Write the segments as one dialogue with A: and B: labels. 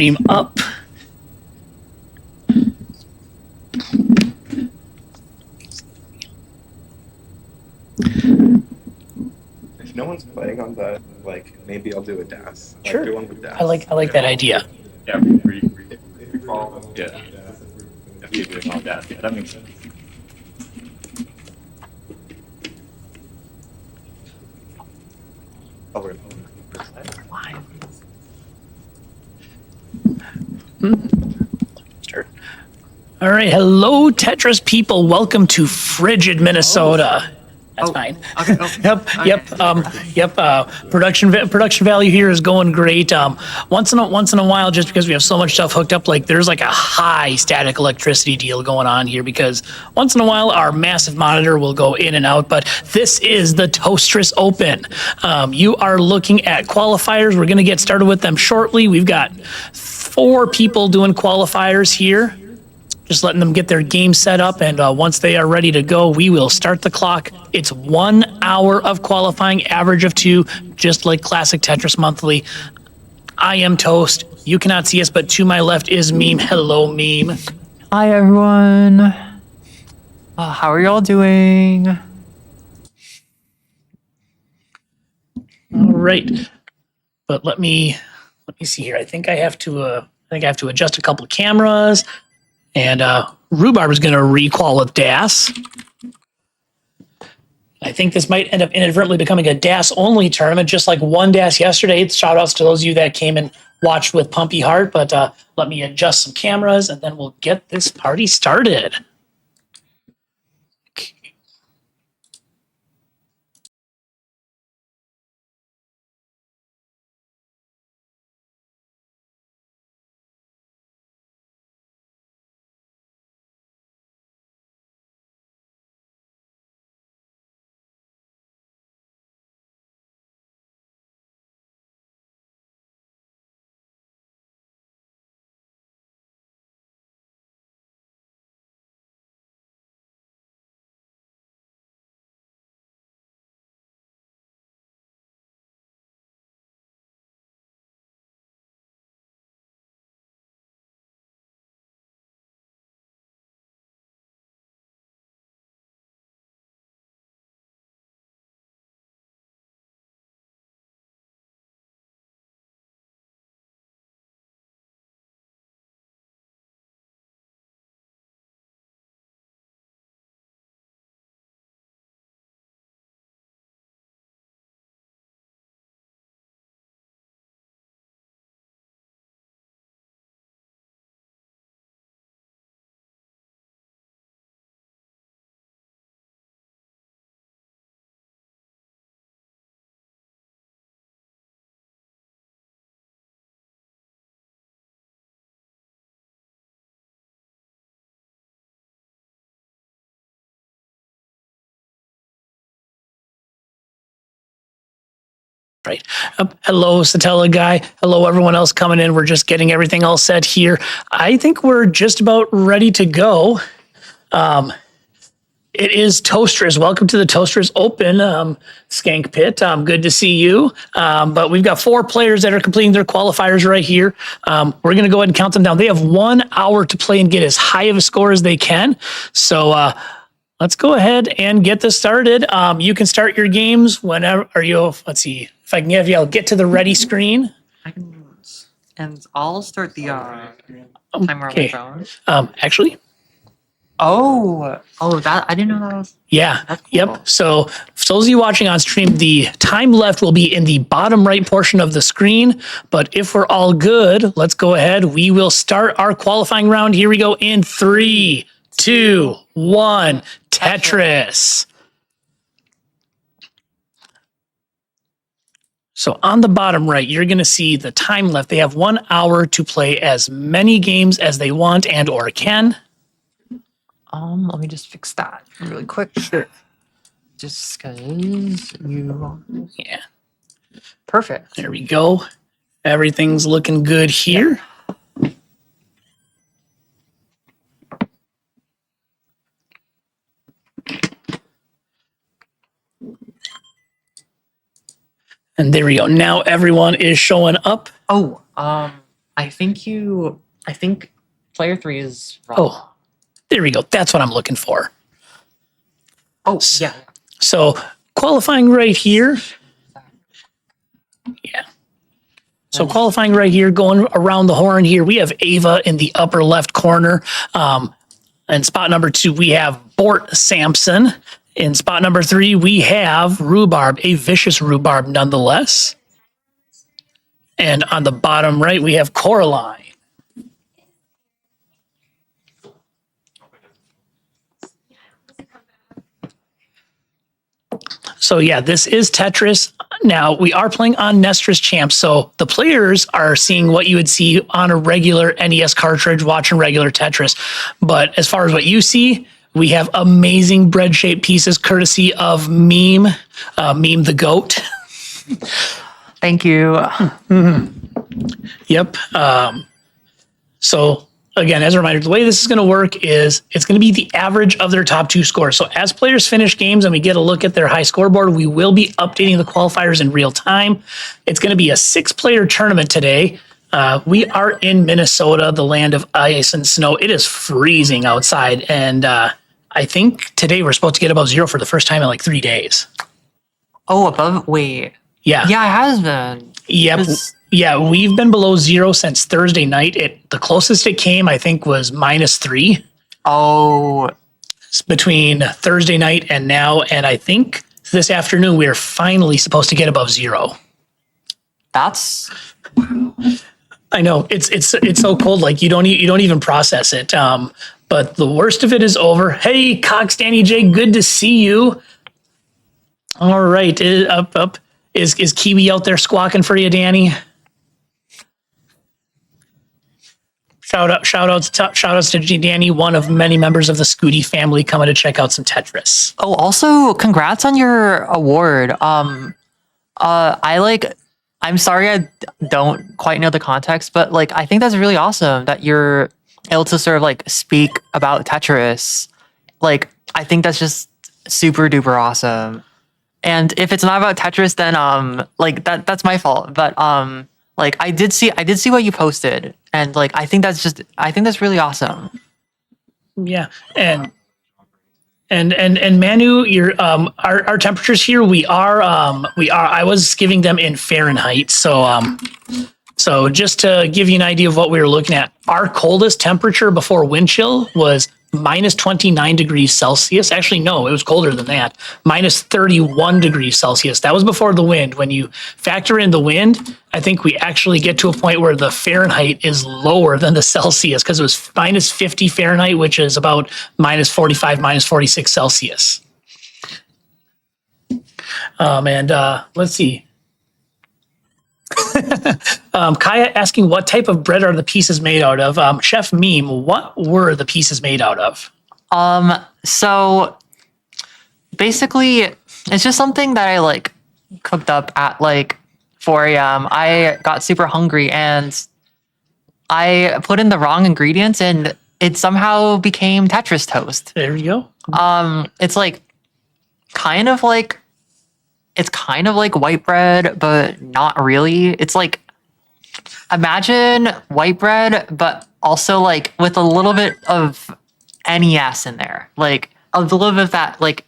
A: Stream up.
B: If no one's playing on the, like, maybe I'll do a DAS.
A: Sure.
B: Do one with DAS.
A: I like that idea.
C: Yeah,
B: If you follow them,
C: yeah. If you're doing all that, yeah, that makes sense.
B: Oh, we're
A: Sure. All right, hello, Tetris people. Welcome to frigid Minnesota. That's fine.
D: Okay.
A: Yep. Production value here is going great. Once in a while, just because we have so much stuff hooked up, like there's like a high static electricity deal going on here because once in a while our massive monitor will go in and out. But this is the Toastris Open. You are looking at qualifiers. We're going to get started with them shortly. We've got 4 people doing qualifiers here. Just letting them get their game set up, and once they are ready to go, we will start the clock. It's 1 hour of qualifying, average of 2, just like Classic Tetris Monthly. I am Toast. You cannot see us, but to my left is Meme. Hello, Meme.
D: Hi, everyone. How are y'all doing?
A: All right, but let me see here. I think I have to adjust a couple of cameras. And Rhubarb is going to re-qual with DAS. I think this might end up inadvertently becoming a DAS-only tournament, just like one DAS yesterday. Shout-outs to those of you that came and watched with Pumpy Heart. But let me adjust some cameras, and then we'll get this party started. Right. Hello, Satella guy. Hello, everyone else coming in. We're just getting everything all set here. I think we're just about ready to go. It is Toastris. Welcome to the Toastris Open, Skank Pit. Good to see you. But we've got 4 players that are completing their qualifiers right here. We're going to go ahead and count them down. They have 1 hour to play and get as high of a score as they can. So let's go ahead and get this started. You can start your games whenever. Let's see if I can have you. I'll get to the ready screen.
D: I can, and I'll start the timer on my phone.
A: Actually.
D: Oh, that I didn't know that was.
A: Yeah.
D: That's cool.
A: Yep. So for those of you watching on stream, the time left will be in the bottom right portion of the screen. But if we're all good, let's go ahead. We will start our qualifying round. Here we go in 3, 2, 1. Tetris. So on the bottom right, you're going to see the time left. They have 1 hour to play as many games as they want and or can.
D: Let me just fix that really quick. Sure. Just because you.
A: Yeah.
D: Perfect.
A: There we go. Everything's looking good here. And there we go. Now everyone is showing up.
D: Oh, I think player 3 is wrong.
A: Oh, there we go. That's what I'm looking for.
D: Oh, yeah.
A: So qualifying right here. Yeah. So qualifying right here, going around the horn here, we have Ava in the upper left corner. And spot number 2, we have Bort Sampson. In spot number 3, we have Rhubarb, a vicious Rhubarb nonetheless. And on the bottom right, we have Coraline. So yeah, this is Tetris. Now, we are playing on Nestris Champs, so the players are seeing what you would see on a regular NES cartridge watching regular Tetris. But as far as what you see, we have amazing bread-shaped pieces courtesy of Meme the Goat.
D: Thank you.
A: Yep. So again, as a reminder, the way this is going to work is it's going to be the average of their top 2 scores. So as players finish games and we get a look at their high scoreboard, we will be updating the qualifiers in real time. It's going to be a 6-player tournament today. We are in Minnesota, the land of ice and snow. It is freezing outside. And I think today we're supposed to get above 0 for the first time in like 3 days.
D: Oh, above? Wait.
A: Yeah.
D: Yeah, it has been.
A: Yep.
D: 'Cause-
A: Yeah, we've been below 0 since Thursday night. The closest it came, I think, was -3
D: Oh,
A: between Thursday night and now. And I think this afternoon we're finally supposed to get above 0.
D: that's...
A: I know it's so cold, like you don't even process it. But the worst of it is over. Hey, Cox, Danny J, good to see you. All right, up. Is Kiwi out there squawking for you, Danny? Shout outs to Danny, one of many members of the Scooty family coming to check out some Tetris.
D: Oh, also, congrats on your award. I'm sorry I don't quite know the context, but like I think that's really awesome that you're able to sort of like speak about Tetris. Like I think that's just super duper awesome. And if it's not about Tetris, then like that's my fault. But like I did see what you posted, and like I think that's really awesome.
A: Yeah, and Manu, your our temperatures here, we are I was giving them in Fahrenheit, so just to give you an idea of what we were looking at, our coldest temperature before wind chill was -29 degrees Celsius. Actually, no, it was colder than that. -31 degrees Celsius. That was before the wind. When you factor in the wind, I think we actually get to a point where the Fahrenheit is lower than the Celsius because it was -50 Fahrenheit, which is about -45, -46 Celsius. Let's see. Kaya asking what type of bread are the pieces made out of? Chef Meme, what were the pieces made out of?
D: So basically it's just something that I like cooked up at like 4 a.m. I got super hungry and I put in the wrong ingredients and it somehow became Tetris toast.
A: There you go.
D: It's kind of like white bread, but not really. It's like, imagine white bread, but also like with a little bit of NES in there, like a little bit of that like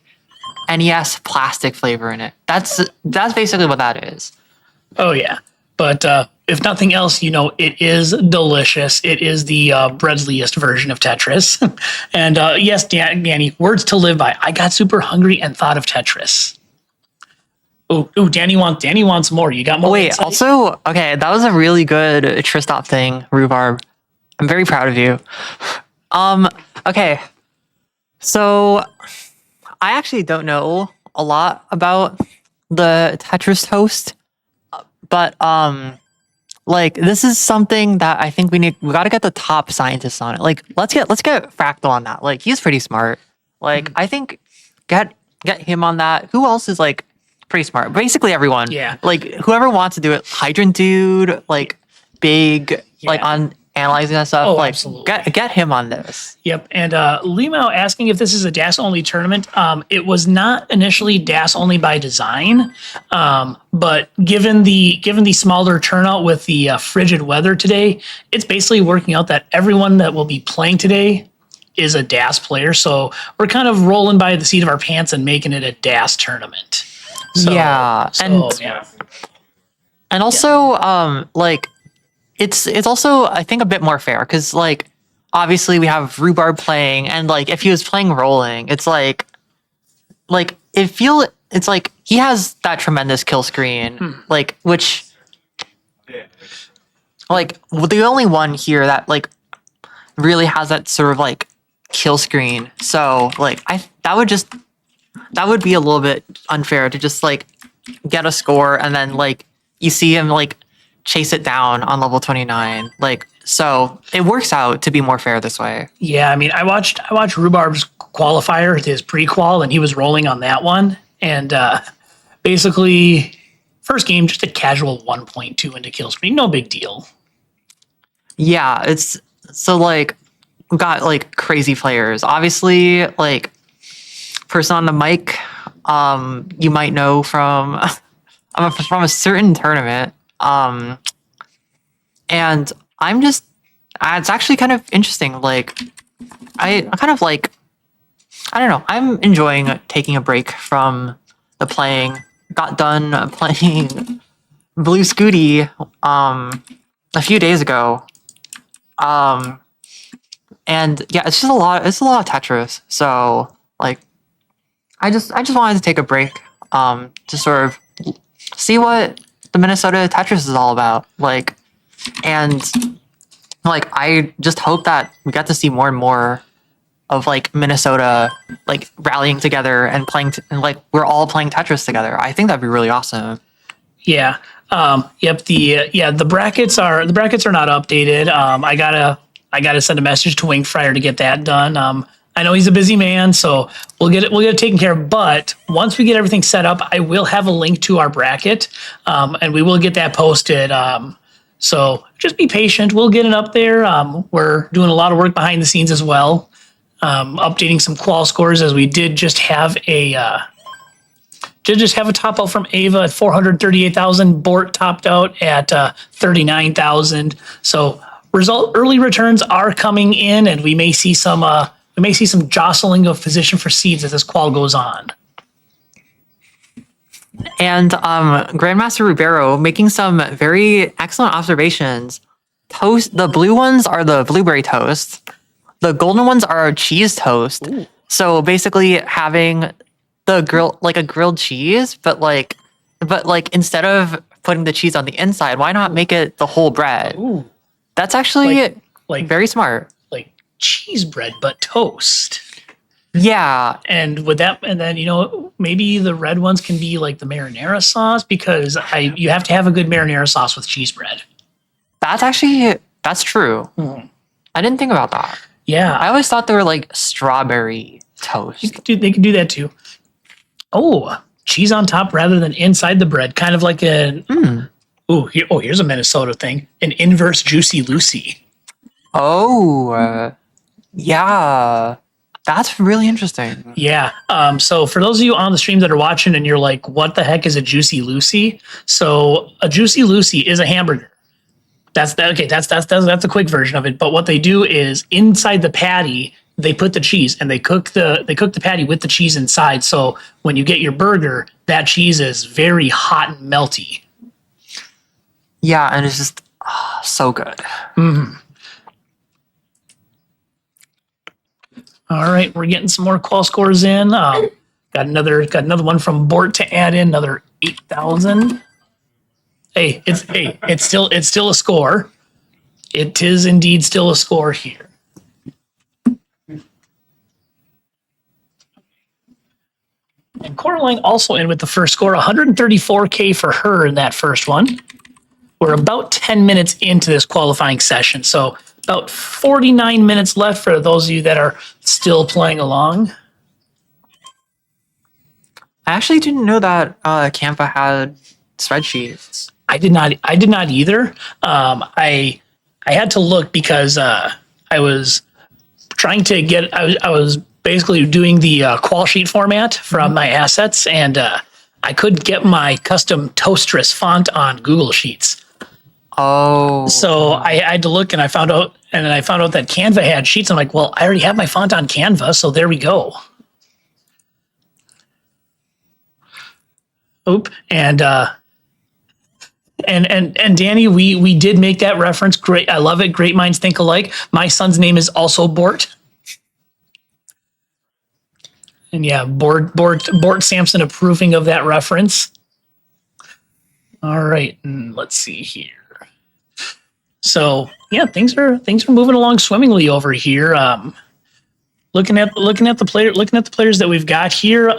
D: NES plastic flavor in it. That's basically what that is.
A: Oh yeah, but if nothing else, it is delicious. It is the breadliest version of Tetris. And yes, Danny, words to live by. I got super hungry and thought of Tetris. Oh, Danny wants more. You got more?
D: Wait,
A: insight?
D: also, okay, that was a really good Tristop thing, Rhubarb. I'm very proud of you. Okay, so I actually don't know a lot about the Tetris toast, but like this is something that I think we got to get the top scientists on it. Like let's get Fractal on that. Like he's pretty smart. Like I think get him on that. Who else is like pretty smart? Basically everyone.
A: Yeah.
D: Like whoever wants to do it. Hydrant Dude, like big, like
A: Yeah.
D: on analyzing that stuff.
A: Oh,
D: like,
A: absolutely.
D: get him on this.
A: Yep. And Limao asking if this is a DAS only tournament. It was not initially DAS only by design, but given the smaller turnout with the frigid weather today, it's basically working out that everyone that will be playing today is a DAS player. So we're kind of rolling by the seat of our pants and making it a DAS tournament. So,
D: Yeah, and also like it's also I think a bit more fair because like obviously we have Rhubarb playing and like if he was playing rolling, it's like it's like he has that tremendous kill screen like which like the only one here that like really has that sort of like kill screen. So like that would be a little bit unfair to just like get a score and then like you see him like chase it down on level 29. Like so it works out to be more fair this way.
A: Yeah, I mean, I watched Rhubarb's qualifier, his pre-qual, and he was rolling on that one. And basically, first game, just a casual 1.2 into kill screen, no big deal.
D: Yeah, it's so like we got like crazy players. Obviously, like person on the mic, you might know from from a certain tournament. And I'm just it's actually kind of interesting. Like I kind of like I don't know. I'm enjoying taking a break from the playing. Got done playing Blue Scooty a few days ago. And yeah, it's a lot of Tetris. So like I just wanted to take a break to sort of see what the Minnesota Tetris is all about. Like and like I just hope that we get to see more and more of like Minnesota like rallying together and playing and like we're all playing Tetris together. I think that'd be really awesome.
A: Yeah. Yep. The brackets are not updated. I gotta send a message to Wing Fryer to get that done. I know he's a busy man, so we'll get it taken care of. But once we get everything set up, I will have a link to our bracket, and we will get that posted. So just be patient. We'll get it up there. We're doing a lot of work behind the scenes as well, updating some qual scores as we did just have a top out from Ava at 438,000. Bort topped out at 39,000. So early returns are coming in, and we may see some jostling of position for seeds as this qual goes on.
D: And Grandmaster Ribeiro making some very excellent observations. The blue ones are the blueberry toast. The golden ones are cheese toast. Ooh. So basically having a grilled cheese, but instead of putting the cheese on the inside, why not make it the whole bread?
A: Ooh.
D: That's actually like very smart.
A: Like cheese bread, but toast.
D: Yeah.
A: And then, maybe the red ones can be like the marinara sauce because you have to have a good marinara sauce with cheese bread.
D: That's true. Mm. I didn't think about that.
A: Yeah.
D: I always thought they were like strawberry toast.
A: They could do that too. Oh, cheese on top rather than inside the bread. Kind of like an... here's a Minnesota thing. An inverse Juicy Lucy.
D: Oh, yeah. That's really interesting.
A: Yeah. So for those of you on the stream that are watching and you're like, what the heck is a Juicy Lucy? So a Juicy Lucy is a hamburger. That's a quick version of it. But what they do is inside the patty, they put the cheese and they cook the patty with the cheese inside. So when you get your burger, that cheese is very hot and melty.
D: Yeah, and it's just so good.
A: Mm-hmm. All right, we're getting some more qual scores in. Got another one from Bort to add in another 8,000. Hey, it's still a score. It is indeed still a score here. And Coraline also in with the first score, 134K for her in that first one. We're about 10 minutes into this qualifying session, so about 49 minutes left for those of you that are still playing along.
D: I actually didn't know that Canva had spreadsheets.
A: I did not either. I I had to look because I was trying to get. I was basically doing the qual sheet format from my assets, and I couldn't get my custom Toastris font on Google Sheets.
D: Oh.
A: So I had to look, and I found out that Canva had Sheets. I'm like, well, I already have my font on Canva, so there we go. Oop, and Danny, we did make that reference. Great, I love it. Great minds think alike. My son's name is also Bort. And yeah, Bort Sampson approving of that reference. All right, and let's see here. So yeah, things are moving along swimmingly over here. Looking at the players that we've got here.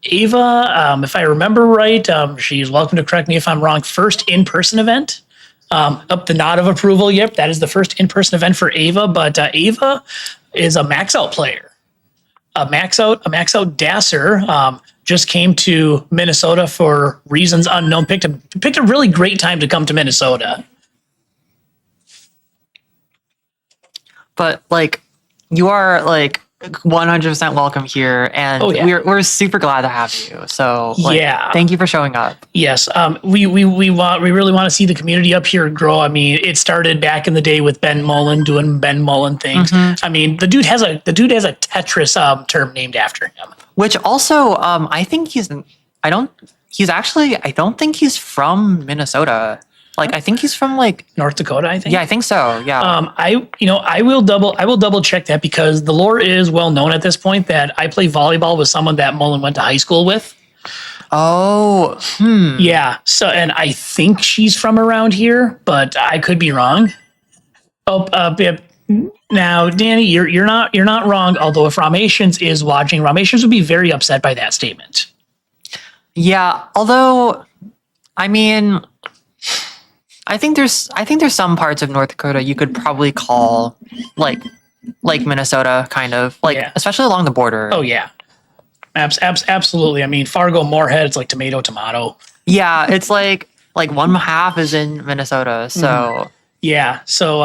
A: Ava, if I remember right, she's welcome to correct me if I'm wrong. First in-person event. Up the nod of approval. Yep, that is the first in-person event for Ava. But Ava is a max out player. A max out dasser just came to Minnesota for reasons unknown. Picked a really great time to come to Minnesota.
D: But like, you are like 100% welcome here, and we're super glad to have you. So thank you for showing up.
A: Yes, we really want to see the community up here grow. I mean, it started back in the day with Ben Mullen doing Ben Mullen things. I mean, the dude has a Tetris term named after him.
D: Which also, I think I don't think he's from Minnesota. Like, I think he's from like
A: North Dakota, I think.
D: Yeah, I think so. Yeah.
A: I will double check that because the lore is well known at this point that I play volleyball with someone that Mullen went to high school with.
D: Oh.
A: Yeah. So, and I think she's from around here, but I could be wrong. Now, Danny, you're not wrong. Although if Ramations is watching, Ramations would be very upset by that statement.
D: Yeah. Although, I mean, I think there's some parts of North Dakota you could probably call like Minnesota, kind of especially along the border.
A: Oh yeah, absolutely. I mean, Fargo, Moorhead, it's like tomato.
D: Yeah, it's like one half is in Minnesota. So
A: yeah. So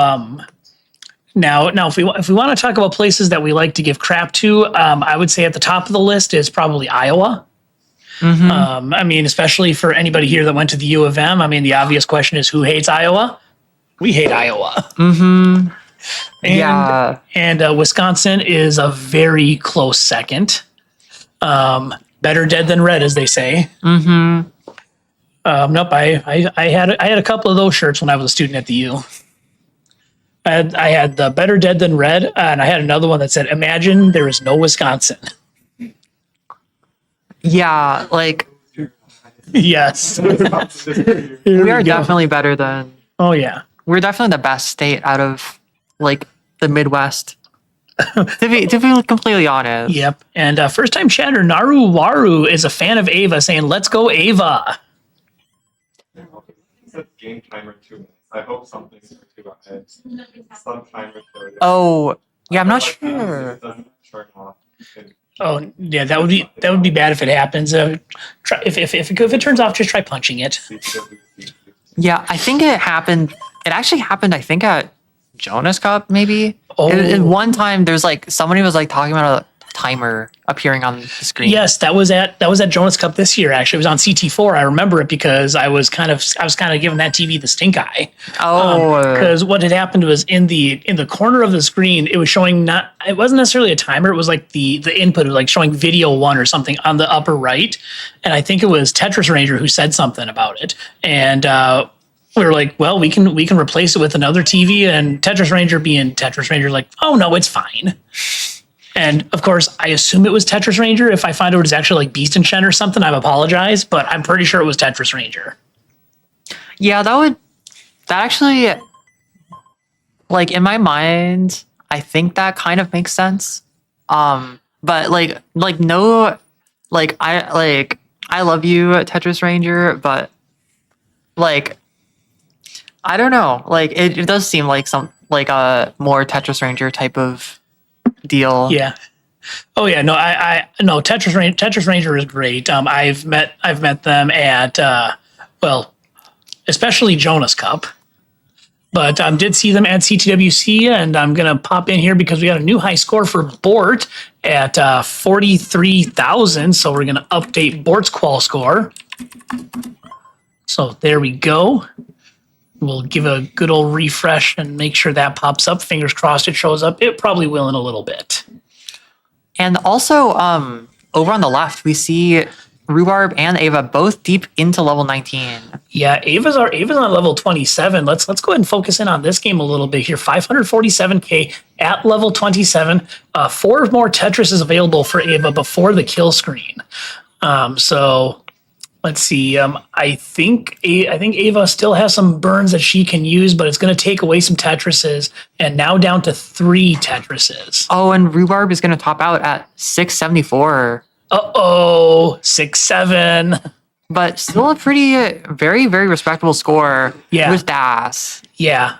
A: now if we want to talk about places that we like to give crap to, I would say at the top of the list is probably Iowa. I mean, especially for anybody here that went to the U of M. I mean, the obvious question is who hates Iowa? We hate Iowa. And Wisconsin is a very close second. Better dead than red, as they say. Nope. I had a couple of those shirts when I was a student at the U. I had the better dead than red, and I had another one that said, "Imagine there is no Wisconsin."
D: Yeah, like
A: yes,
D: we are definitely better than.
A: Oh yeah,
D: we're definitely the best state out of like the Midwest. to be completely honest.
A: Yep. And first time chatter Naru Waru is a fan of Ava, saying, "Let's go Ava."
B: Game timer 2 minutes. I hope something's for 2 minutes. Some timer for
D: Oh yeah, I'm not sure.
A: Oh yeah, that would be bad if it happens. Try, if it turns off, just try punching it.
D: Yeah, I think it happened. It actually happened. I think at Jonas Cup maybe.
A: Oh.
D: One time there's like somebody was like talking about a timer appearing on the screen.
A: Yes, that was at Jonas Cup this year. Actually, it was on CT4. I remember it because I was kind of giving that TV the stink eye.
D: Oh,
A: because what had happened was in the corner of the screen, it was showing it wasn't necessarily a timer. It was like the input was like showing video 1 or something on the upper right, and I think it was Tetris Ranger who said something about it, and we were like, well, we can replace it with another TV, and Tetris Ranger being Tetris Ranger, like, oh no, it's fine. And of course, I assume it was Tetris Ranger. If I find out it's actually like Beast and Shen or something, I apologize, but I'm pretty sure it was Tetris Ranger.
D: Yeah, that actually, like in my mind, I think that kind of makes sense. But I love you, Tetris Ranger, but like, I don't know, like it does seem like a more Tetris Ranger type of deal.
A: Yeah. Oh yeah. No, I no, Tetris Ranger is great. I've met them at especially Jonas Cup. But did see them at CTWC, and I'm going to pop in here because we got a new high score for Bort at 43,000. So we're going to update Bort's qual score. So there we go. We'll give a good old refresh and make sure that pops up. Fingers crossed it shows up. It probably will in a little bit.
D: And also, over on the left, we see Rhubarb and Ava both deep into level 19.
A: Yeah, Ava's on level 27. Let's go ahead and focus in on this game a little bit here. 547k at level 27. 4 more Tetris is available for Ava before the kill screen. So let's see. I think Ava still has some burns that she can use, but it's going to take away some Tetrises, and now down to 3 Tetrises.
D: Oh, and Rhubarb is going to top out at 674.
A: 6-7.
D: But still a pretty, very, very respectable score with DAS.
A: Yeah.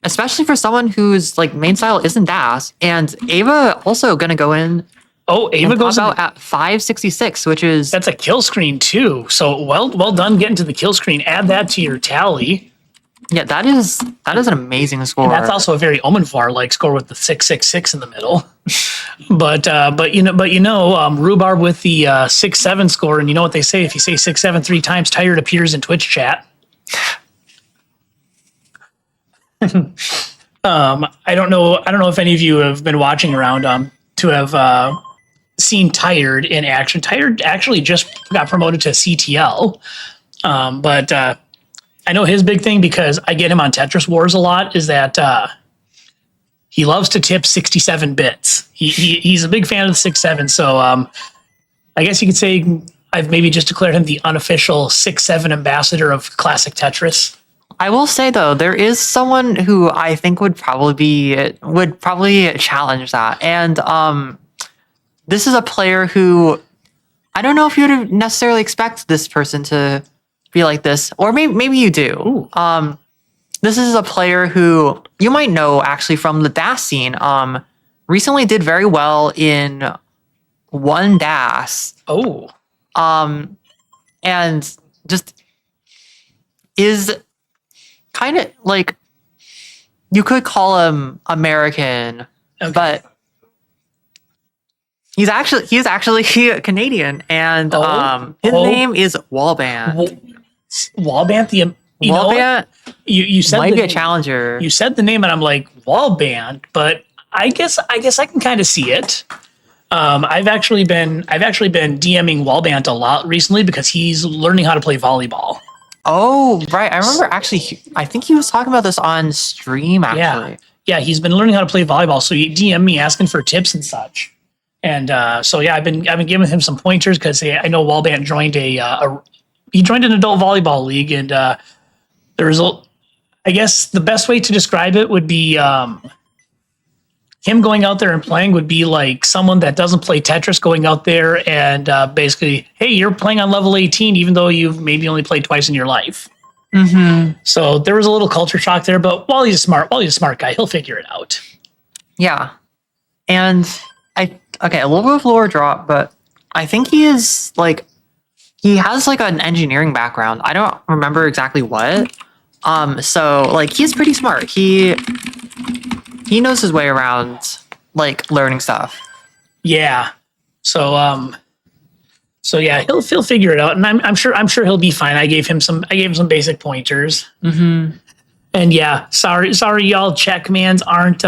D: Especially for someone whose like main style isn't DAS. And Ava also going to go in.
A: Oh, Ava goes
D: out at 566, which is...
A: That's a kill screen too. So well done getting to the kill screen. Add that to your tally.
D: Yeah, that is an amazing score.
A: And that's also a very Omenvar-like score with the 666 in the middle. but Rhubarb with the 6-7 score, and you know what they say: if you say 6-7 3 times, tired appears in Twitch chat. I don't know if any of you have been watching around to have seen Tired in action. Tired actually just got promoted to CTL, but I know his big thing, because I get him on Tetris Wars a lot, is that he loves to tip 67 bits. He's a big fan of the 6-7. So I guess you could say I've maybe just declared him the unofficial 6-7 ambassador of classic Tetris.
D: I will say though, there is someone who I think would probably challenge that, and this is a player who I don't know if you would necessarily expect this person to be like this, or maybe you do. This is a player who you might know actually from the DAS scene. Recently did very well in one DAS. And just is kind of like, you could call him American, but he's actually Canadian, and his name is Wallband.
A: Wallband,
D: Wallband.
A: You said
D: might
A: be
D: a challenger.
A: You said the name, and I'm like, Wallband, but I guess I can kind of see it. I've actually been DMing Wallband a lot recently because he's learning how to play volleyball.
D: Oh, right. I remember actually, I think he was talking about this on stream actually.
A: Yeah, he's been learning how to play volleyball, so he DM'd me asking for tips and such. And so yeah, I've been giving him some pointers, because I know Wallband joined he joined an adult volleyball league, and the result, I guess the best way to describe it would be him going out there and playing would be like someone that doesn't play Tetris going out there and basically, hey, you're playing on level 18 even though you've maybe only played twice in your life.
D: Mm-hmm.
A: So there was a little culture shock there, but Wally's a smart guy. He'll figure it out. Yeah.
D: And a little bit of lower drop, but I think he has like an engineering background. I don't remember exactly what. So like he's pretty smart. He knows his way around like learning stuff.
A: Yeah. So yeah, he'll figure it out, and I'm sure he'll be fine. I gave him some basic pointers.
D: Mm-hmm.
A: And yeah, sorry y'all, check commands aren't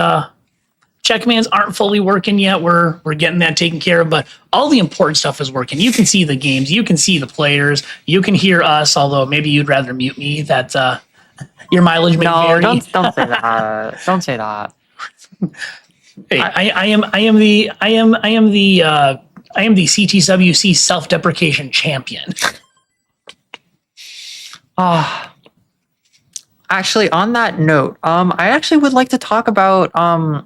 A: fully working yet. We're getting that taken care of, but all the important stuff is working. You can see the games, you can see the players, you can hear us, although maybe you'd rather mute me. That your mileage may vary.
D: Don't say that. Don't say that.
A: Hey, I am the CTWC self-deprecation champion.
D: Actually, on that note, I actually would like to talk about I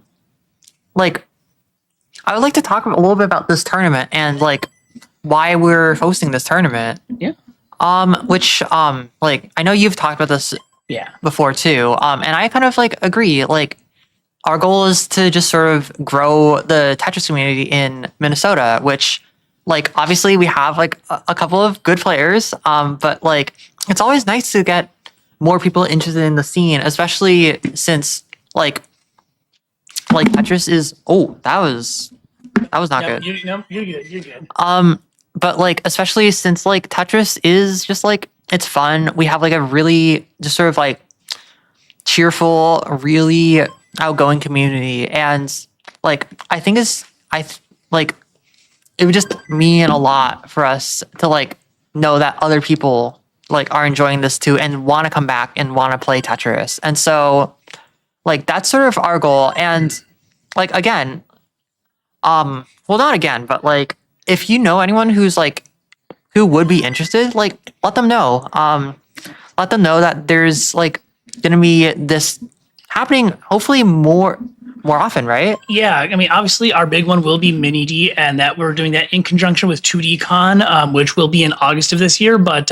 D: would like to talk a little bit about this tournament and like why we're hosting this tournament.
A: Yeah.
D: Which I know you've talked about this before too. And I kind of like agree. Like our goal is to just sort of grow the Tetris community in Minnesota, which like obviously we have like a couple of good players. But like it's always nice to get more people interested in the scene, especially since like Tetris is that was not
A: Yep,
D: good.
A: you're good. You're good.
D: But like especially since like Tetris is just like it's fun. We have like a really just sort of like cheerful, really outgoing community, and like I think like it would just mean a lot for us to like know that other people like are enjoying this too and want to come back and want to play Tetris. And so like that's sort of our goal. And like again, well not again, but like if you know anyone who's like who would be interested, like let them know. Let them know that there's like gonna be this happening hopefully more often, right?
A: Yeah, I mean, obviously, our big one will be Mini D, and that we're doing that in conjunction with 2D Con, which will be in August of this year. But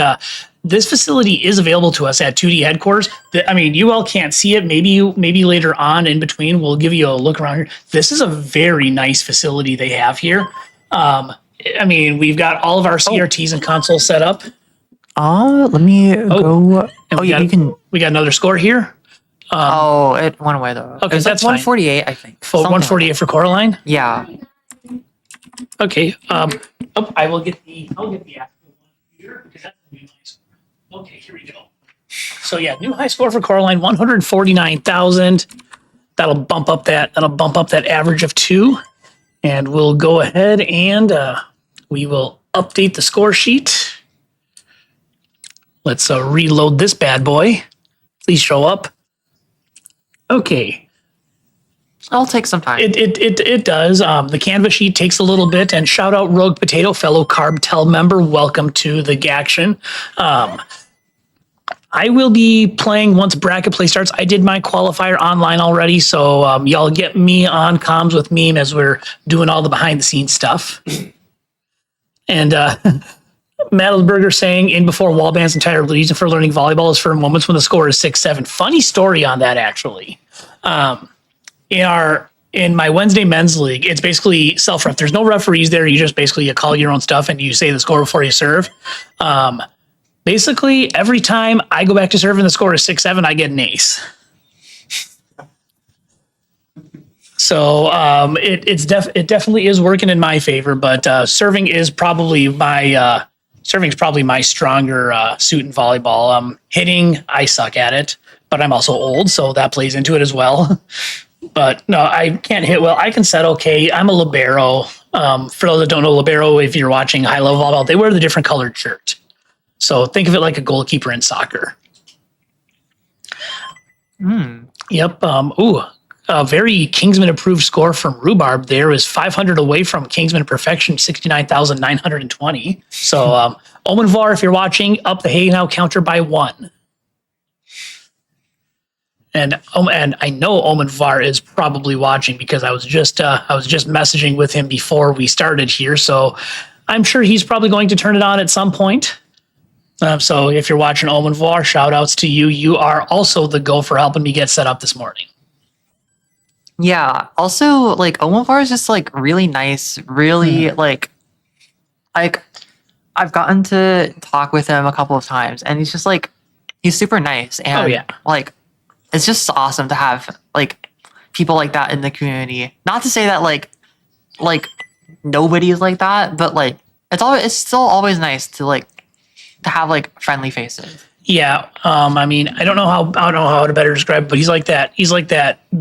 A: this facility is available to us at 2D headquarters. I mean, you all can't see it. Maybe later on in between, we'll give you a look around here. This is a very nice facility they have here. I mean, we've got all of our CRTs and consoles set up.
D: Let me go.
A: And
D: Oh, yeah, you can.
A: We got another score here.
D: It went away though.
A: Okay,
D: It was
A: that's
D: like
A: fine.
D: 148, I think.
A: For
D: Something like
A: 148 for Coraline.
D: that. Yeah.
A: Okay. I will get the. I'll get the actual one here because that's the new high score. Okay, here we go. So yeah, new high score for Coraline, 149,000. That'll bump up that. That'll bump up that average of 2, and we'll go ahead and we will update the score sheet. Let's reload this bad boy. Please show up. Okay.
D: It'll take some time.
A: It does. The Canvas sheet takes a little bit, and shout out Rogue Potato, fellow Carbtel member. Welcome to the action. I will be playing once bracket play starts. I did my qualifier online already, so y'all get me on comms with Meme as we're doing all the behind the scenes stuff. And Madelsberger saying in before Wallband's entire reason for learning volleyball is for moments when the score is 6-7. Funny story on that actually. In my Wednesday men's league, it's basically self-ref. There's no referees there. You just basically you call your own stuff and you say the score before you serve. Basically, every time I go back to serve and the score is 6-7, I get an ace. So it definitely is working in my favor, but serving is probably my stronger suit in volleyball. Hitting, I suck at it, but I'm also old, so that plays into it as well. But no, I can't hit well. I can set okay. I'm a libero. For those that don't know, libero, if you're watching high level volleyball, they wear the different colored shirt. So think of it like a goalkeeper in soccer. Yep. Very Kingsman approved score from Rhubarb. There is 500 away from Kingsman Perfection, 69,920. So Omenvar, if you're watching, up the Hey Now counter by 1. And I know Omenvar is probably watching because I was just messaging with him before we started here. So I'm sure he's probably going to turn it on at some point. So if you're watching Omenvar, shout outs to you. You are also the go for helping me get set up this morning.
D: Yeah. Also, like Omovar is just like really nice. Really like I've gotten to talk with him a couple of times, and he's just like he's super nice. And like it's just awesome to have like people like that in the community. Not to say that like nobody is like that, but like it's still always nice to like to have like friendly faces.
A: Yeah, I mean, I don't know how to better describe it, but he's like that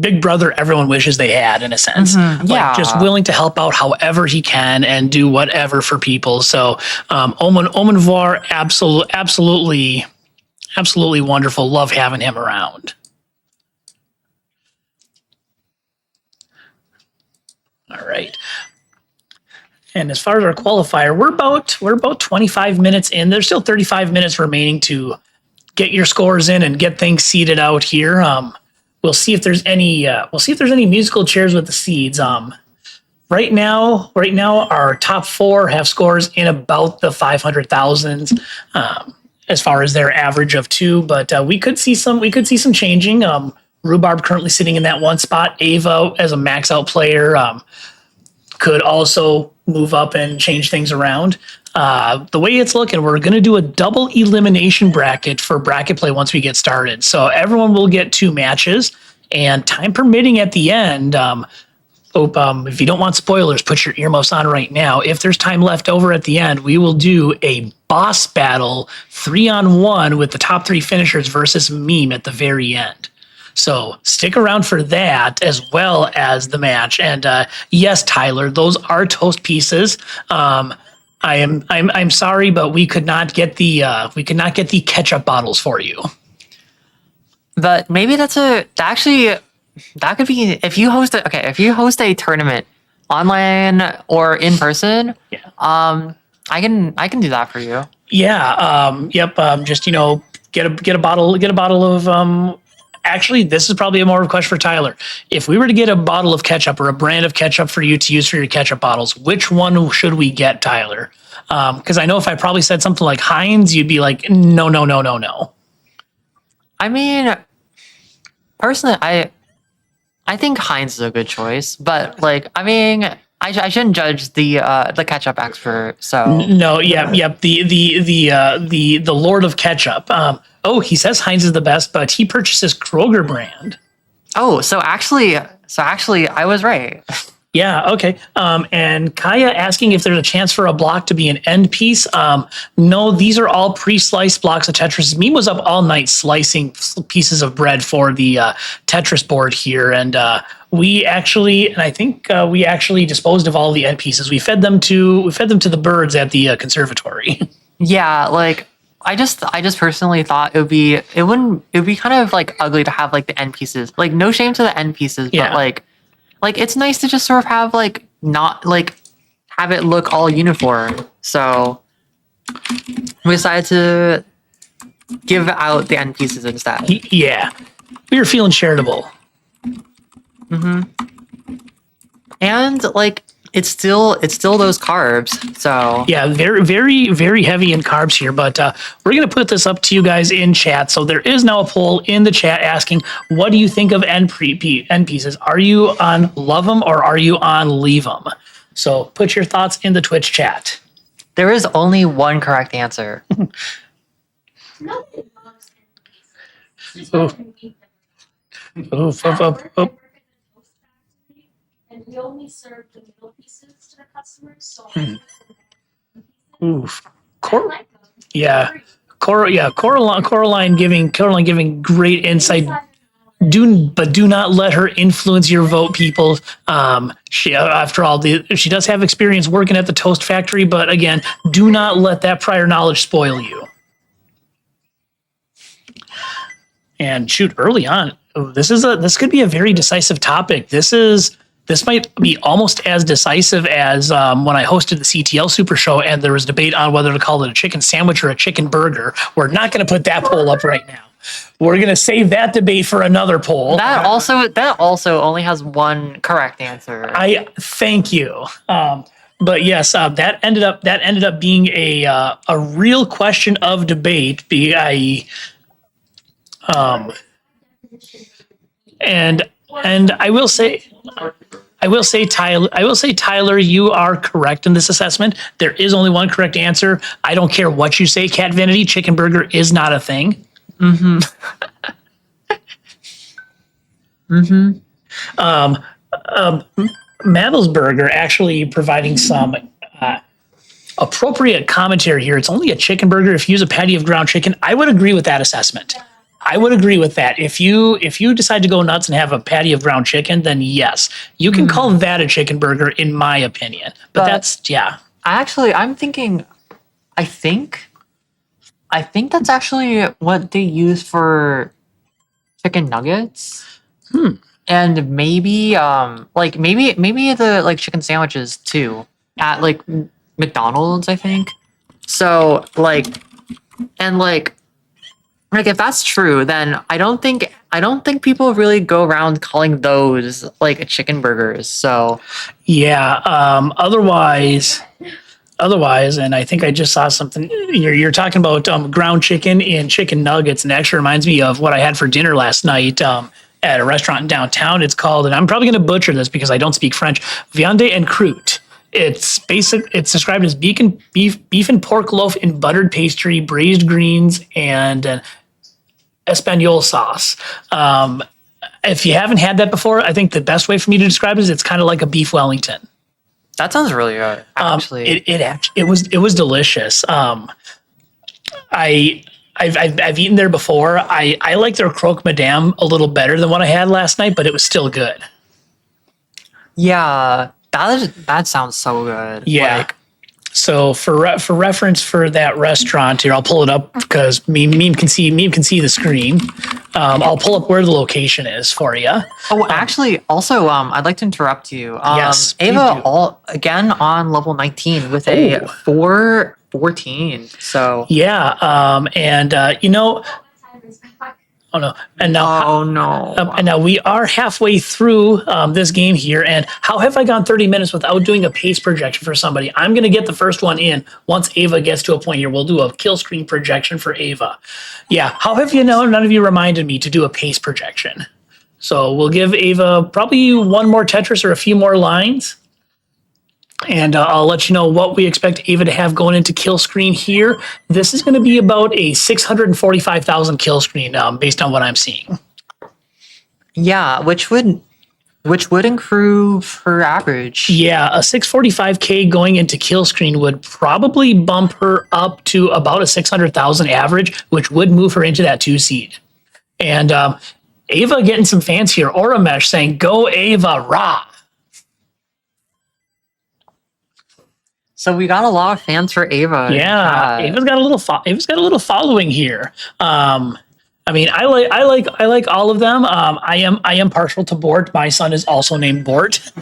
A: big brother everyone wishes they had in a sense. Like just willing to help out however he can and do whatever for people. So Omenvar, absolutely wonderful. Love having him around. All right. And as far as our qualifier, we're about 25 minutes in. There's still 35 minutes remaining to get your scores in and get things seeded out here. We'll see if there's any musical chairs with the seeds. Right now our top 4 have scores in about the 500,000s as far as their average of 2, but we could see some changing. Rhubarb currently sitting in that 1 spot. Ava as a max out player could also move up and change things around. The way it's looking, we're going to do a double elimination bracket for bracket play once we get started. So everyone will get 2 matches, and time permitting at the end. If you don't want spoilers, put your earmuffs on right now. If there's time left over at the end, we will do a boss battle 3-on-1 with the top 3 finishers versus meme at the very end. So stick around for that as well as the match. And yes, Tyler, those are toast pieces. I'm sorry, but we could not get the ketchup bottles for you.
D: But maybe that could be if you host a tournament online or in person.
A: Yeah.
D: I can do that for you.
A: Yeah. Yep. Just get a bottle of. Actually, this is probably more of a question for Tyler. If we were to get a bottle of ketchup or a brand of ketchup for you to use for your ketchup bottles, which one should we get, Tyler? Because I know if I probably said something like Heinz, you'd be like, no.
D: I mean, personally, I think Heinz is a good choice, but I shouldn't judge the ketchup expert. So
A: no, yep. The Lord of Ketchup. He says Heinz is the best, but he purchases Kroger brand.
D: Oh, so actually, I was right.
A: Yeah, okay. And Kaya asking if there's a chance for a block to be an end piece. No, these are all pre-sliced blocks of Tetris. Meme was up all night slicing pieces of bread for the Tetris board here, and we actually disposed of all the end pieces. We fed them to the birds at the conservatory.
D: Yeah, I just personally thought it would be kind of ugly to have the end pieces. No shame to the end pieces,
A: Yeah.
D: but it's nice to just sort of have not have it look all uniform. So we decided to give out the end pieces instead.
A: Yeah, we were feeling charitable.
D: And it's still those carbs. So
A: Yeah, very, very, very heavy in carbs here, but we're going to put this up to you guys in chat. So there is now a poll in the chat asking, what do you think of end pieces? Are you on love them or are you on leave them? So put your thoughts in the Twitch chat.
D: there is only one correct answer.
E: Nobody loves enemies. Just
A: Oh.
E: don't eat them.
A: Oof,
E: I
A: oof,
E: work
A: oof,
E: at
A: oof.
E: the toast factory, and we only serve the middle pieces to the customers, so
A: Oof.
E: I like them.
A: Yeah.
E: They're great.
A: Coraline giving great insight. But do not let her influence your vote, people. She, after all, she does have experience working at the toast factory, but again, do not let that prior knowledge spoil you. And shoot, early on, this could be a very decisive topic. This might be almost as decisive as when I hosted the CTL Super Show and there was debate on whether to call it a chicken sandwich or a chicken burger. We're not going to put that poll up right now. We're going to save that debate for another poll.
D: That also only has one correct answer.
A: I thank you. But yes, that ended up being a real question of debate. And I will say, Tyler, you are correct in this assessment. There is only one correct answer. I don't care what you say, Cat Vanity. Chicken burger is not a thing.
D: Mm-hmm.
A: Mavelsburger actually providing some appropriate commentary here. It's only a chicken burger if you use a patty of ground chicken. I would agree with that assessment. I would agree with that. If you decide to go nuts and have a patty of ground chicken, then yes, you can call that a chicken burger, in my opinion. But that's, yeah.
D: I think that's actually what they use for chicken nuggets. And maybe maybe the chicken sandwiches too at McDonald's, I think. So if that's true, then I don't think people really go around calling those chicken burgers. So
A: Yeah. Otherwise, and I think I just saw something. You're talking about ground chicken and chicken nuggets, and it actually reminds me of what I had for dinner last night at a restaurant in downtown. It's called, and I'm probably going to butcher this because I don't speak French, viande en croûte. It's basic. It's described as beef and pork loaf in buttered pastry, braised greens, and an Espanol sauce. If you haven't had that before, I think the best way for me to describe it is it's kind of like a beef Wellington.
D: That sounds really good. Actually,
A: It was delicious. I've eaten there before. I like their croque madame a little better than what I had last night, but it was still good.
D: yeah, that sounds so good.
A: Yeah.
D: Like,
A: So for reference for that restaurant here, I'll pull it up because meme can see the screen. I'll pull up where the location is for you.
D: oh, actually, also, I'd like to interrupt you.
A: Yes, please
D: Ava,
A: do.
D: again on level 19 with a
A: Oh.
D: 414. So,
A: Yeah. Oh no. And now
D: oh no.
A: and now we are halfway through this game here. And how have I gone 30 minutes without doing a pace projection for somebody? I'm going to get the first one in once Ava gets to a point here. We'll do a kill screen projection for Ava. Yeah. How have you know? None of you reminded me to do a pace projection. So we'll give Ava probably one more Tetris or a few more lines. And I'll let you know what we expect Ava to have going into kill screen here. This is going to be about a 645,000 kill screen based on what I'm seeing.
D: Yeah, which would improve her average.
A: Yeah, a 645K going into kill screen would probably bump her up to about a 600,000 average, which would move her into that 2 seed. And Ava getting some fans here. Aura Mesh saying, "Go Ava, rah!"
D: So we got a lot of fans for Ava.
A: Yeah, Ava's got a little following here. I mean, I like all of them. I am partial to Bort. My son is also named Bort.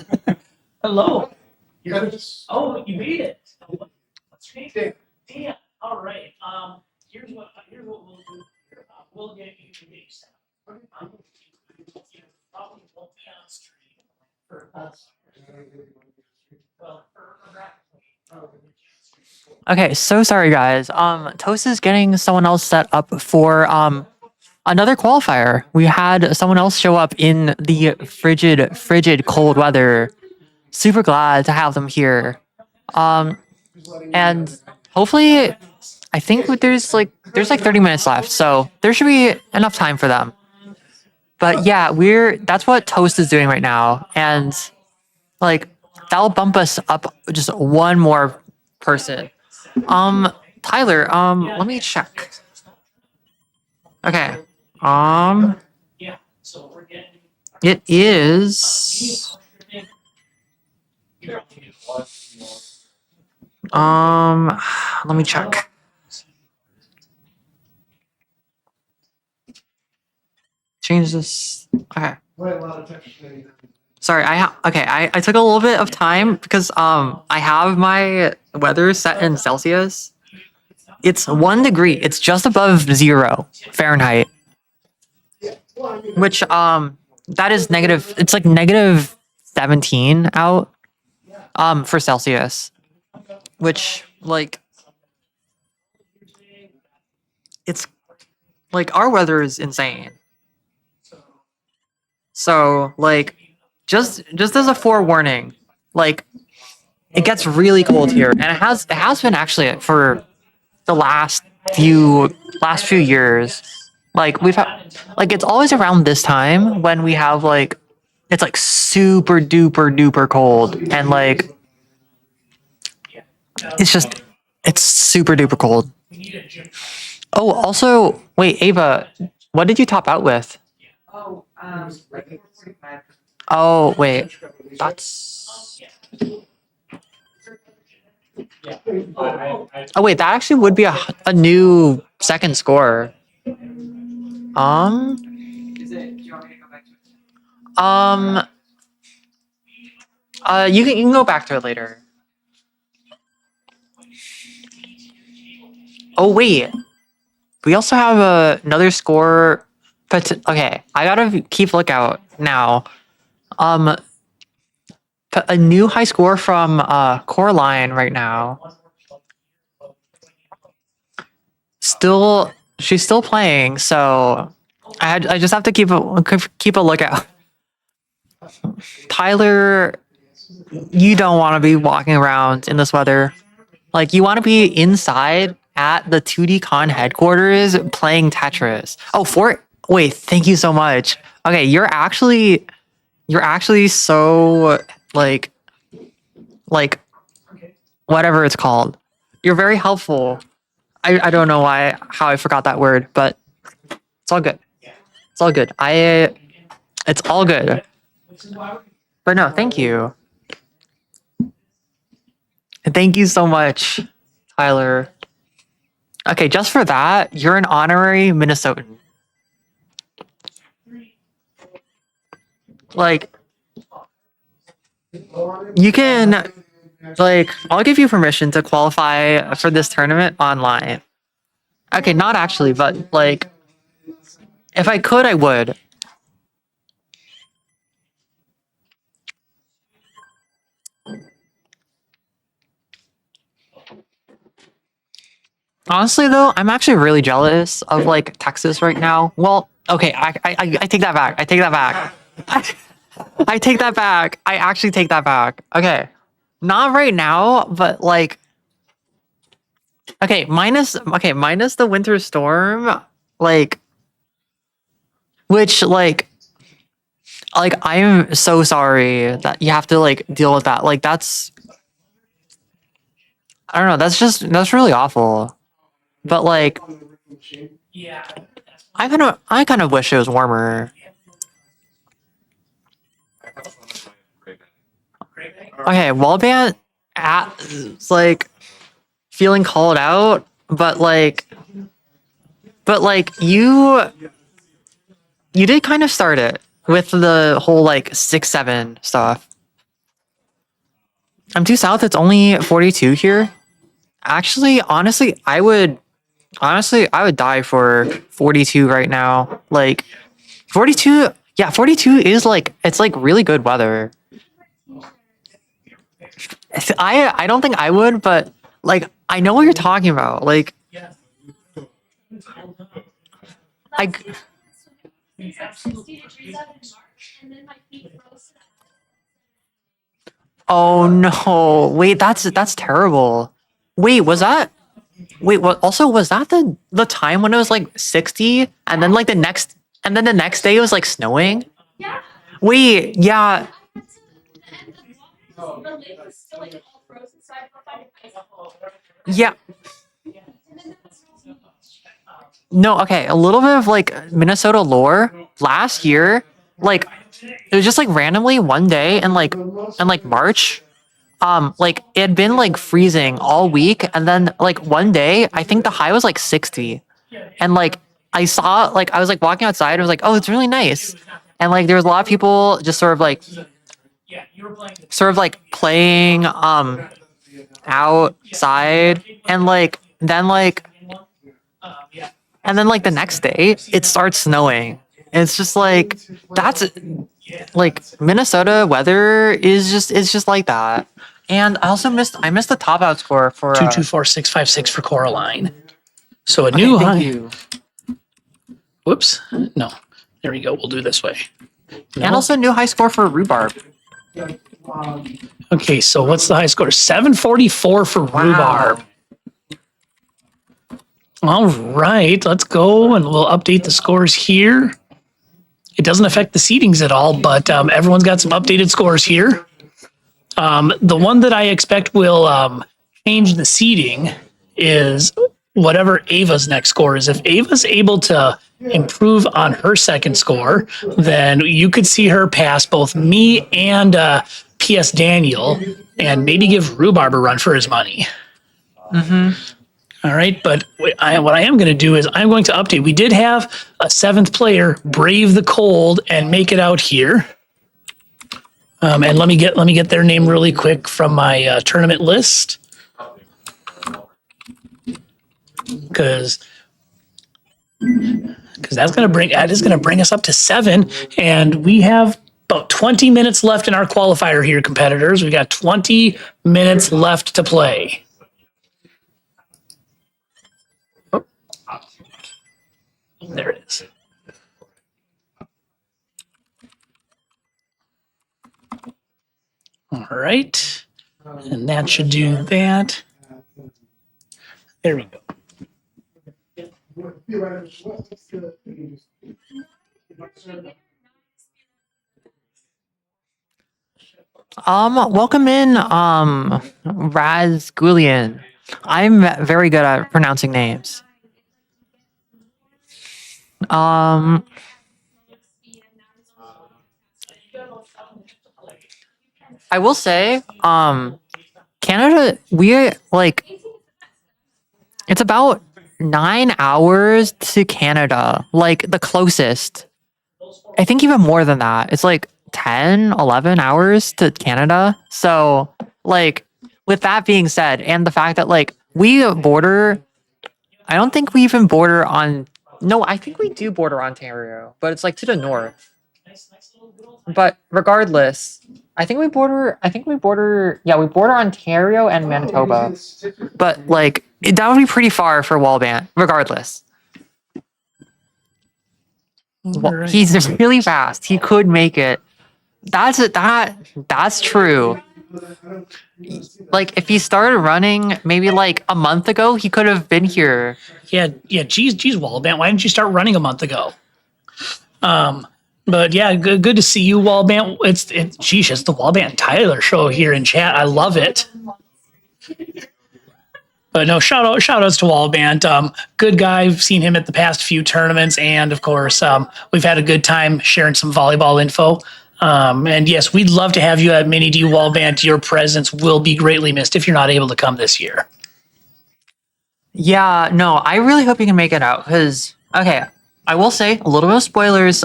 A: Hello. Oh, you made it. That's great. Damn. All right. Here's what we'll do. We'll get you to make stuff. Probably won't be on stream for us. Well, for
D: Okay, so sorry guys. Toast is getting someone else set up for another qualifier. We had someone else show up in the frigid cold weather. Super glad to have them here. And hopefully I think there's like 30 minutes left, so there should be enough time for them. But yeah, that's what Toast is doing right now, and like that'll bump us up just one more person. Tyler, let me check. Okay.
A: yeah. So we're getting.
D: It is. Let me check. Change this. Okay. Sorry, I took a little bit of time because I have my weather set in Celsius. It's 1 degree. It's just above 0 Fahrenheit. Which that is negative. It's like negative 17 out for Celsius. Which like it's like our weather is insane. So like just as a forewarning, like it gets really cold here, and it has been actually for the last few years. Like we've had like it's always around this time when we have like it's like super duper cold, and like it's super duper cold. Oh, also wait, Ava, what did you top out with? Oh wait, that's. Oh wait, that actually would be a new second score. You can go back to it later. Oh wait, we also have another score. But okay, I gotta keep lookout now. A new high score from Coraline right now. She's still playing, so I just have to keep a lookout. Tyler you don't want to be walking around in this weather. Like, you want to be inside at the 2D Con headquarters playing Tetris. Oh, wait, thank you so much. Okay, you're actually so like whatever it's called. You're very helpful. I don't know how I forgot that word, but it's all good. It's all good. It's all good. But no, thank you. Thank you so much, Tyler. Okay, just for that, you're an honorary Minnesotan. Like, you can, like, I'll give you permission to qualify for this tournament online. Okay, not actually, but like, if I could, I would. Honestly, though, I'm actually really jealous of like Texas right now. Well, okay, I take that back. I take that back. I take that back. I actually take that back. Okay, not right now, but like, minus the winter storm, like, which like I'm so sorry that you have to like deal with that. Like that's I don't know. That's really awful. But like, I kind of wish it was warmer. Okay, Wallband it's like feeling called out, but like you did kind of start it with the whole like 6-7 stuff. I'm too south. It's only 42 here. Actually, I would die for 42 right now. Like 42, yeah, 42 is like it's like really good weather. I don't think I would, but like I know what you're talking about. Like I
E: 60 degrees out in March, and then my feet froze.
D: oh no. Wait, that's terrible. Wait, what also was that the time when it was like 60 and then like the next day it was like snowing?
E: Yeah.
D: Wait, yeah.
E: I had to, and the lake was still like all frozen, so I had to find an ice.
D: Yeah.
E: And then that was
D: No, okay, a little bit of like Minnesota lore. Last year, like it was just like randomly one day in like March. Like it had been like freezing all week, and then like one day, I think the high was like 60. And like I was like walking outside, and I was like, oh, it's really nice. And like there was a lot of people just sort of like playing outside, and then like the next day it starts snowing. And it's just like that's like Minnesota weather is just like that. And I missed the top out score for
A: 224656 for Coraline. So a
D: okay,
A: new
D: thank
A: high.
D: you.
A: Whoops. No. There we go. We'll do this way. No?
D: And also a new high score for Rhubarb.
A: Okay, so what's the high score? 744 for Rhubarb. All right, let's go and we'll update the scores here. It doesn't affect the seedings at all, but everyone's got some updated scores here. The one that I expect will change the seeding is whatever Ava's next score is. If Ava's able to improve on her second score, then you could see her pass both me and PS Daniel and maybe give Rhubarb a run for his money. All right, but what I am going to do is I'm going to update. We did have a seventh player brave the cold and make it out here. And let me get their name really quick from my tournament list, because that is gonna bring us up to 7, and we have about 20 minutes left in our qualifier here, competitors. We got 20 minutes left to play. Oh. There it is. All All right. And that should do that. There we go.
D: Welcome in, Raz Gulian. I'm very good at pronouncing names. I will say, Canada, we like, it's about 9 hours to Canada, like the closest. I think even more than that. It's like 10, 11 hours to Canada. So, like, with that being said, and the fact that, like, we border, I don't think we even border on, no, I think we do border Ontario, but it's like to the north. But regardless, we border, yeah, we border Ontario and Manitoba. But, like, that would be pretty far for Wallband, regardless.
A: Right.
D: He's really fast. He could make it. That's true. Like if he started running maybe like a month ago, he could have been here.
A: Yeah. Geez, Wallband. Why didn't you start running a month ago? But yeah, good to see you, Wallband. It's the Wallband Tyler show here in chat. I love it. But no, shout outs to Wallband. Good guy. I've seen him at the past few tournaments, and of course, we've had a good time sharing some volleyball info. And yes, we'd love to have you at Mini D Wallband. Your presence will be greatly missed if you're not able to come this year.
D: Yeah, no, I really hope you can make it out. Because okay, I will say a little bit of spoilers.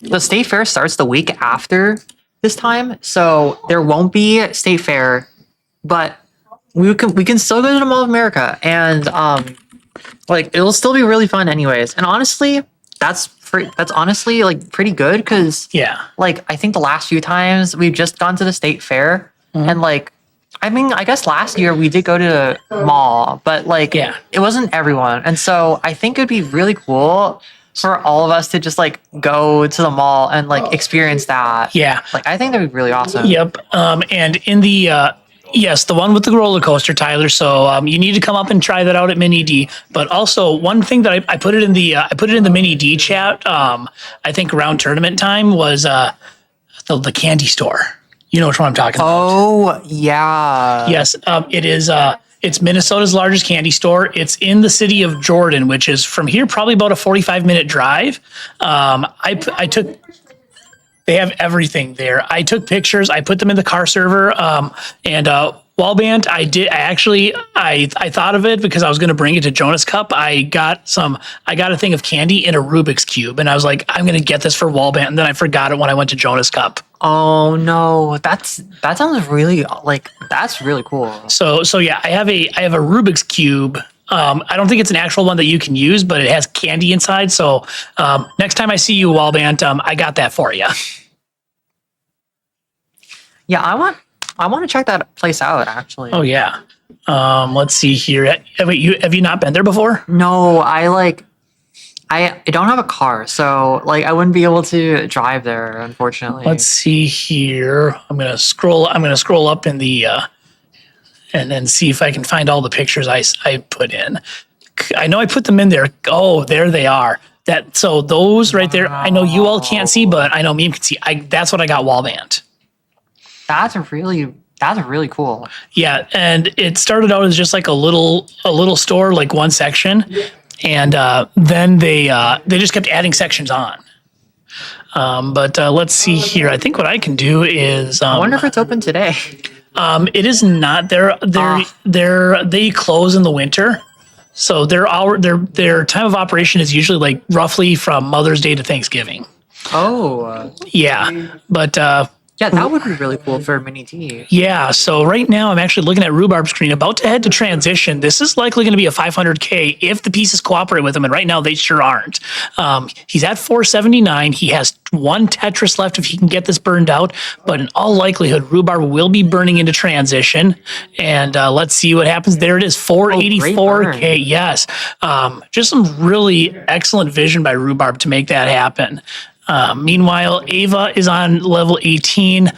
D: The state fair starts the week after this time, so there won't be state fair, but we can still go to the Mall of America, and like it'll still be really fun anyways. And honestly, that's honestly like pretty good because
A: Yeah.
D: like I think the last few times we've just gone to the state fair, and like I mean I guess last year we did go to the mall, but like
A: Yeah.
D: it wasn't everyone, and so I think it'd be really cool for all of us to just like go to the mall and like experience that.
A: Yeah.
D: Like I think that'd be really awesome.
A: Yep. And in the yes, the one with the roller coaster, Tyler. So you need to come up and try that out at Mini D. But also one thing that I put it in the Mini D chat. I think around tournament time was the candy store. You know which one I'm talking about.
D: Oh yeah.
A: Yes, it is. It's Minnesota's largest candy store. It's in the city of Jordan, which is from here probably about a 45-minute drive. I took. They have everything there. I took pictures. I put them in the car server. And Wallband, I thought of it because I was going to bring it to Jonas Cup. I got a thing of candy in a Rubik's Cube, and I was like, I'm going to get this for Wallband. And then I forgot it when I went to Jonas Cup.
D: Oh no, that sounds really like that's really cool.
A: So yeah, I have a Rubik's Cube. I don't think it's an actual one that you can use, but it has candy inside. So next time I see you, Wallband, I got that for you.
D: Yeah, I want to check that place out actually.
A: Oh yeah. Let's see here. Wait, have you not been there before?
D: No, I don't have a car, so like I wouldn't be able to drive there, unfortunately.
A: Let's see here. I'm gonna scroll up in the and then see if I can find all the pictures I put in. I know I put them in there. Oh, there they are. So those right there. I know you all can't see, but I know Meme can see. That's what I got, Wallband.
D: That's really cool.
A: Yeah, and it started out as just like a little store, like one section, and then they just kept adding sections on. But let's see here. I think what I can do is
D: I wonder if it's open today.
A: it is not. They close in the winter, so their time of operation is usually like roughly from Mother's Day to Thanksgiving.
D: Oh.
A: Yeah, but
D: Yeah, that would be really cool for Mini D.
A: yeah, so right now I'm actually looking at Rhubarb's screen, about to head to transition. This is likely going to be a 500K if the pieces cooperate with him, and right now they sure aren't. He's at 479. He has one Tetris left if he can get this burned out, but in all likelihood, Rhubarb will be burning into transition, and let's see what happens. There it is, 484K. Yes, just some really excellent vision by Rhubarb to make that happen. Meanwhile, Ava is on level 18.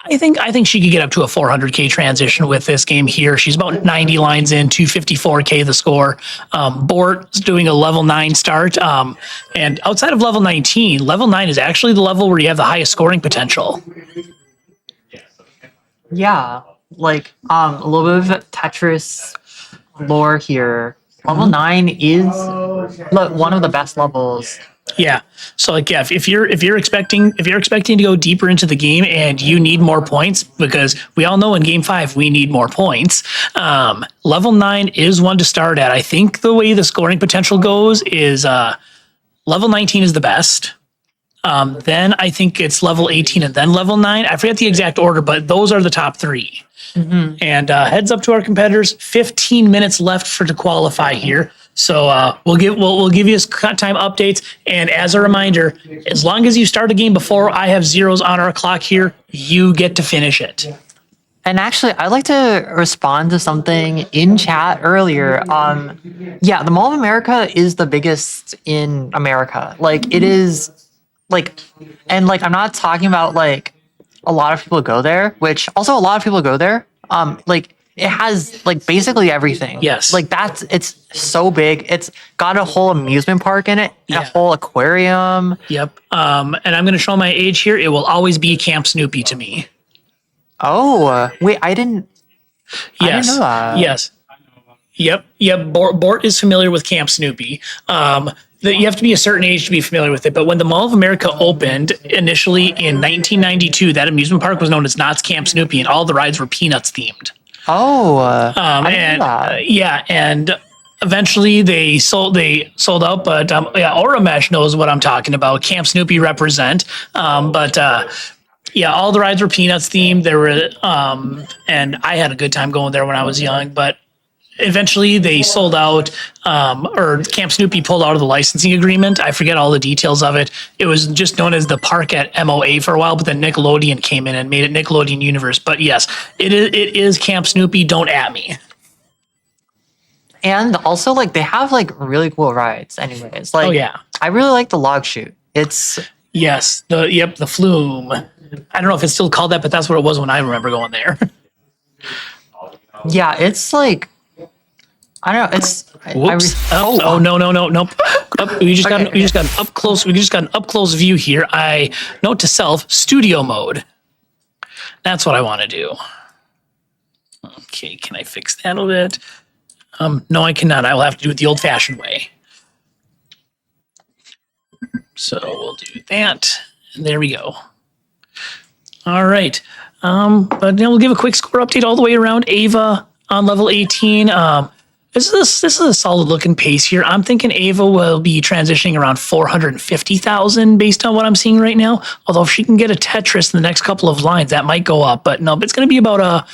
A: I think she could get up to a 400K transition with this game here. She's about 90 lines in, 254K the score. Bort's doing a level 9 start. And outside of level 19, level 9 is actually the level where you have the highest scoring potential.
D: Yeah, like a little bit of Tetris lore here. Level 9 is one of the best levels.
A: Yeah. So like yeah, if you're expecting to go deeper into the game and you need more points, because we all know in game 5 we need more points. Level 9 is one to start at. I think the way the scoring potential goes is level 19 is the best. Then I think it's level 18 and then level 9. I forget the exact order, but those are the top 3. And heads up to our competitors, 15 minutes left to qualify here. So we'll give you time updates. And as a reminder, as long as you start a game before I have zeros on our clock here, you get to finish it.
D: And actually, I'd like to respond to something in chat earlier. Yeah, the Mall of America is the biggest in America. Like it is, like, and like I'm not talking about like a lot of people go there, which also a lot of people go there. Like it has like basically everything.
A: Yes.
D: Like it's so big. It's got a whole amusement park in it, and a whole aquarium.
A: Yep. And I'm going to show my age here. It will always be Camp Snoopy to me.
D: Oh, wait, I didn't know that.
A: Yes. Yep. Bort is familiar with Camp Snoopy. You have to be a certain age to be familiar with it. But when the Mall of America opened initially in 1992, that amusement park was known as Knott's Camp Snoopy, and all the rides were Peanuts themed.
D: Oh, I didn't know that.
A: Yeah, and eventually they sold out. But Oramesh knows what I'm talking about. Camp Snoopy represent. Yeah, all the rides were Peanuts themed. There were, and I had a good time going there when I was young. But eventually, they sold out, or Camp Snoopy pulled out of the licensing agreement. I forget all the details of it. It was just known as the park at MOA for a while, but then Nickelodeon came in and made it Nickelodeon Universe. But yes, it is Camp Snoopy. Don't at me.
D: And also, like, they have like really cool rides. Anyways, like,
A: Oh yeah.
D: I really like the log chute. It's
A: Yes. The flume. I don't know if it's still called that, but that's what it was when I remember going there.
D: yeah, it's like. I don't know. It's
A: Whoops. No. Nope. We just got an up close. We just got an up close view here. I note to self, studio mode. That's what I want to do. Okay, can I fix that a little bit? No, I cannot. I will have to do it the old-fashioned way. So we'll do that. And there we go. All right. But then we'll give a quick score update all the way around. Ava on level 18. This is a solid looking pace here. I'm thinking Ava will be transitioning around 450,000 based on what I'm seeing right now. Although if she can get a Tetris in the next couple of lines, that might go up. But no, it's going to be about a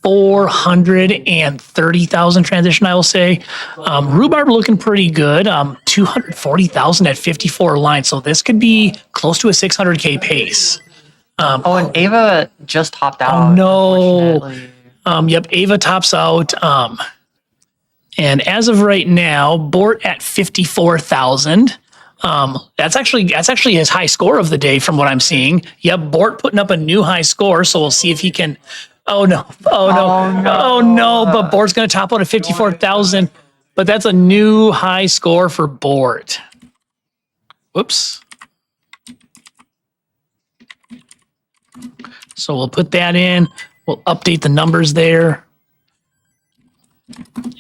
A: 430,000 transition, I will say. Rhubarb looking pretty good. 240,000 at 54 lines. So this could be close to a 600K pace.
D: and Ava just topped out.
A: Oh no.
D: Unfortunately.
A: Yep, Ava tops out. And as of right now, Bort at 54,000. That's actually his high score of the day from what I'm seeing. Yep, Bort putting up a new high score, so we'll see if he can. Oh no! But Bort's going to top out at 54,000. But that's a new high score for Bort. Whoops. So we'll put that in. We'll update the numbers there.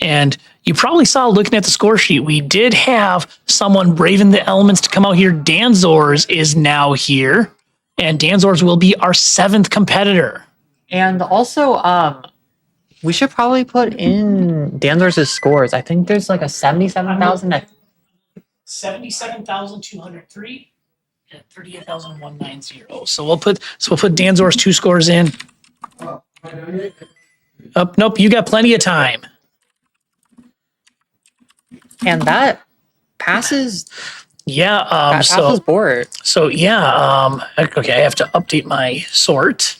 A: And you probably saw looking at the score sheet, we did have someone braving the elements to come out here. Danzors is now here, and Danzors will be our 7th competitor.
D: And also, we should probably put in Danzors' scores. I think there's like a 77,000.
A: 77,203 and 38,190. So we'll put Danzors 2 scores in. Nope, you got plenty of time.
D: And that passes.
A: Yeah.
D: That passes Bort.
A: So yeah. Okay, I have to update my sort.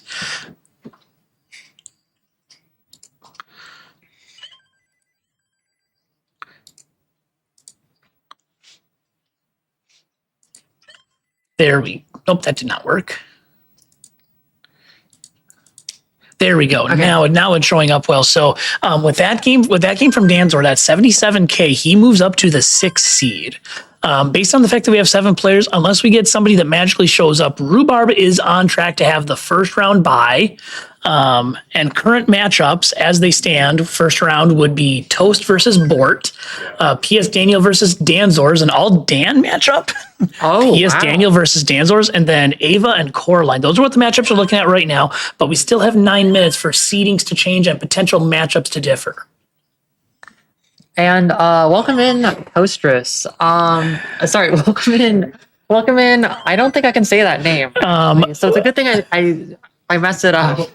A: Nope, that did not work. There we go. Now it's showing up well. So with that game from Danzor, that 77K, he moves up to the 6th seed. Based on the fact that we have 7 players, unless we get somebody that magically shows up, Rhubarb is on track to have the first round bye. And current matchups as they stand, first round would be Toast versus Bort, PS Daniel versus Danzors, an all Dan matchup.
D: Oh,
A: PS Daniel versus Danzors, and then Ava and Coraline. Those are what the matchups we're looking at right now, but we still have 9 minutes for seedings to change and potential matchups to differ.
D: And welcome in, Toastris. Sorry, welcome in. I don't think I can say that name. So it's a good thing I messed it up.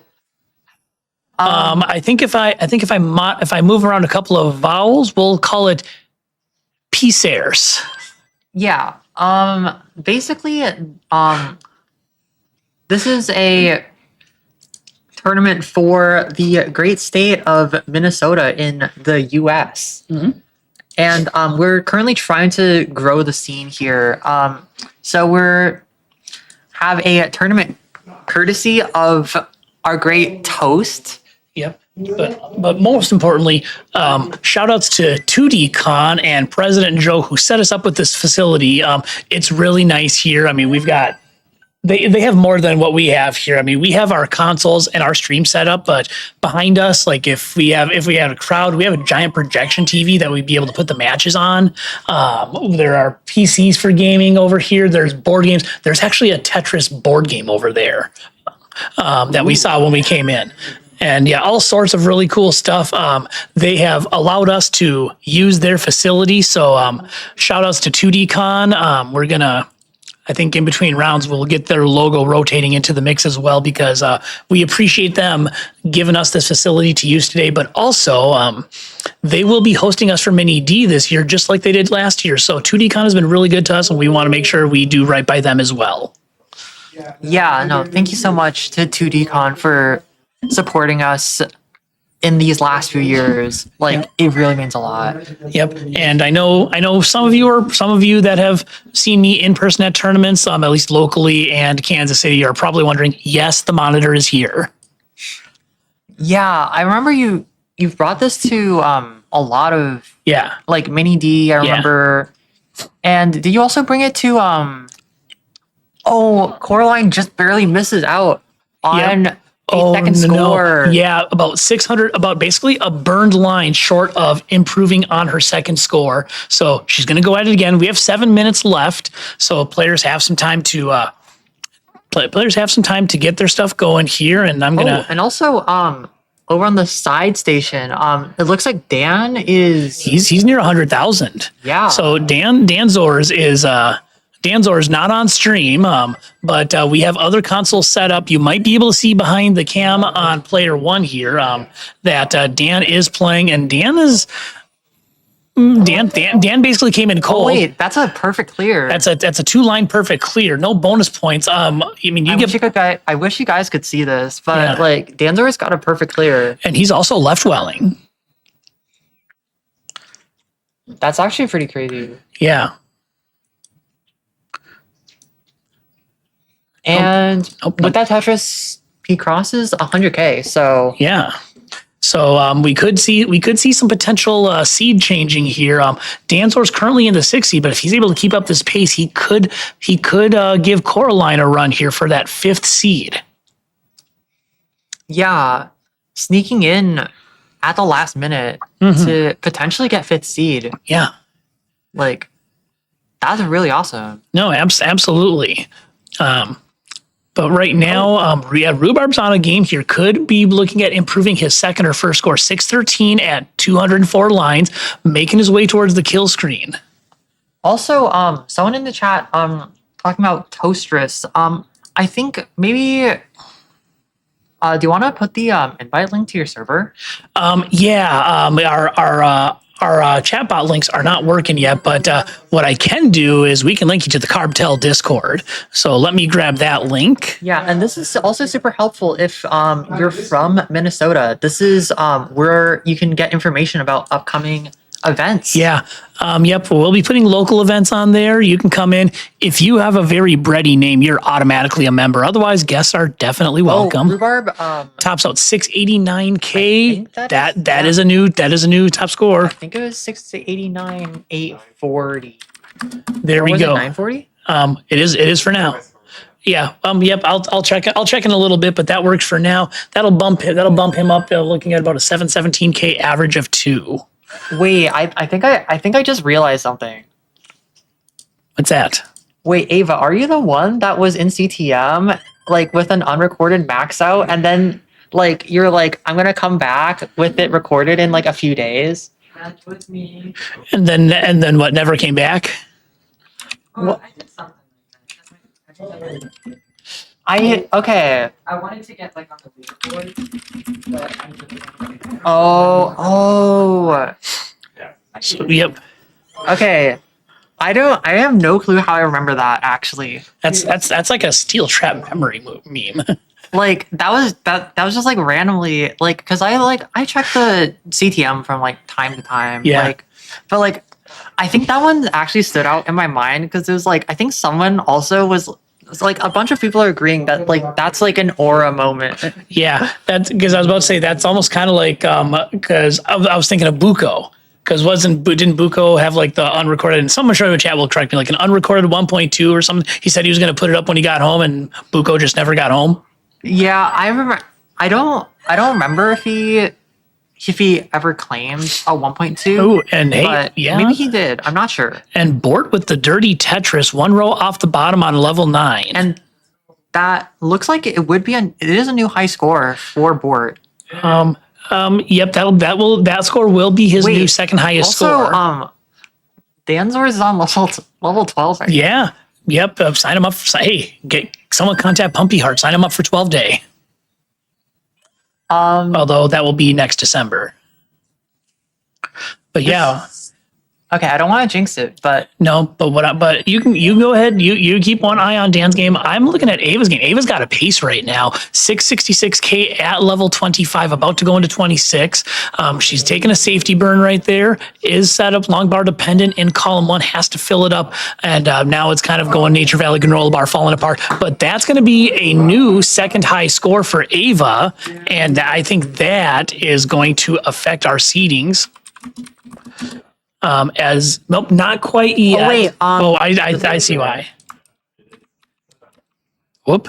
A: I think if I move around a couple of vowels, we'll call it Pisers.
D: Yeah. Basically, this is a tournament for the great state of Minnesota in the U.S.
A: Mm-hmm.
D: And we're currently trying to grow the scene here. So have a tournament courtesy of our great Toast.
A: Yep. But most importantly, shout outs to 2DCon and President Joe who set us up with this facility. It's really nice here. I mean, we've got they have more than what we have here. I mean, we have our consoles and our stream setup, but behind us, like if we have a crowd, we have a giant projection TV that we'd be able to put the matches on. There are PCs for gaming over here. There's board games. There's actually a Tetris board game over there that we saw when we came in. And yeah, all sorts of really cool stuff. They have allowed us to use their facility. So shout outs to 2DCon. We're going to, I think in between rounds, we'll get their logo rotating into the mix as well because we appreciate them giving us this facility to use today. But also, they will be hosting us for Mini D this year, just like they did last year. So 2DCon has been really good to us, and we want to make sure we do right by them as well.
D: Yeah, no, thank you so much to 2DCon for supporting us in these last few years. Like, it really means a lot.
A: Yep. And I know some of you that have seen me in person at tournaments, at least locally and Kansas City, are probably wondering, yes, the monitor is here.
D: Yeah, I remember you've brought this to a lot of like Mini D, I remember. And did you also bring it to Coraline just barely misses out on 8-second score.
A: No. Yeah, about 600, about basically a burned line short of improving on her second score. So she's going to go at it again. We have 7 minutes left, so players have some time to get their stuff going here. And I'm gonna
D: and also over on the side station, it looks like Dan is
A: he's near 100,000.
D: Yeah.
A: So Danzors is not on stream, but we have other consoles set up. You might be able to see behind the cam on player 1 here that Dan is playing, and Dan basically came in cold.
D: Oh wait, that's a perfect clear.
A: That's a 2-line perfect clear. No bonus points. I mean,
D: I wish you guys could see this, but like Danzor's got a perfect clear,
A: and he's also left welling.
D: That's actually pretty crazy.
A: Yeah.
D: And with that Tetris, he crosses 100K. So
A: yeah. So we could see some potential seed changing here. Danzor's currently in the 6th seed, but if he's able to keep up this pace, he could give Coraline a run here for that 5th seed.
D: Yeah, sneaking in at the last minute to potentially get 5th seed.
A: Yeah,
D: like that's really awesome.
A: No, absolutely. But right now, Rhubarb's on a game here. Could be looking at improving his second or first score. 613 at 204 lines, making his way towards the kill screen.
D: Also, someone in the chat talking about Toastris. I think maybe do you want to put the invite link to your server? Our
A: chatbot links are not working yet, but what I can do is we can link you to the Cartel Discord. So let me grab that link.
D: Yeah, and this is also super helpful if you're from Minnesota. This is where you can get information about upcoming events.
A: Yeah. Yep. We'll be putting local events on there. You can come in. If you have a very bready name, you're automatically a member. Otherwise, guests are definitely welcome.
D: Rhubarb.
A: Tops out 689K.
D: I think
A: That is a new top score.
D: I think it was 689, 840.
A: There we go.
D: 940.
A: It is for now. Yeah. Yep. I'll check in a little bit, but that works for now. That'll bump him up. Looking at about a 717K average of 2.
D: Wait, I think I just realized something.
A: What's that?
D: Wait, Ava, are you the one that was in CTM like with an unrecorded max out, and then like you're like, I'm gonna come back with it recorded in like a few days?
F: That was me.
A: And then what? Never came back.
F: Oh, I did something like that.
D: Okay.
F: I wanted to get like on the leaderboard, but I didn't.
D: Oh.
A: So, yep.
D: Okay. I have no clue how I remember that actually.
A: That's like a steel trap memory meme.
D: Like that was just like randomly like because I check the CTM from like time to time.
A: Yeah.
D: Like, but like I think that one actually stood out in my mind because it was like I think someone also was like a bunch of people are agreeing that like that's like an aura moment.
A: Yeah, that's because I was about to say that's almost kind of like because I was thinking of Buko. Because didn't Buko have like the unrecorded? And someone sure in the chat will correct me, like an unrecorded 1.2 or something. He said he was going to put it up when he got home, and Buko just never got home.
D: Yeah, I remember. I don't remember if he ever claimed a 1.2.
A: Ooh, and hey,
D: but
A: yeah,
D: maybe he did. I'm not sure.
A: And Bort with the dirty Tetris, 1 row off the bottom on level 9.
D: And that looks like it would be it is a new high score for Bort.
A: Yep, that score will be his new second highest score.
D: Also, Danzor is on level 12 right now.
A: Yeah. Yep. Sign him up. Hey, get someone contact Pumpy Heart. Sign him up for 12 day. Although that will be next December. But yeah.
D: Okay, I don't want to jinx it, but
A: No, but you can go ahead. You keep one eye on Dan's game. I'm looking at Ava's game. Ava's got a pace right now. 666K at level 25, about to go into 26. She's taking a safety burn right there. Is set up long bar dependent in column 1, has to fill it up, and now it's kind of going Nature Valley granola bar falling apart. But that's going to be a new second high score for Ava, and I think that is going to affect our seedings. Nope, not quite yet.
D: Oh, wait,
A: I see why. Whoop,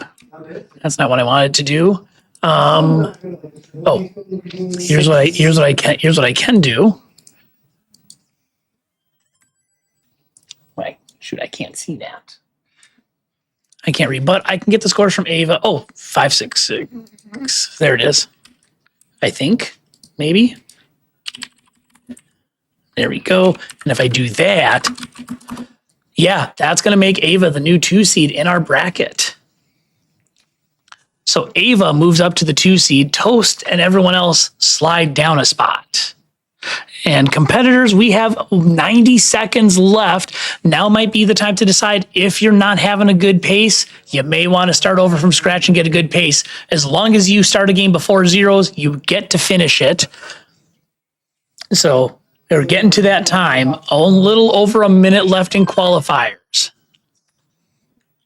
A: that's not what I wanted to do. Here's what I can do. Wait, shoot, I can't see that. I can't read, but I can get the scores from Ava. Oh, 566. There it is. I think, maybe. There we go. And if I do that, yeah, that's going to make Ava the new 2 seed in our bracket. So Ava moves up to the 2 seed. Toast and everyone else slide down a spot. And competitors, we have 90 seconds left. Now might be the time to decide if you're not having a good pace. You may want to start over from scratch and get a good pace. As long as you start a game before zeros, you get to finish it. So they're getting to that time. A little over a minute left in qualifiers.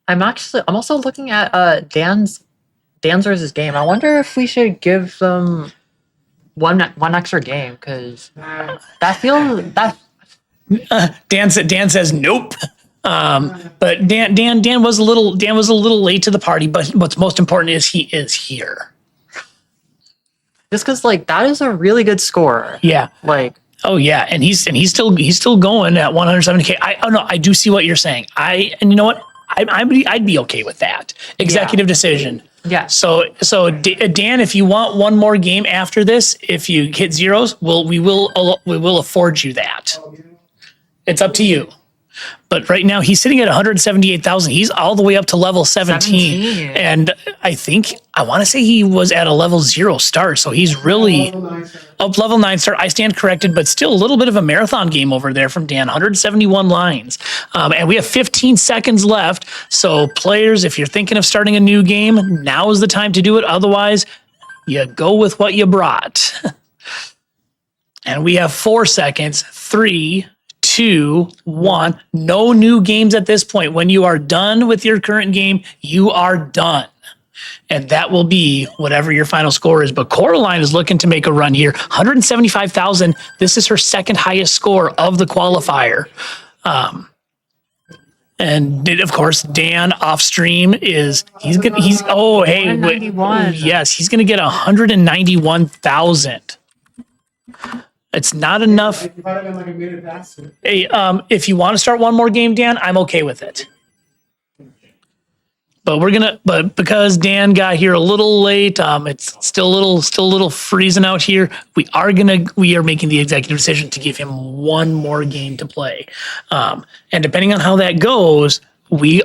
D: I'm also looking at Dan's versus game. I wonder if we should give them one extra game because that feels that.
A: Dan says nope. But Dan was a little late to the party. But what's most important is he is here.
D: Just because like that is a really good score.
A: Yeah.
D: Like.
A: Oh yeah, and he's still going at 170K. I do see what you're saying. And you know what? I'd be okay with that. Executive decision.
D: Yeah.
A: So Dan, if you want one more game after this, if you hit zeros, we will afford you that. It's up to you. But right now he's sitting at 178,000. He's all the way up to level 17. And I want to say he was at a level 0 start. So he's really up level 9 start. I stand corrected, but still a little bit of a marathon game over there from Dan, 171 lines. And we have 15 seconds left. So players, if you're thinking of starting a new game, now is the time to do it. Otherwise, you go with what you brought. And we have 4 seconds. 3, 2, 1. No new games at this point. When you are done with your current game, you are done. And that will be whatever your final score is. But Coraline is looking to make a run here. 175,000. This is her second highest score of the qualifier. And of course, Dan off stream he's hey, wait,
D: 191.
A: yes, he's gonna get 191,000. It's not enough.
F: If I'd have been like a minute faster.
A: Hey, if you want to start one more game, Dan, I'm okay with it. But because Dan got here a little late, it's still a little freezing out here. We are making the executive decision to give him one more game to play. And depending on how that goes, we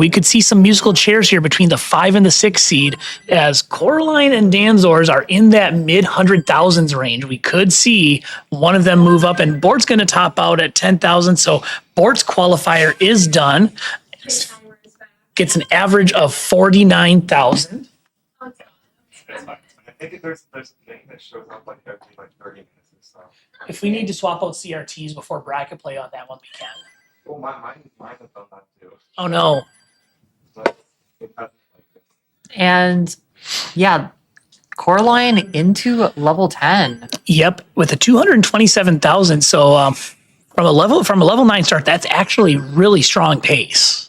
A: could see some musical chairs here between the 5 and the 6 seed as Coraline and Danzors are in that mid 100,000s range. We could see one of them move up, and Bort's going to top out at 10,000. So Bort's qualifier is done. Gets an average of 49,000.
B: It's fine. I think there's a thing that shows up like every 30 minutes and stuff.
A: If we need to swap out CRTs before bracket play on that one, we can.
B: Well, mine has done that too.
A: Oh no.
B: But it hasn't like this.
D: And yeah, Coraline into level 10.
A: Yep, with a 227,000. So from a level 9 start, that's actually really strong pace.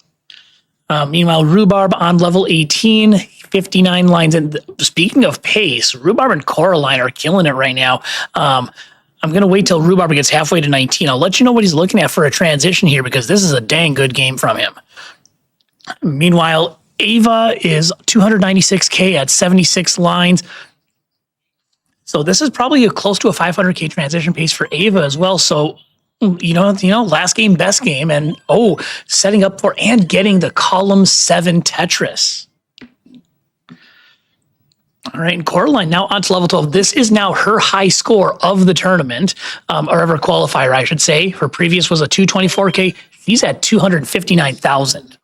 A: Meanwhile, Rhubarb on level 18, 59 lines. And speaking of pace, Rhubarb and Coraline are killing it right now. I'm going to wait till Rhubarb gets halfway to 19. I'll let you know what he's looking at for a transition here because this is a dang good game from him. Meanwhile, Ava is 296K at 76 lines. So this is probably close to a 500K transition pace for Ava as well. So you know, last game, best game, and setting up for and getting the column 7 Tetris. All right, and Coraline now on to level 12. This is now her high score of the tournament, or of her qualifier, I should say. Her previous was a 224K. She's at 259,000.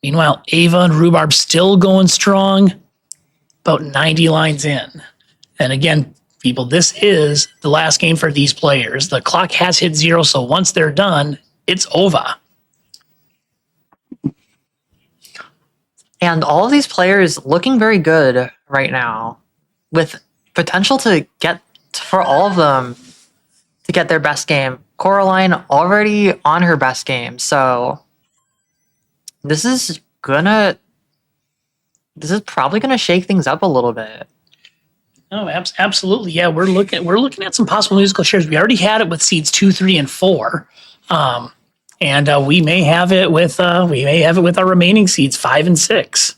A: Meanwhile, Ava and Rhubarb still going strong, about 90 lines in. And again, people, this is the last game for these players. The clock has hit 0, so once they're done, it's over.
D: And all of these players looking very good right now, with potential to get, for all of them, to get their best game. Coraline already on her best game, so this is probably gonna shake things up a little bit.
A: Oh, absolutely. Yeah, we're looking at some possible musical chairs. We already had it with seeds 2, 3, and 4, and we may have it with our remaining seeds 5 and 6.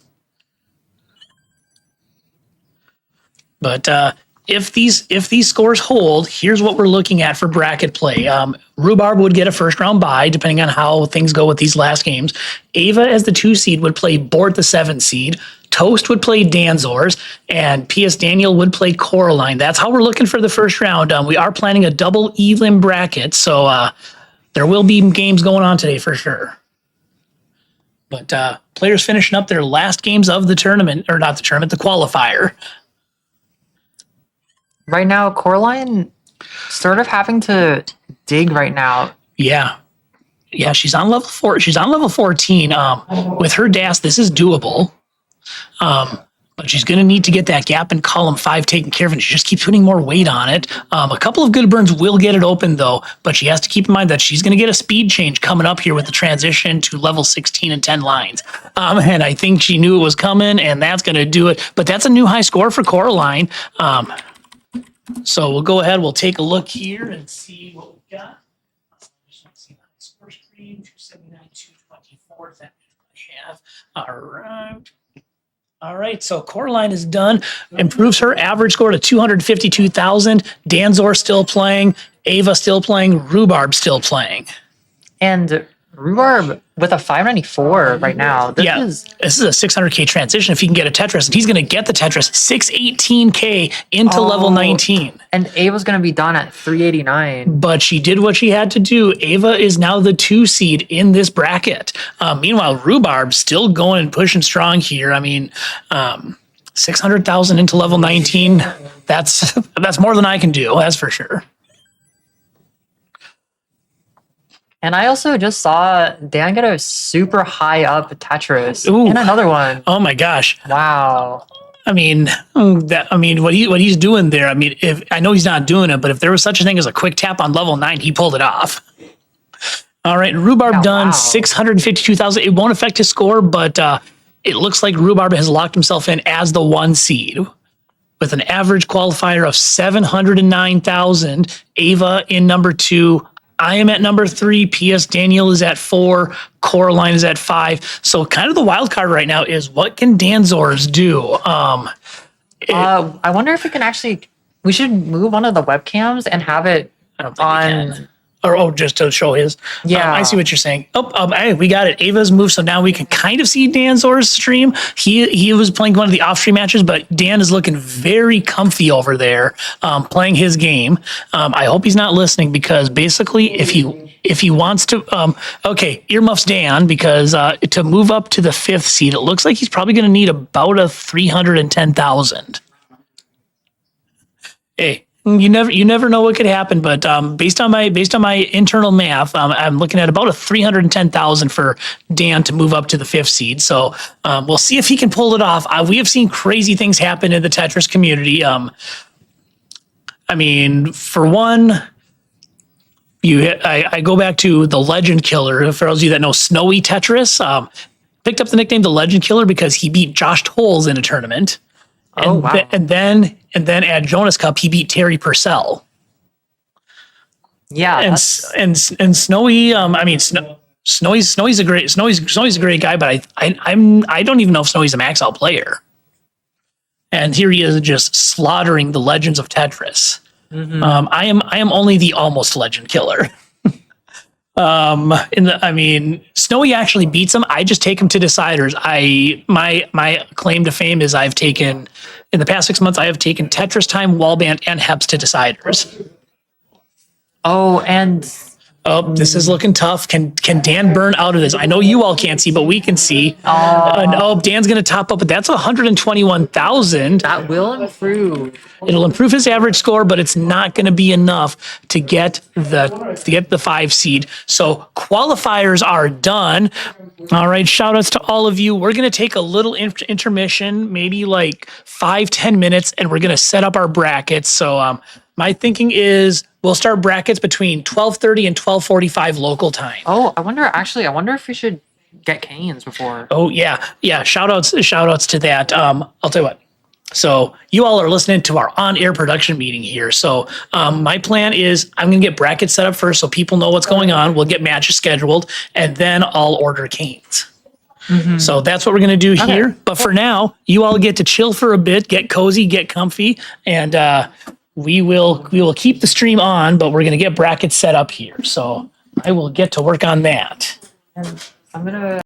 A: But if these scores hold, here's what we're looking at for bracket play. Rhubarb would get a first round bye, depending on how things go with these last games. Ava as the 2 seed would play Bort the 7 seed. Toast would play Danzors, and P.S. Daniel would play Coraline. That's how we're looking for the first round. We are planning a double elim bracket, so there will be games going on today for sure. But players finishing up their last games of the tournament, or not the tournament, the qualifier.
D: Right now, Coraline sort of having to dig right now.
A: Yeah, she's on level 4. She's on level 14. With her DAS, this is doable. But she's going to need to get that gap in column 5 taken care of, and she just keeps putting more weight on it. A couple of good burns will get it open, though, but she has to keep in mind that she's going to get a speed change coming up here with the transition to level 16 and 10 lines. And I think she knew it was coming, and that's going to do it. But that's a new high score for Coraline. So we'll go ahead. We'll take a look here and see what we've got. Just want to see the high score screen, 279, 224. That I have. All right, so Coraline is done. Improves her average score to 252,000. Danzor still playing. Ava still playing. Rhubarb still playing.
D: And Rhubarb with a 594 right now. This
A: is a 600K transition if he can get a Tetris, and he's going to get the Tetris 618K into level 19.
D: And Ava's going to be done at 389.
A: But she did what she had to do. Ava is now the 2 seed in this bracket. Meanwhile, Rhubarb still going and pushing strong here. I mean, 600,000 into level 19. That's more than I can do. That's for sure.
D: And I also just saw Dan get a super high up Tetris
A: Ooh.
D: and another one.
A: Oh my gosh.
D: Wow.
A: I mean, what he's doing there. I mean, if I know he's not doing it, but if there was such a thing as a quick tap on level 9, he pulled it off. All right, Rhubarb
D: Yeah,
A: done
D: wow.
A: 652,000. It won't affect his score, but it looks like Rhubarb has locked himself in as the 1 seed with an average qualifier of 709,000. Ava in number 2. I am at number 3. P.S. Daniel is at 4. Coraline is at 5. So kind of the wild card right now is what can Danzors do?
D: I wonder if we can actually. We should move one of the webcams and have it
A: I don't think we
D: on.
A: can. Or just to show his.
D: Yeah.
A: I see what you're saying. Hey, we got it. Ava's moved, so now we can kind of see Danzor's stream. He was playing one of the off-stream matches, but Dan is looking very comfy over there, playing his game. I hope he's not listening because basically, if he wants to, okay, earmuffs Dan, because to move up to the 5th seed, it looks like he's probably going to need about a 310,000. Hey, you never know what could happen, but based on my internal math, I'm looking at about a 310,000 for Dan to move up to the 5th seed. So we'll see if he can pull it off. We have seen crazy things happen in the Tetris community. I mean, for one, I go back to the Legend Killer. For those of you that know Snowy Tetris, picked up the nickname the Legend Killer because he beat Josh Tolles in a tournament.
D: Oh, wow.
A: And then at Jonas Cup, he beat Terry Purcell.
D: Yeah.
A: And Snowy, I mean, Snowy's a great guy, but I don't even know if Snowy's a max out player. And here he is just slaughtering the legends of Tetris.
D: Mhm.
A: I am only the almost legend killer. Snowy actually beats him. I just take him to deciders. My claim to fame is I've taken in the past 6 months. I have taken Tetris Time, Wallband, and Heps to deciders.
D: Oh, and
A: Oh, this is looking tough. Can Dan burn out of this? I know you all can't see, but we can see. Dan's going to top up, but that's 121,000.
D: that will improve.
A: It'll improve his average score, but it's not going to be enough to get the 5 seed. So qualifiers are done. All right, shout outs to all of you. We're going to take a little intermission, maybe like 5-10 minutes, and we're going to set up our brackets. So my thinking is we'll start brackets between 12:30 and 12:45 local time.
D: Oh, I wonder if we should get Canes before.
A: Oh yeah. Shout outs to that. I'll tell you what. So you all are listening to our on-air production meeting here. So my plan is I'm going to get brackets set up first so people know what's going on. We'll get matches scheduled, and then I'll order Canes.
D: Mm-hmm.
A: So that's what we're going to do here. But for now, you all get to chill for a bit, get cozy, get comfy, and we will keep the stream on, but we're going to get brackets set up here. So I will get to work on that.
D: And I'm gonna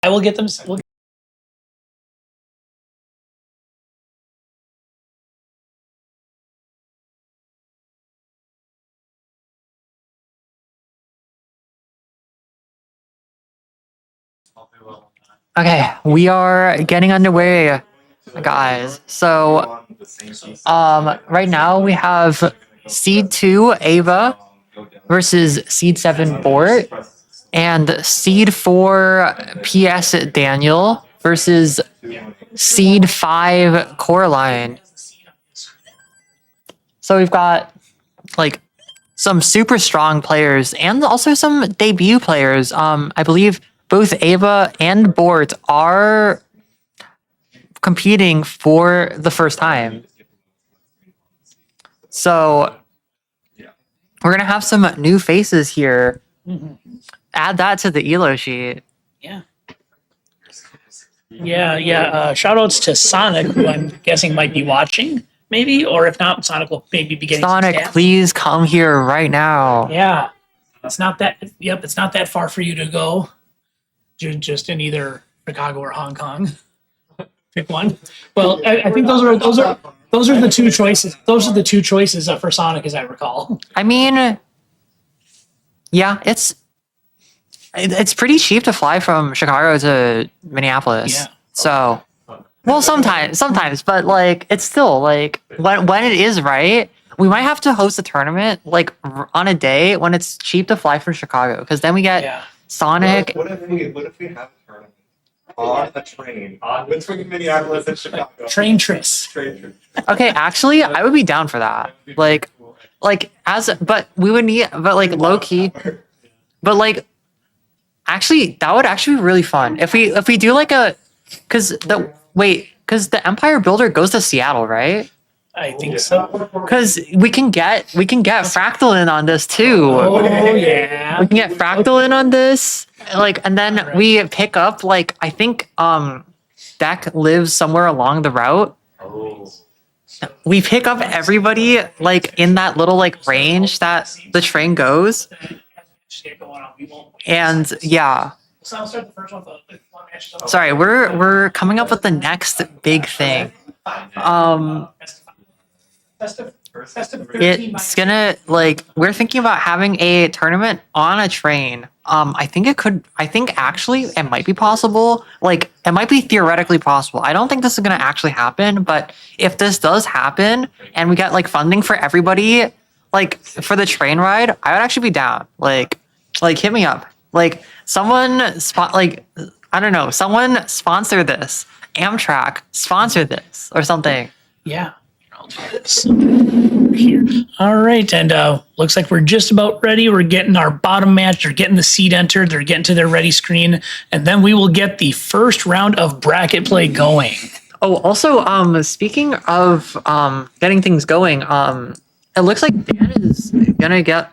A: I will get them.
D: Okay, we are getting underway, guys. So, right now we have Seed 2 Ava versus Seed 7 Bort, and Seed 4 PS Daniel versus Seed 5 Coraline. So we've got like some super strong players and also some debut players. I believe both Ava and Bort are competing for the first time. So we're gonna have some new faces here. Add that to the ELO sheet.
A: Yeah. Shout outs to Sonic, who I'm guessing might be watching, maybe, or if not, Sonic will maybe be getting some
D: Sonic,
A: stats.
D: please come here right now.
A: Yeah, it's not that. Yep, it's not that far for you to go. Just in either Chicago or Hong Kong. Pick one. Well, I think those are the two choices. Those are the two choices for Sonic, as I recall.
D: I mean, yeah, it's pretty cheap to fly from Chicago to Minneapolis.
A: Yeah.
D: So, well, sometimes, but like it's still like when it is right, we might have to host a tournament like on a day when it's cheap to fly from Chicago, because then we get Sonic.
B: What if we have a tournament on a train between Minneapolis and Chicago?
A: Train tris.
D: Okay, actually, I would be down for that. But we would need, but like low key, but like, actually, that would actually be really fun if we do like because the Empire Builder goes to Seattle, right?
A: I think so.
D: Because we can get Fractal in on this too.
A: Oh yeah.
D: We can get Fractal in on this, like, and then we pick up like I think Deck lives somewhere along the route. We pick up everybody like in that little like range that the train goes, and yeah.
A: So I'll start the first one.
D: Sorry, we're coming up with the next big thing. It's gonna like we're thinking about having a tournament on a train. I think actually it might be possible. Like it might be theoretically possible. I don't think this is gonna actually happen, but if this does happen and we get like funding for everybody, like for the train ride, I would actually be down. Like hit me up. Like someone I don't know, someone sponsor this. Amtrak sponsor this or something.
A: Yeah. I'll do this here. All right, and looks like we're just about ready. We're getting our bottom match. They're getting the seed entered. They're getting to their ready screen, and then we will get the first round of bracket play going.
D: Oh, also, speaking of getting things going, it looks like Dan is gonna get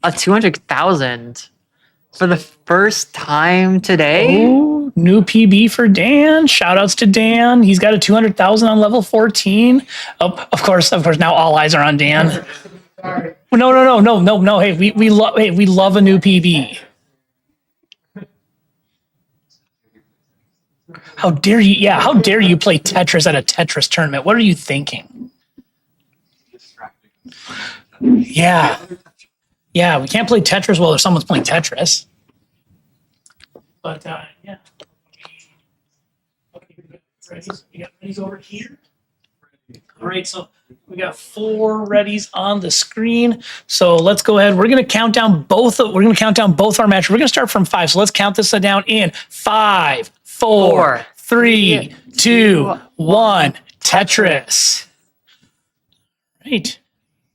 D: a 200,000 for the first time today.
A: Ooh, new PB for Dan. Shout outs to Dan. He's got a 200,000 on level 14. Oh, of course, now all eyes are on Dan.
F: Sorry.
A: No. Hey, we love a new PB. How dare you? Yeah, how dare you play Tetris at a Tetris tournament? What are you thinking? Yeah, we can't play Tetris while someone's playing Tetris. But yeah. Okay, we got readies over here. All right, so we got 4 readies on the screen. So let's go ahead. We're gonna count down both our matches. We're gonna start from 5. So let's count this down in 5, 4, 3, 2, 1. Tetris. Right,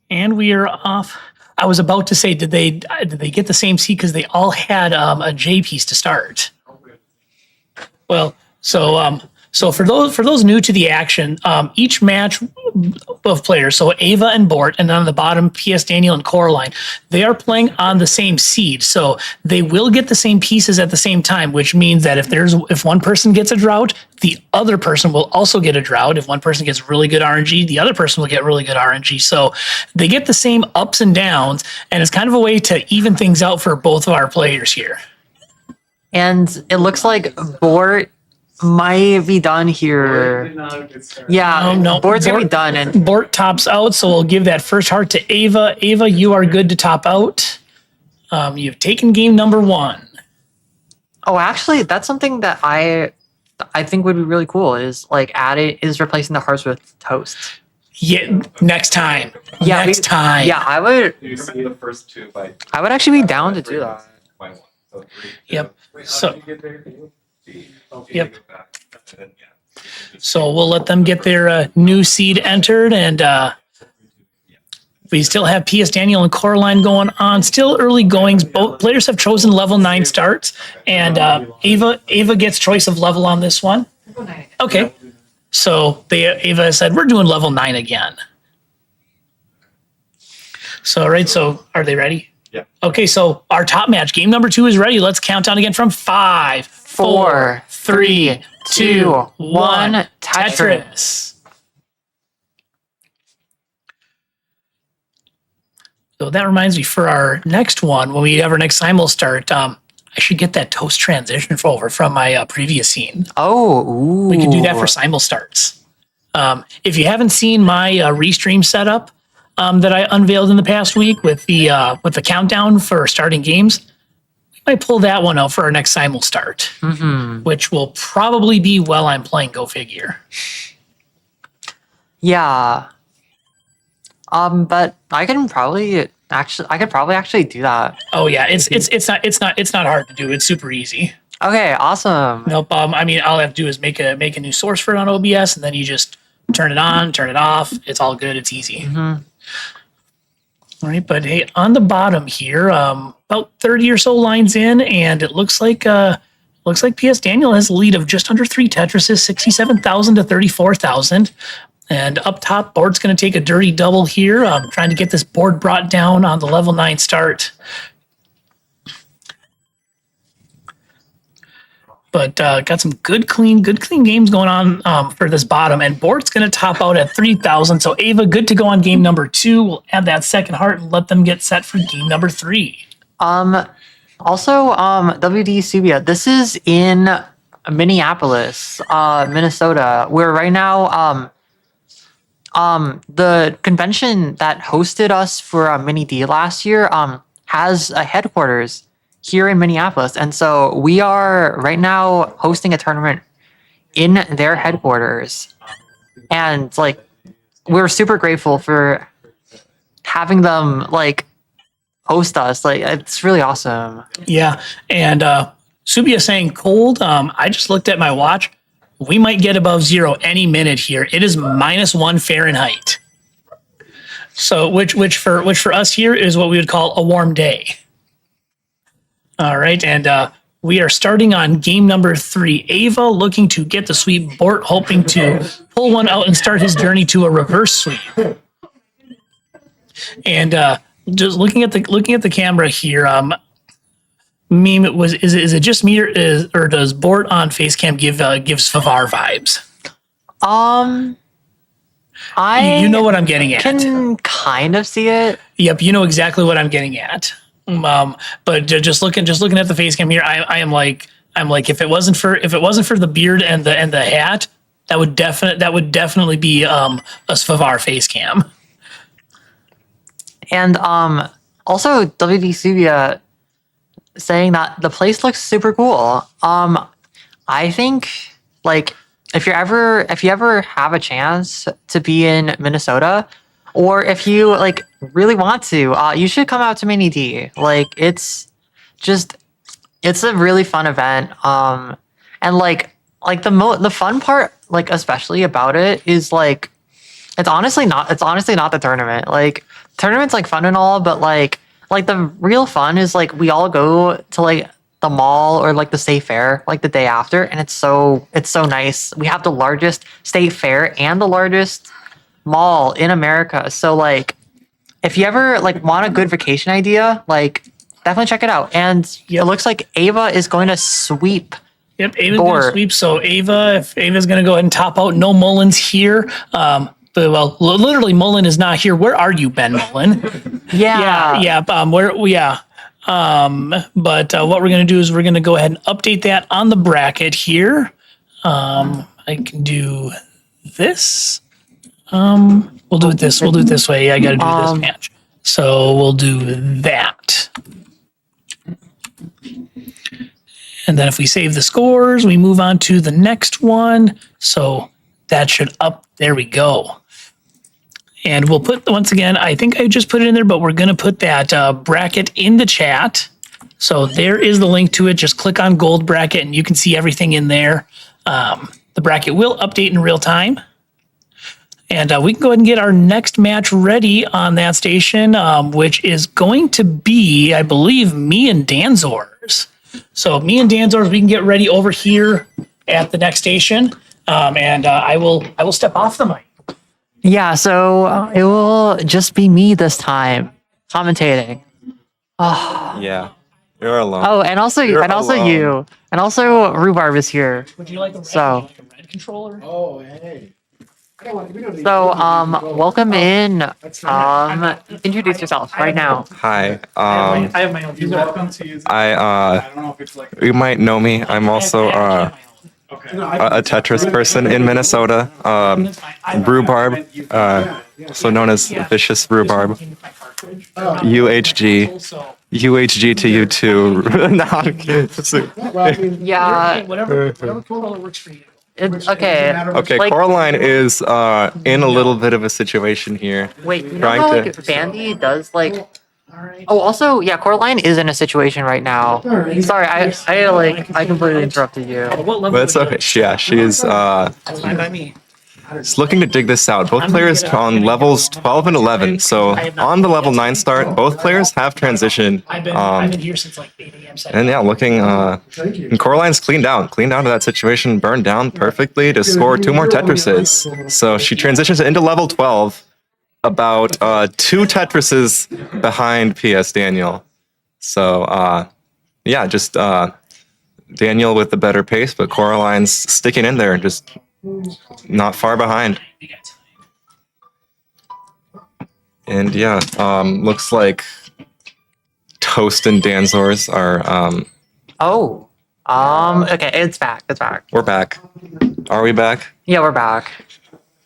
A: and we are off. I was about to say, did they get the same seat because they all had a J piece to start? Well, so for those new to the action, each match of players, so Ava and Bort, and then on the bottom, PS Daniel and Coraline, they are playing on the same seed, so they will get the same pieces at the same time, which means that if one person gets a drought, the other person will also get a drought. If one person gets really good RNG, the other person will get really good RNG. So they get the same ups and downs, and it's kind of a way to even things out for both of our players here.
D: And it looks like Bort might be done here. Yeah,
A: No,
D: Bort's gonna be
A: Bort-
D: done. And
A: Bort tops out, so we'll give that first heart to Ava. Ava, you are good to top out. You've taken game number 1.
D: oh, actually, that's something that I think would be really cool. Is like replacing the hearts with toast.
A: Yeah, next time.
D: Yeah,
A: next time.
D: Yeah, I would.
B: You remember the first 2 by
D: I would actually be down to do that.
B: by 1. So 3, 2.
A: Yep.
B: Wait,
A: So-
B: how did you get there?
A: Yep.
B: Go back, and then, yeah.
A: So we'll let them get their new seed entered, and we still have PS Daniel and Coraline going on. Still early goings. Both players have chosen level 9 starts, and Ava gets choice of level on this one. Okay. So Ava said, we're doing level 9 again. So, right, so are they ready?
B: Yeah.
A: Okay, so our top match, game number 2 is ready. Let's count down again from 5, 4, 3, 2, 1. Tetris. So that reminds me, for our next one, when we have our next simul start, I should get that toast transition over from my previous scene.
D: Oh, ooh.
A: We can do that for simul starts. If you haven't seen my restream setup that I unveiled in the past week with the countdown for starting games, we might pull that one out for our next simul start, which will probably be while I'm playing Go Figure.
D: Yeah. But I could probably actually do that.
A: Oh yeah, it's not hard to do. It's super easy.
D: Okay, awesome.
A: Nope. I mean, all I have to do is make a new source for it on OBS, and then you just turn it on, turn it off. It's all good. It's easy. All right, but hey, on the bottom here, about 30 or so lines in, and it looks like PS Daniel has a lead of just under 3 Tetrises, 67,000 to 34,000. And up top, Bort's going to take a dirty double here, trying to get this board brought down on the level 9 start. But got some good clean games going on for this bottom. And Bort's going to top out at 3,000. So Ava, good to go on game number 2. We'll add that second heart and let them get set for game number 3.
D: Also, WD Subia, this is in Minneapolis, Minnesota, where right now, the convention that hosted us for Mini D last year, has a headquarters here in Minneapolis. And so we are right now hosting a tournament in their headquarters. And like, we're super grateful for having them like host us. Like, it's really awesome.
A: Yeah. And Subia saying cold. I just looked at my watch. We might get above 0 any minute here. It is -1 Fahrenheit. So which for us here is what we would call a warm day. All right, and we are starting on game number 3. Ava looking to get the sweep. Bort hoping to pull one out and start his journey to a reverse sweep. And just looking at the camera here, meme, is it just me or does Bort on Facecam give Svavar vibes? You know what I'm getting at.
D: Can kind of see it.
A: Yep, you know exactly what I'm getting at. But just looking at the Facecam here, I'm like if it wasn't for the beard and the hat, that would definitely be a Svavar Facecam.
D: And also WD Subia saying that the place looks super cool. I think like if you ever have a chance to be in Minnesota, or if you like really want to, you should come out to Mini D. Like it's a really fun event. And like the fun part, like especially about it, is like it's honestly not the tournament. Like tournament's like fun and all, but like the real fun is like we all go to like the mall or like the state fair like the day after, and it's so nice. We have the largest state fair and the largest mall in America. So like if you ever like want a good vacation idea, like definitely check it out. And it looks like Ava is going to sweep.
A: Yep, Ava's going to sweep. So if Ava's going to go ahead and top out, no Mullins here. Well, literally, Mullen is not here. Where are you, Ben Mullen?
D: Yeah.
A: But what we're going to do is we're going to go ahead and update that on the bracket here. I can do this. We'll do it this. We'll do it this way. I got to do this match. So we'll do that. And then if we save the scores, we move on to the next one. So that should up. There we go. And we'll put, once again, I think I just put it in there, but we're going to put that bracket in the chat. So there is the link to it. Just click on gold bracket and you can see everything in there. The bracket will update in real time. And we can go ahead and get our next match ready on that station, which is going to be, I believe, me and Danzors. So me and Danzors, we can get ready over here at the next station. And I will step off the mic.
D: Yeah, so it will just be me this time commentating. Oh,
G: Yeah, you're alone.
D: oh and also
G: You're alone.
D: you. And also Rhubarb is here.
A: Would you like a red,
D: So-
A: would you like a red controller?
F: Oh, hey.
D: So welcome in. Introduce yourself right now.
G: Hi.
A: I have my own.
B: welcome to use.
G: I
B: don't know if it's like.
G: you might know me. I'm also a Tetris person in Minnesota. Rhubarb, also known as Vicious Rhubarb. UHG. UHG to you too. No, I'm kidding.
D: Yeah,
A: Whatever controller works for you.
D: it's okay.
G: Okay,
D: Like-
G: Coraline is in a little bit of a situation here.
D: Wait, you know
G: Trying
D: how
G: to-
D: like Bandy does like
A: All right.
D: oh also yeah, Coraline is in a situation right now. Sorry, I completely interrupted you.
A: What level?
G: But it's
A: would you
G: okay.
A: like?
G: Yeah, she is
A: That's fine by me.
G: just looking to dig this out. Both players on levels 12 and 11. So on the level 9 start, both players have transitioned.
A: I've been here since like 8 a.m.
G: And yeah, looking, and Coraline's cleaned out of that situation, burned down perfectly to score 2 more Tetrises. So she transitions into level 12, about 2 Tetrises behind PS Daniel. So yeah, just Daniel with the better pace, but Coraline's sticking in there and just not far behind. And yeah, looks like Toast and Danzors are
D: Oh. Okay, it's back. It's back.
G: we're back. Are we back?
D: Yeah, we're back.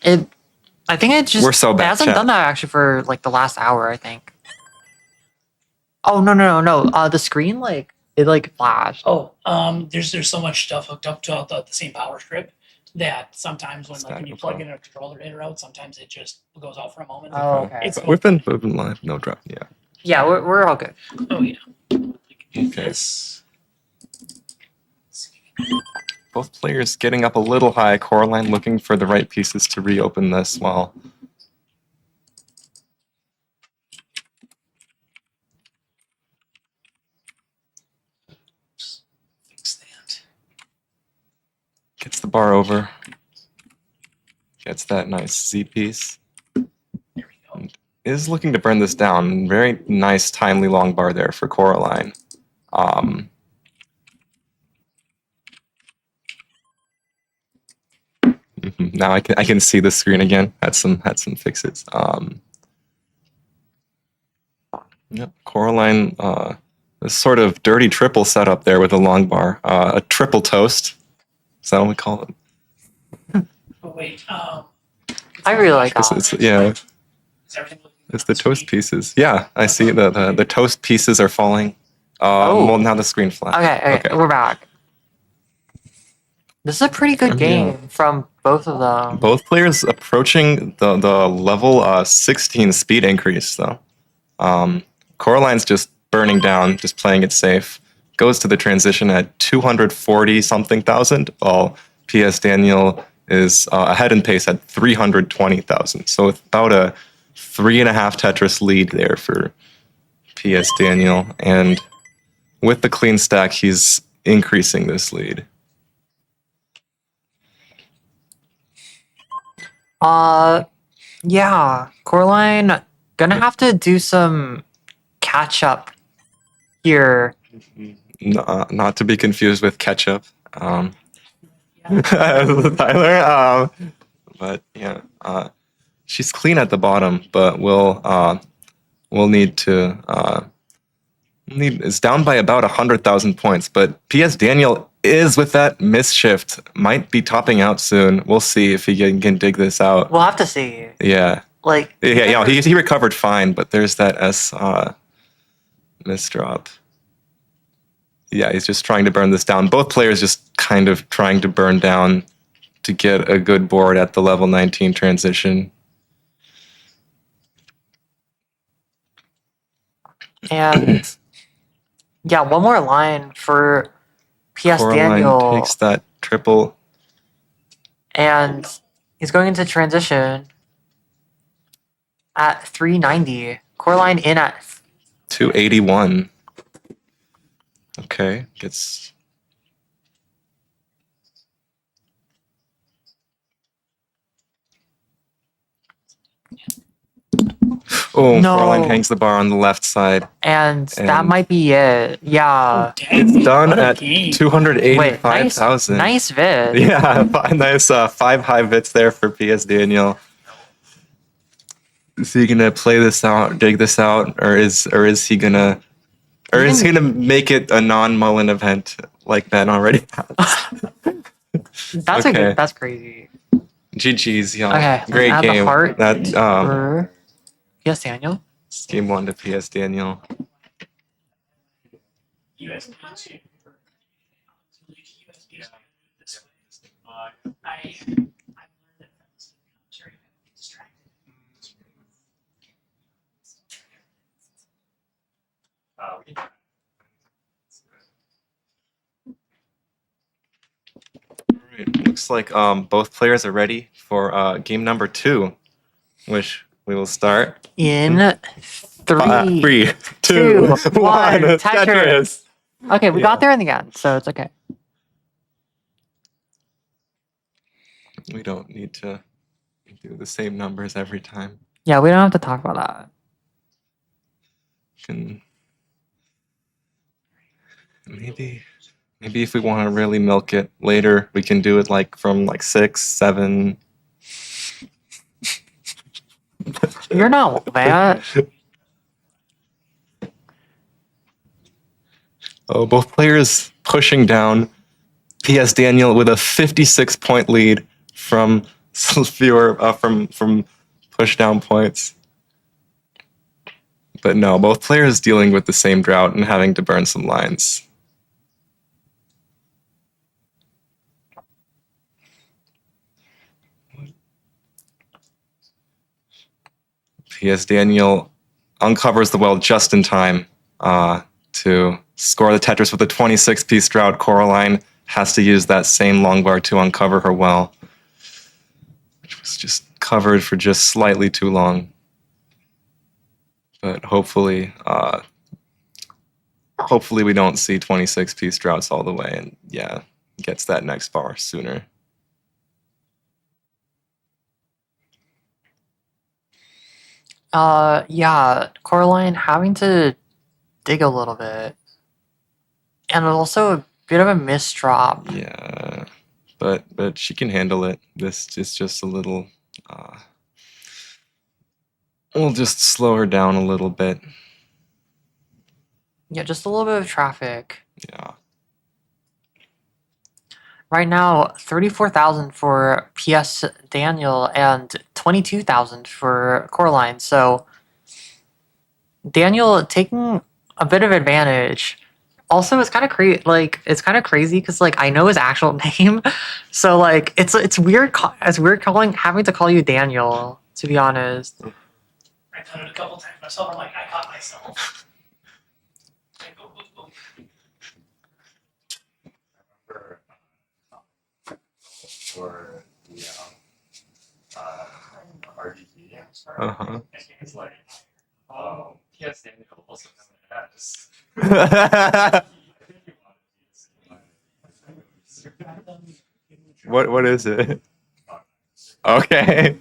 D: I think it just
G: We're so
D: it
G: back,
D: hasn't
G: chat.
D: done that actually for like the last hour, I think. Oh no. The screen like it like flashed.
A: Oh, there's so much stuff hooked up to the same power strip that sometimes when you plug in a controller in or out, sometimes it just goes out for a moment.
D: Oh, okay.
A: It's
G: We've been live, no drop. Yeah.
D: Yeah, we're all good.
A: oh yeah.
G: Okay.
A: This.
G: Both players getting up a little high. Coraline looking for the right pieces to reopen this while
A: Fix that.
G: gets the bar over. Gets that nice Z piece.
A: There we go.
G: Is looking to burn this down. Very nice, timely long bar there for Coraline. Now I can see the screen again. Had some fixes. Yep, Coraline. This sort of dirty triple setup there with a long bar. A triple toast. Is that what we call it?
A: Oh wait.
D: I really like that.
G: Yeah.
A: Is everything looking
G: It's
A: good
G: the
A: on
G: toast
A: screen?
G: pieces. Yeah, I see the toast pieces are falling.
D: Oh.
G: Well, now the screen flat.
D: Okay, we're back. This is a pretty good
G: Yeah.
D: game from both of them.
G: Both players approaching the level 16 speed increase though. Coraline's just burning down, just playing it safe. Goes to the transition at 240 something thousand, while PS Daniel is ahead in pace at 320,000. So it's about a 3.5 Tetris lead there for PS Daniel. And with the clean stack, he's increasing this lead.
D: Yeah, Coraline gonna have to do some catch up here.
G: Not to be confused with ketchup. Tyler. But yeah, she's clean at the bottom, but we'll need to Is down by about 100,000 points, but PS Daniel is with that misshift. Might be topping out soon. We'll see if he can dig this out.
D: We'll have to see.
G: Yeah.
D: Like,
G: Yeah, he recovered fine, but there's that S misdrop. Yeah, he's just trying to burn this down. Both players just kind of trying to burn down to get a good board at the level 19 transition.
D: And yeah, one more line for PS
G: Coraline
D: Daniel,
G: takes that triple.
D: and he's going into transition at 390. Coraline in at
G: 281. Okay, gets. Oh,
D: No.
G: Coraline hangs the bar on the left side.
D: and that
G: And-
D: might be it. Yeah.
A: Dang,
G: It's done
A: what a
G: at
A: game.
G: 285,000.
D: Nice vid.
G: Yeah, nice 5 high bits there for PS Daniel. Is he gonna play this out, dig this out, or is he gonna make it a non-Mullen event like Ben already has?
D: That's
G: Okay.
D: that's crazy.
G: GG's, y'all.
D: Okay,
G: Great
D: add the
G: game.
D: heart
G: That
D: For PS Daniel.
G: game 1 to PS Daniel. Alright, looks like both players are ready for game number 2, which we will start.
D: In three.
G: 3, 2,
D: two,
G: 1.
D: one, Tetris. Okay, we
G: Yeah.
D: got there in the end, so it's okay.
G: We don't need to do the same numbers every time.
D: Yeah, we don't have to talk about that.
G: Can maybe if we want to really milk it later, we can do it like from like 6, 7.
D: You're not that.
G: Oh, both players pushing down. PS Daniel with a 56-point lead from fewer from push down points. But no, both players dealing with the same drought and having to burn some lines. PS Daniel uncovers the well just in time to score the Tetris with a 26-piece drought. Coraline has to use that same long bar to uncover her well, which was just covered for just slightly too long. But hopefully we don't see 26-piece droughts all the way, and yeah, gets that next bar sooner.
D: Yeah, Coraline having to dig a little bit. And also a bit of a misdrop.
G: Yeah, but she can handle it. This is just a little. We'll just slow her down a little bit.
D: Yeah, just a little bit of traffic.
G: Yeah.
D: Right now, 34,000 for PS Daniel and 22,000 for Coraline. So Daniel taking a bit of advantage. Also, it's kind of it's kind of crazy because like I know his actual name, so like it's weird. It's weird having to call you Daniel. To be honest.
A: I done it a couple times myself. I'm like, I caught myself.
C: For the RGB.
G: Uh-huh.
C: It's like, PS Daniel also has.
G: What is it? Okay.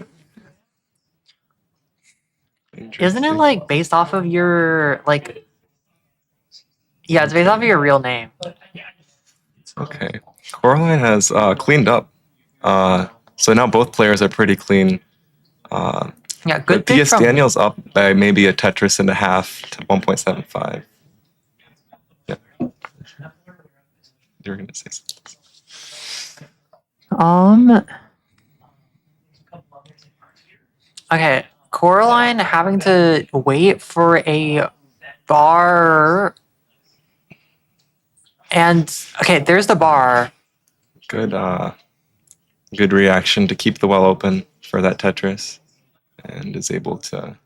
D: Isn't it like based off of your like? Yeah, it's based off of your real name.
G: Okay. Coraline has cleaned up. So now both players are pretty clean.
D: Yeah,
G: But
D: good thing
G: PS
D: from
G: Daniel's up by maybe a Tetris and a half to 1.75. You're gonna say something.
D: Okay, Coraline having to wait for a bar. And okay, there's the bar.
G: Good reaction to keep the well open for that Tetris, and is able to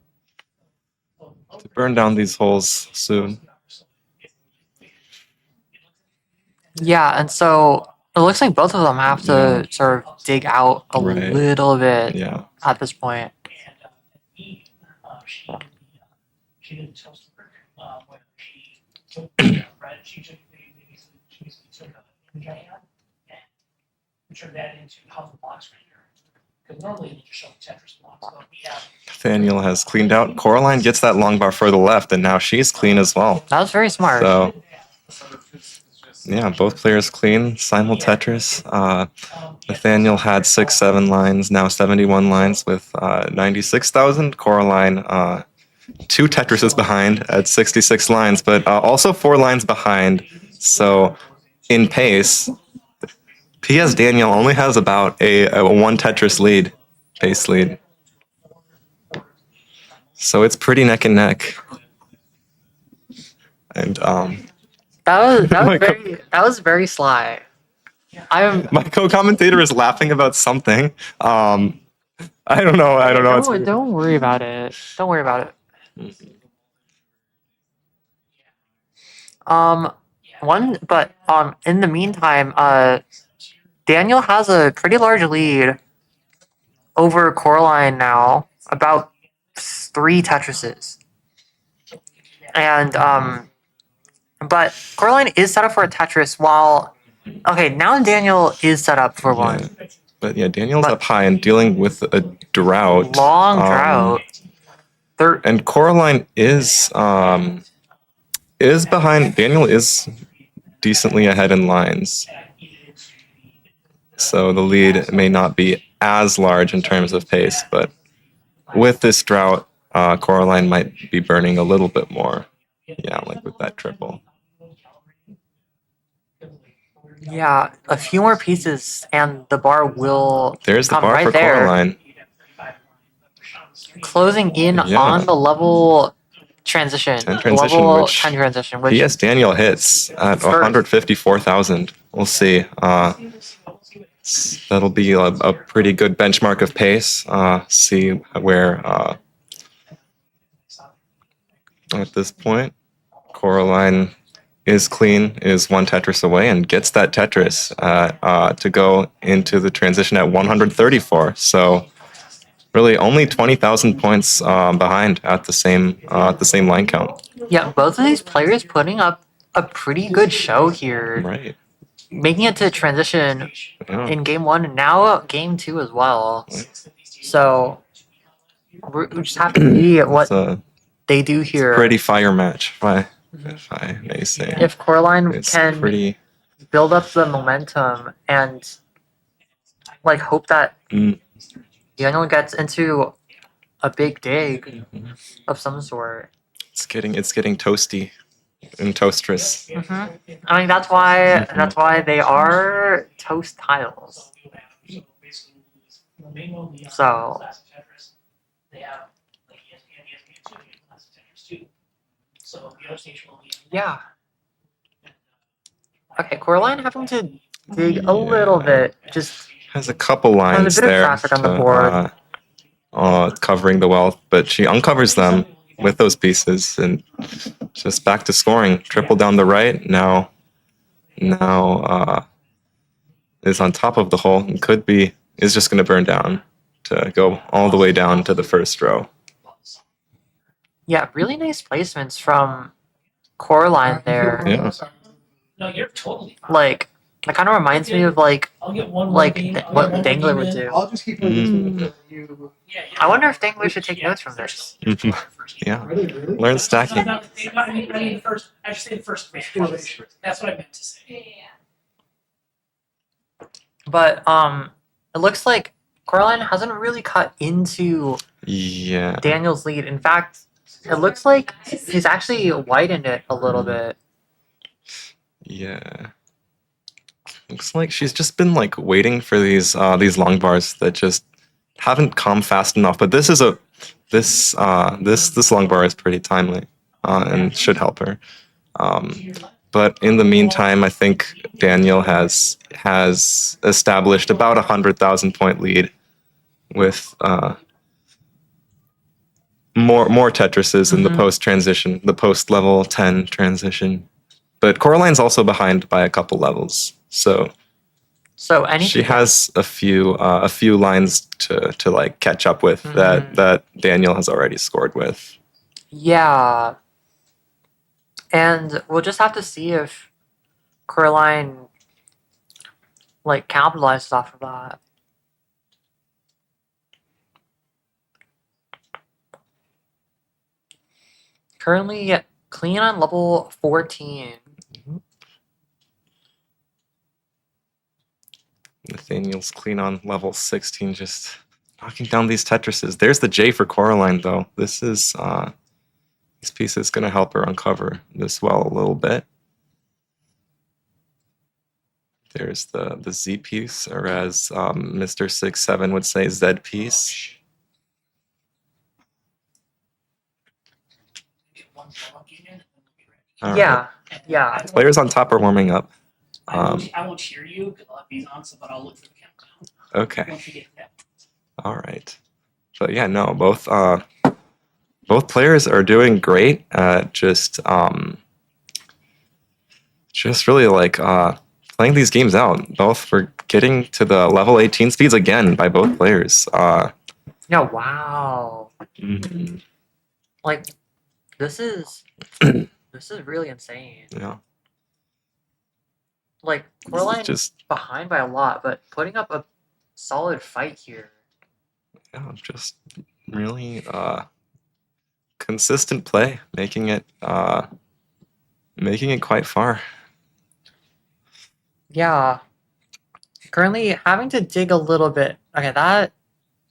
G: burn down these holes soon.
D: Yeah, and so it looks like both of them have to sort of dig out a
G: Right.
D: little bit
G: Yeah.
D: at this point.
A: She did toast work, where she took bread, she took and turned that into house blocks right here. Because normally you just show Tetris blocks, but we have.
G: Nathaniel has cleaned out. Coraline gets that long bar further left, and now she's clean as well.
D: That was very smart.
G: So, yeah, both players clean. Simul Tetris. Nathaniel had 6-7 lines, now 71 lines with 96,000. Coraline, 2 Tetrises behind at 66 lines, but also 4 lines behind. So, in pace, PS Daniel only has about a 1 Tetris lead, pace lead. So it's pretty neck and neck. And
D: that was very sly.
G: my co-commentator is laughing about something. I don't know.
D: Don't worry about it. Don't worry about it. In the meantime, Daniel has a pretty large lead over Coraline now, about 3 Tetrises. And but Coraline is set up for a Tetris while now Daniel is set up for one.
G: But yeah, Daniel's up high and dealing with a drought.
D: Long drought.
G: And Coraline is behind. Daniel is decently ahead in lines. So the lead may not be as large in terms of pace, but with this drought, Coraline might be burning a little bit more. Yeah, like with that triple.
D: Yeah, a few more pieces and the bar will
G: There's the
D: come
G: bar
D: right
G: for
D: there.
G: Coraline.
D: Closing in on the level transition.
G: 10 transition,
D: level
G: which
D: 10 transition, which
G: PS Daniel hits at 154,000. We'll see. That'll be a pretty good benchmark of pace. See where at this point, Coraline is clean, is 1 Tetris away, and gets that Tetris to go into the transition at 134. So really only 20,000 points behind at the same line count.
D: Yeah, both of these players putting up a pretty good show here.
G: Right.
D: Making it to transition in game 1 and now game 2 as well. So we just have to see what they do here.
G: Pretty fire match, if I may say.
D: If Coraline
G: It's
D: can
G: pretty
D: build up the momentum and hope that Daniel gets into a big dig of some sort.
G: It's getting toasty in Toastris.
D: I mean that's why they are toast tiles. So yeah. Okay, Coraline having to dig a little bit, just
G: has a couple lines
D: a bit of
G: there
D: traffic on the board.
G: Covering the wealth, but she uncovers them with those pieces and just back to scoring. Triple down the right. Now is on top of the hole and is just going to burn down to go all the way down to the first row.
D: Yeah, really nice placements from Coraline there.
G: Yeah.
A: No, you're totally fine.
D: That kind of reminds me of
A: I'll get one more game,
D: what Dangler would do.
F: I'll just keep you.
D: I wonder if Dangler should take notes from this.
G: Yeah.
F: Really?
G: Learn stacking.
A: I mean the first. I should say the first match. That's what I meant to say.
D: But it looks like Coraline hasn't really cut into Daniel's lead. In fact, it looks like he's actually widened it a little bit.
G: Yeah. Looks like she's just been like waiting for these long bars that just haven't come fast enough. But this is this long bar is pretty timely and should help her. But in the meantime, I think Daniel has established about 100,000 point lead with more Tetrises in the post transition, the post level 10 transition. But Coraline's also behind by a couple levels, so she has a few lines to like catch up with that Daniel has already scored with.
D: Yeah. And we'll just have to see if Coraline like capitalizes off of that. Currently clean on level 14.
G: Nathaniel's clean on level 16, just knocking down these Tetrises. There's the J for Coraline, though. This is this piece is going to help her uncover this well a little bit. There's the Z piece, or as Mr. 67 would say, Z piece. All
D: Yeah,
G: right.
D: yeah.
G: Players on top are warming up.
A: I won't hear you because I'll have these on, so but I'll look for the countdown.
G: Okay.
A: Once we get to that.
G: All right. But yeah, no, both players are doing great. Just really like playing these games out. Both were getting to the level 18 speeds again by both players.
D: No, wow.
G: Mhm.
D: Like this is really insane.
G: Yeah.
D: Like
G: This is
D: Coraline
G: just
D: behind by a lot, but putting up a solid fight here.
G: yeah, just really consistent play, making it quite far.
D: Yeah. Currently having to dig a little bit. Okay, that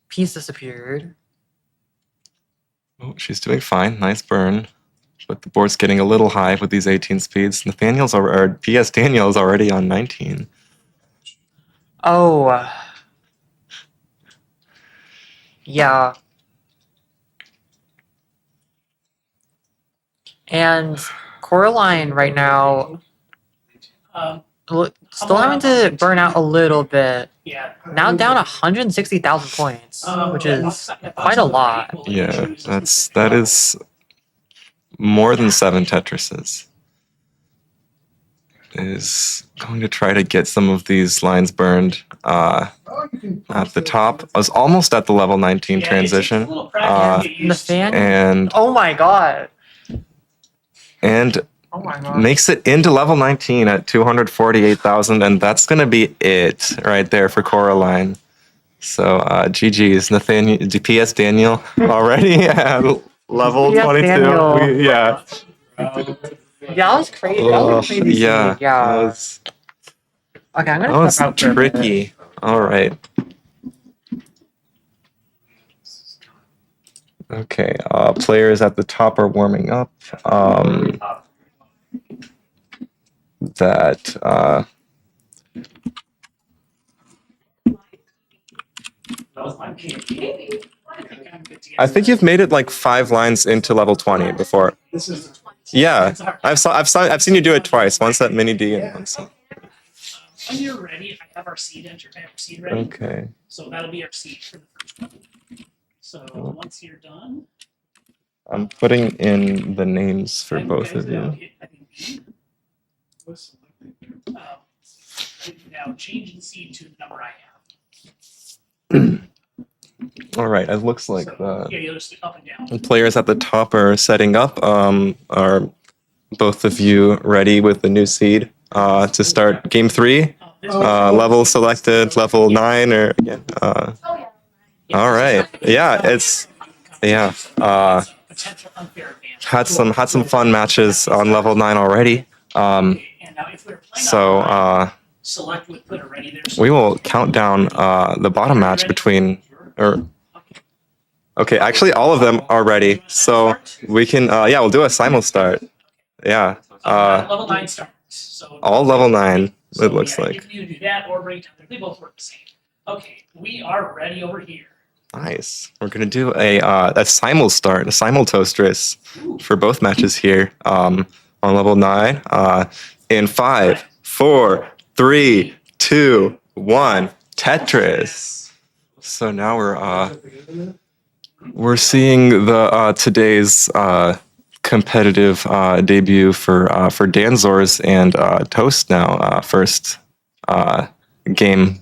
D: piece disappeared.
G: Oh, she's doing fine. Nice burn. But the board's getting a little high with these 18 speeds. PS Daniel's already on 19.
D: Oh. Yeah. And Coraline right now still having to burn out a little bit.
A: Yeah.
D: Now down 160,000 points, which is quite a lot.
G: Yeah, that is more than 7 Tetrises. Is going to try to get some of these lines burned at the top. I was almost at the level 19 transition. And
D: Oh my god.
G: and
D: Oh my god.
G: makes it into level 19 at 248,000, and that's going to be it right there for Coraline. So GG's, Nathaniel, PS Daniel already at level
D: PS
G: 22.
D: Daniel.
G: Yeah.
D: Yeah, that was crazy. That was a crazy
G: Yeah.
D: scene. Yeah.
G: That was,
D: Okay, I'm
G: that
D: gonna
G: was
D: step out for a minute.
G: tricky. All right. Okay, players at the top are warming up. I think you've made it like 5 lines into level 20 before. Yeah, I've seen you do it twice. Once at Mini D and once.
A: When you're ready, I have our seed ready.
G: Okay.
A: So that'll be our seed for the first one. So once you're done.
G: I'm putting in the names for both of you.
A: Now change the seed to the number I have.
G: All right, it looks like
A: Yeah, you'll just up and down.
G: the players at the top are setting up. Are both of you ready with the new seed to start game 3? Level selected, level 9, or again? All right,
A: Potential unfair advantage.
G: had some fun matches on level 9 already.
A: And now if we're playing
G: So
A: select with put already there.
G: we will count down the bottom match between. Okay, actually all of them are ready, so we can we'll do a simul start. Yeah.
A: Level 9 start. So
G: All level 9,
A: so,
G: it looks
A: yeah,
G: like.
A: If you do that or break down, they both work the same. Okay, we are ready over here.
G: Nice. We're gonna do a simul start, a simul Toastris for both matches here. On level 9. In 5, 4, 3, 2, 1. Tetris. So now we're seeing the today's competitive debut for Danzors and Toast now. First game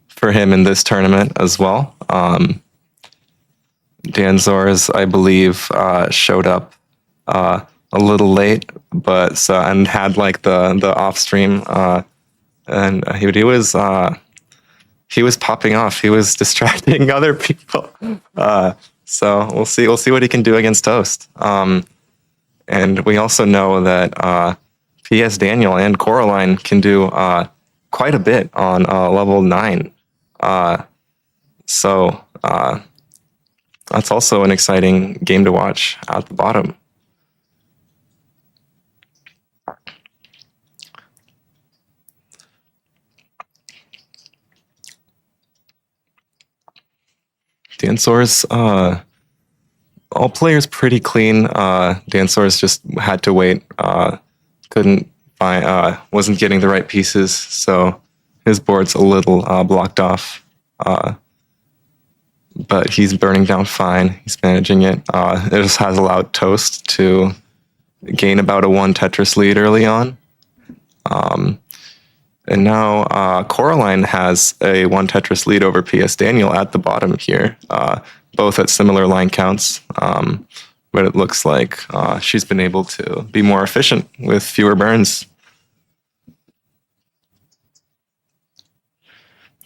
G: for him in this tournament as well. Danzors, I believe, showed up a little late, but and had like the off stream, and he was popping off. He was distracting other people. So we'll see what he can do against Toast. And we also know that PS Daniel and Coraline can do quite a bit on level 9. So that's also an exciting game to watch at the bottom. Dansor's all players pretty clean. Dansor's just had to wait. Couldn't find, wasn't getting the right pieces, so his board's a little blocked off. But he's burning down fine. He's managing it. It just has allowed Toast to gain about a 1 Tetris lead early on. And now Coraline has a 1 Tetris lead over PS Daniel at the bottom here, both at similar line counts. But it looks like she's been able to be more efficient with fewer burns.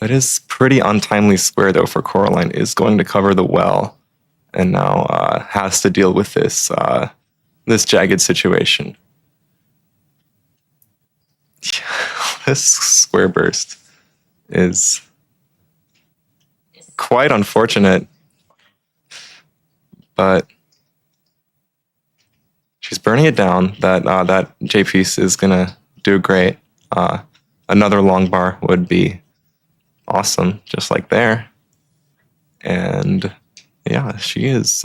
G: That is pretty untimely square, though, for Coraline. Is going to cover the well, and now has to deal with this this jagged situation. This square burst is quite unfortunate, but she's burning it down. That J piece is gonna do great. Another long bar would be awesome, just like there. And yeah, she is.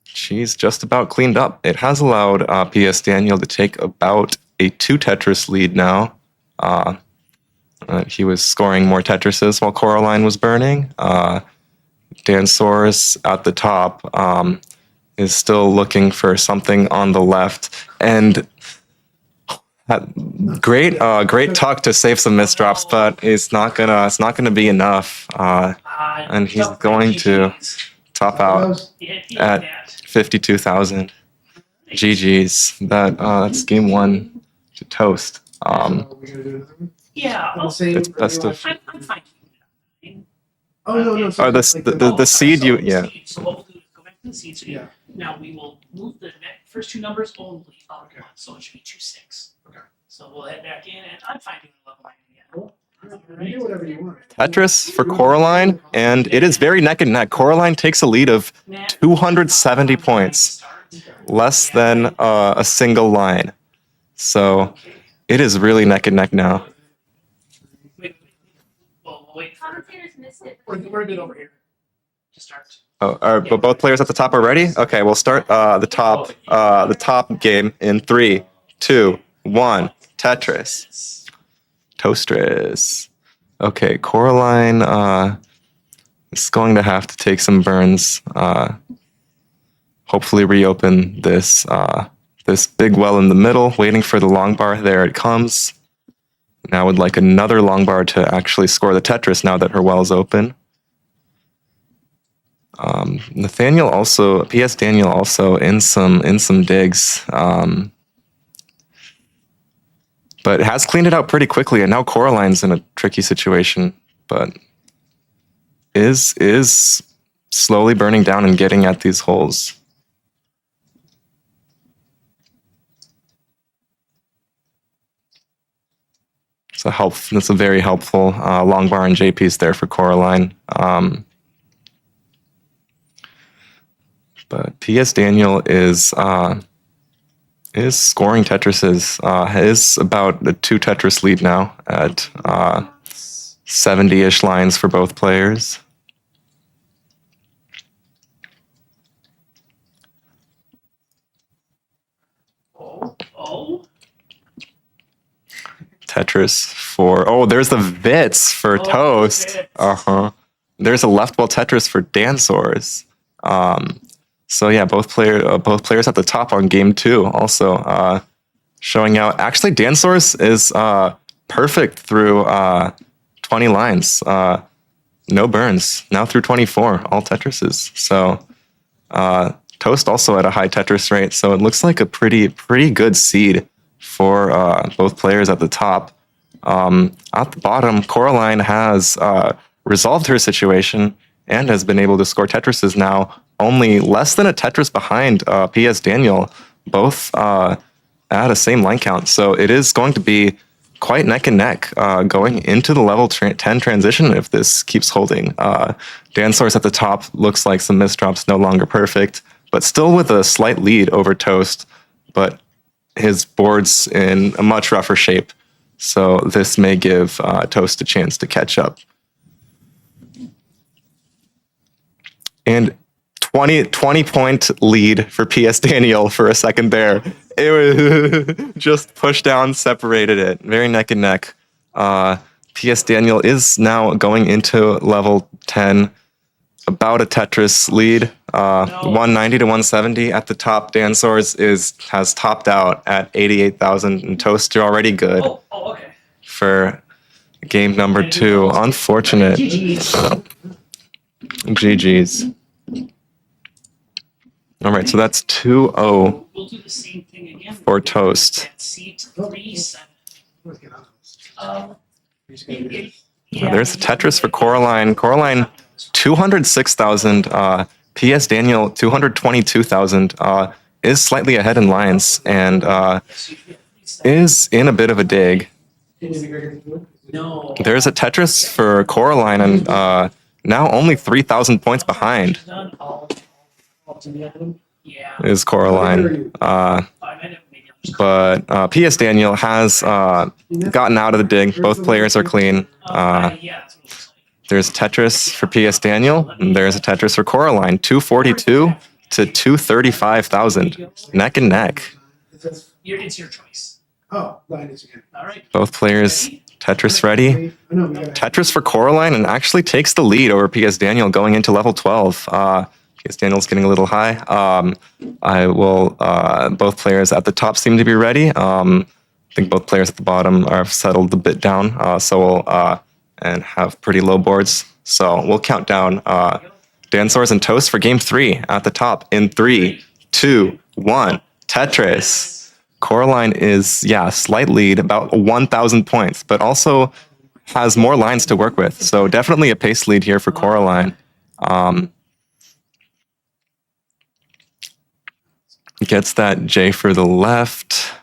G: She's just about cleaned up. It has allowed PS Daniel to take about a 2 Tetris lead now. He was scoring more Tetrises while Coraline was burning. Danzors at the top is still looking for something on the left, and great talk to save some misdrops, but it's not gonna be enough. And he's going to top out at 52,000. GG's. That's game 1 to Toast.
A: Yeah,
F: On the same
G: It's best of.
A: I'm fine.
F: Oh no, no.
G: Oh, the seed you yeah.
A: So what we'll do is go back to the seed. So
F: Yeah.
A: now we will move the first 2 numbers only up
F: Okay.
A: 1, so it should be 2, 6.
F: Okay.
A: So we'll head back in, and I'm fine doing level 9 again.
F: Cool. You do whatever you want.
G: Tetris for Coraline, and it is very neck and neck. Coraline takes a lead of 270 points, less than a single line. So it is really neck and neck now.
A: Wait, well, we'll wait for
E: Commentators missed it.
A: we're good over here to start.
G: Oh, but both players at the top are ready? Okay, we'll start the top game in 3, 2, 1. Tetris. Toastris. Okay, Coraline is going to have to take some burns. Hopefully reopen this this big well in the middle, waiting for the long bar. There it comes. Now would like another long bar to actually score the Tetris now that her well is open. Nathaniel also, PS Daniel also in some digs. But has cleaned it out pretty quickly, and now Coraline's in a tricky situation, but is slowly burning down and getting at these holes. That's a very helpful long bar and J piece there for Coraline. But PS Daniel is is scoring Tetrises. Is about a 2 Tetris lead now at 70-ish lines for both players.
A: Oh.
G: Tetris for... Oh, there's the Vits for Toast.
A: Vits.
G: Uh-huh. There's a left wall Tetris for Dancers. So yeah, both players at the top on game 2 also showing out. Actually, Dancers is perfect through 20 lines. No burns. Now through 24, all Tetrises. So Toast also at a high Tetris rate. So it looks like a pretty good seed for both players at the top. At the bottom, Coraline has resolved her situation and has been able to score Tetrises now, only less than a Tetris behind PS Daniel, both at a same line count. So it is going to be quite neck and neck going into the level 10 transition if this keeps holding. Dansource at the top looks like some misdrops, no longer perfect, but still with a slight lead over Toast, but his board's in a much rougher shape. So this may give Toast a chance to catch up. And 20-point lead for PS Daniel for a second there. It was just pushed down, separated it. Very neck and neck. PS Daniel is now going into level 10. About a Tetris lead. 190 to 170 at the top. Dancers has topped out at 88,000, and Toast, you're already good
A: Okay.
G: for game number 2. Unfortunate. GG's. All right, so that's 2-0
A: We'll do the same thing again.
G: for Toast.
A: CTWC.
G: There's a Tetris for Coraline. Coraline, 206,000. PS Daniel, 222,000. Is slightly ahead in lines and is in a bit of a dig.
A: No.
G: There's a Tetris for Coraline and now only 3,000 points behind
A: Yeah.
G: is Coraline. But PS Daniel has gotten out of the dig. Both players are clean. There's Tetris for PS Daniel, and there's a Tetris for Coraline. 242 to 235,000. Neck and neck.
A: It's your choice.
F: Oh, line is again.
A: All right.
G: Both players Tetris ready. Tetris for Coraline and actually takes the lead over PS Daniel going into level 12. PS Daniel's getting a little high. I will, both players at the top seem to be ready. I think both players at the bottom are settled a bit down. So we'll, and have pretty low boards. So we'll count down Dancers and Toast for game 3 at the top in 3, 2, 1. Tetris. Coraline is, slight lead, about 1,000 points, but also has more lines to work with. So definitely a pace lead here for Coraline. Gets that J for the left.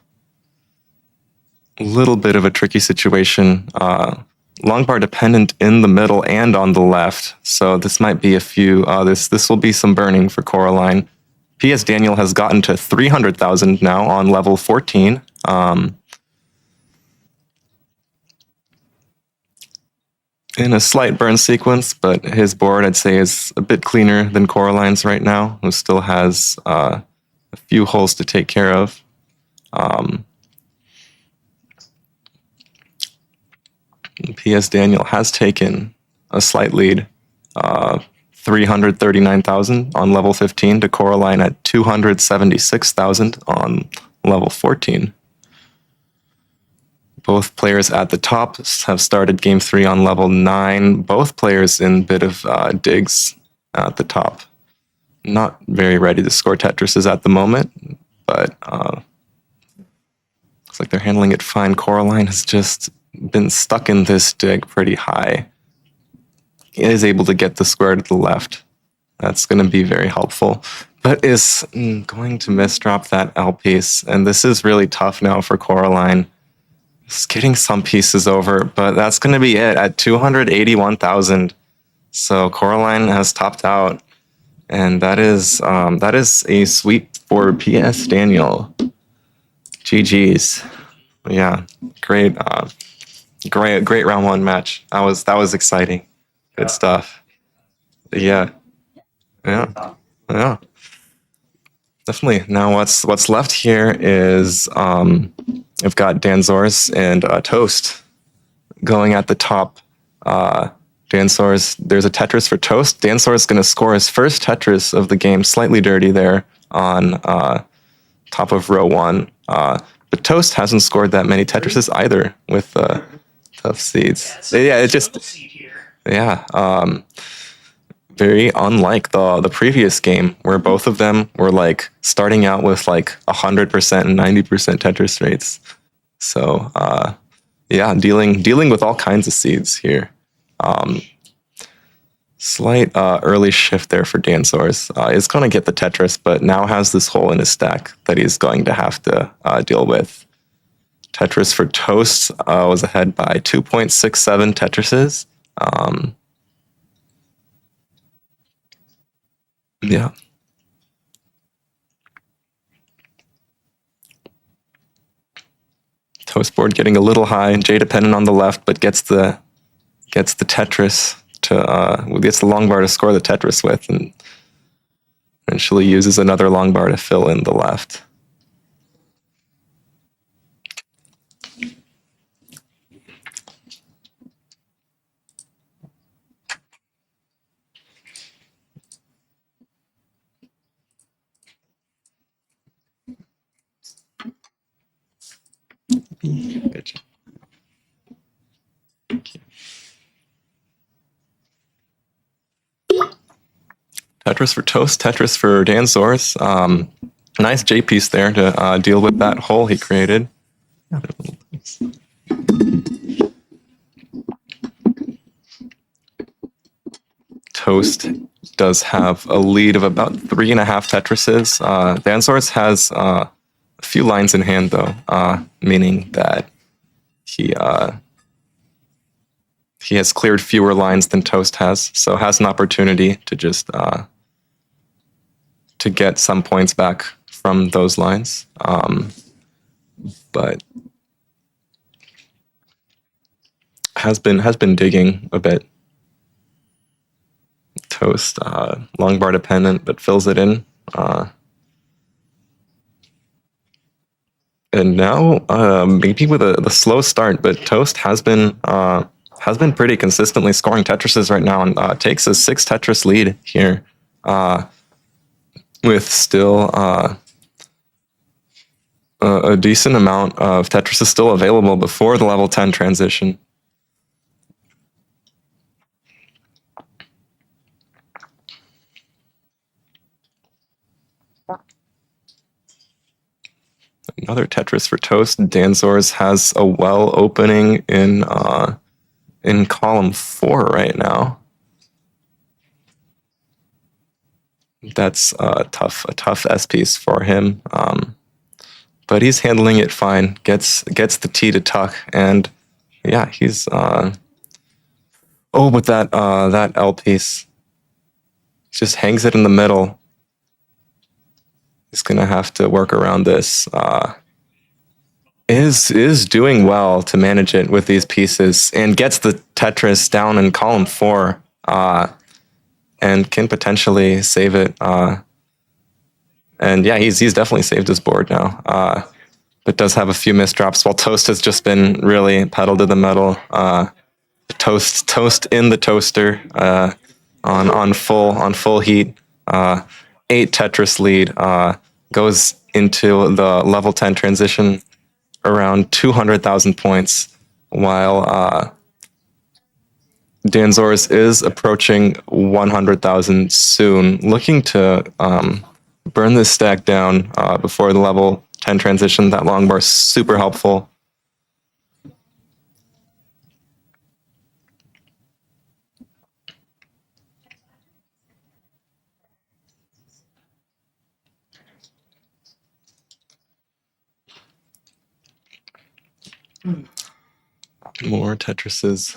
G: A little bit of a tricky situation. Long bar dependent in the middle and on the left. So this might be a few, this will be some burning for Coraline. PS Daniel has gotten to 300,000 now on level 14. In a slight burn sequence, but his board, I'd say, is a bit cleaner than Coraline's right now, who still has a few holes to take care of. PS Daniel has taken a slight lead, 339,000 on level 15 to Coraline at 276,000 on level 14. Both players at the top have started game 3 on level 9. Both players in a bit of digs at the top. Not very ready to score Tetrises at the moment, but looks like they're handling it fine. Coraline has just been stuck in this dig pretty high. He is able to get the square to the left. That's going to be very helpful, but is going to misdrop that L piece. And this is really tough now for Coraline. Just getting some pieces over, but that's going to be it at 281,000. So Coraline has topped out, and that is a sweep for PS Daniel. GG's. Yeah, great, great round one match. That was exciting. Good stuff. Yeah, yeah. Definitely. Now, what's left here is I've got Danzors and Toast going at the top. Danzors, there's a Tetris for Toast. Danzors is going to score his first Tetris of the game, slightly dirty there on top of row one. But Toast hasn't scored that many Tetrises either with tough seeds. Yeah, it just very unlike the previous game where both of them were like starting out with like 100% and 90% Tetris rates. So dealing with all kinds of seeds here. Slight early shift there for Danzors. Is going to get the Tetris, but now has this hole in his stack that he's going to have to deal with. Tetris for Toast was ahead by 2.67 Tetrises. Yeah. Toast board getting a little high. J dependent on the left, but gets the Tetris to gets the long bar to score the Tetris with, and eventually uses another long bar to fill in the left. Good job. Tetris for Toast, Tetris for Danzors. Nice J piece there to deal with that hole he created. Toast does have a lead of about 3.5 Tetrises. Danzors has a few lines in hand though, meaning that he has cleared fewer lines than Toast has, so has an opportunity to just to get some points back from those lines. But has been digging a bit. Toast long bar dependent, but fills it in. And now maybe with a slow start, but Toast has been pretty consistently scoring Tetrises right now, and takes a 6 Tetris lead here, with still a decent amount of Tetrises still available before the level 10 transition. Another Tetris for Toast. Danzors has a well opening in column 4 right now. That's a tough S piece for him, but he's handling it fine. Gets the T to tuck, and yeah, he's but that L piece just hangs it in the middle. He's gonna have to work around this. Is doing well to manage it with these pieces, and gets the Tetris down in column 4, and can potentially save it. And yeah, he's definitely saved his board now. But does have a few misdrops, while Toast has just been really pedal to the metal. Toast in the toaster on full heat. 8 Tetris lead, goes into the level 10 transition around 200,000 points, while Danzors is approaching 100,000 soon, looking to burn this stack down before the level 10 transition. That long bar is super helpful. More Tetrises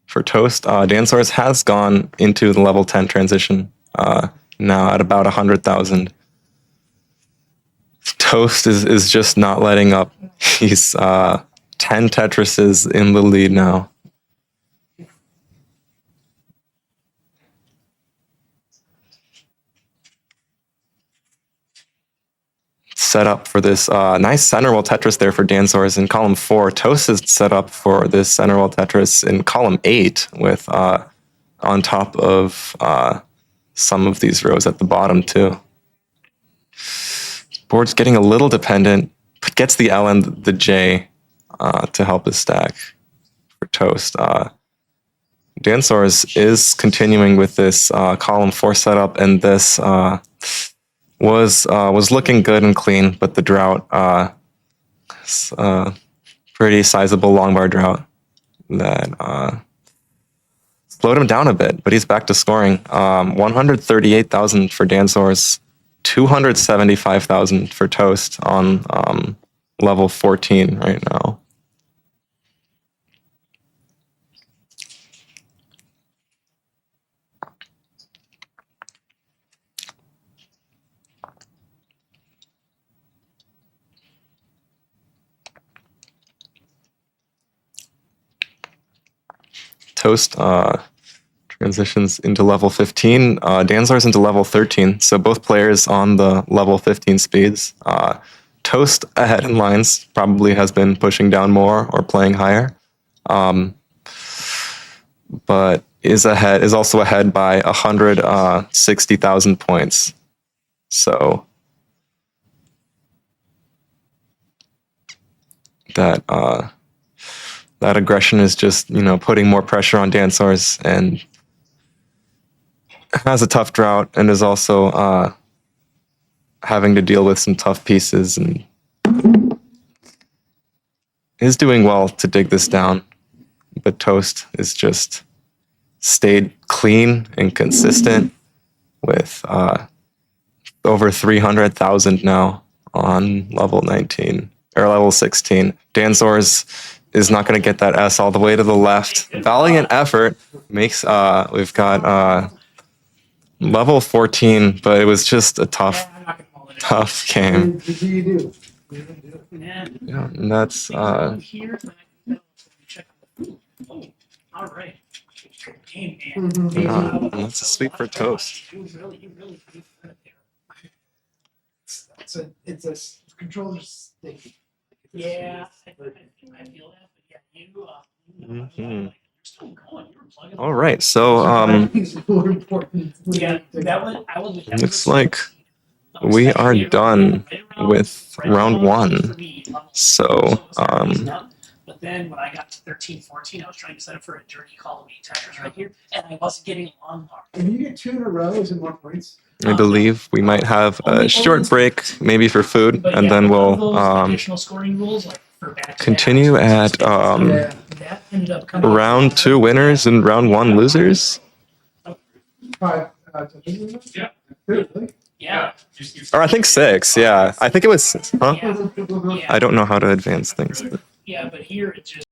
G: for Toast. Danzors has gone into the level 10 transition, now at about 100,000. Toast is just not letting up. He's 10 Tetrises in the lead now. Set up for this nice center wall Tetris there for Danzors in column 4. Toast is set up for this center wall Tetris in column 8 with on top of some of these rows at the bottom too. Board's getting a little dependent, but gets the L and the J to help his stack for Toast. Danzors is continuing with this column 4 setup, and this was looking good and clean, but the drought, pretty sizable long bar drought that slowed him down a bit, but he's back to scoring. 138,000 for Danzors, 275,000 for Toast on level 14 right now. Toast transitions into level 15. Danzor's into level 13. So both players on the level 15 speeds. Toast ahead in lines, probably has been pushing down more or playing higher. But is also ahead by 160,000 points. So that that aggression is just, putting more pressure on Danzors, and has a tough drought, and is also having to deal with some tough pieces, and is doing well to dig this down. But Toast is just stayed clean and consistent with over 300,000 now on level 19 or level 16. Danzors is not going to get that S all the way to the left. Valiant effort makes we've got level 14, but it was just a tough game.
F: What do you do?
G: Yeah, and that's
A: Here, check on the food. Oh, all right. Good game, man.
G: that's a sweep for Toast.
A: You really did that there.
F: It's a controller stick.
A: Yeah, I feel that, but yeah, you're still going. You were plugging.
G: All right, so
F: It's more important.
A: Yeah, I was.
G: looks like we are done with round 1. So
A: But then when I got to 13, 14, I was trying to set up for a dirty column 8 Tetris right here, and I wasn't getting long bar.
F: If you get 2 in a row, is it more points?
G: I believe we might have a short break, maybe for food,
A: But
G: and
A: yeah,
G: then
A: all
G: we'll
A: those additional scoring rules, like for back-to-back,
G: continue at
F: Yeah.
A: that ended up coming
G: round 2 winners and round 1 losers.
F: 5.
C: Yeah.
F: Really?
A: Yeah.
G: Or I think 6, yeah. I think it was, huh?
A: Yeah.
G: I don't know how to advance things.
A: Yeah, but here it just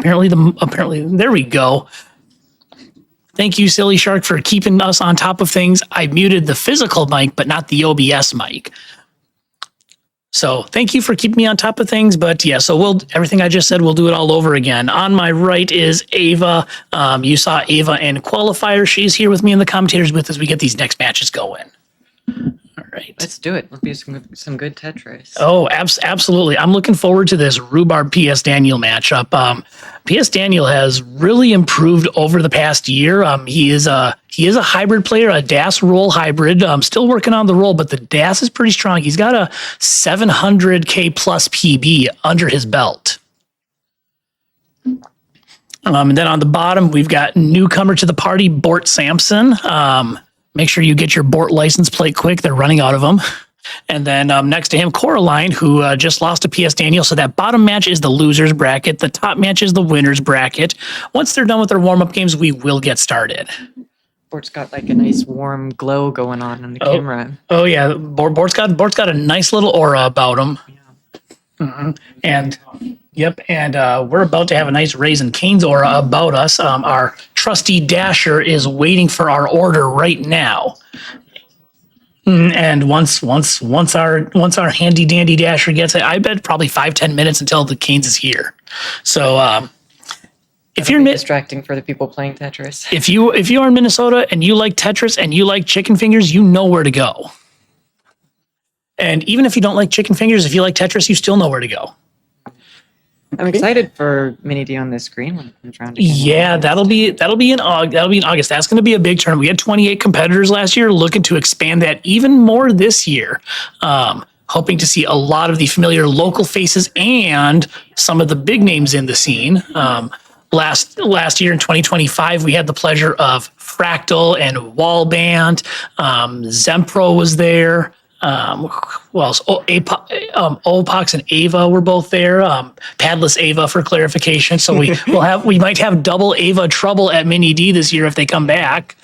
A: apparently there we go. Thank you, Silly Shark, for keeping us on top of things. I muted the physical mic, but not the OBS mic. So thank you for keeping me on top of things. But yeah, so everything I just said, we'll do it all over again. On my right is Ava. You saw Ava in qualifier. She's here with me in the commentators booth as we get these next matches going. All right.
D: Let's do it. Let's be some good Tetris.
A: Oh, absolutely. I'm looking forward to this Rhubarb PS Daniel matchup. PS Daniel has really improved over the past year. He is a hybrid player, a DAS roll hybrid. Still working on the roll, but the DAS is pretty strong. He's got a 700K plus PB under his belt. And then on the bottom, we've got newcomer to the party, Bort Sampson. Make sure you get your Bort license plate quick. They're running out of them. And then next to him, Coraline, who just lost to PS Daniel. So that bottom match is the loser's bracket. The top match is the winner's bracket. Once they're done with their warm-up games, we will get started.
D: Bort's got like a nice warm glow going on the camera.
A: Oh yeah, Bort's got a nice little aura about him.
D: Yeah.
A: And yep, and we're about to have a nice Raisin Cane's aura about us. Our trusty Dasher is waiting for our order right now. And once our handy dandy Dasher gets it, I bet probably 5-10 minutes until the Cane's is here. So if you're
D: distracting for the people playing Tetris.
A: if you are in Minnesota and you like Tetris and you like chicken fingers, you know where to go. And even if you don't like chicken fingers, if you like Tetris, you still know where to go.
D: I'm excited for Mini D on this screen when it comes around. Again.
A: Yeah, that'll be in August. That's going to be a big tournament. We had 28 competitors last year, looking to expand that even more this year. Hoping to see a lot of the familiar local faces and some of the big names in the scene. Last year in 2025, we had the pleasure of Fractal and Wallband. Zempro was there. Who else? Opox and Ava were both there. Padless Ava for clarification. So we might have double Ava trouble at Mini D this year if they come back.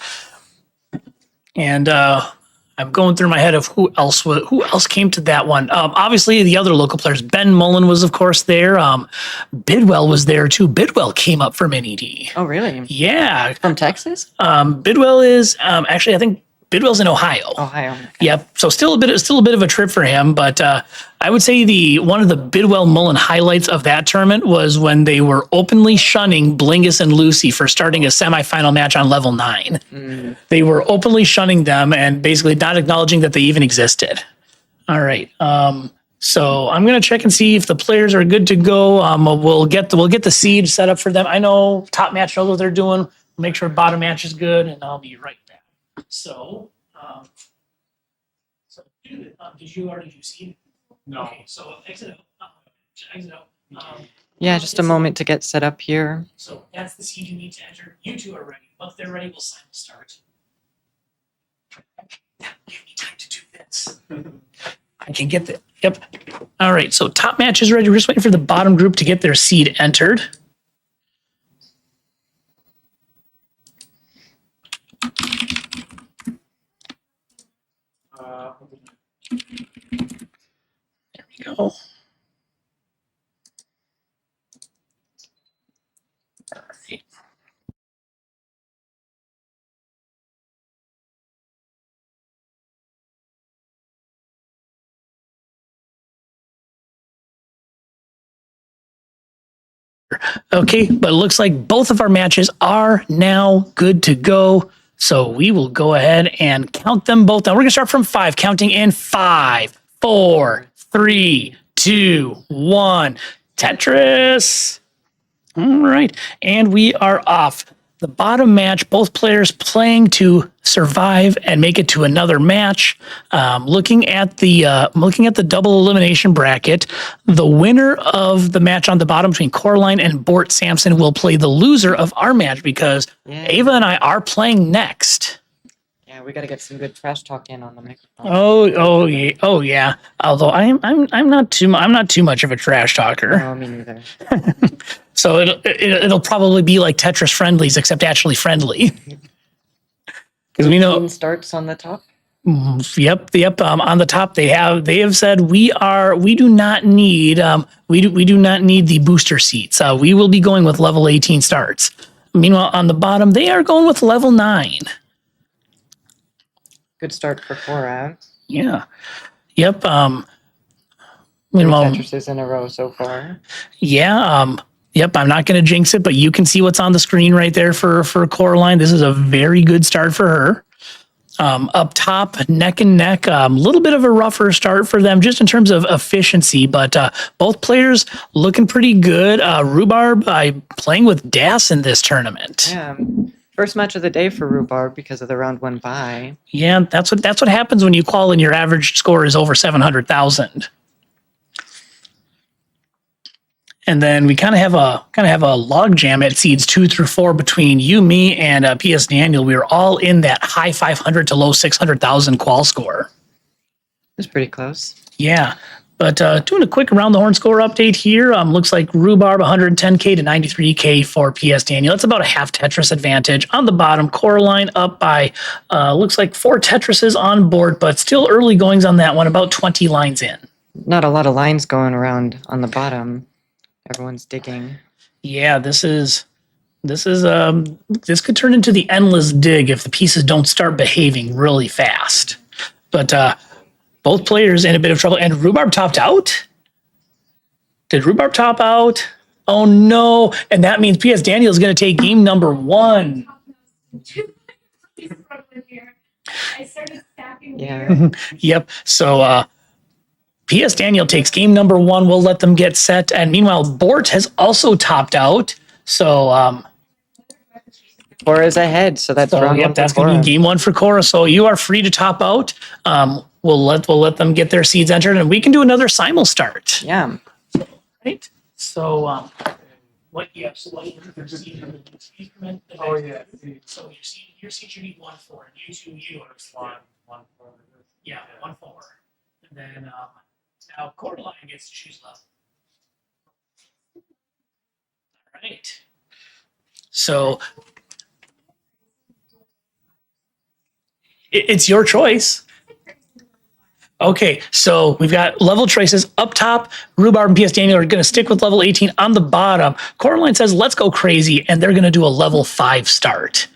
A: And I'm going through my head of who else came to that one. Obviously the other local players. Ben Mullen was of course there. Bidwell was there too. Bidwell came up for Mini D.
D: Oh really?
A: Yeah.
D: From Texas?
A: Bidwell is actually I think Bidwell's in Ohio.
D: Ohio. Okay.
A: Yep. So still a bit of a trip for him, but I would say one of the Bidwell Mullen highlights of that tournament was when they were openly shunning Blingus and Lucy for starting a semifinal match on level 9. Mm. They were openly shunning them and basically not acknowledging that they even existed. All right. So I'm gonna check and see if the players are good to go. We'll get the seed set up for them. I know top match knows what they're doing. We'll make sure bottom match is good, and I'll be right back. So, did you already do seed?
C: No.
A: Okay, so exit out.
D: Yeah, just a moment to get set up here.
A: So that's the seed you need to enter. You two are ready. Once they're ready, we'll sign the start. Give me time to do this. I can get the, yep. All right, so top match is ready. We're just waiting for the bottom group to get their seed entered. There we go. All right. Okay, but it looks like both of our matches are now good to go. So we will go ahead and count them both down. We're going to start from 5, counting in 5, 4, 3, 2, 1. Tetris. All right, and we are off. The bottom match, both players playing to survive and make it to another match. Looking at the double elimination bracket, the winner of the match on the bottom between Coraline and Bort Sampson will play the loser of our match because Ava and I are playing next.
D: Yeah, we got to get some good trash talk in on the microphone.
A: Oh yeah. Although I'm not too much of a trash talker.
D: No, me neither.
A: So it'll probably be like Tetris friendlies, except actually friendly. Because we know
D: Team starts on the top.
A: Yep. On the top, they have said we do not need the booster seats. We will be going with level 18 starts. Meanwhile, on the bottom, they are going with level 9.
F: Good start for Cora.
A: Yeah. Yep.
F: Three
A: Meanwhile,
F: Tetrises in a row so far.
A: yeah. Yep. I'm not going to jinx it, but you can see what's on the screen right there for Coraline. This is a very good start for her. Up top, neck and neck, a little bit of a rougher start for them just in terms of efficiency, but both players looking pretty good. Rhubarb playing with Das in this tournament.
F: Yeah. First match of the day for Rhubarb because of the round 1 bye.
A: Yeah, that's what happens when you qual and your average score is over 700,000. And then we kind of have a log jam at seeds 2 through 4 between you, me, and PS Daniel. We were all in that high 500 to low 600,000 qual score.
F: It's pretty close.
A: Yeah, but doing a quick around the horn score update here. Looks like Rhubarb 110K to 93K for PS Daniel. That's about a half Tetris advantage. On the bottom, Coraline up by looks like 4 Tetrises on board, but still early goings on that one. About 20 lines in.
F: Not a lot of lines going around on the bottom. Everyone's digging.
A: Yeah, this could turn into the endless dig if the pieces don't start behaving really fast. But both players in a bit of trouble. And Rhubarb topped out? Did Rhubarb top out? Oh no. And that means PS Daniel is going to take game number 1.
E: I started stacking.
F: Yeah.
A: Yep. So PS Daniel takes game number 1. We'll let them get set. And meanwhile, Bort has also topped out. So
F: Cora's ahead, so that's round 1
A: that's
F: for
A: going to
F: Cora.
A: be game 1 for Cora. So you are free to top out. We'll let them get their seeds entered, and we can do another simul start.
F: Yeah.
A: Right. So what? Yeah. So what?
C: Oh, yeah.
A: So your seed you need 1 4, and you are
C: One.
A: yeah 1 4, and then now Coraline gets to choose level. All right. So it's your choice. Okay, so we've got level choices up top. Rhubarb and PS Daniel are going to stick with level 18 on the bottom. Coraline says, let's go crazy, and they're going to do a level 5 start.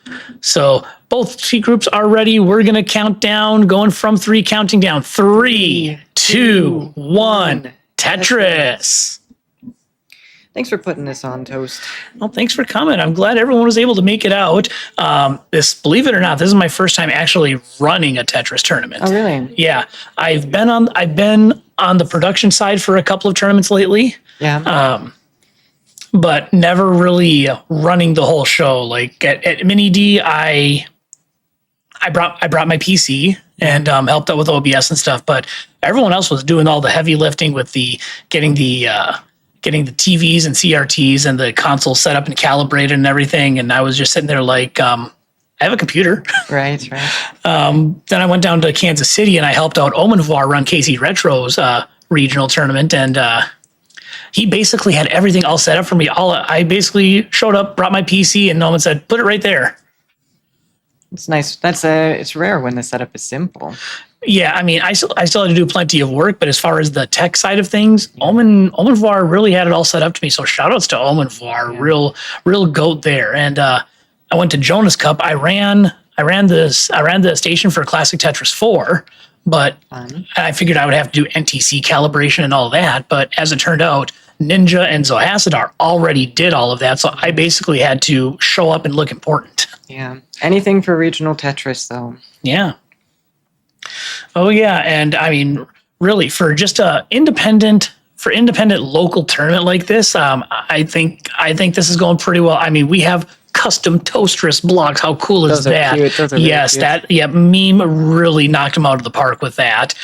A: So both seed groups are ready. We're going to count down, going from 3, counting down. 3, 2, 1, Tetris.
F: Thanks for putting this on, Toast.
A: Well, thanks for coming. I'm glad everyone was able to make it out. Believe it or not, this is my first time actually running a Tetris tournament.
F: Oh, really?
A: Yeah, I've been on the production side for a couple of tournaments lately,
F: Yeah.
A: but never really running the whole show. Like at Mini D, I brought my PC and helped out with OBS and stuff, but everyone else was doing all the heavy lifting with getting the TVs and CRTs and the console set up and calibrated and everything. And I was just sitting there like, I have a computer.
F: Right.
A: Then I went down to Kansas City and I helped out Omenvoir run KC Retro's regional tournament. And he basically had everything all set up for me. I basically showed up, brought my PC, and Omen said, put it right there.
F: It's nice. It's rare when the setup is simple.
A: Yeah, I mean, I still had to do plenty of work, but as far as the tech side of things, Omenvoir really had it all set up to me. So shout outs to Omenvoir, real goat there. And I went to Jonas Cup. I ran the station for Classic Tetris 4, but I figured I would have to do NTC calibration and all that. But as it turned out, Ninja and Zohasadar already did all of that. So I basically had to show up and look important.
F: Yeah. Anything for regional Tetris, though.
A: Yeah. Oh yeah, and I mean, really, for just a independent local tournament like this, I think this is going pretty well. I mean, we have custom Toastris blocks. How cool is
F: Those are
A: that?
F: cute. Those are really
A: yes,
F: cute.
A: Meme really knocked him out of the park with that.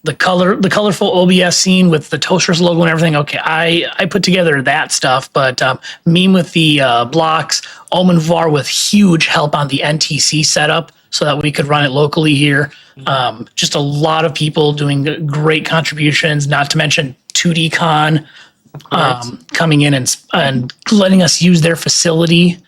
A: The colorful OBS scene with the Toastris logo and everything. Okay, I put together that stuff, but Meme with the blocks, Omenvoir with huge help on the NTC setup so that we could run it locally here. Just a lot of people doing great contributions, not to mention 2D Con coming in and letting us use their facility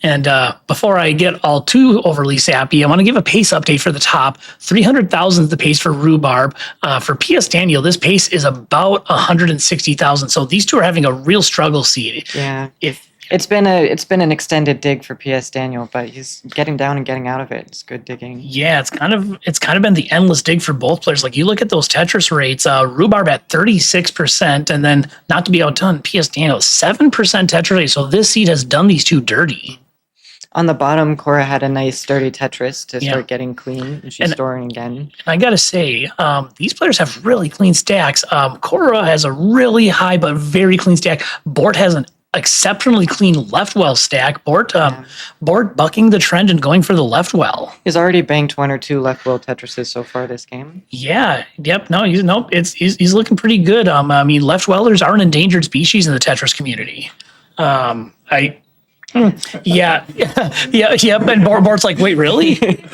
A: And before I get all too overly sappy, I want to give a pace update for the top. 300,000 is the pace for Rhubarb. For PS Daniel, this pace is about 160,000. So these two are having a real struggle seed.
F: Yeah.
A: If
F: It's been an extended dig for PS Daniel, but he's getting down and getting out of it. It's good digging.
A: Yeah, it's kind of been the endless dig for both players. Like you look at those Tetris rates, Rhubarb at 36%, and then not to be outdone, PS Daniel 7% Tetris rate. So this seed has done these two dirty.
F: On the bottom, Cora had a nice sturdy Tetris to
A: Yeah.
F: start getting clean, and she's
A: And-
F: storing again.
A: And I gotta say, these players have really clean stacks. Cora has a really high but very clean stack. Bort has an exceptionally clean left well stack. Bort bucking the trend and going for the left well.
F: He's already banked one or two left wheel Tetrises so far this game.
A: Yeah. Yep. No. He's looking pretty good. I mean, left wellers are an endangered species in the Tetris community. Yeah. Yep. And Bort's like, wait, really?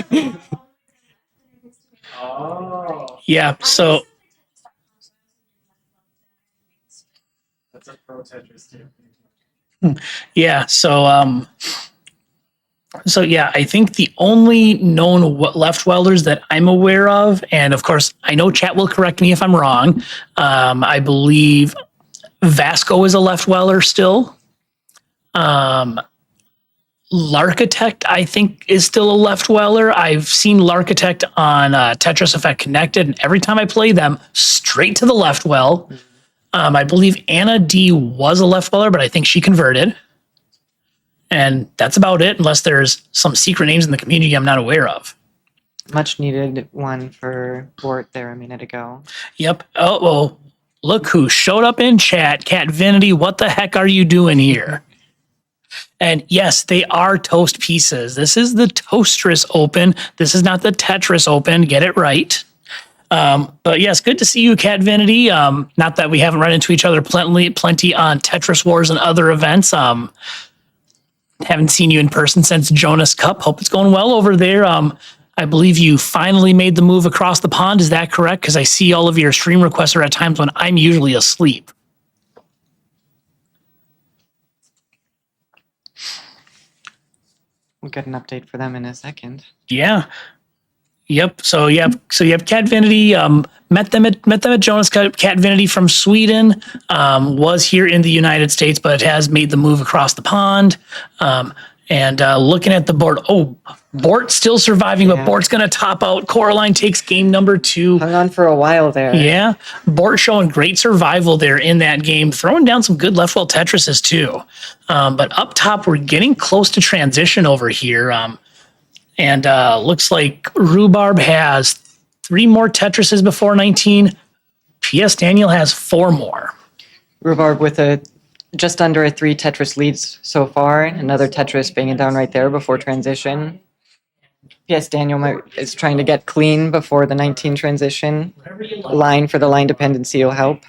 C: Oh,
A: Yeah. So
C: that's a pro Tetris too.
A: yeah. So yeah, I think the only known left welders that I'm aware of, and of course, I know chat will correct me if I'm wrong. I believe Vasco is a left welder still. Larchitect, I think, is still a left weller. I've seen Larchitect on Tetris Effect Connected, and every time I play them, straight to the left well. I believe Anna D was a left weller, but I think she converted. And that's about it, unless there's some secret names in the community I'm not aware of.
F: Much needed one for Bort there a minute ago.
A: Yep. Oh, well, look who showed up in chat. Cat Vinity, what the heck are you doing here? And yes, they are toast pieces. This is the Toastris Open. This is not the Tetris Open. Get it right. But yes, good to see you, Cat Vinity. Not that we haven't run into each other plenty on Tetris Wars and other events. Haven't seen you in person since Jonas Cup. Hope it's going well over there. I believe you finally made the move across the pond. Is that correct? Because I see all of your stream requests are at times when I'm usually asleep.
F: We'll get an update for them in a second.
A: Yeah. Yep. So you have Cat Vinity. Met them at Jonas Cup. Cat Vinity from Sweden was here in the United States, but has made the move across the pond. And looking at the board, Bort still surviving, but
F: Yeah.
A: Bort's going to top out. Coraline takes game number 2.
F: Hung on for a while there.
A: Yeah, Bort showing great survival there in that game, throwing down some good left well Tetrises too. But up top, we're getting close to transition over here. And looks like Rhubarb has 3 more Tetrises before 19. PS Daniel has 4 more.
F: Rhubarb with just under a 3 Tetris leads so far. Another Tetris banging down right there before transition. PS Daniel is trying to get clean before the 19 transition. Line for the line dependency will help.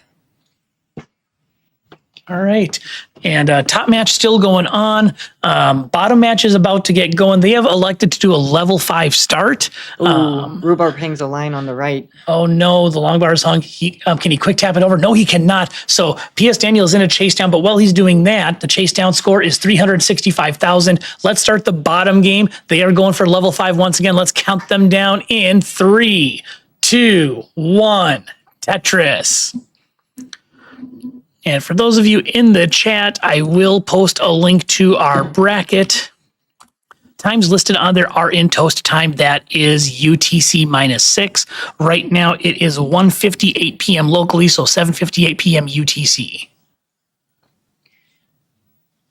A: All right. And top match still going on. Bottom match is about to get going. They have elected to do a level 5 start.
F: Rhubarb hangs a line on the right.
A: Oh no, the long bar is hung. Can he quick tap it over? No, he cannot. So PS Daniel is in a chase down, but while he's doing that, the chase down score is 365,000. Let's start the bottom game. They are going for level 5 once again. Let's count them down in 3, 2, 1. Tetris. And for those of you in the chat, I will post a link to our bracket. Times listed on there are in toast time. That is UTC -6. Right now, it is 1:58 p.m. locally, so 7:58 p.m. UTC.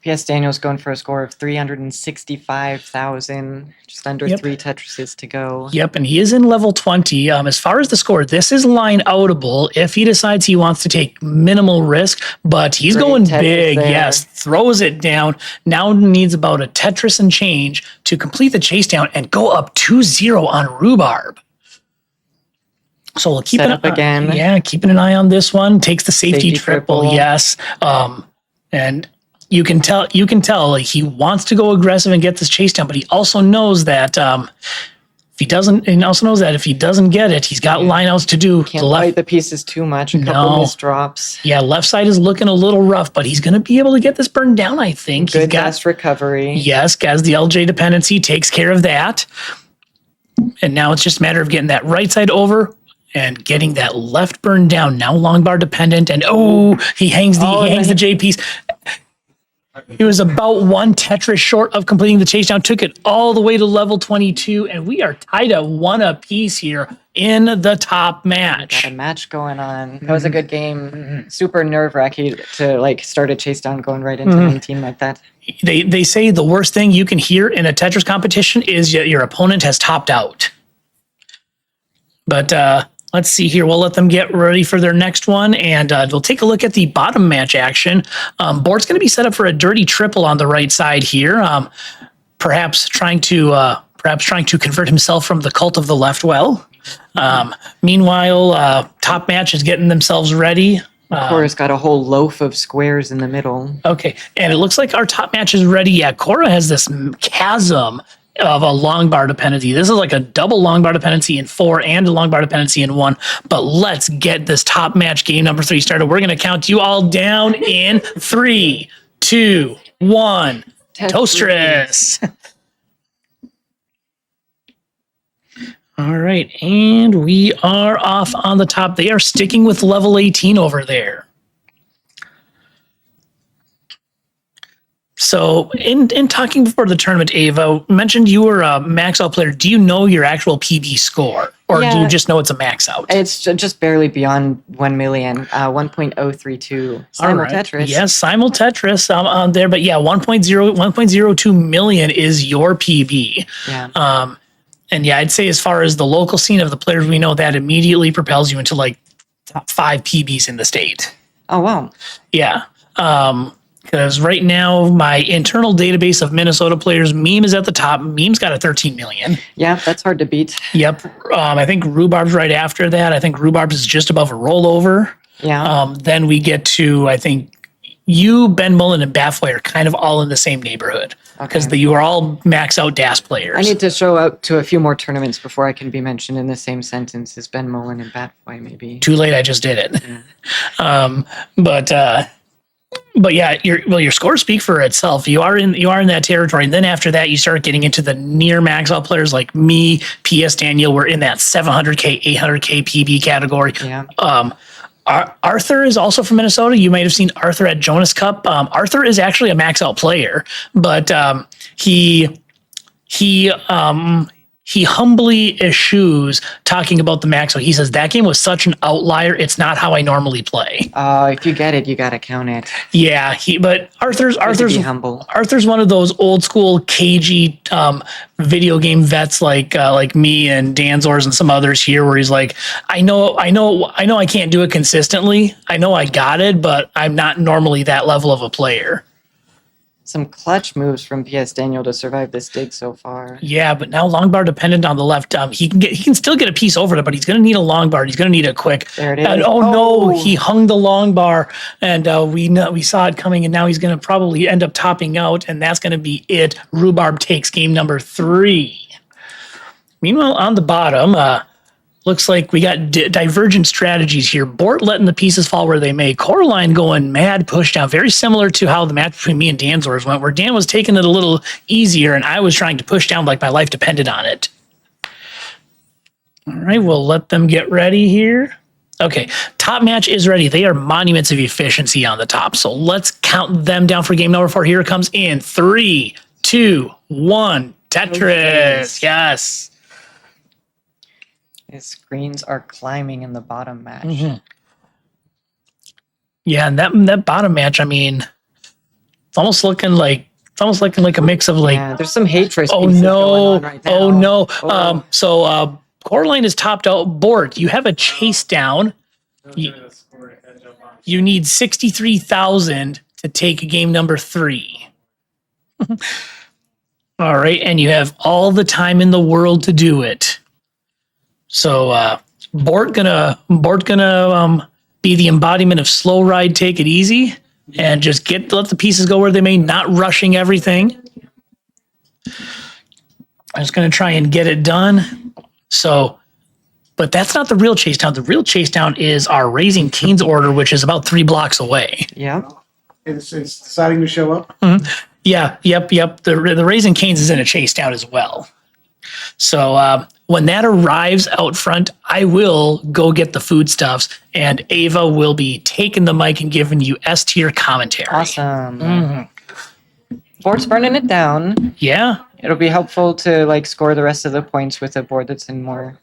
F: PS Daniel's going for a score of 365,000. Just under
A: Yep.
F: 3 Tetrises to go.
A: Yep, and he is in level 20. As far as the score, this is line outable if he decides he wants to take minimal risk, but he's
F: Great
A: going
F: Tetris
A: big.
F: there.
A: Yes, throws it down. Now needs about a Tetris and change to complete the chase down and go up 2-0 on Rhubarb. So we'll keep
F: Set up again.
A: Yeah, keeping an eye on this one. Takes the safety
F: Safety
A: triple.
F: triple.
A: Yes, and you can tell like he wants to go aggressive and get this chase down, but he also knows that If he doesn't, and also knows that if he doesn't get it, he's got lineouts to do.
F: Can't
A: The left,
F: bite the pieces too much. A couple
A: No.
F: missed drops.
A: yeah, left side is looking a little rough, but he's going to be able to get this burned down, I think. He's
F: Good
A: got,
F: fast recovery.
A: yes, has the LJ dependency, takes care of that. And now it's just a matter of getting that right side over and getting that left burn down. Now long bar dependent, and he hangs the J piece. He was about one Tetris short of completing the chase down, took it all the way to level 22, and we are tied at 1 apiece here in the top match.
F: Got a match going on. That was a good game. Super nerve-wracking to like start a chase down going right into 19 like that.
A: They say the worst thing you can hear in a Tetris competition is your opponent has topped out. But let's see here. We'll let them get ready for their next one, and we'll take a look at the bottom match action. Board's going to be set up for a dirty triple on the right side here. Perhaps trying to convert himself from the cult of the left well. Meanwhile, top match is getting themselves ready.
F: Cora's got a whole loaf of squares in the middle.
A: Okay, and it looks like our top match is ready. Yeah, Cora has this chasm of a long bar dependency. This is like a double long bar dependency in 4 and a long bar dependency in 1. But let's get this top match game number 3 started. We're going to count you all down in 3, 2, 1. Toastris. All right, and we are off on the top. They are sticking with level 18 over there. So in talking before the tournament, Ava mentioned you were a max out player. Do you know your actual PB score, or do you
F: Yeah.
A: just know it's a max out?
F: It's just barely beyond 1 million, 1.032.
A: All right.
F: Tetris.
A: Yes, Simul Tetris on there, but yeah, 1.02 million is your PB.
F: Yeah.
A: And yeah, I'd say as far as the local scene of the players we know, that immediately propels you into like top 5 PBs in the state.
F: Oh, wow.
A: Yeah. Because right now, my internal database of Minnesota players, Meme is at the top. Meme's got a 13 million.
F: Yeah, that's hard to beat.
A: Yep. I think Rhubarb's right after that. I think Rhubarb's is just above a rollover.
F: Yeah.
A: Then we get to, I think, you, Ben Mullen, and Bathway are kind of all in the same neighborhood. Because
F: Okay.
A: you are all max out DAS players.
F: I need to show up to a few more tournaments before I can be mentioned in the same sentence as Ben Mullen and Batboy, maybe.
A: Too late, I just did it. But yeah, your scores speak for itself. You are in that territory, and then after that, you start getting into the near max out players like me, PS Daniel. We're in that 700K, 800K PB category.
F: Yeah.
A: Arthur is also from Minnesota. You might have seen Arthur at Jonas Cup. Arthur is actually a max out player, but he humbly eschews talking about the max out. He says that game was such an outlier. It's not how I normally play.
F: If you get it, you gotta count it.
A: Yeah, but Arthur's
F: Be humble.
A: Arthur's one of those old school cagey video game vets like me and Danzors and some others here, where he's like, I know I can't do it consistently. I know I got it, but I'm not normally that level of a player.
F: Some clutch moves from PS Daniel to survive this dig so far.
A: Yeah, but now long bar dependent on the left. He can still get a piece over it, but he's going to need a long bar. He's going to need it quick.
F: There it is.
A: And, no, he hung the long bar, and we saw it coming, and now he's going to probably end up topping out, and that's going to be it. Rhubarb takes game number 3. Meanwhile, on the bottom, looks like we got divergent strategies here. Bort letting the pieces fall where they may. Coraline going mad push down, very similar to how the match between me and Danzors went, where Dan was taking it a little easier and I was trying to push down like my life depended on it. All right, we'll let them get ready here. Okay, top match is ready. They are monuments of efficiency on the top. So let's count them down for game number 4. Here it comes in 3, 2, 1. Tetris. Yes.
F: His screens are climbing in the bottom match.
A: Mm-hmm. Yeah, and that bottom match, I mean, it's almost looking like a mix of like,
F: Yeah, there's some hate trace
A: oh
F: pieces
A: no,
F: going on right now.
A: oh no.
F: Oh.
A: So Coraline is topped out. Bort, you have a chase down. You need 63,000 to take game number 3. All right, and you have all the time in the world to do it. So Bort gonna be the embodiment of slow ride, take it easy, and just let the pieces go where they may, not rushing everything. I'm just going to try and get it done. So, but that's not the real chase down. The real chase down is our Raising Cane's order, which is about 3 blocks away.
F: Yeah.
H: It's deciding to show up.
A: Yeah, yep. The Raising Cane's is in a chase down as well. So when that arrives out front, I will go get the foodstuffs, and Ava will be taking the mic and giving you S tier commentary.
F: Awesome. Board's burning it down.
A: Yeah.
F: It'll be helpful to like score the rest of the points with a board that's in more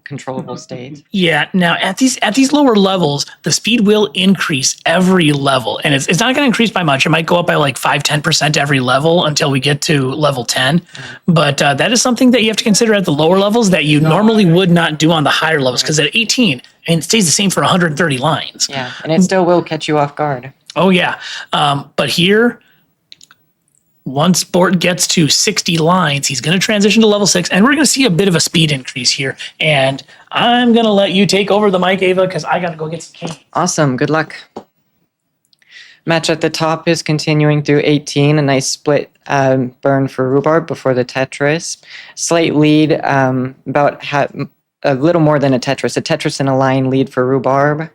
F: controllable state.
A: Yeah. Now at these lower levels, the speed will increase every level, and it's not going to increase by much. It might go up by like 5-10% every level until we get to level 10. But that is something that you have to consider at the lower levels that you normally would not do on the higher levels, because at 18, and it stays the same for 130 lines.
F: Yeah, and it still will catch you off guard.
A: Oh yeah. But here, once Bort gets to 60 lines, he's going to transition to level 6, and we're going to see a bit of a speed increase here. And I'm going to let you take over the mic, Ava, because I got to go get some cane.
F: Awesome. Good luck. Match at the top is continuing through 18. A nice split burn for Rhubarb before the Tetris. Slight lead, about a little more than a Tetris and a line lead for Rhubarb.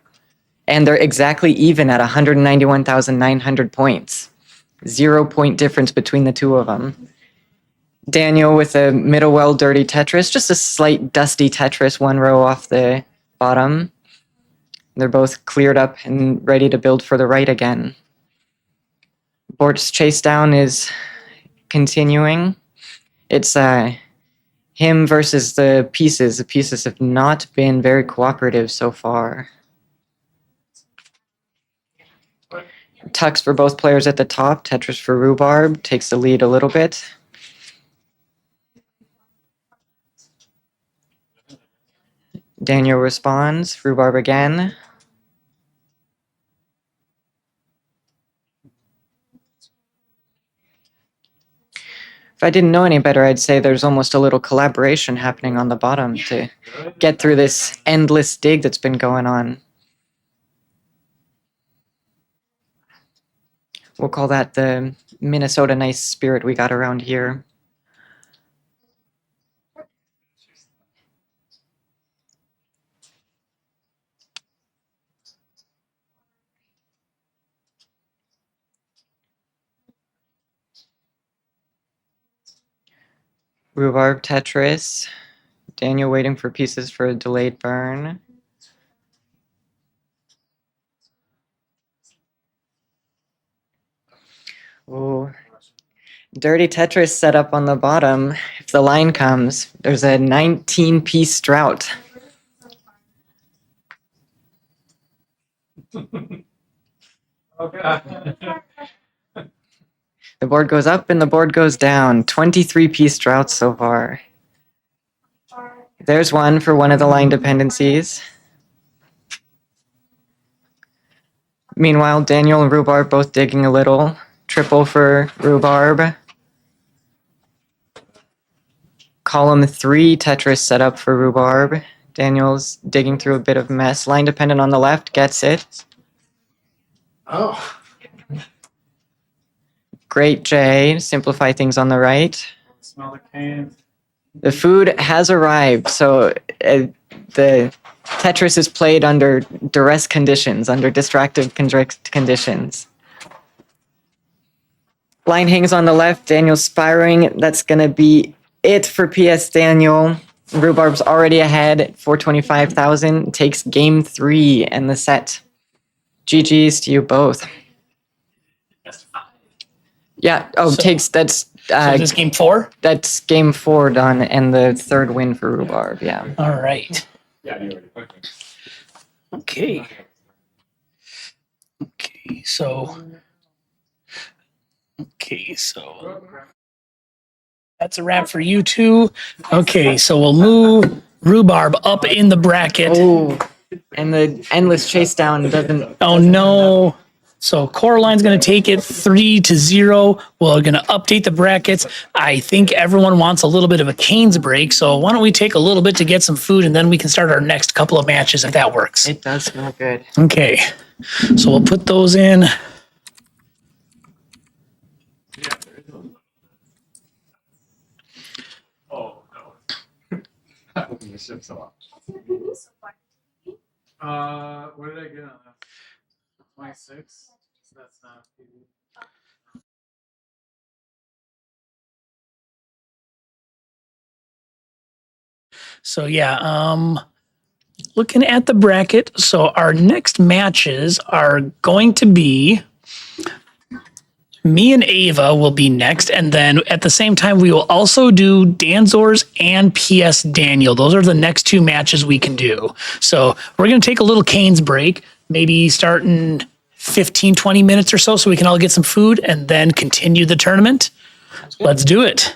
F: And they're exactly even at 191,900 points. 0-point difference between the two of them. Daniel with a middle well dirty Tetris, just a slight dusty Tetris, 1 row off the bottom. They're both cleared up and ready to build for the right again. Bort's chase down is continuing. It's him versus the pieces. The pieces have not been very cooperative so far. Tucks for both players at the top. Tetris for Rhubarb takes the lead a little bit. Daniel responds. Rhubarb again. If I didn't know any better, I'd say there's almost a little collaboration happening on the bottom to get through this endless dig that's been going on. We'll call that the Minnesota nice spirit we got around here. Rhubarb Tetris. Daniel waiting for pieces for a delayed burn. Oh, dirty Tetris set up on the bottom. If the line comes, there's a 19-piece drought.
C: Okay.
F: The board goes up and the board goes down. 23-piece drought so far. There's one for one of the line dependencies. Meanwhile, Daniel and Rhubarb both digging a little. Triple for Rhubarb. Column 3 Tetris set up for Rhubarb. Daniel's digging through a bit of mess. Line dependent on the left, gets it.
H: Oh.
F: Great J, simplify things on the right.
C: Smell the cane.
F: The food has arrived, so the Tetris is played under duress conditions, under distractive conditions. Line hangs on the left, Daniel's spiraling. That's going to be it for PS Daniel. Rhubarb's already ahead at 425,000. Takes game 3 and the set. GG's to you both. Yeah, that's
A: So is this game 4?
F: that's game 4 done and the third win for Rhubarb, yeah.
A: All right.
B: Yeah, you already.
A: Okay. Okay, so that's a wrap for you two. Okay, so we'll move Rhubarb up in the bracket.
F: Oh, and the endless chase down doesn't...
A: Oh no. So Coraline's going to take it 3-0. We're going to update the brackets. I think everyone wants a little bit of a Cane's break. So why don't we take a little bit to get some food, and then we can start our next couple of matches if that works.
F: It does smell good.
A: Okay. So we'll put those in.
B: ships a lot.
E: What's your PB so far?
C: What did I get on that? 26. That's not PB.
A: So yeah, looking at the bracket, so our next matches are going to be me and Ava will be next, and then at the same time we will also do Danzors and PS Daniel. Those are the next two matches we can do. So we're going to take a little Canes break, maybe starting 15, 20 minutes or so we can all get some food and then continue the tournament. Let's do it.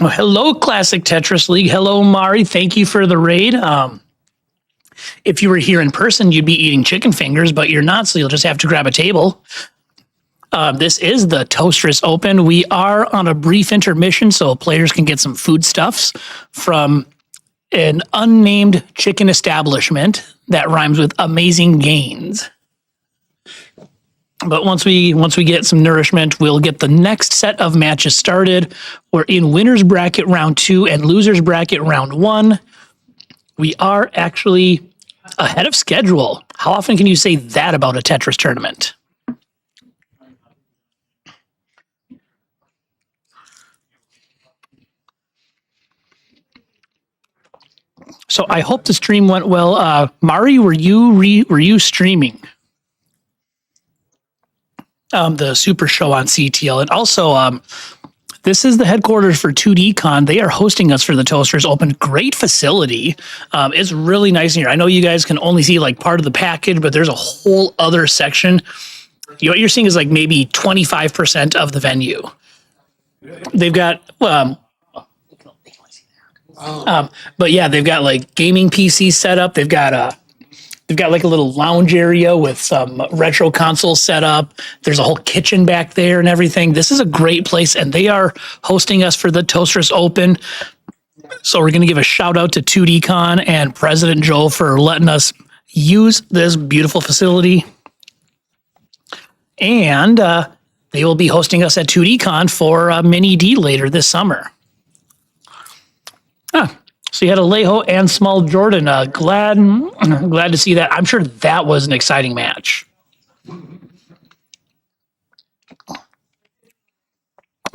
A: Well, hello, Classic Tetris League. Hello, Mari. Thank you for the raid. If you were here in person, you'd be eating chicken fingers, but you're not, so you'll just have to grab a table. This is the Toastris Open. We are on a brief intermission, so players can get some foodstuffs from an unnamed chicken establishment that rhymes with amazing gains. But once we get some nourishment, we'll get the next set of matches started. We're in winners bracket round 2 and losers bracket round 1. We are actually ahead of schedule. How often can you say that about a Tetris tournament? So I hope the stream went well. Mari, were you streaming the Super Show on CTL? And also, this is the headquarters for 2DCon. They are hosting us for the Toasters Open. Great facility. It's really nice in here. I know you guys can only see like part of the package, but there's a whole other section. What you're seeing is like maybe 25% of the venue. They've got but yeah, they've got like gaming PCs set up. They've got like a little lounge area with some retro consoles set up. There's a whole kitchen back there and everything. This is a great place, and they are hosting us for the Toasters Open. So we're going to give a shout out to 2DCon and President Joe for letting us use this beautiful facility. And they will be hosting us at 2DCon for Mini D later this summer. So you had Alejo and Small Jordan. Glad to see that. I'm sure that was an exciting match.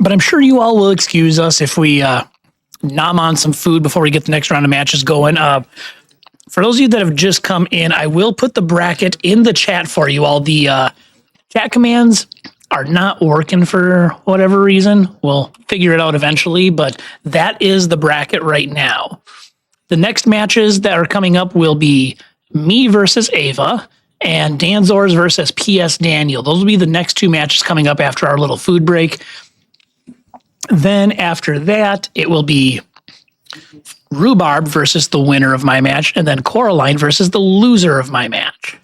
A: But I'm sure you all will excuse us if we nom on some food before we get the next round of matches going. For those of you that have just come in, I will put the bracket in the chat for you all. The chat commands are not working for whatever reason. We'll figure it out eventually, but that is the bracket right now. The next matches that are coming up will be me versus Ava and Dan Zors versus PS Daniel. Those will be the next 2 matches coming up after our little food break. Then after that, it will be Rhubarb versus the winner of my match, and then Coraline versus the loser of my match.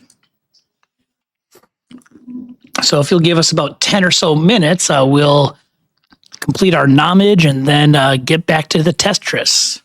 A: So if you'll give us about 10 or so minutes, we'll complete our nomage and then get back to the Tetris.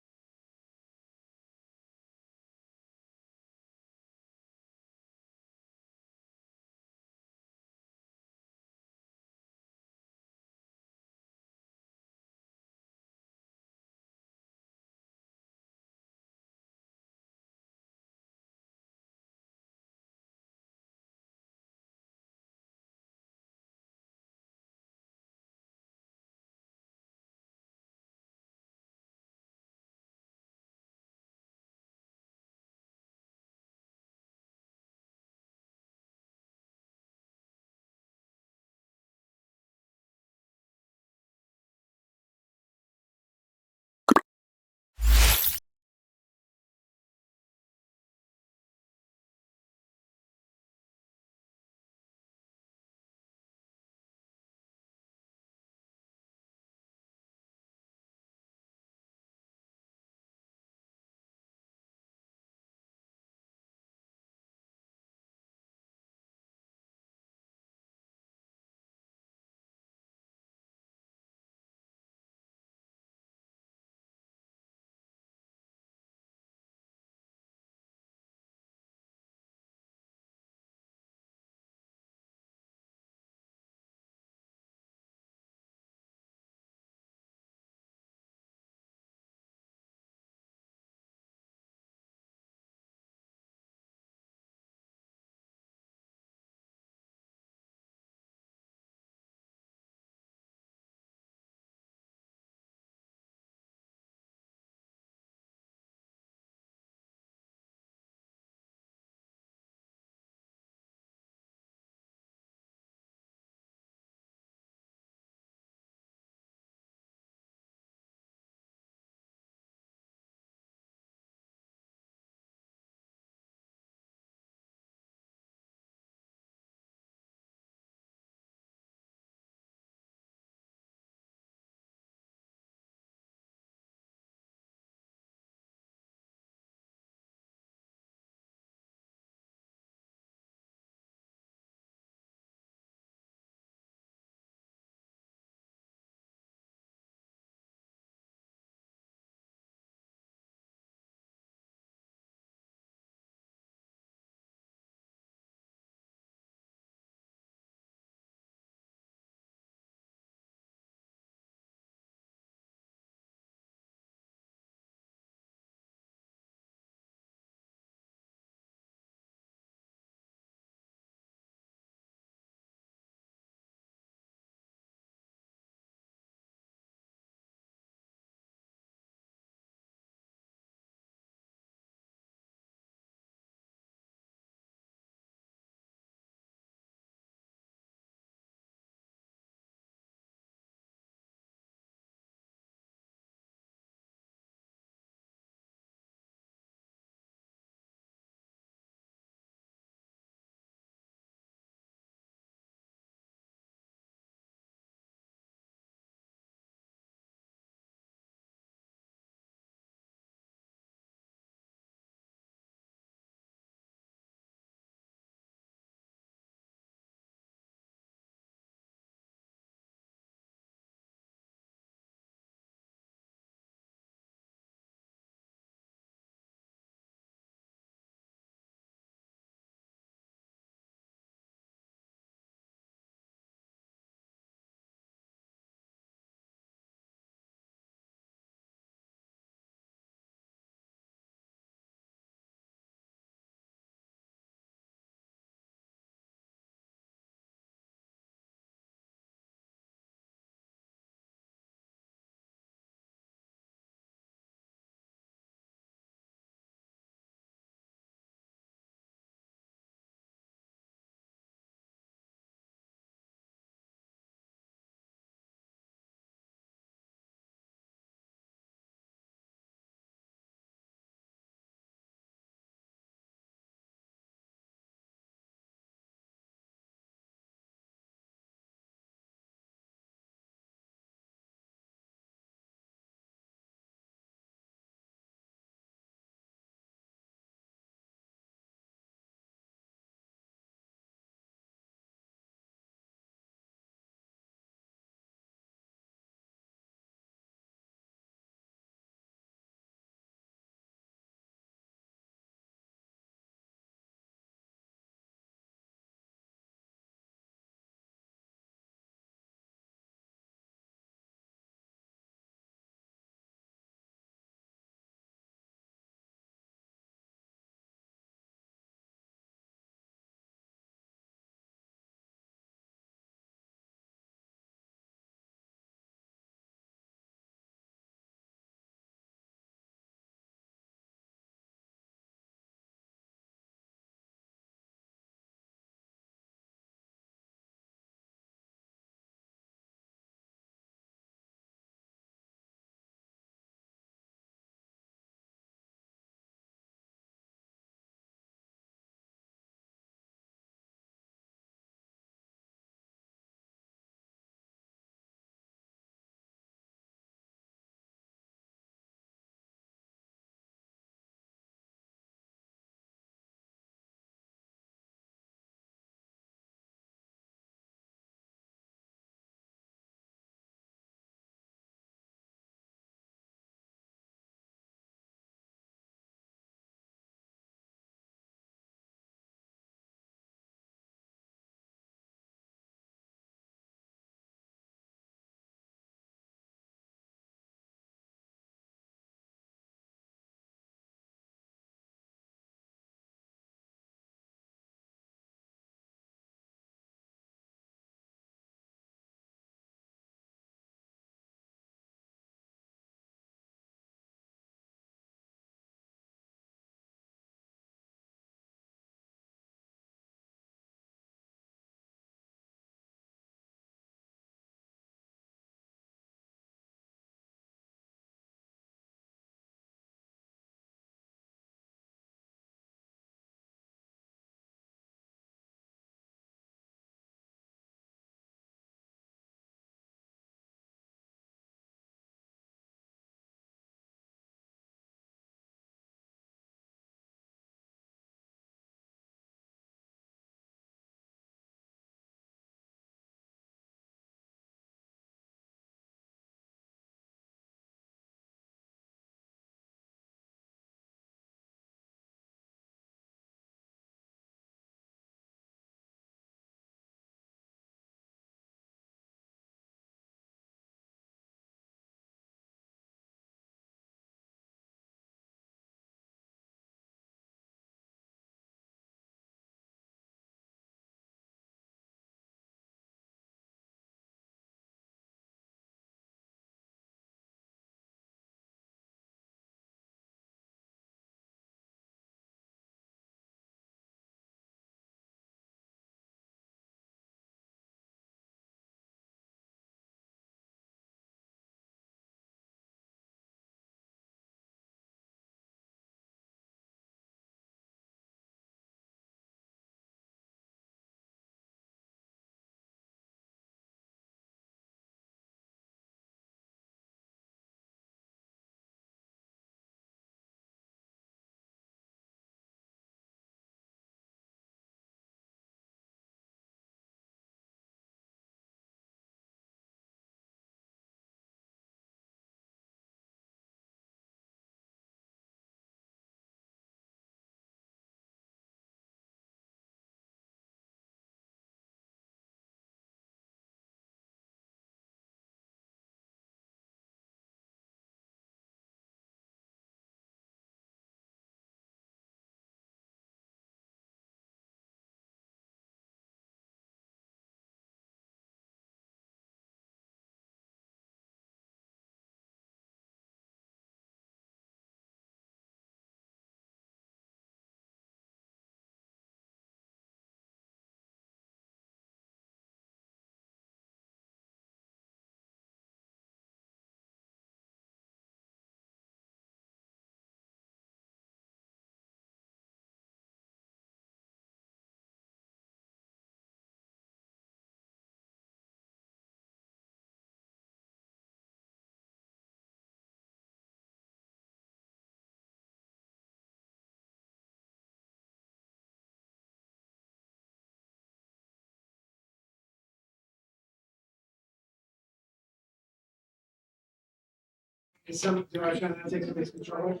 H: Is some, do I try to take the base control?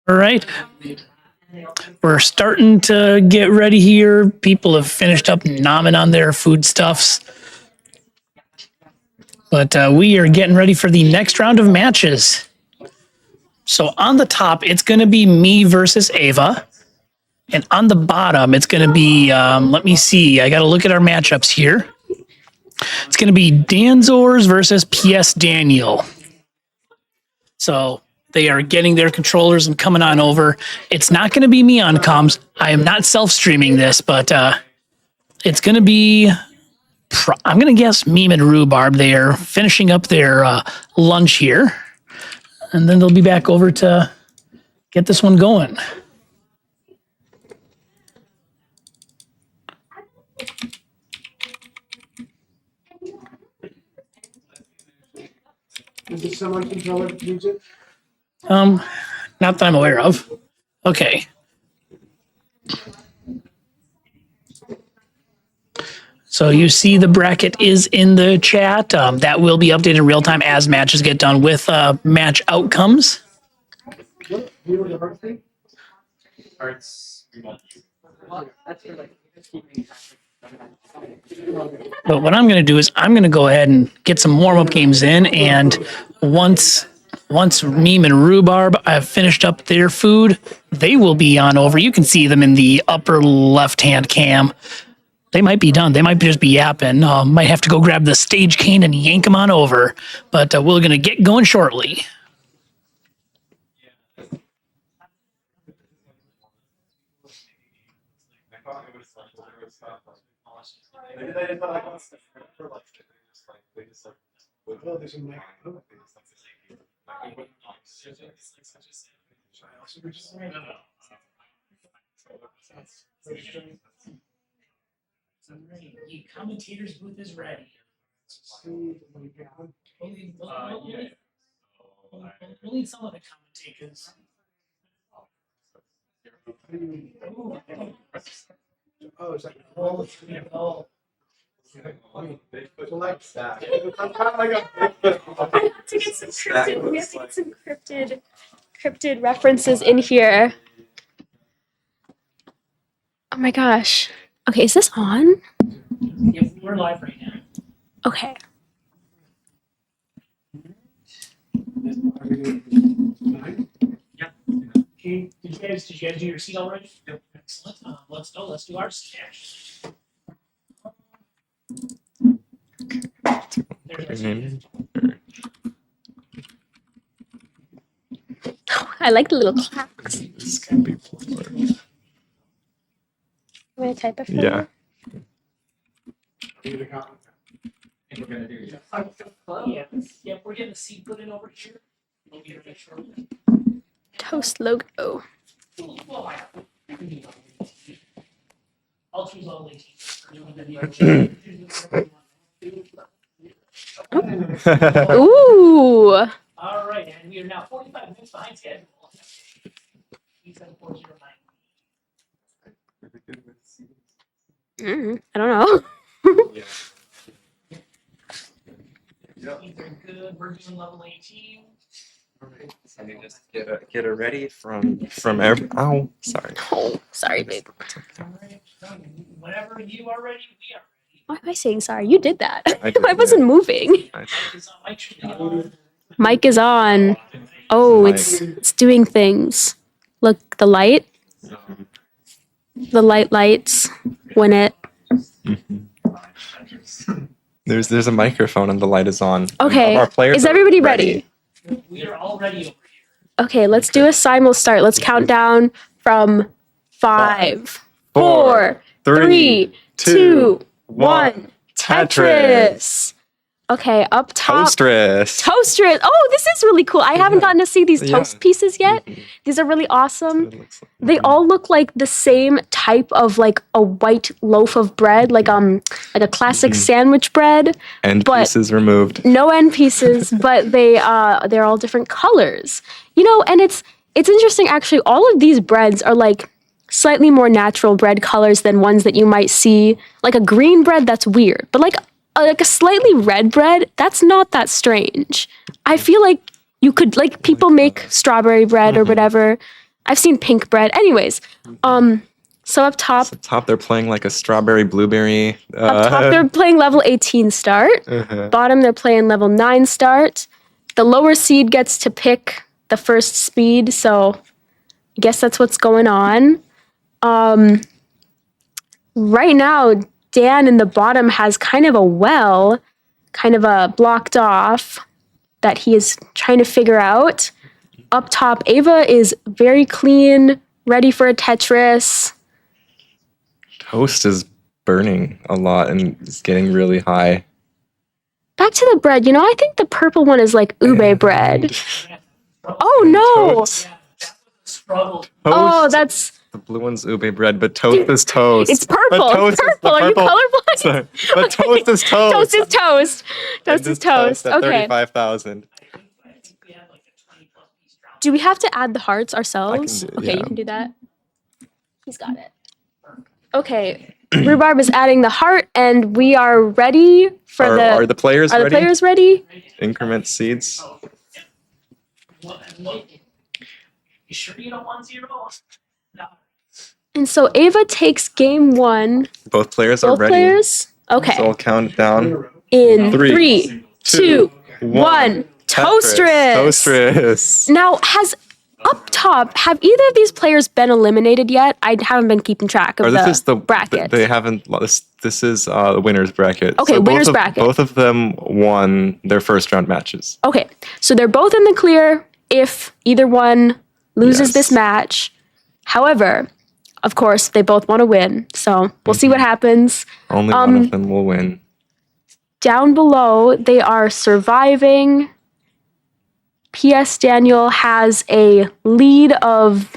A: All right. We're starting to get ready here. People have finished up nomming on their foodstuffs. But we are getting ready for the next round of matches. So on the top, it's going to be me versus Ava. And on the bottom, it's going to be, let me see, I got to look at our matchups here. It's going to be Danzors versus PS Daniel. So they are getting their controllers and coming on over. It's not going to be me on comms. I am not self-streaming this, but it's going to be, I'm going to guess Meme and Rhubarb. They are finishing up their lunch here. And then they'll be back over to get this one going.
H: Is there someone controller to use it?
A: Not that I'm aware of. Okay. So you see the bracket is in the chat. That will be updated in real time as matches get done with match outcomes.
H: What? You know the hard thing?
A: But what I'm going to do is I'm going to go ahead and get some warm-up games in, and once Meme and Rhubarb have finished up their food, they will be on over. You can see them in the upper left-hand cam. They might be done. They might just be yapping. Might have to go grab the stage cane and yank them on over. But we're going to get going shortly.
H: Oh, there's a mic. Oh.
A: The commentator's booth is ready. We'll need someone to commentate because.
H: Oh, is that? Oh,
E: To get some cryptid, we have to get some cryptid references in here. Oh my gosh. Okay, is this on?
A: Yep, we're live right now.
E: Okay.
A: Okay, did you guys do your seat already? Yep. Excellent. Let's go. Let's do our seat action. There's our seat.
E: I like the little clocks. I'm gonna type it for
G: Yeah.
A: Yeah, yep, we're getting the seat put in over here. We'll be ready shortly.
E: you. Toast logo.
A: I'll choose all 18.
E: Ooh.
A: All right, and we are now 45 minutes behind schedule.
E: I don't know.
A: These are good. We're doing level 18.
G: So you just get it ready from every. Ow, sorry.
E: Oh, sorry, babe.
A: All right. Whenever you are ready, we are ready.
E: Why am I saying sorry? You did that.
G: I did,
E: I wasn't moving.
A: Mike should be on.
E: Mic is on. Oh, it's doing things. Look, the light. The light lights when it.
G: There's a microphone and the light is on.
E: Okay.
G: Our players
E: Is
G: are
E: everybody ready?
A: We are all ready over here.
E: Okay, let's do a simul start. Let's count down from 5, 4, 3, 2, 1. Tetris. Okay, up top.
G: Toastris.
E: Toastris. Oh, this is really cool. I haven't gotten to see these
G: Yeah.
E: toast pieces yet. These are really awesome. They all look like the same type of like a white loaf of bread, like a classic sandwich bread.
G: End
E: but-
G: pieces removed.
E: No end pieces, but they're all different colors. You know, and it's interesting actually. All of these breads are like slightly more natural bread colors than ones that you might see. Like a green bread, that's weird. But like a slightly red bread, that's not that strange. I feel like you could, like, people make strawberry bread or whatever. I've seen pink bread. Anyways, so up top,
G: Top, they're playing like a strawberry blueberry.
E: up top they're playing level 18 start. Bottom they're playing level 9 start. The lower seed gets to pick the first speed, so I guess that's what's going on. Right now, Dan in the bottom has kind of a blocked off that he is trying to figure out. Up top, Ava is very clean, ready for a Tetris.
G: Toast is burning a lot and is getting really high.
E: Back to the bread. I think the purple one is like ube bread. Oh no!
G: Toast.
E: Oh, that's
G: The blue one's ube bread, but toast is toast.
E: it's purple.
G: But toast
E: It's
G: is
E: purple. Are you
G: purple.
E: colorblind?
G: Sorry. But toast is toast.
E: Toast is toast. Toast is toast.
G: At
E: Okay.
G: 35,000.
E: Do we have to add the hearts ourselves?
G: do-
E: Okay,
G: yeah.
E: you can do that. He's got it. Okay. Rhubarb is adding the heart, and we are ready for
G: Are the players
E: Are the
G: ready?
E: players ready?
G: Increment seeds.
A: You sure you don't want 0? No.
E: And so Ava takes game 1.
G: Both players are
E: Both
G: ready.
E: players. Okay.
G: So I'll count down.
E: In
G: Three,
E: 3, 2, 1. Toastris.
G: Toastris.
E: Now, up top, have either of these players been eliminated yet? I haven't been keeping track of
G: Or this is the
E: bracket.
G: They haven't. This is the winners bracket.
E: Okay, winners bracket.
G: Both of them won their first round matches.
E: Okay, so they're both in the clear if either one loses
G: Yes.
E: this match. However, of course, they both want to win, so we'll see what happens.
G: Only one of them will win.
E: Down below, they are surviving. P.S. Daniel has a lead of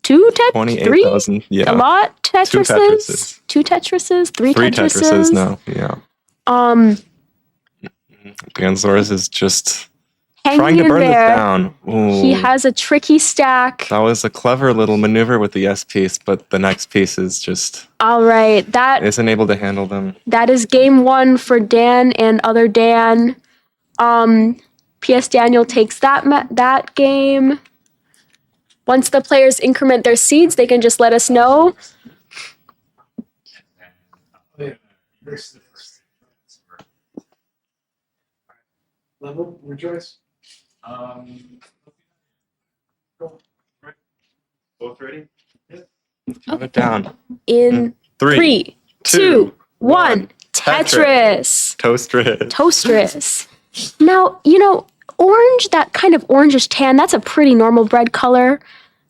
E: 3?
G: 28,000. Yeah.
E: A lot? Tetrises?
G: Tetrises.
E: 2 Tetrises? 3
G: Three
E: Tetrises?
G: Tetrises now. Yeah. Gansaurus is just trying
E: Hanging
G: to
E: in
G: burn this
E: there.
G: down. Ooh.
E: He has a tricky stack.
G: That was a clever little maneuver with the S piece, but the next piece is just
E: All right, that
G: isn't able to handle them.
E: that is game 1 for Dan and other Dan. P.S. Daniel takes that game. Once the players increment their seeds, they can just let us know.
H: Level, your choice.
B: Both ready?
G: Count it down.
E: In 3, 2, 1. Tetris.
G: Toastris.
E: Toastris. Now, orange, that kind of orangish tan, that's a pretty normal bread color.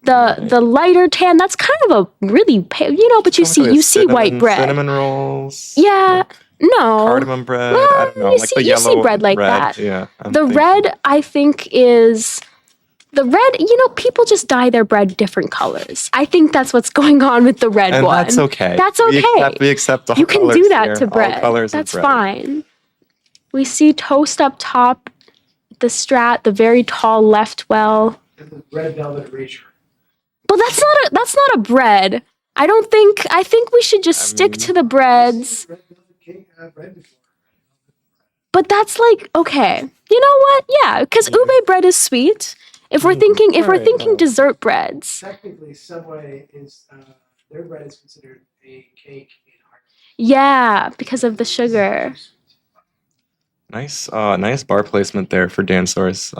E: The lighter tan, that's kind of a really pale, but you see white bread.
G: Cinnamon rolls.
E: Yeah, no.
G: Cardamom bread.
E: Well,
G: I don't know.
E: you
G: Like
E: see-
G: the
E: you
G: yellow
E: see bread like that.
G: Yeah. I'm
E: The
G: thinking.
E: red, I think, is the red. People just dye their bread different colors. I think that's what's going on with the red
G: And
E: one.
G: that's okay.
E: That's
G: We
E: okay.
G: We accept all
E: You can
G: colors
E: do that
G: here,
E: to
G: all
E: bread.
G: colors of
E: That's
G: bread.
E: fine. We see toast up top, the strat, the very tall left well.
H: And the red velvet erasure.
E: But that's not a bread. I think we should just stick to the breads.
H: Red velvet cake, bread before.
E: But that's like, okay. You know what? Yeah, because ube bread is sweet. If we're thinking
G: right,
E: dessert breads.
H: Technically, Subway is their bread is considered a cake in art.
E: Yeah, because of the sugar.
G: Nice bar placement there for Dansaurus,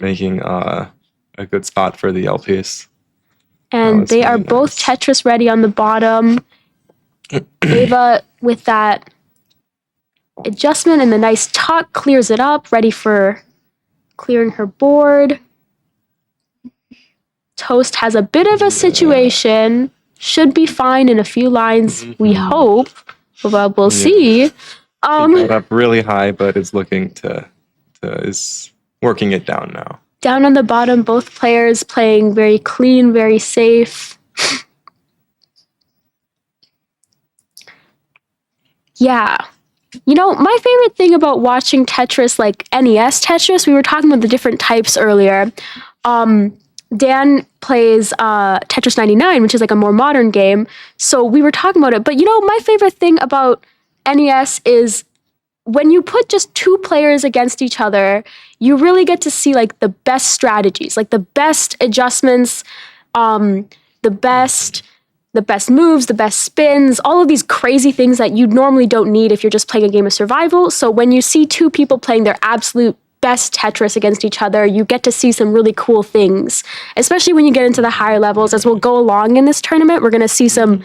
G: making a good spot for the L piece.
E: And
G: it's
E: they are
G: really
E: both
G: nice.
E: Tetris ready on the bottom. Ava with that adjustment and the nice tuck clears it up, ready for clearing her board. Toast has a bit of a situation. Should be fine in a few lines, we hope. But we'll see.
G: He got up really high, but is looking is working it down now.
E: Down on the bottom, both players playing very clean, very safe. Yeah. My favorite thing about watching Tetris, like NES Tetris, we were talking about the different types earlier. Dan plays Tetris 99, which is like a more modern game. So we were talking about it. But my favorite thing about NES is when you put just two players against each other, you really get to see like the best strategies, like the best adjustments, the best moves, the best spins, all of these crazy things that you normally don't need if you're just playing a game of survival. So when you see two people playing their absolute best Tetris against each other, you get to see some really cool things, especially when you get into the higher levels. As we'll go along in this tournament, we're going to see some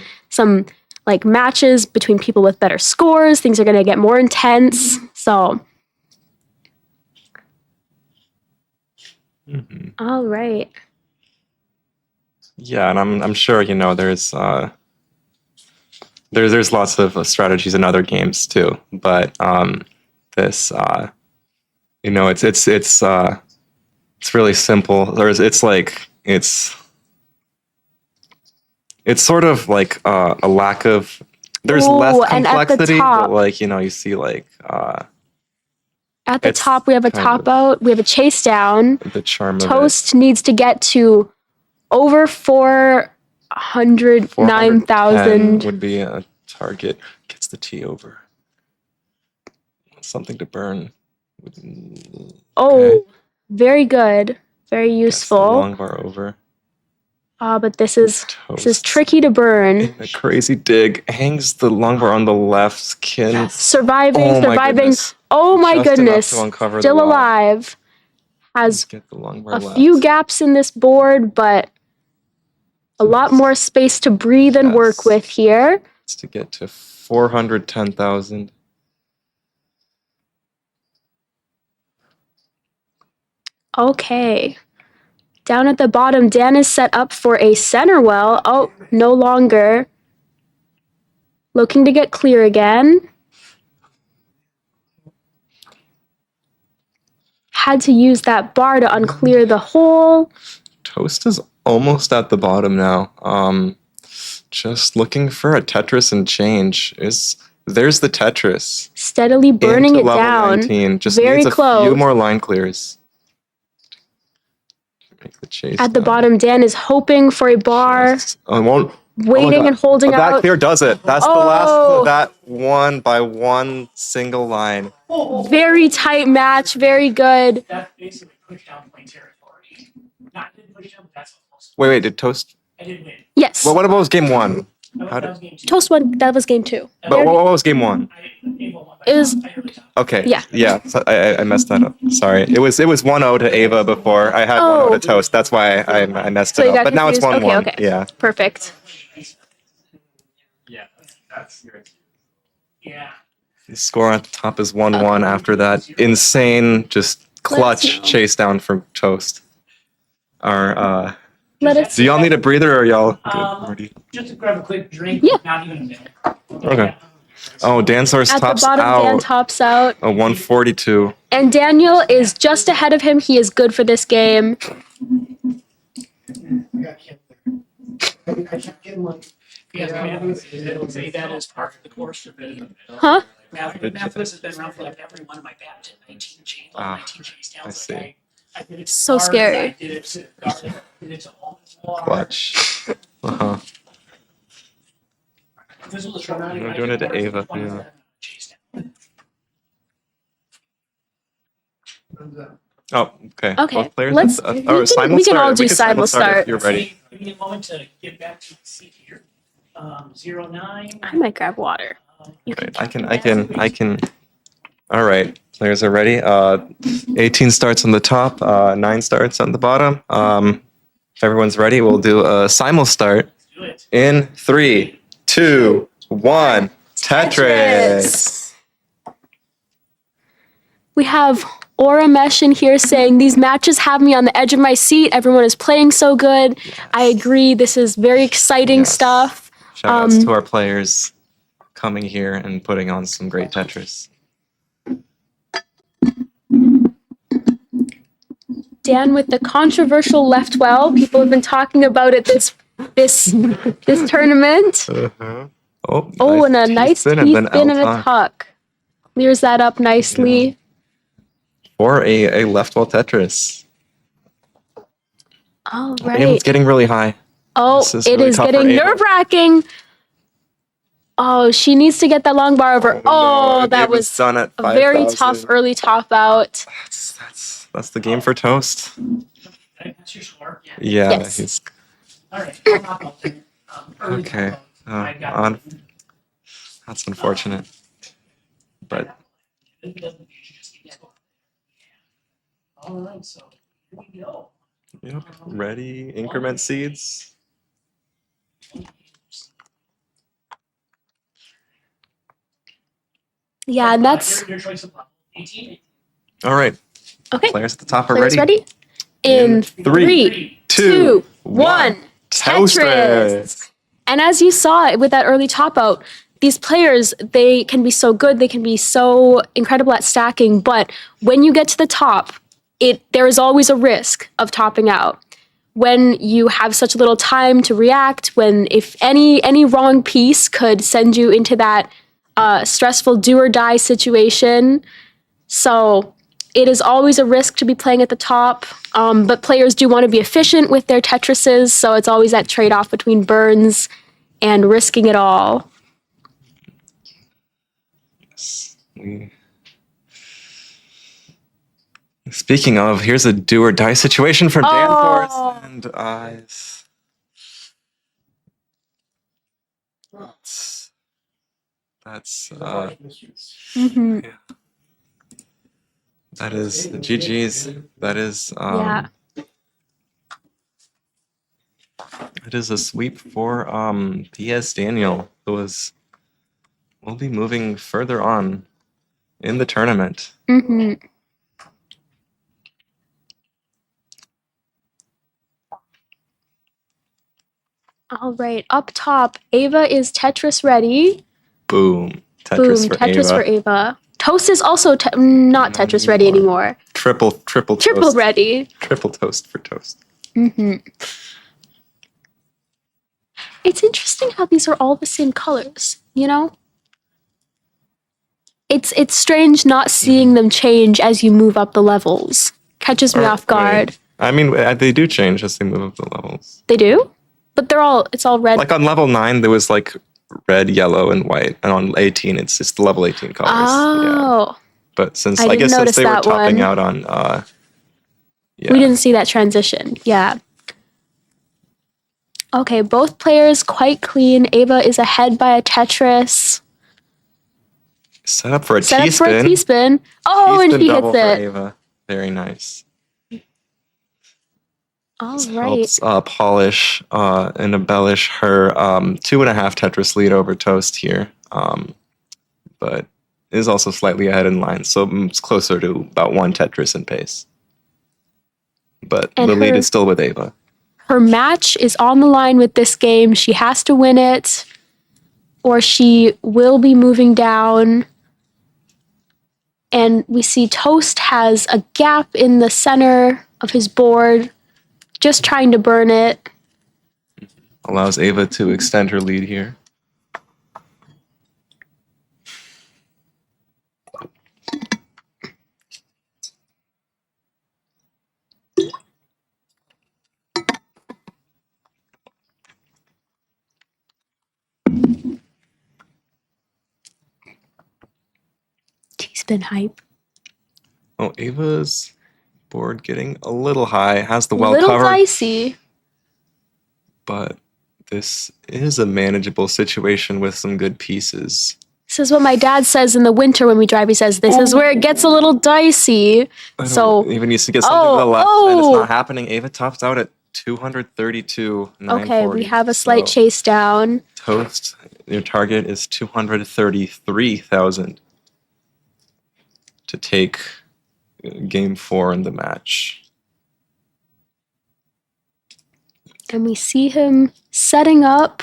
E: like matches between people with better scores. Things are going to get more intense. So, all right.
G: Yeah, and I'm sure there's lots of strategies in other games too, but this it's really simple. It's sort of like a lack of there's less
E: Ooh, and at the
G: complexity,
E: top-
G: but like you see like
E: At the
G: It's
E: top, we have a
G: kind
E: top
G: of-
E: out. We have a chase down.
G: the charm of it.
E: Toast needs to get to over 409,000.
G: 410 would be a target. Gets the T over. Something to burn.
E: Oh,
G: Okay.
E: very good. Very
G: Gets the
E: useful.
G: long bar over.
E: But this is
G: Toast.
E: tricky to burn.
G: A crazy dig. Hangs the long bar on the left skin.
E: Surviving.
G: Oh my goodness.
E: Oh my
G: Just enough
E: goodness.
G: to uncover the
E: Still
G: wall.
E: alive. Has
G: Get the long bar
E: a
G: left.
E: few gaps in this board, but a lot more space to breathe and work
G: Yes.
E: with here.
G: It's to get to 410,000.
E: Okay. Down at the bottom, Dan is set up for a center well. Oh, no longer. Looking to get clear again. Had to use that bar to unclear the hole.
G: Toast is almost at the bottom now. Just looking for a Tetris and change. There's the Tetris.
E: Steadily burning
G: Into
E: it
G: level
E: down.
G: 19. Just
E: Very
G: needs a
E: close.
G: few more line clears. Make the chase
E: At the
G: down.
E: bottom, Dan is hoping for a bar,
G: Oh, it won't.
E: waiting
G: God.
E: and holding
G: That
E: out.
G: clear does it. That's the
E: Oh.
G: last. That one by one single line.
E: Very tight match, very good.
A: That basically pushed down my territory. Not didn't push down, but that's almost.
G: Wait, did Toast?
A: I did win.
E: Yes.
G: Well, what was game one? How
A: That
G: did-
A: was game two.
E: Toast won. That was game two.
G: But what was game one?
E: It was-
G: Okay.
E: Yeah.
G: Yeah. So I messed that up. Sorry. It was 1-0 to Ava before. I had 1-0 to Toast. That's why I messed
E: So
G: it
E: you
G: up.
E: got
G: But now it's
E: confused?
G: 1-1.
E: Okay.
G: Yeah.
E: Perfect.
C: Yeah, that's good.
A: Yeah.
G: The score at the top is 1-1 after that insane, just clutch chase down from Toast.
E: Let us.
G: Do y'all need a breather or y'all good
A: Um,
G: already?
A: Just to grab a quick drink.
E: Yeah.
A: Not even a minute.
G: Okay. Oh, Dan Source
E: At the
G: tops
E: bottom, Dan
G: out
E: tops out.
G: a 142.
E: And Daniel is just ahead of him. He is good for this game.
H: I got killed there. I kept getting like.
A: Yes, it'll say that as part of the course for me.
E: Huh?
A: Minneapolis has been around for like every one of my bats. 19 chain, 19 chase downs.
G: I see.
A: I did it
E: So
A: hard,
E: scary.
A: I did it to guard, did it to home floor.
G: Clutch. Uh-huh.
A: This was a short
G: I'm doing it to Ava, yeah.
A: Chase down.
G: Oh, okay.
E: Okay,
G: Both players.
E: let's-
G: Or
E: we can-
G: simul
E: we can
G: start.
E: all do
G: can
E: simul start.
G: if you're ready.
A: Give me a moment to get back to the seat here. 09.
E: I might grab water. You
G: Right, I can. All right, players are ready. 18 starts on the top, 9 starts on the bottom. If everyone's ready, we'll do a simul start
A: Do it.
G: in 3, 2, 1. Tetris.
E: We have Aura Mesh in here saying these matches have me on the edge of my seat. Everyone is playing so good. I agree. This is very exciting
G: Yes.
E: stuff.
G: Shout outs
E: Um,
G: to our players coming here and putting on some great Tetris.
E: Dan with the controversial left well. People have been talking about it this tournament.
G: Uh-huh. Oh,
E: Oh, and a nice
G: spin
E: teeth
G: then
E: spin and a
G: L
E: tuck. Clears that up nicely.
G: Or a left wall Tetris.
E: All
G: It's
E: right.
G: getting really high.
E: Oh,
G: This is
E: it
G: really
E: is
G: tough for
E: getting
G: Ava.
E: nerve-wracking. Oh, she needs to get that long bar over. Oh,
G: no,
E: that
G: it
E: was
G: done at
E: a very
G: 5,000.
E: tough early top out.
G: That's the game for Toast.
A: That's your score.
G: Yeah,
E: Yes.
G: he's
A: All right. I'll hop out there. Early
G: okay.
A: top out. I got
G: On,
A: it.
G: that's unfortunate. But
A: All right, so here we go.
G: yep, ready. Increment seeds.
E: Yeah, and that's
A: Your choice of level. 18.
G: All right.
E: okay.
G: Players at the top are
E: Players
G: ready.
E: ready? In three, two, one. Tetris. And as you saw with that early top out, these players, they can be so good, they can be so incredible at stacking, but when you get to the top, there is always a risk of topping out. When you have such little time to react, when if any wrong piece could send you into that stressful do or die situation. So it is always a risk to be playing at the top, but players do want to be efficient with their Tetrises, so it's always that trade-off between burns and risking it all.
G: Speaking of, here's a do or die situation for Danforth
E: Oh.
G: and that's
E: Mm-hmm.
G: that is the GG's. That is
E: Yeah.
G: it is a sweep for PS Daniel, who will be moving further on in the tournament.
E: Mm-hmm. All right, up top, Ava is Tetris ready.
G: Boom. Tetris
E: Boom,
G: for
E: Tetris
G: Ava.
E: for Ava. Toast is also not Tetris ready anymore.
G: Triple
E: Triple
G: toast.
E: ready.
G: Triple toast for Toast.
E: Mm-hmm. It's interesting how these are all the same colors, you know? It's strange not seeing them change as you move up the levels. Catches me
G: Or,
E: off guard.
G: wait. I mean, they do change as they move up the levels.
E: They do? But it's all red.
G: Like on level 9, there was like red, yellow, and white. And on 18, it's just the level 18 colors. Yeah.
E: Oh.
G: But since
E: I
G: I,
E: didn't
G: guess since
E: notice
G: they were
E: that
G: topping
E: one.
G: out on yeah.
E: We didn't see that transition. Yeah. Okay, both players quite clean. Ava is ahead by a Tetris.
G: Set up for a
E: Set up for a
G: T-spin.
E: T-spin. Oh, and
G: T-spin
E: he
G: double
E: hits
G: for
E: it.
G: Ava. Very nice.
E: All
G: This
E: right.
G: helps polish and embellish her 2.5 Tetris lead over Toast here. But is also slightly ahead in line, so it's closer to about 1 Tetris in pace. But
E: And
G: the lead
E: her-
G: is still with Ava.
E: Her match is on the line with this game. She has to win it, or she will be moving down. And we see Toast has a gap in the center of his board, just trying to burn it.
G: Allows Ava to extend her lead here.
E: T-spin hype.
G: Oh, Ava's board getting a little high. Has the well
E: Little
G: covered,
E: dicey.
G: but this is a manageable situation with some good pieces.
E: This is what my dad says in the winter when we drive. He says, this is where it gets a little dicey. So,
G: Even needs to get something to the left, and it's
E: oh.
G: not happening. Ava tops out at 232.
E: okay, we have a slight chase down.
G: Toast, your target is 233,000 to take game 4 in the match.
E: And we see him setting up.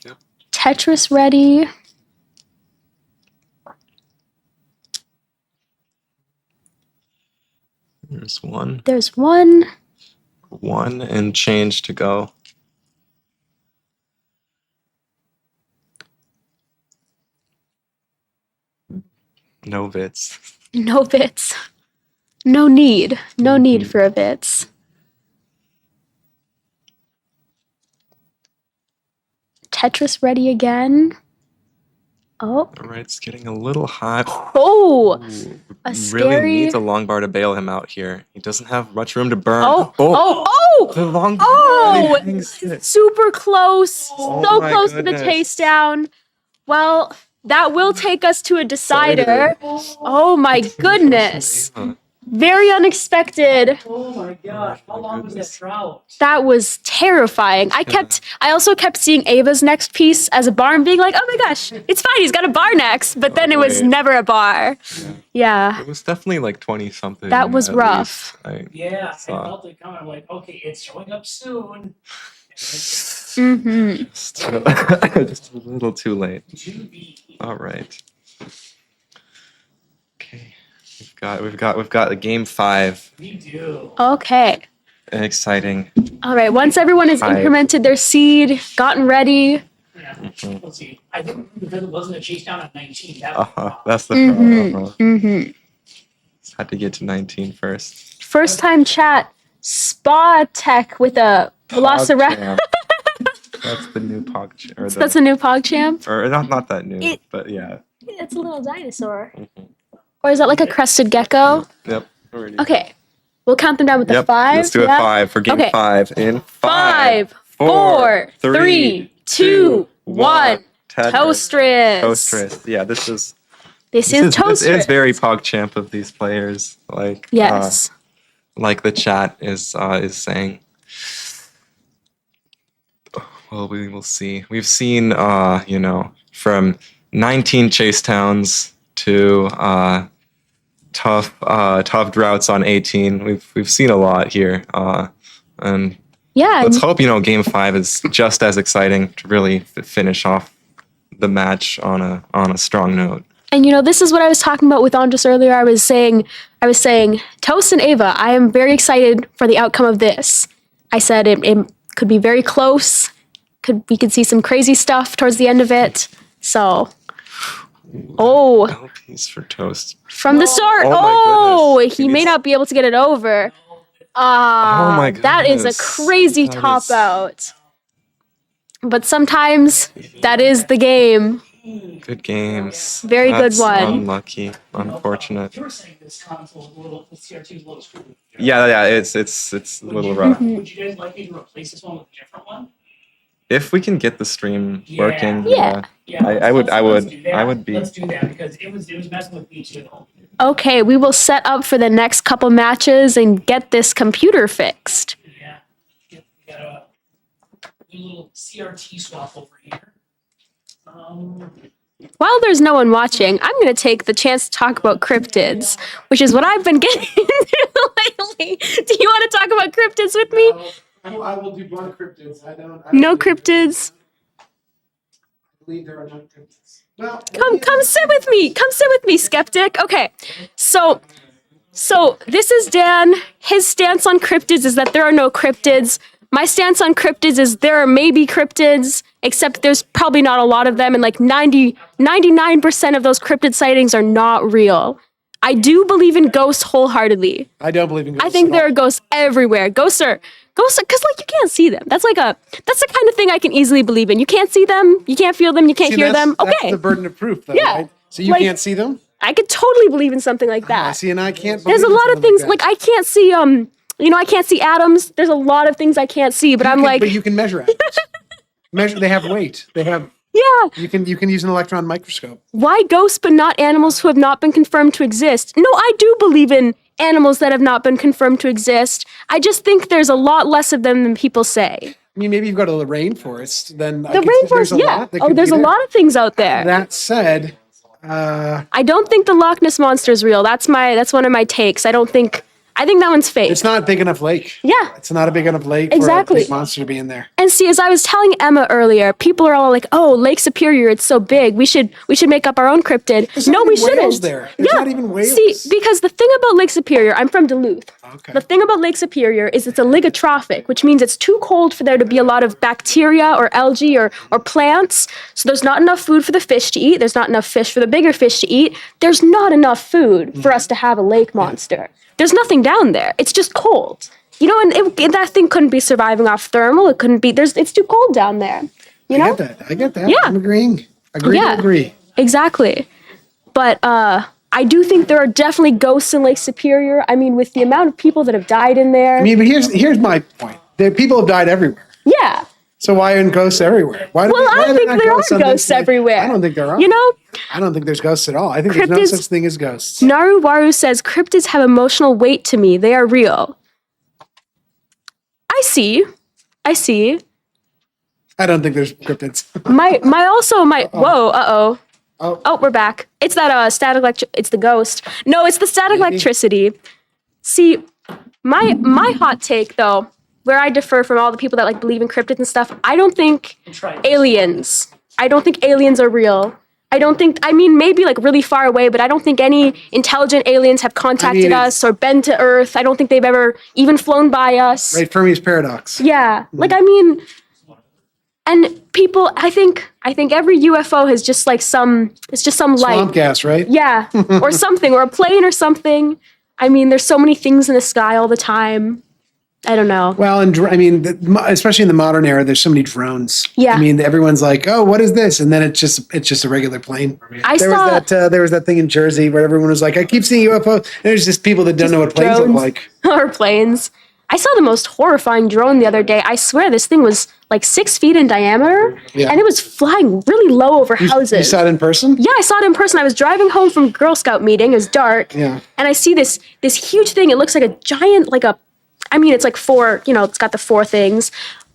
G: Yep.
E: Tetris ready.
G: There's one.
E: There's one.
G: 1 and change to go. No bits.
E: No bits. No need. No need for a bits. Tetris ready again. Oh,
G: All right, it's getting a little high.
E: oh, a
G: Really
E: scary.
G: needs a long bar to bail him out here. He doesn't have much room to burn.
E: Oh.
G: The long bar.
E: Oh,
G: and he hangs it.
E: super close. So
G: my
E: close to the
G: goodness.
E: taste down. Well, that will take us to a decider. Oh my goodness. Very unexpected.
A: Oh my gosh, how long was that
G: goodness.
A: drought?
E: That was terrifying. I also kept seeing Ava's next piece as a bar and being like, oh my gosh, it's fine, he's got a bar next. But then it was
G: Right.
E: never a bar. Yeah.
G: It was definitely like 20 something.
E: That was
G: at
E: rough.
G: least.
A: Yeah, I
G: Saw.
A: felt it coming. I'm like, okay, it's showing up soon.
E: Mm-hmm.
G: Just a little too late.
A: 2B.
G: All right. Okay. We've got a game 5.
A: We do.
E: Okay.
G: Exciting.
E: All right. Once everyone has
G: Five.
E: incremented their seed, gotten ready.
A: Yeah. Let's see. I think because it wasn't a chase down at 19. That was the problem.
G: That's the
E: Mm-hmm.
G: problem.
E: Mm-hmm.
G: Just had to get to 19 first.
E: First time chat, Spa Tech with a Velociraptor.
G: PogChamp. That's the new PogChamp.
E: That's a new PogChamp?
G: Or not that new,
E: It-
G: but yeah.
E: It's a little dinosaur.
G: Mhm.
E: Or is that like a crested gecko?
G: Yep. Already.
E: Okay. We'll count them down with the
G: Yep.
E: 5.
G: Let's do it
E: yeah?
G: 5 for game
E: Okay.
G: 5. In
E: 5, 4, 3, 2, 1. Toastris.
G: Toastris. Yeah, this is
E: This is Toastris.
G: This is very PogChamp of these players. Like
E: Yes.
G: like the chat is saying. Well, we will see. We've seen from 19 chase towns to tough droughts on 18. We've seen a lot here. And
E: Yeah.
G: let's hope game 5 is just as exciting to really finish off the match on a strong note.
E: And this is what I was talking about with Andres earlier. I was saying, Toast and Ava, I am very excited for the outcome of this. I said it could be very close. We could see some crazy stuff towards the end of it. So,
G: LPs for Toast.
E: from the start,
G: Oh my goodness.
E: he may not be able to get it over.
G: Oh my
E: That is a
G: goodness.
E: crazy
G: That
E: top
G: is-
E: out. But sometimes that is the game.
G: Good games.
E: Very good
G: That's
E: one.
G: Unlucky. Unfortunate.
A: You were saying this console is a little, the CRT is a little screwed.
G: Yeah, it's a little rough.
A: Would you guys like me to replace this one with a different one?
G: If we can get the stream
A: Yeah.
G: working,
E: Yeah.
A: Yeah,
G: I would
A: do that.
G: I would be.
A: Let's do that because it was messing with me too.
E: Okay, we will set up for the next couple matches and get this computer fixed.
A: Yeah. We got a little CRT swap over here.
E: While there's no one watching, I'm going to take the chance to talk about cryptids, which is what I've been getting into lately. Do you want to talk about cryptids with me?
H: I will do blunt cryptids. I don't
E: No cryptids.
H: I believe there are no cryptids. Well,
E: Come sit with me. Come sit with me, skeptic. Okay. So this is Dan. His stance on cryptids is that there are no cryptids. My stance on cryptids is there are maybe cryptids, except there's probably not a lot of them, and like 99% of those cryptid sightings are not real. I do believe in ghosts wholeheartedly.
H: I don't believe in ghosts.
E: I think
H: at
E: there
H: all.
E: are ghosts everywhere. Ghosts, because like you can't see them. That's the kind of thing I can easily believe in. You can't see them, you can't feel them, you can't
H: See,
E: hear them.
H: That's
E: Okay,
H: the burden of proof, though.
E: Yeah,
H: Right? So you
E: like-
H: can't see them.
E: I could totally believe in something like that.
H: See, and I can't.
E: There's a
H: believe in
E: lot of
H: something
E: things
H: that.
E: like I can't see. I can't see atoms. There's a lot of things I can't see, but I'm like,
H: but you can measure atoms. They have weight. They have.
E: yeah.
H: You can use an electron microscope.
E: Why ghosts but not animals who have not been confirmed to exist? No, I do believe in animals that have not been confirmed to exist. I just think there's a lot less of them than people say.
H: I mean, maybe you've got a rainforest. Then
E: The rainforest, yeah. Oh, there's a lot of things out there.
H: That said,
E: I don't think the Loch Ness monster is real. That's one of my takes. I think that one's fake.
H: it's not a big enough lake.
E: Yeah.
H: It's not a big enough lake
E: Exactly.
H: for a big monster to be in there.
E: And see, as I was telling Emma earlier, people are all like, "Oh, Lake Superior, it's so big. We should make up our own cryptid."
H: There's
E: No,
H: not
E: we
H: even whales
E: shouldn't.
H: there. There's not even whales.
E: See, because the thing about Lake Superior, I'm from Duluth.
H: Okay.
E: The thing about Lake Superior is it's a ligotrophic, which means it's too cold for there to be a lot of bacteria or algae or plants. So there's not enough food for the fish to eat. There's not enough fish for the bigger fish to eat. There's not enough food for us to have a lake monster. There's nothing down there. It's just cold. And that thing couldn't be surviving off thermal. It couldn't be. It's too cold down there. You know?
H: I get that.
E: Yeah.
H: I'm agreeing. Agree
E: Yeah.
H: to agree.
E: Exactly. But I do think there are definitely ghosts in Lake Superior. I mean, with the amount of people that have died in there.
H: I mean, but here's my point. People have died everywhere.
E: Yeah.
H: So why aren't ghosts everywhere? Why
E: Well, I think there are
H: on this
E: ghosts
H: lake?
E: everywhere.
H: I don't think there are.
E: You know,
H: I don't think there's ghosts at all. I think there's no
E: Cryptids-
H: such thing as ghosts.
E: Naru Waru says cryptids have emotional weight to me. They are real. I see.
H: I don't think there's cryptids.
E: My whoa, uh-oh.
H: Oh.
E: Oh, we're back. It's that it's the ghost. No, it's the static electricity. See, my hot take though, where I differ from all the people that like believe in cryptids and stuff, I don't think aliens are real. I mean, maybe like really far away, but I don't think any intelligent aliens have contacted us or been to Earth. I don't think they've ever even flown by us.
H: Right, Fermi's paradox.
E: Yeah. Like, I mean, and people, I think every UFO has just like it's just some light.
H: Swamp gas, right?
E: Yeah. Or something, or a plane or something. I mean, there's so many things in the sky all the time. I don't know.
H: Well, and I mean, especially in the modern era, there's so many drones.
E: Yeah.
H: I mean, everyone's like, "Oh, what is this?" And then it's just a regular plane. There was that thing in Jersey where everyone was like, "I keep seeing UFO." And there's just people that don't know what planes look
E: drones.
H: like.
E: Or planes. I saw the most horrifying drone the other day. I swear this thing was like 6 feet in diameter,
H: Yeah.
E: and it was flying really low over houses.
H: You saw it in person?
E: Yeah, I saw it in person. I was driving home from Girl Scout meeting. It was dark.
H: Yeah.
E: And I see this huge thing. It looks like a giant, it's like four, it's got the four things.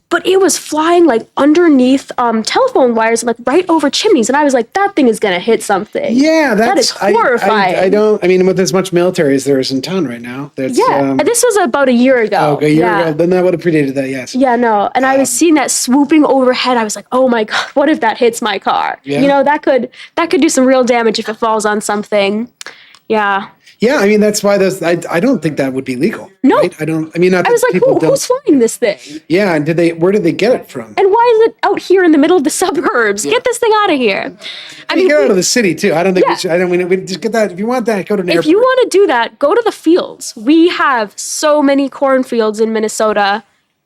E: But it was flying like underneath telephone wires, like right over chimneys. And I was like, that thing is going to hit something.
H: Yeah,
E: that is horrifying.
H: I mean, with as much military as there is in town right now. That's,
E: Yeah, this was about a year ago.
H: Okay, a year ago. Then that would have predated that, yes.
E: Yeah, no. And I was seeing that swooping overhead. I was like, oh my God, what if that hits my car?
H: Yeah.
E: You know, that could do some real damage if it falls on something. Yeah.
H: Yeah, I mean, that's why I don't think that would be legal.
E: No.
H: Right? I
E: was like, who's flying this thing?
H: Yeah, and where did they get it from?
E: And why is it out here in the middle of the suburbs? Get this thing out of here. I mean,
H: get out of the city too. I don't think
E: Yeah.
H: we just get that. If you want that, go to an
E: if
H: airport.
E: you want to do that, go to the fields. We have so many cornfields in Minnesota.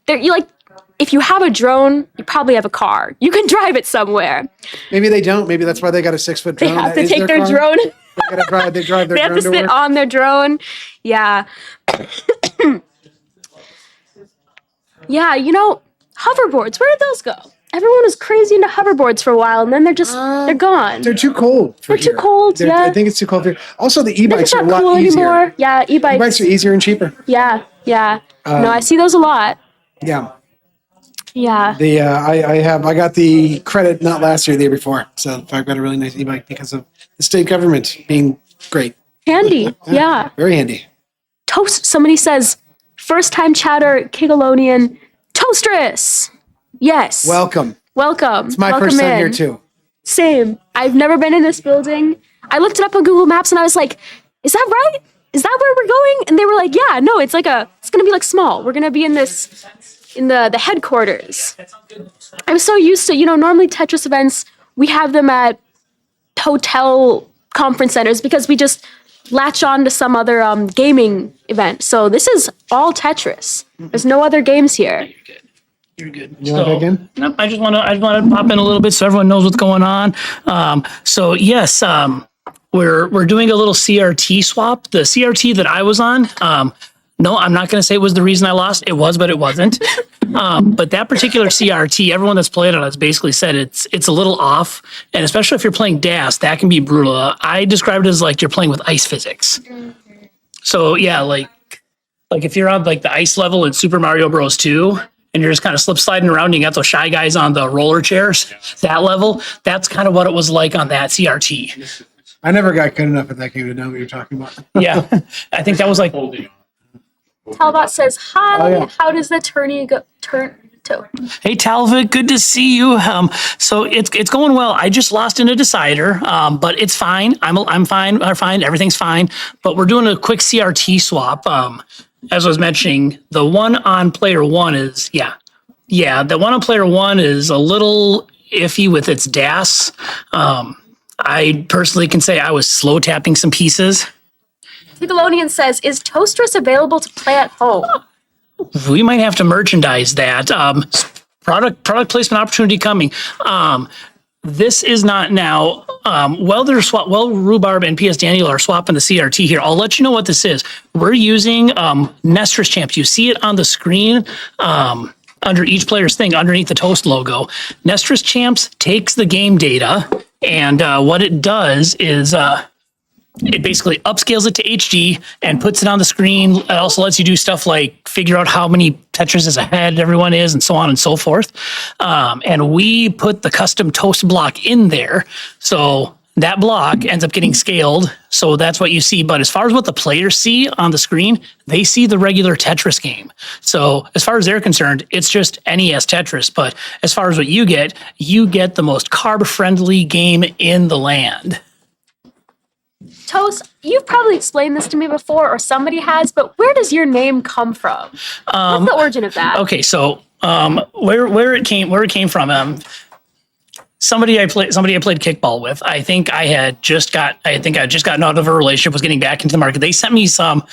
E: If you have a drone, you probably have a car. You can drive it somewhere.
H: Maybe they don't. Maybe that's why they got a 6-foot
E: They
H: drone.
E: have
H: That
E: to
H: is
E: take their
H: car.
E: drone.
H: They drive their
E: They have
H: drone
E: to
H: to
E: sit
H: work.
E: on their drone. Yeah. Yeah, hoverboards, where did those go? Everyone was crazy into hoverboards for a while, and then they're gone.
H: They're too cold.
E: They're too cold,
H: I
E: yeah.
H: think it's too cold here. Also, the
E: They're
H: e-bikes
E: just
H: are a
E: not
H: lot
E: cool
H: easier.
E: anymore. Yeah,
H: E-bikes
E: e-bikes.
H: are easier and cheaper.
E: Yeah. No, I see those a lot.
H: Yeah.
E: Yeah.
H: I got the credit not last year, the year before. So I've got a really nice e-bike because of the state government being great.
E: Handy. Yeah.
H: Very handy.
E: Somebody says, first time chatter, Kigalonian, Toastris. Yes.
H: Welcome.
E: Welcome.
H: It's my
E: Welcome
H: first time
E: in.
H: here too.
E: Same. I've never been in this building. I looked it up on Google Maps and I was like, is that right? Is that where we're going? And they were like, yeah, no, it's going to be like small. We're going to be in the headquarters. I'm so used to, normally Tetris events, we have them at hotel conference centers because we just latch on to some other gaming event. So this is all Tetris. There's no other games here.
A: You're good.
H: You want that again?
A: Nope, I just want to pop in a little bit so everyone knows what's going on. So yes, we're doing a little CRT swap. The CRT that I was on, no, I'm not going to say it was the reason I lost. It was, but it wasn't. But that particular CRT, everyone that's played on it's basically said it's a little off, and especially if you're playing DAS, that can be brutal. I described it as like you're playing with ice physics. So yeah, like if you're on like the ice level in Super Mario Bros. 2, and you're just kind of slip sliding around, and you got those shy guys on the roller chairs. That level, that's kind of what it was like on that CRT.
H: I never got good enough at that game to know what you're talking about.
A: Yeah, I think that was like.
E: Talbot says, hi,
H: Oh, yeah.
E: how does the tourney turn to?
A: Hey Talvik, good to see you. So it's going well. I just lost in a decider, but it's fine. I'm fine. Everything's fine. But we're doing a quick CRT swap. As I was mentioning, the one on player one is the one on player one is a little iffy with its DAS. I personally can say I was slow tapping some pieces.
E: Nickelodeon says, is Toastris available to play at home?
A: We might have to merchandise that. product placement opportunity coming. This is not now. Rhubarb and PS Daniel are swapping the CRT here. I'll let you know what this is. We're using Toastris Champs. You see it on the screen under each player's thing, underneath the Toast logo. Toastris Champs takes the game data, and what it does is it basically upscales it to HD and puts it on the screen. It also lets you do stuff like figure out how many Tetrises ahead everyone is and so on and so forth. And we put the custom Toast block in there. So that block ends up getting scaled. So that's what you see. But as far as what the players see on the screen, they see the regular Tetris game. So as far as they're concerned, it's just NES Tetris. But as far as what you get the most carb-friendly game in the land.
E: Toast, you've probably explained this to me before, or somebody has, but where does your name come from? What's the origin of that?
A: Okay, so where it came from? Somebody I played kickball with. I think I had just gotten out of a relationship, was getting back into the market. They sent me some.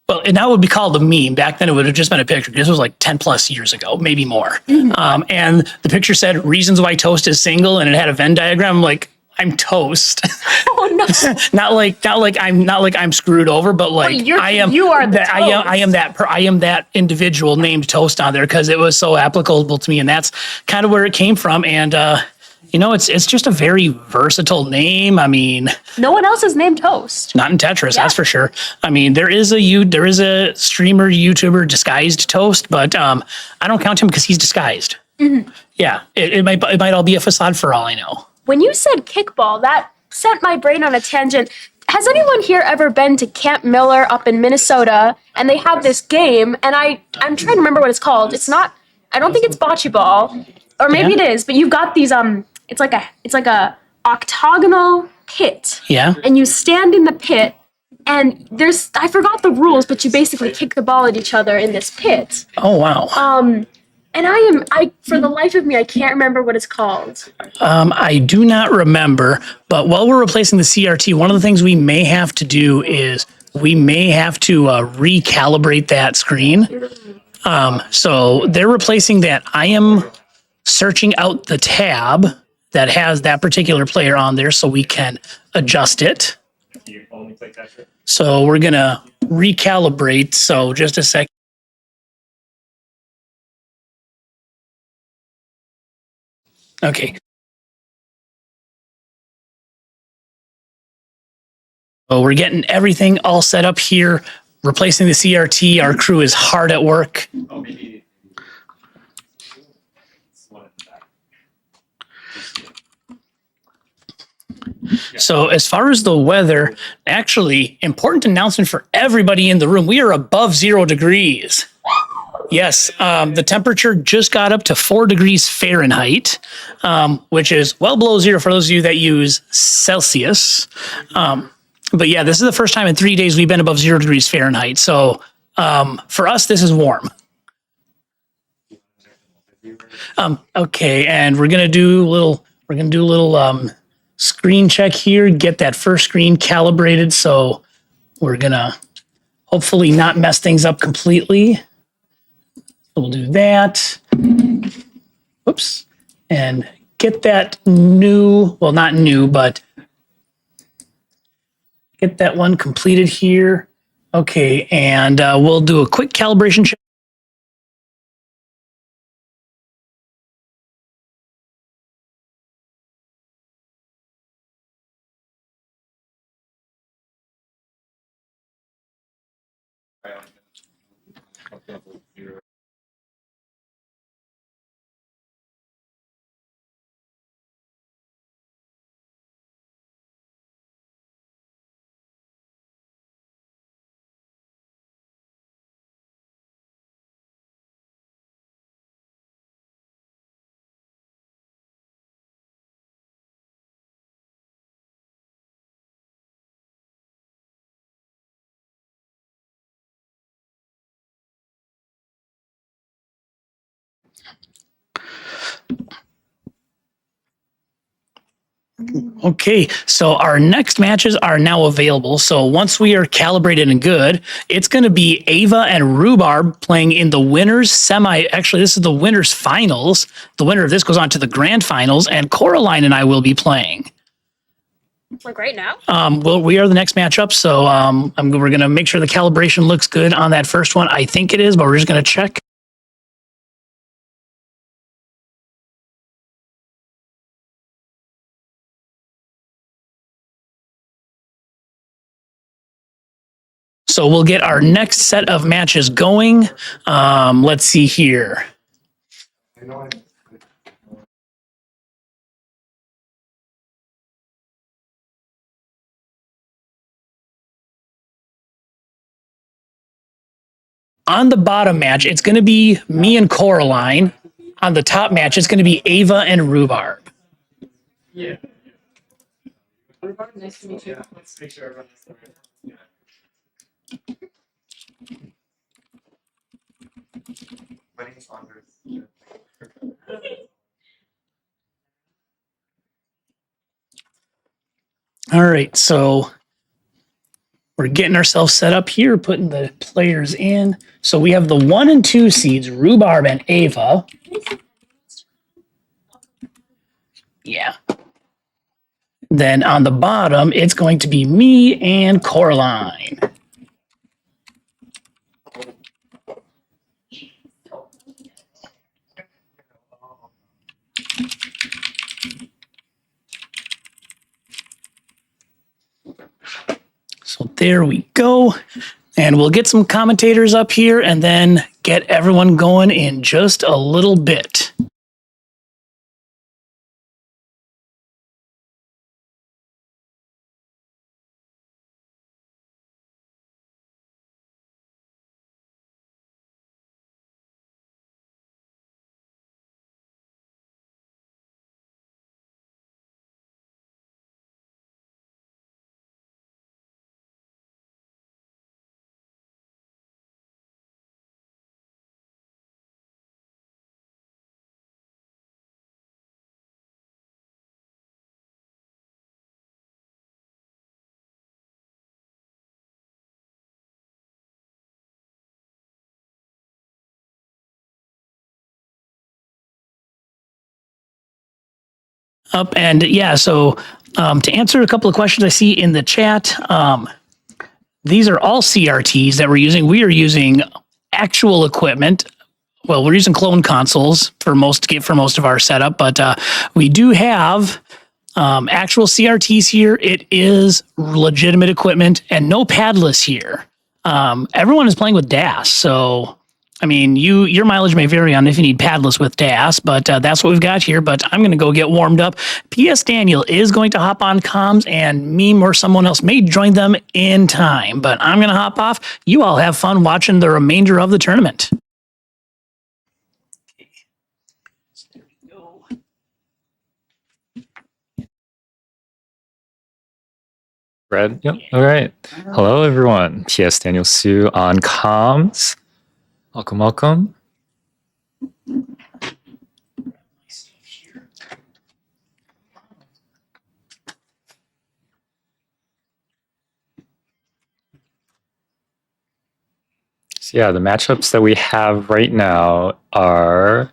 A: Well, and now it would be called a meme. Back then, it would have just been a picture. This was like 10 plus years ago, maybe more. And the picture said "Reasons Why Toast is Single," and it had a Venn diagram. I'm like, I'm toast.
E: Oh no!
A: not like I'm screwed over, but like I am.
E: You are the
A: that, I am that individual named Toast on there because it was so applicable to me, and that's kind of where it came from. And it's just a very versatile name. I mean,
E: no one else is named Toast.
A: Not in Tetris, that's for sure. I mean, there is a streamer, YouTuber disguised Toast, but I don't count him because he's disguised. Mm-hmm. Yeah, it might all be a facade for all I know.
E: When you said kickball, that sent my brain on a tangent. Has anyone here ever been to Camp Miller up in Minnesota? And they have this game, and I'm trying to remember what it's called. It's not. I don't think it's bocce ball, or maybe it is. But you've got these. It's like a octagonal pit.
A: Yeah.
E: And you stand in the pit, and I forgot the rules, but you basically kick the ball at each other in this pit.
A: Oh wow.
E: And for the life of me, I can't remember what it's called.
A: I do not remember, but while we're replacing the CRT, one of the things we may have to do is we may have to recalibrate that screen. So they're replacing that. I am searching out the tab that has that particular player on there so we can adjust it. So we're going to recalibrate. So just a second. Okay. So we're getting everything all set up here, replacing the CRT. Our crew is hard at work. So as far as the weather, actually, important announcement for everybody in the room. We are above 0 degrees. Yes, the temperature just got up to 4 degrees Fahrenheit, which is well below zero for those of you that use Celsius. But yeah, this is the first time in 3 days we've been above 0 degrees Fahrenheit. So for us, this is warm. Okay, and we're gonna do a little screen check here, get that first screen calibrated. So we're gonna hopefully not mess things up completely. We'll do that. Oops. And get that not new, but get that one completed here. Okay, and we'll do a quick calibration check. Okay, so our next matches are now available. So once we are calibrated and good, it's going to be Ava and Rhubarb playing in the winners semi. Actually, this is the winners finals. The winner of this goes on to the grand finals, and Coraline and I will be playing.
E: Like right now?
A: Well, we are the next matchup, so we're going to make sure the calibration looks good on that first one. I think it is, but we're just going to check. So we'll get our next set of matches going. Let's see here. On the bottom match, it's going to be me and Coraline. On the top match, it's going to be Ava and Rhubarb.
C: Yeah. Nice to meet you. Let's make sure everyone has the right.
B: My name is Anders.
A: All right, so we're getting ourselves set up here, putting the players in. So we have the 1 and 2 seeds, Rhubarb and Ava. Yeah. Then on the bottom, it's going to be me and Coraline. So there we go. And we'll get some commentators up here and then get everyone going in just a little bit. Up and yeah, so to answer a couple of questions I see in the chat, these are all CRTs that we're using. We are using actual equipment. Well, we're using clone consoles for most of our setup, but we do have actual CRTs here. It is legitimate equipment and no padless here. Everyone is playing with DAS, so I mean, your mileage may vary on if you need padless with DAS, but that's what we've got here. But I'm going to go get warmed up. P.S. Daniel is going to hop on comms, and me or someone else may join them in time. But I'm going to hop off. You all have fun watching the remainder of the tournament. There we go.
I: Red? Yep. All right. Hello, everyone. P.S. Daniel Sue on comms. Welcome, welcome. So yeah, the matchups that we have right now are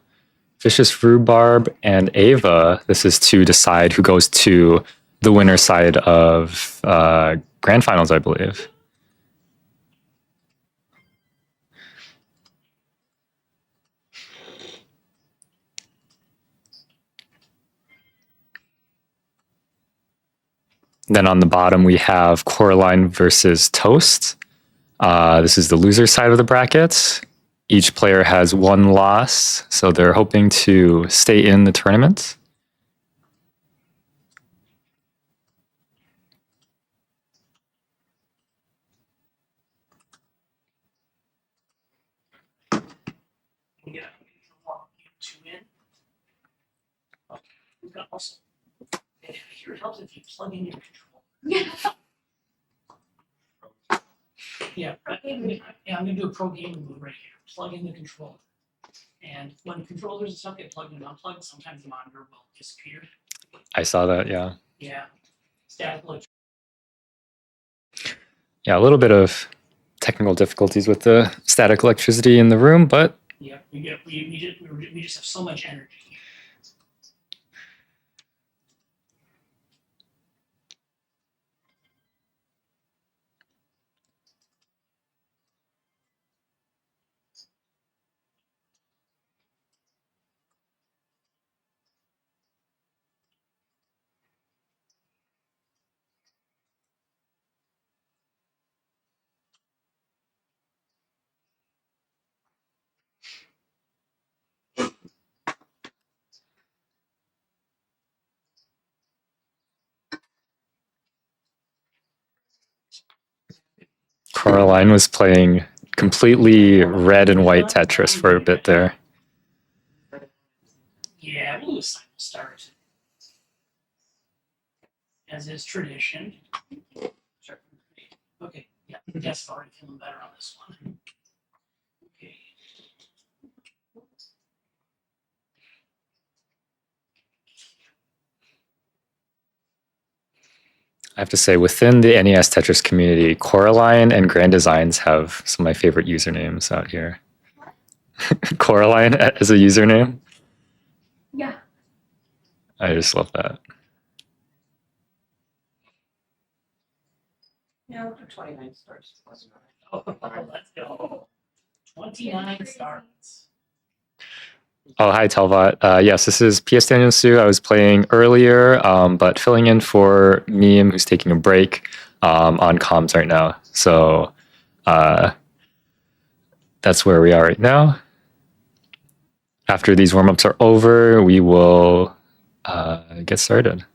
I: Vicious Rhubarb and Ava. This is to decide who goes to the winner side of grand finals, I believe. Then on the bottom, we have Coraline versus Toast. This is the loser side of the bracket. Each player has one loss, so they're hoping to stay in the tournament.
A: Here it helps if you plug in your control. Yeah, I'm going to do a pro gaming move right here. Plug in the controller. And when controllers and stuff get plugged in and unplugged, sometimes the monitor will disappear.
I: I saw that. Yeah.
A: Yeah. Static electricity.
I: Yeah, a little bit of technical difficulties with the static electricity in the room, but
A: Yeah, we just have so much energy.
I: Coraline was playing completely red and white Tetris for a bit there.
A: Yeah, we'll do a simple start. As is tradition. Okay, yeah, yes, already feeling better on this one. Okay.
I: I have to say, within the NES Tetris community, Coraline and Grand Designs have some of my favorite usernames out here. Coraline as a username?
E: Yeah.
I: I just love that.
F: Yeah, we'll do 29 stars plus 9.
A: Oh, let's go. 29 starts.
I: Oh, hi, Telvat. Yes, this is PS Daniel Su. I was playing earlier, but filling in for Meme, who's taking a break on comms right now. So that's where we are right now. After these warm-ups are over, we will get started.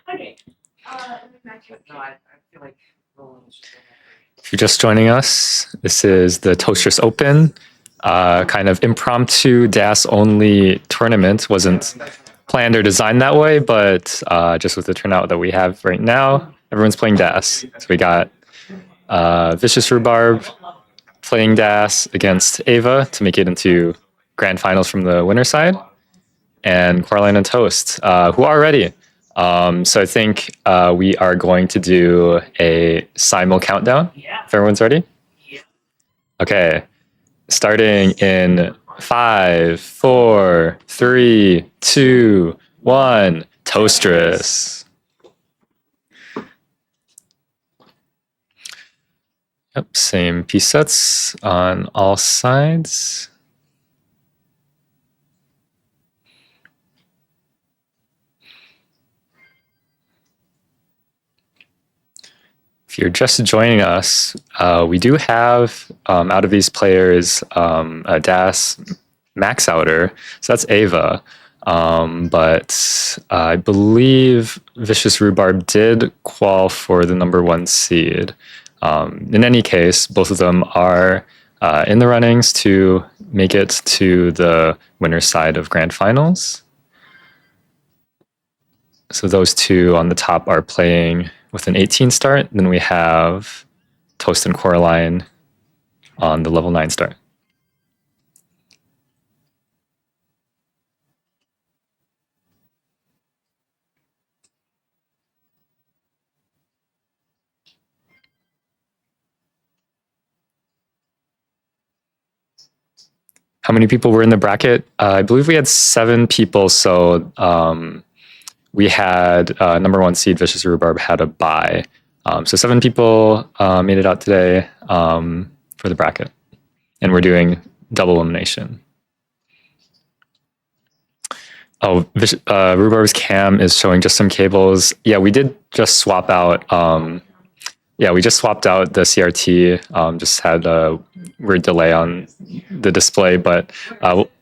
E: Okay.
I: If you're just joining us, this is the Toastris Open, kind of impromptu DAS only tournament. Wasn't planned or designed that way, but just with the turnout that we have right now, everyone's playing DAS. So we got Vicious Rhubarb playing DAS against Ava to make it into grand finals from the winner side, and Coraline and Toast, who are ready. So I think we are going to do a simul countdown.
A: Yeah.
I: If everyone's ready.
A: Yeah.
I: Okay, starting in 5, 4, 3, 2, 1. Toastris. Yep, same piece sets on all sides. If you're just joining us, we do have, out of these players, a DAS max outer. So that's Ava. But I believe Vicious Rhubarb did qual for the #1 seed. In any case, both of them are in the runnings to make it to the winner's side of grand finals. So those two on the top are playing with an 18 start. Then we have Toast and Coraline on the level 9 start. how many people were in the bracket? I believe we had 7 people. So we had number 1 seed Vicious Rhubarb had a bye. So 7 people made it out today for the bracket. And we're doing double elimination. Oh, Rhubarb's cam is showing just some cables. Yeah, we did just swap out. We just swapped out the CRT. Just had a weird delay on the display, but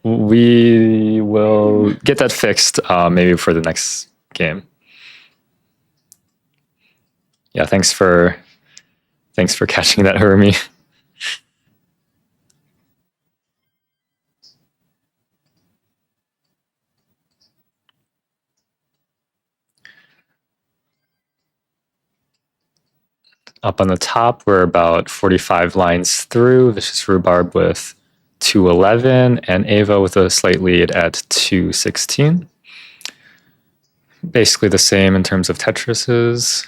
I: we will get that fixed maybe for the next game. Yeah, thanks for catching that, Hermie. Up on the top, we're about 45 lines through. Vicious Rhubarb with 211 and Ava with a slight lead at 216. Basically the same in terms of Tetrises.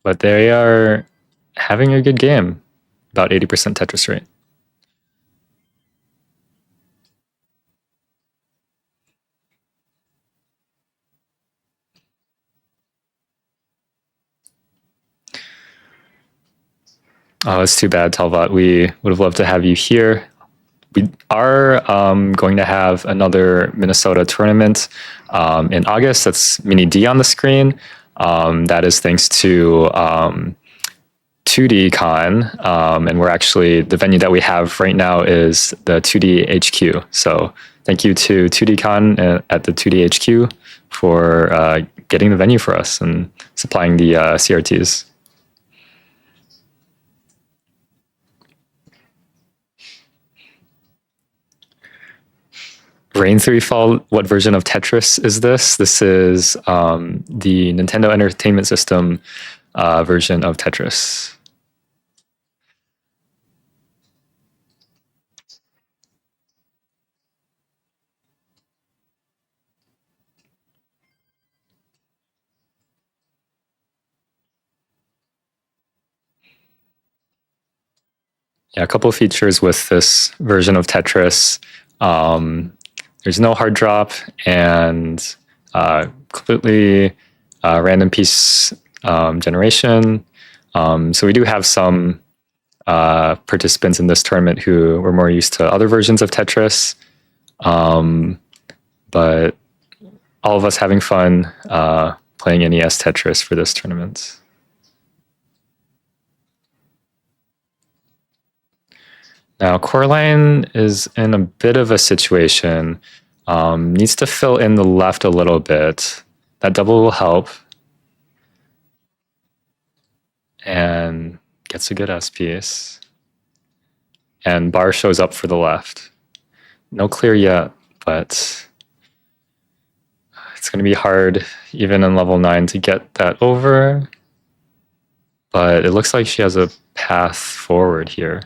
I: But they are having a good game, about 80% Tetris rate. Oh, it's too bad, Talbot. We would have loved to have you here. We are going to have another Minnesota tournament in August. That's Mini D on the screen. That is thanks to 2D Con. And we're actually, the venue that we have right now is the 2D HQ. So thank you to 2D Con at the 2D HQ for getting the venue for us and supplying the CRTs. Rain 3 Fall, what version of Tetris is this? This is the Nintendo Entertainment System version of Tetris. Yeah, a couple of features with this version of Tetris. There's no hard drop and completely random piece generation. So we do have some participants in this tournament who were more used to other versions of Tetris. But all of us having fun playing NES Tetris for this tournament. Now, Coraline is in a bit of a situation. Needs to fill in the left a little bit. That double will help. And gets a good S piece. And bar shows up for the left. No clear yet, but it's going to be hard, even in level 9, to get that over. But it looks like she has a path forward here.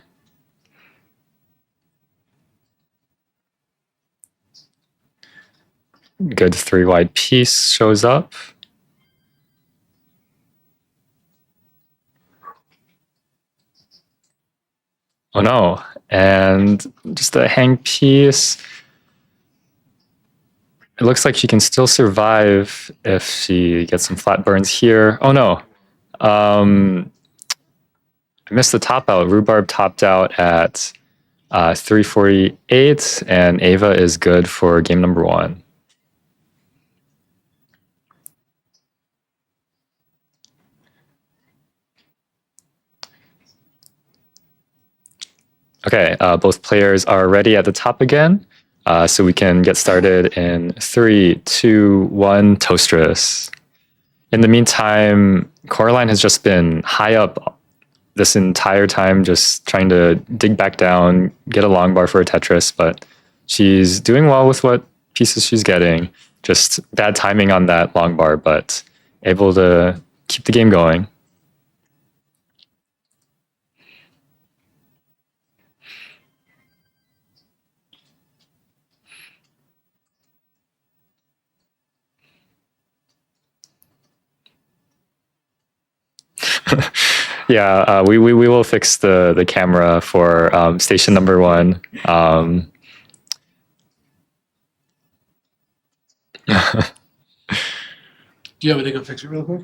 I: Good 3 wide piece shows up. Oh no, and just a hang piece. It looks like she can still survive if she gets some flat burns here. Oh no. I missed the top out. Rhubarb topped out at 348, and Ava is good for game number 1. Okay, both players are ready at the top again, so we can get started in 3, 2, 1, Toastris. In the meantime, Coraline has just been high up this entire time, just trying to dig back down, get a long bar for a Tetris, but she's doing well with what pieces she's getting. Just bad timing on that long bar, but able to keep the game going. Yeah, we will fix the camera for station number 1.
H: Do you want me to go fix it real quick?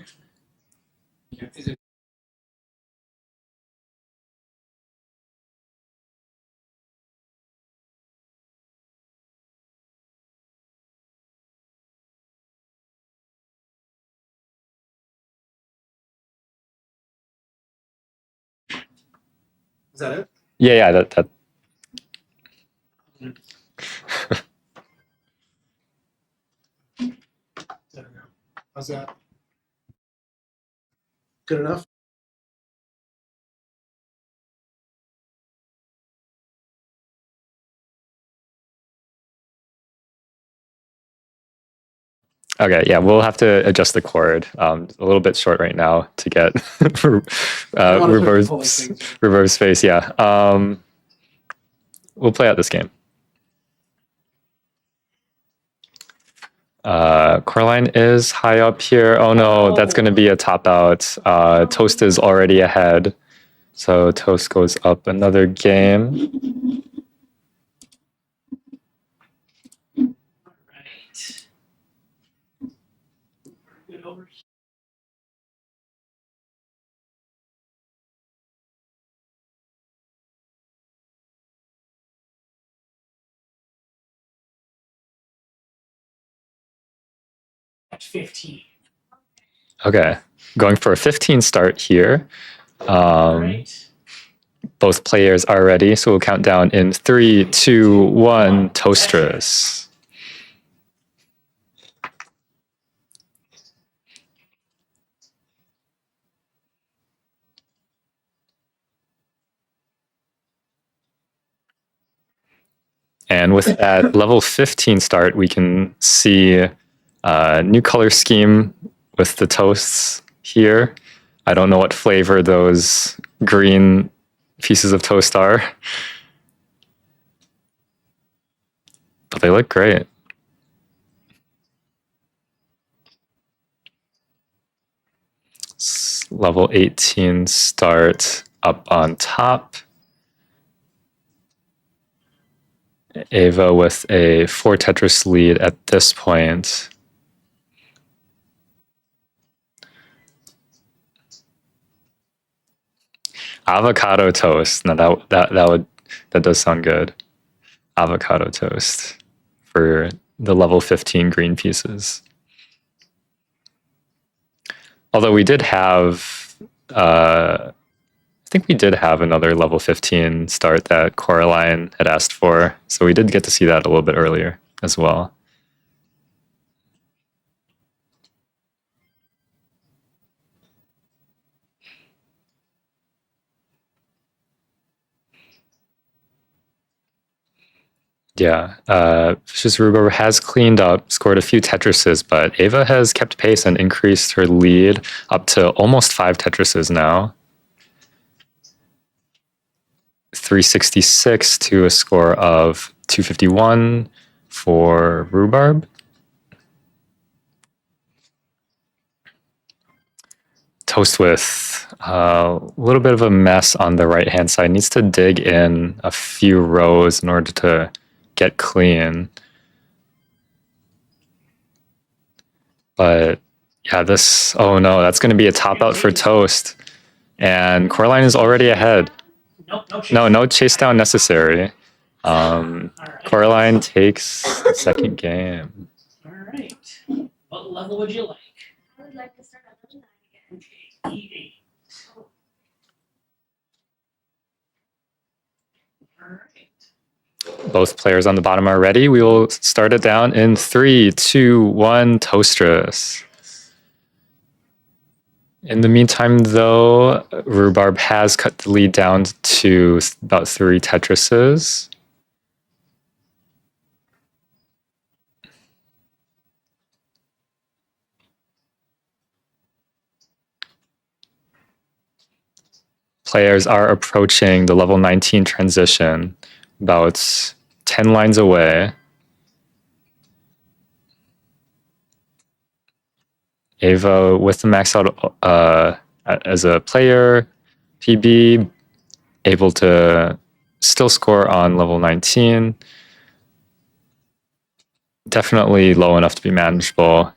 H: Is that it?
I: Yeah, that.
H: There we go. How's that? Good enough?
I: Okay, yeah, we'll have to adjust the cord. A little bit short right now to get reverse space. Yeah, we'll play out this game. Coraline is high up here. Oh no, that's going to be a top out. Toast is already ahead, so Toast goes up another game.
A: At 15.
I: Okay, going for a 15 start here. Both players are ready, so we'll count down in 3, 2, 1, Toastris. And with that level 15 start, we can see a new color scheme with the toasts here. I don't know what flavor those green pieces of toast are, but they look great. Level 18 start up on top. Ava with a 4 Tetris lead at this point. Avocado toast. Now that does sound good. Avocado toast for the level 15 green pieces. Although we did have, I think we did have another level 15 start that Coraline had asked for, so we did get to see that a little bit earlier as well. Yeah, Vicious Rhubarb has cleaned up, scored a few Tetrises, but Ava has kept pace and increased her lead up to almost 5 Tetrises now. 366 to a score of 251 for Rhubarb. Toast with a little bit of a mess on the right-hand side. Needs to dig in a few rows in order to get clean. But yeah, oh no, that's going to be a top out for Toast. And Coraline is already ahead. No chase down necessary. Coraline takes the second game.
A: All right. What level would you like?
E: I would like to start at level 9 again.
A: Okay, E8. All right.
I: Both players on the bottom are ready. We will start it down in 3, 2, 1, Toastris. In the meantime, though, Rhubarb has cut the lead down to about 3 Tetrises. Players are approaching the level 19 transition, about 10 lines away. Ava with the max out as a player, PB able to still score on level 19. Definitely low enough to be manageable.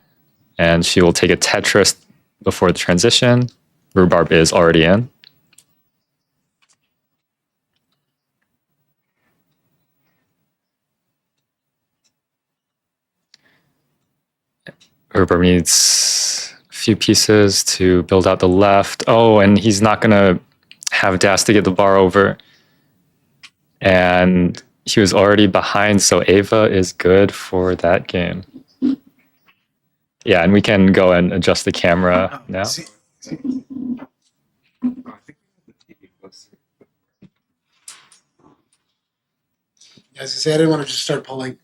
I: And she will take a Tetris before the transition. Rhubarb is already in. Rhubarb needs a few pieces to build out the left. Oh, and he's not going to have Das to get the bar over. And he was already behind, so Ava is good for that game. Yeah, and we can go and adjust the camera now.
H: See- As I say, I didn't want to just start pulling.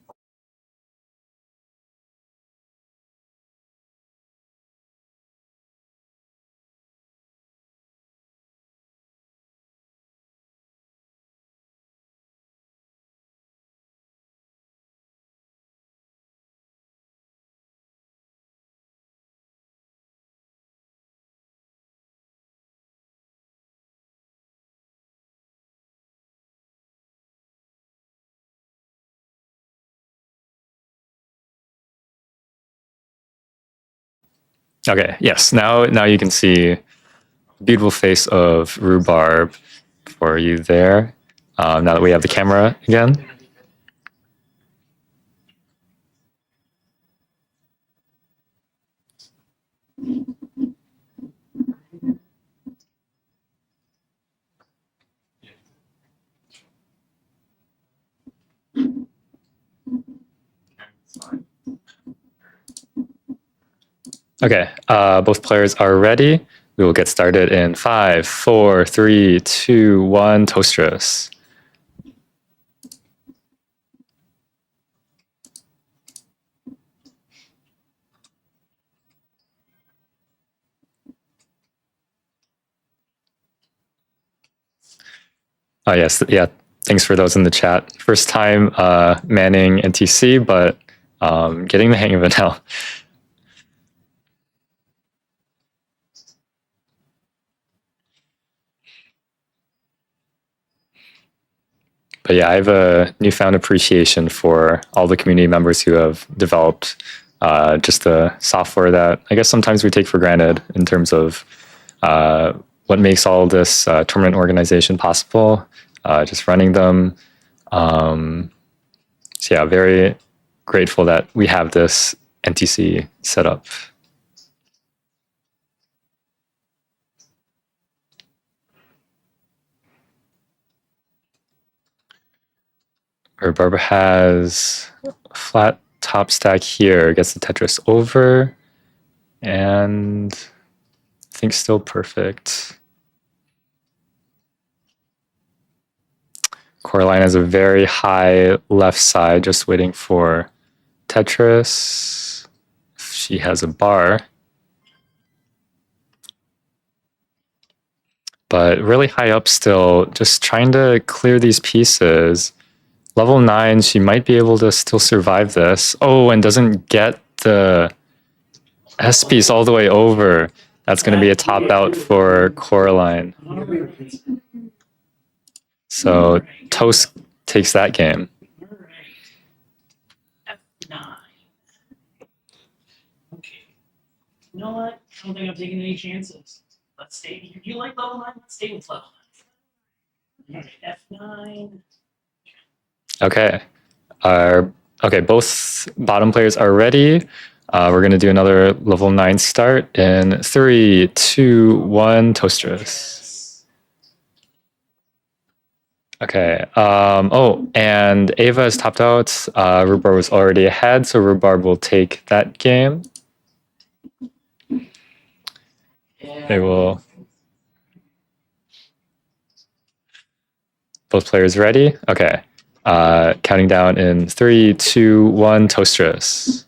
I: Okay, yes, now you can see the beautiful face of Rhubarb for you there. Now that we have the camera again. Okay, both players are ready. We will get started in 5, 4, 3, 2, 1, Toastris. Oh, yes, yeah, thanks for those in the chat. First time manning NTC, but getting the hang of it now. But yeah, I have a newfound appreciation for all the community members who have developed just the software that I guess sometimes we take for granted in terms of what makes all this tournament organization possible, just running them. So yeah, very grateful that we have this NTC set up. Barbara has a flat top stack here, gets the Tetris over, and I think still perfect. Coraline has a very high left side, just waiting for Tetris. She has a bar. But really high up still, just trying to clear these pieces. Level 9, she might be able to still survive this. Oh, and doesn't get the S piece all the way over. That's going to be a top out for Coraline. So Toast takes that game.
A: F9. Okay. You know what? I don't think I'm taking any chances. Let's stay. You like level 9? Let's stay with level 9. All right, F9.
I: Okay. Okay, both bottom players are ready. We're going to do another level 9 start in 3, 2, 1, Toastris. Okay. Oh, and Ava is topped out. Rhubarb was already ahead, so Rhubarb will take that game. They will. Both players ready? Okay. Counting down in 3, 2, 1, Toastris.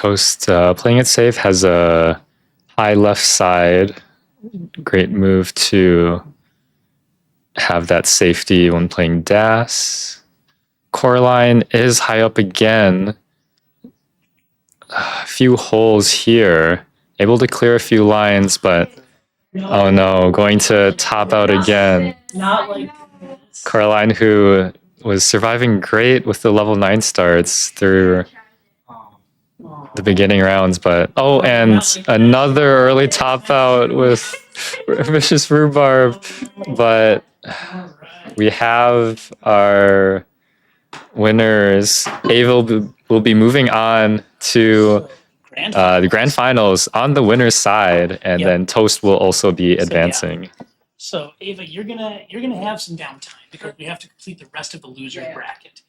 I: Toast playing it safe has a high left side. Great move to have that safety when playing Das. Coraline is high up again. A few holes here. Able to clear a few lines, but oh no, going to top out again.
A: Not like
I: Coraline, who was surviving great with the level 9 starts through the beginning rounds, but oh, and another early top out with Vicious Rhubarb, but we have our winners. Ava will be moving on to the grand finals on the winner's side, and
A: Yep.
I: then Toast will also be
A: yeah.
I: advancing.
A: So Ava, you're gonna have some downtime because we have to complete the rest of the losers bracket.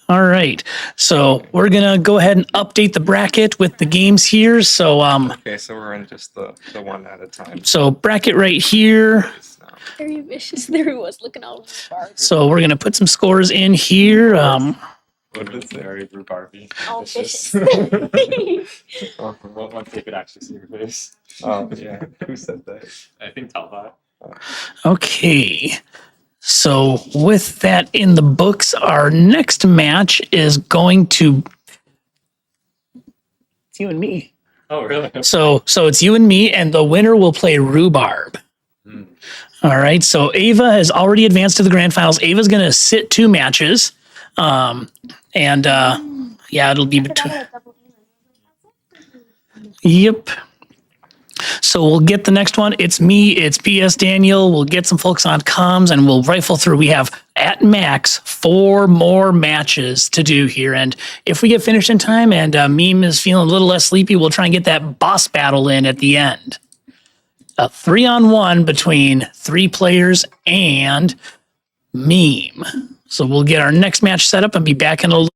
A: All right, so we're gonna go ahead and update the bracket with the games here. So
G: Okay, so we're in just the one at a time.
A: so bracket right here.
E: Very vicious. There he was looking all hard.
A: So we're gonna put some scores in here.
I: What is very Barbie?
E: All vicious.
I: Once they could actually see your face.
G: Oh yeah, who said that?
I: I think Talbot.
A: Okay. So with that in the books, our next match is going to it's you and me.
I: Oh, really?
A: So it's you and me, and the winner will play Rhubarb. All right. So Ava has already advanced to the grand finals. Ava's going to sit 2 matches, and yeah, it'll be between. Yep. So we'll get the next one. It's me. It's PS Daniel. We'll get some folks on comms, and we'll rifle through. We have at max 4 more matches to do here, and if we get finished in time, and Meme is feeling a little less sleepy, we'll try and get that boss battle in at the end. A 3-on-1 between 3 players and Meme. So we'll get our next match set up and be back in a little.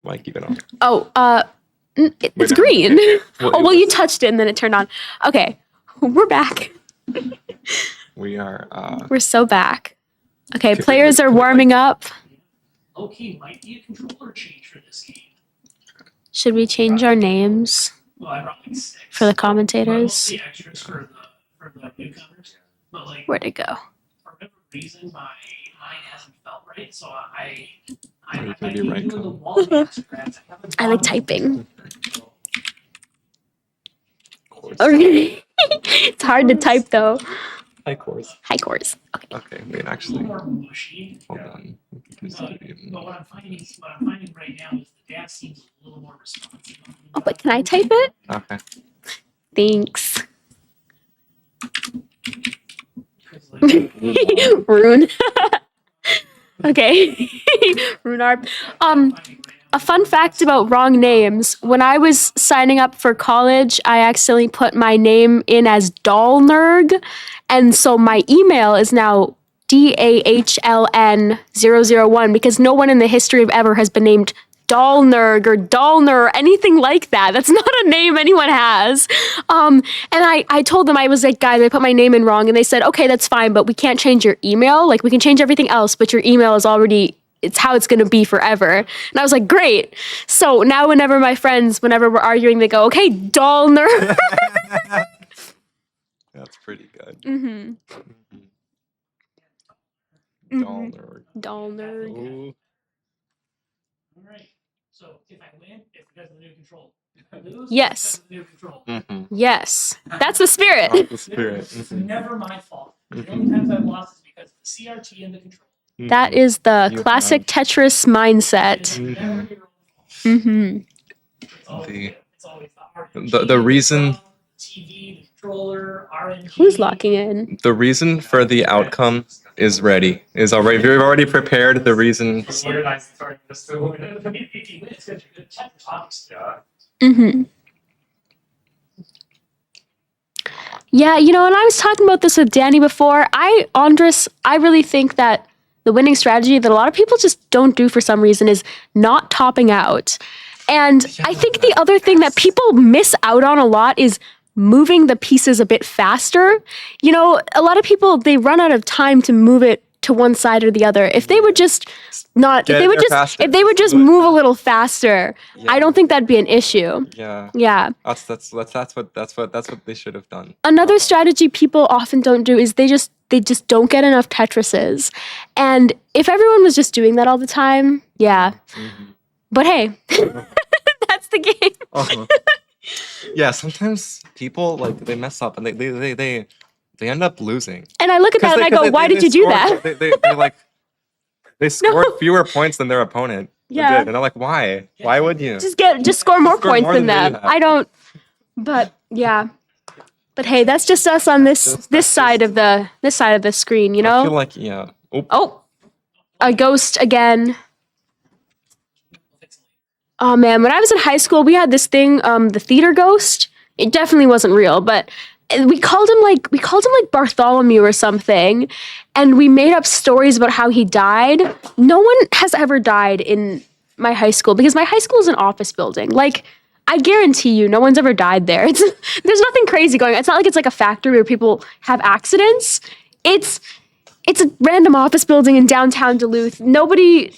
G: Might keep it on.
E: Oh, it's
G: Wait,
E: green.
G: Well,
E: Oh, well, you touched it and then it turned on. Okay, we're back.
G: We are.
E: We're so back. Okay,
G: Okay,
E: players
G: wait,
E: are warming up.
A: Okay, might be a controller change for this game.
E: Should we change our names
A: Well, I brought like 6.
E: for the
A: But
E: commentators?
A: mostly extras for the newcomers. But like
E: Where'd it go?
A: for whatever reason, mine hasn't felt right. So I
G: You can
A: keep
G: be right,
A: doing the
G: Colin.
A: wall dance grabs. haven't
E: I like
A: gone
E: typing.
G: Course.
E: Okay. It's hard to type though.
G: Hi, course.
E: High cores. Okay.
G: Okay, wait,
A: a
G: actually,
A: little more mushy.
G: hold on.
A: But what I'm finding right now is the dance seems a little more responsive.
E: Oh, but can I type it?
G: Okay.
E: Thanks.
A: 'Cause, like,
E: Rune. Okay. Runar. A fun fact about wrong names. When I was signing up for college, I accidentally put my name in as Dahlnerg. And so my email is now DAHLN001 because no one in the history of ever has been named Dahlnerg or Dahlner or anything like that. That's not a name anyone has. And I told them, I was like, guys, I put my name in wrong. And they said, okay, that's fine, but we can't change your email. Like, we can change everything else, but your email is already, it's how it's going to be forever. And I was like, great. So now whenever we're arguing, they go, okay, Dahlner.
G: That's pretty good.
E: Mm-hmm.
G: Dollar.
E: Dahlner.
G: Ooh.
A: all right. So if I win, it's because of the new control. If I lose,
E: Yes.
A: it's because of the new control.
G: Mm-hmm.
E: Yes. That's the spirit.
G: Not the spirit.
A: It's never my fault. The only times I've lost is because of the CRT and the control.
E: That is the
G: You
E: classic
G: have-
E: Tetris mindset.
A: It's never your own fault.
E: Mm-hmm.
A: It's always
G: The-
A: it's always the
G: the reason-
A: TV, the controller, RNG.
E: Who's locking in?
G: The reason for the outcome is ready. Is already. We've already prepared the reason.
A: If you win, it's because you're good at Tetris, obviously.
E: Mm-hmm. Yeah, and I was talking about this with Danny before. Andres, I really think that the winning strategy that a lot of people just don't do for some reason is not topping out. And I think the other thing that people miss out on a lot is moving the pieces a bit faster. A lot of people, they run out of time to move it to one side or the other. If they would just not,
G: Get
E: if they
G: it
E: would
G: there
E: just,
G: faster.
E: if they would just move a little faster,
G: Yeah.
E: I don't think that'd be an issue.
G: Yeah.
E: Yeah.
G: That's what they should have done.
E: Another strategy people often don't do is they just don't get enough Tetrises. And if everyone was just doing that all the time, yeah.
G: Mhm.
E: But hey, that's the game.
G: Uh-huh. Yeah, sometimes people they mess up and they end up losing.
E: And I look at that and I go, why did you do that?
G: They scored fewer points than their opponent.
E: Yeah.
G: Did. And I'm like, why? Why would you?
E: Just score more
G: score
E: points
G: more
E: than
G: than they
E: them.
G: have.
E: I don't. But yeah. But hey, that's just us on this side of the screen,
G: I feel like Oop.
E: Oh, a ghost again. Oh man, when I was in high school, we had this thing, the theater ghost. It definitely wasn't real, but we called him like Bartholomew or something, and we made up stories about how he died. No one has ever died in my high school because my high school is an office building. Like, I guarantee you, no one's ever died there. There's nothing crazy going on. It's not like it's like a factory where people have accidents. It's a random office building in downtown Duluth.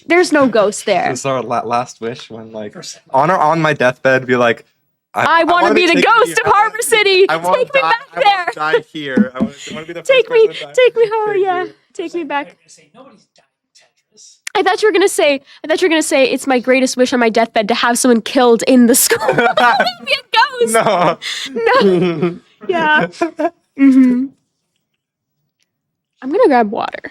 E: There's no ghost there.
G: This is our last wish when on my deathbed be like,
E: I want to be the ghost of Harbor City. Take me back there.
G: Die here. I want to be the
E: Take
G: first
E: me,
G: person to die.
E: take me home. Yeah, take me back.
A: Nobody's died in Tetris.
E: I thought you were gonna say it's my greatest wish on my deathbed to have someone killed in the school. Be a ghost.
G: No.
E: No. Yeah. Mm-hmm. I'm gonna grab water.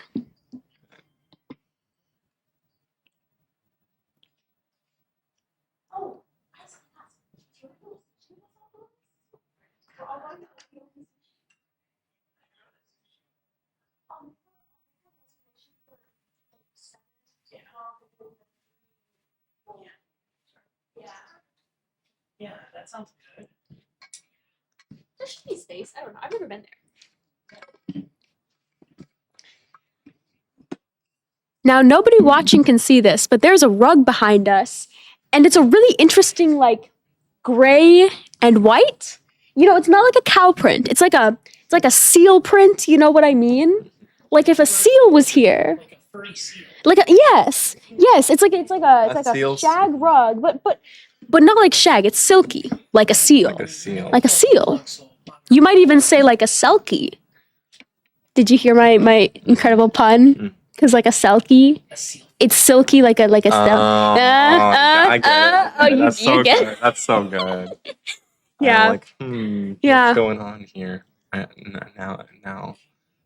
A: Yeah, that sounds good.
E: There should be space. I don't know. I've never been there. Now, nobody watching can see this, but there's a rug behind us. and it's a really interesting like gray and white. You know, it's not like a cow print. It's like a seal print. You know what I mean? Like if a seal was here.
A: Like a furry seal.
E: Yes. It's like a
G: seal's-
E: shag rug, but not like shag. It's silky, like a seal.
G: Like a seal.
E: Like a seal. You might even say like a selkie. Did you hear my incredible pun? Because like a selkie,
A: A seal.
E: it's silky like a
G: I get it.
E: Oh,
G: That's so
E: you get
G: good. That's so good.
E: Yeah.
G: I'm like,
E: Yeah.
G: what's going on here? Now,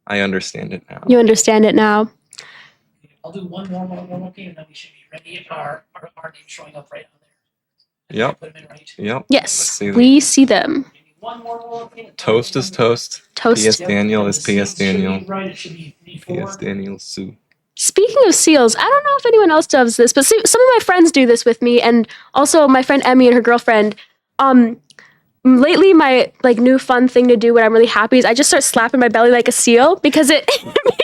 G: I understand it now.
E: You understand it now.
A: I'll do one more game, and then we should be ready. Our name showing up right on there.
G: Yep.
A: Put them in right.
G: Yep. Let's
E: Yes,
G: see them.
E: we see them.
A: Maybe one more game.
G: Toast is toast.
E: Toast.
G: PS Daniel is
A: The seals
G: PS
A: should be
G: Daniel.
A: Right, it should be 3-4.
G: PS Daniel Sue.
E: Speaking of seals, I don't know if anyone else does this, but some of my friends do this with me, and also my friend Emmy and her girlfriend. Lately, my like new fun thing to do when I'm really happy is I just start slapping my belly like a seal because it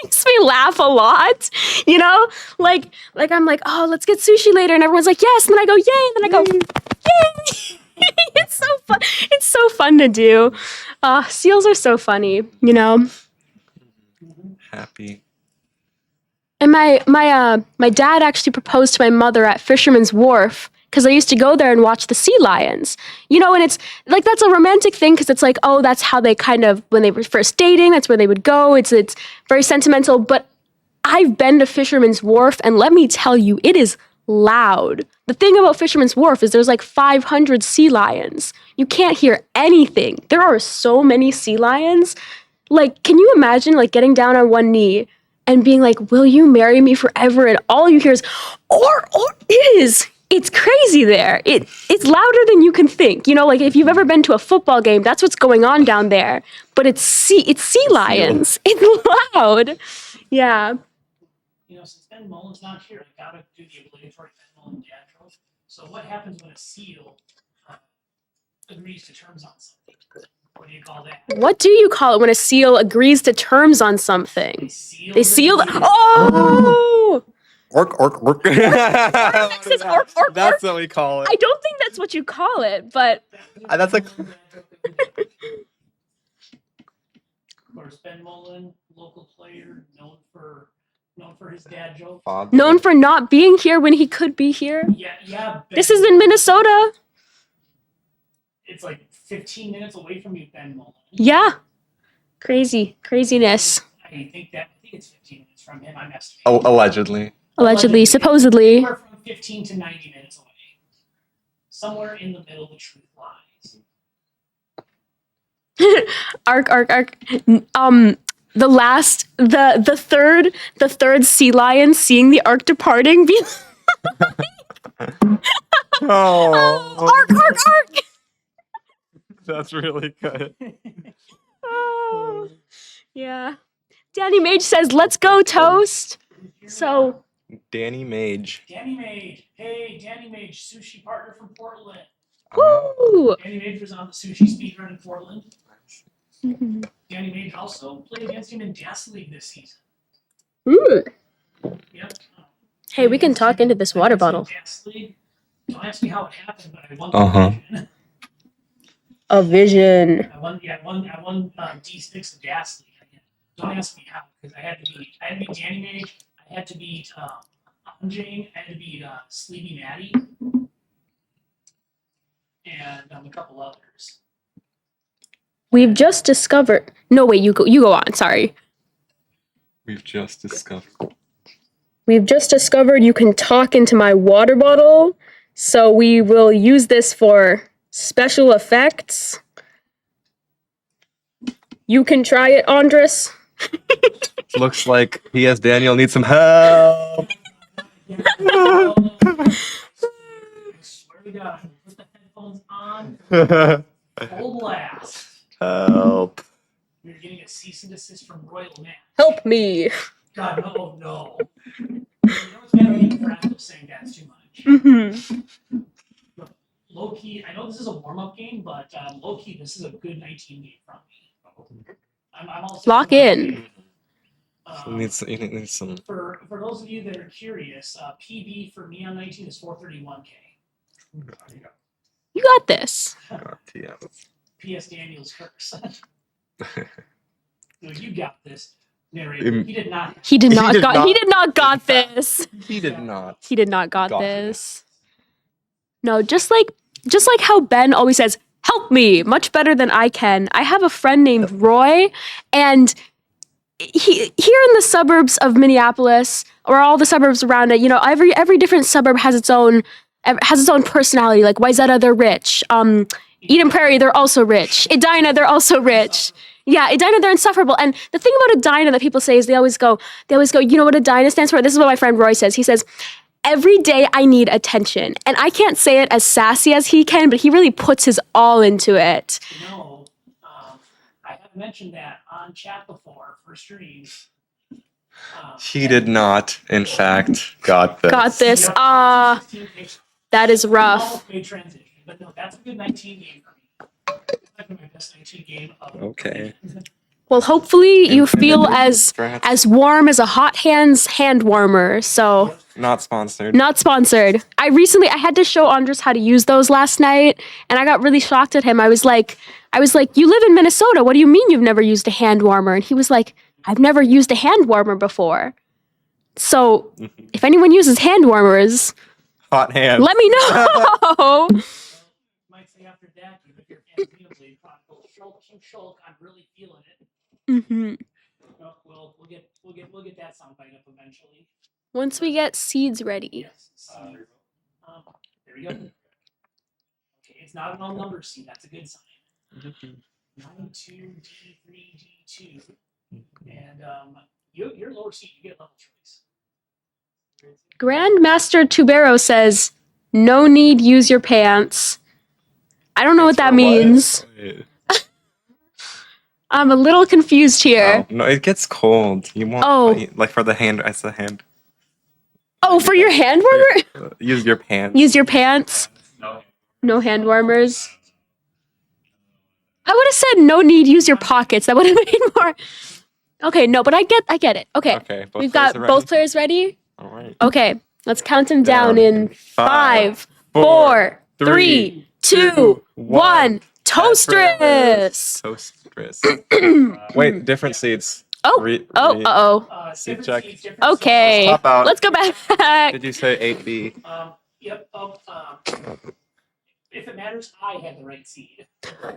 E: makes me laugh a lot. You know, like I'm like, oh, let's get sushi later, and everyone's like, yes, and then I go, yay, and then I go, yay. It's so fun. It's so fun to do. Seals are so funny, you know.
G: Happy.
E: And my dad actually proposed to my mother at Fisherman's Wharf because I used to go there and watch the sea lions. You know, and it's like that's a romantic thing because it's like, oh, that's how they kind of when they were first dating, that's where they would go. It's very sentimental. But I've been to Fisherman's Wharf, and let me tell you, it is loud. The thing about Fisherman's Wharf is there's like 500 sea lions. You can't hear anything. There are so many sea lions. Like, can you imagine like getting down on one knee and being like, will you marry me forever? And all you hear is, or it's crazy there. It's louder than you can think. You know, like if you've ever been to a football game, that's what's going on down there. But it's sea lions. It's loud. Yeah.
A: You know, since Ben Mullen's not here, I gotta do the obligatory Ben Mullen dad joke. So what happens when a seal agrees to terms on something? What do you call that?
E: What do you call it when a seal agrees to terms on something? They seal the. Oh!
G: Orc.
E: Says orc, orc,
G: That's
E: orc.
G: what we call it.
E: I don't think that's what you call it, but
G: That's like.
A: Of course, Ben Mullen, local player, known for his dad joke.
E: known for not being here when he could be here.
A: Yeah.
E: This is in Minnesota.
A: It's like 15 minutes away from you, Ben Mullen.
E: Yeah. Craziness.
A: I think it's 15 minutes from him. I'm estimating.
G: Oh, allegedly.
E: Allegedly, supposedly.
A: Somewhere from 15 to 90 minutes away. Somewhere in the middle, the truth lies.
E: Arc. The third sea lion seeing the arc departing.
G: Oh,
E: Arc.
G: that's really good.
E: Oh, yeah. Danny Mage says, "Let's go, Toast." So
G: Danny Mage.
A: Danny Mage. Hey, Danny Mage, sushi partner from Portland.
E: woo.
A: Danny Mage was on the sushi speedrun in Portland.
E: Mhm.
A: Danny Mage also played against him in Gas League this season.
E: Ooh.
A: Yep.
E: Hey, we can talk into this water bottle.
A: Gas League. Don't ask me how it happened, but I won
G: Uh-huh.
A: the division.
E: A vision.
A: I won D6 of Gas League. Don't ask me how, because I had to beat Danny Mage, I had to beat Anjane, I had to beat Sleepy Maddie, and a couple others.
E: We've just discovered. No, wait. You go on. Sorry.
G: We've just discovered.
E: We've just discovered you can talk into my water bottle, so we will use this for special effects. You can try it, Andres.
G: Looks like PS Daniel needs some help.
A: I swear to God, put the headphones on, full blast.
G: Help.
A: You're getting a cease and desist from Royal Man.
E: Help me.
A: God, no. You know it's gonna be fragile saying that's too much.
E: Mm-hmm.
A: Low key, I know this is a warm up game, but low key, this is a good 19 game from me. I'm also
E: Lock in.
G: You need some.
A: For those of you that are curious, PB for me on 19 is 431K.
E: You got this.
A: P.S. Daniels curse. No, you got this. Narrator. He did not.
E: He did
G: He
E: not
G: did
E: got.
G: not.
E: He did not got this.
G: He did not.
E: He did not got
G: Got
E: this. No, just like how Ben always says, "Help me," much better than I can. I have a friend named Roy, and he here in the suburbs of Minneapolis, or all the suburbs around it. You know, every different suburb has its own personality. Like Wayzata, they're rich. Eden Prairie, they're also rich. Edina, they're also rich. Yeah, Edina, they're insufferable. And the thing about Edina that people say is they always go, you know what Edina stands for? This is what my friend Roy says. He says, every day I need attention. And I can't say it as sassy as he can, but he really puts his all into it.
A: You know, I have mentioned that on chat before for streams.
G: He did not, in fact, got this.
E: Got this. That is rough.
A: Made transition, but no, that's a good 19 game for me. That's my best 19 game of
G: Okay.
E: Well, hopefully you feel as warm as a hot hand warmer. So
G: Not sponsored.
E: not sponsored. I had to show Andres how to use those last night, and I got really shocked at him. I was like, you live in Minnesota. What do you mean you've never used a hand warmer? And he was like, I've never used a hand warmer before. So if anyone uses hand warmers,
G: Hot hand.
E: let me know.
A: might say after that, if you're a fan of Xenoblade Chronicles, Shulk, I'm really feeling it.
E: hmm
A: Well, we'll get that soundbite up eventually.
E: Once we get seeds ready.
A: Yes. There we go. Okay, it's not an all-numbered seed. That's a good sign. 9, 2, D3, D2, and your lower seed, you get level choice.
E: Grandmaster Tubero says, no need, use your pants. I don't know what that means. I'm a little confused here.
G: No, it gets cold. You want like for the hand as the hand.
E: Oh, for your hand warmer?
G: Use your pants.
E: Use your pants? No hand warmers. I would have said no need, use your pockets. That would have made more. Okay, no, but I get it. Okay.
G: Okay.
E: We've got both players ready?
G: All right.
E: Okay, let's count them down in 5, 4, 3, 2, 1. Toastris!
G: Toastris. Wait, different seeds.
E: Seed
G: check.
E: Okay,
G: Let's pop out.
E: let's go back.
G: Did you say 8B?
A: Yep. If it matters, I had the right seed.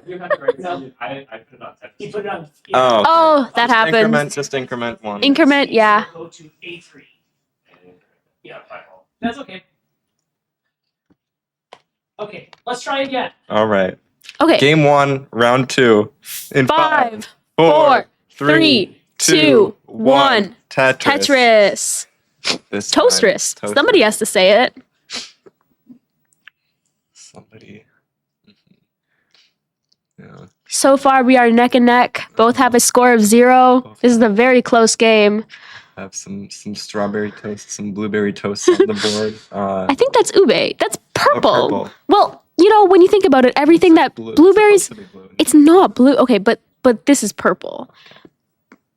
C: You had the right seed. I put it on Tetris.
A: He put it on.
E: Oh, that happens.
G: Just increment one.
E: Increment, yeah.
A: Go to A3. Yeah, that's okay. Okay, let's try again.
G: All right.
E: Okay.
G: Game 1, round 2. In
E: 5, 4, 3, 2, 1.
G: Tetris. This time,
E: Toastris. Somebody has to say it.
G: Somebody. Yeah.
E: So far, we are neck and neck. Both have a score of 0. This is a very close game.
G: Have some strawberry toast, some blueberry toast on the board.
E: I think that's ube. That's purple.
G: Purple.
E: Well, you know, when you think about it, everything that blueberries, it's not blue. Okay, but this is purple.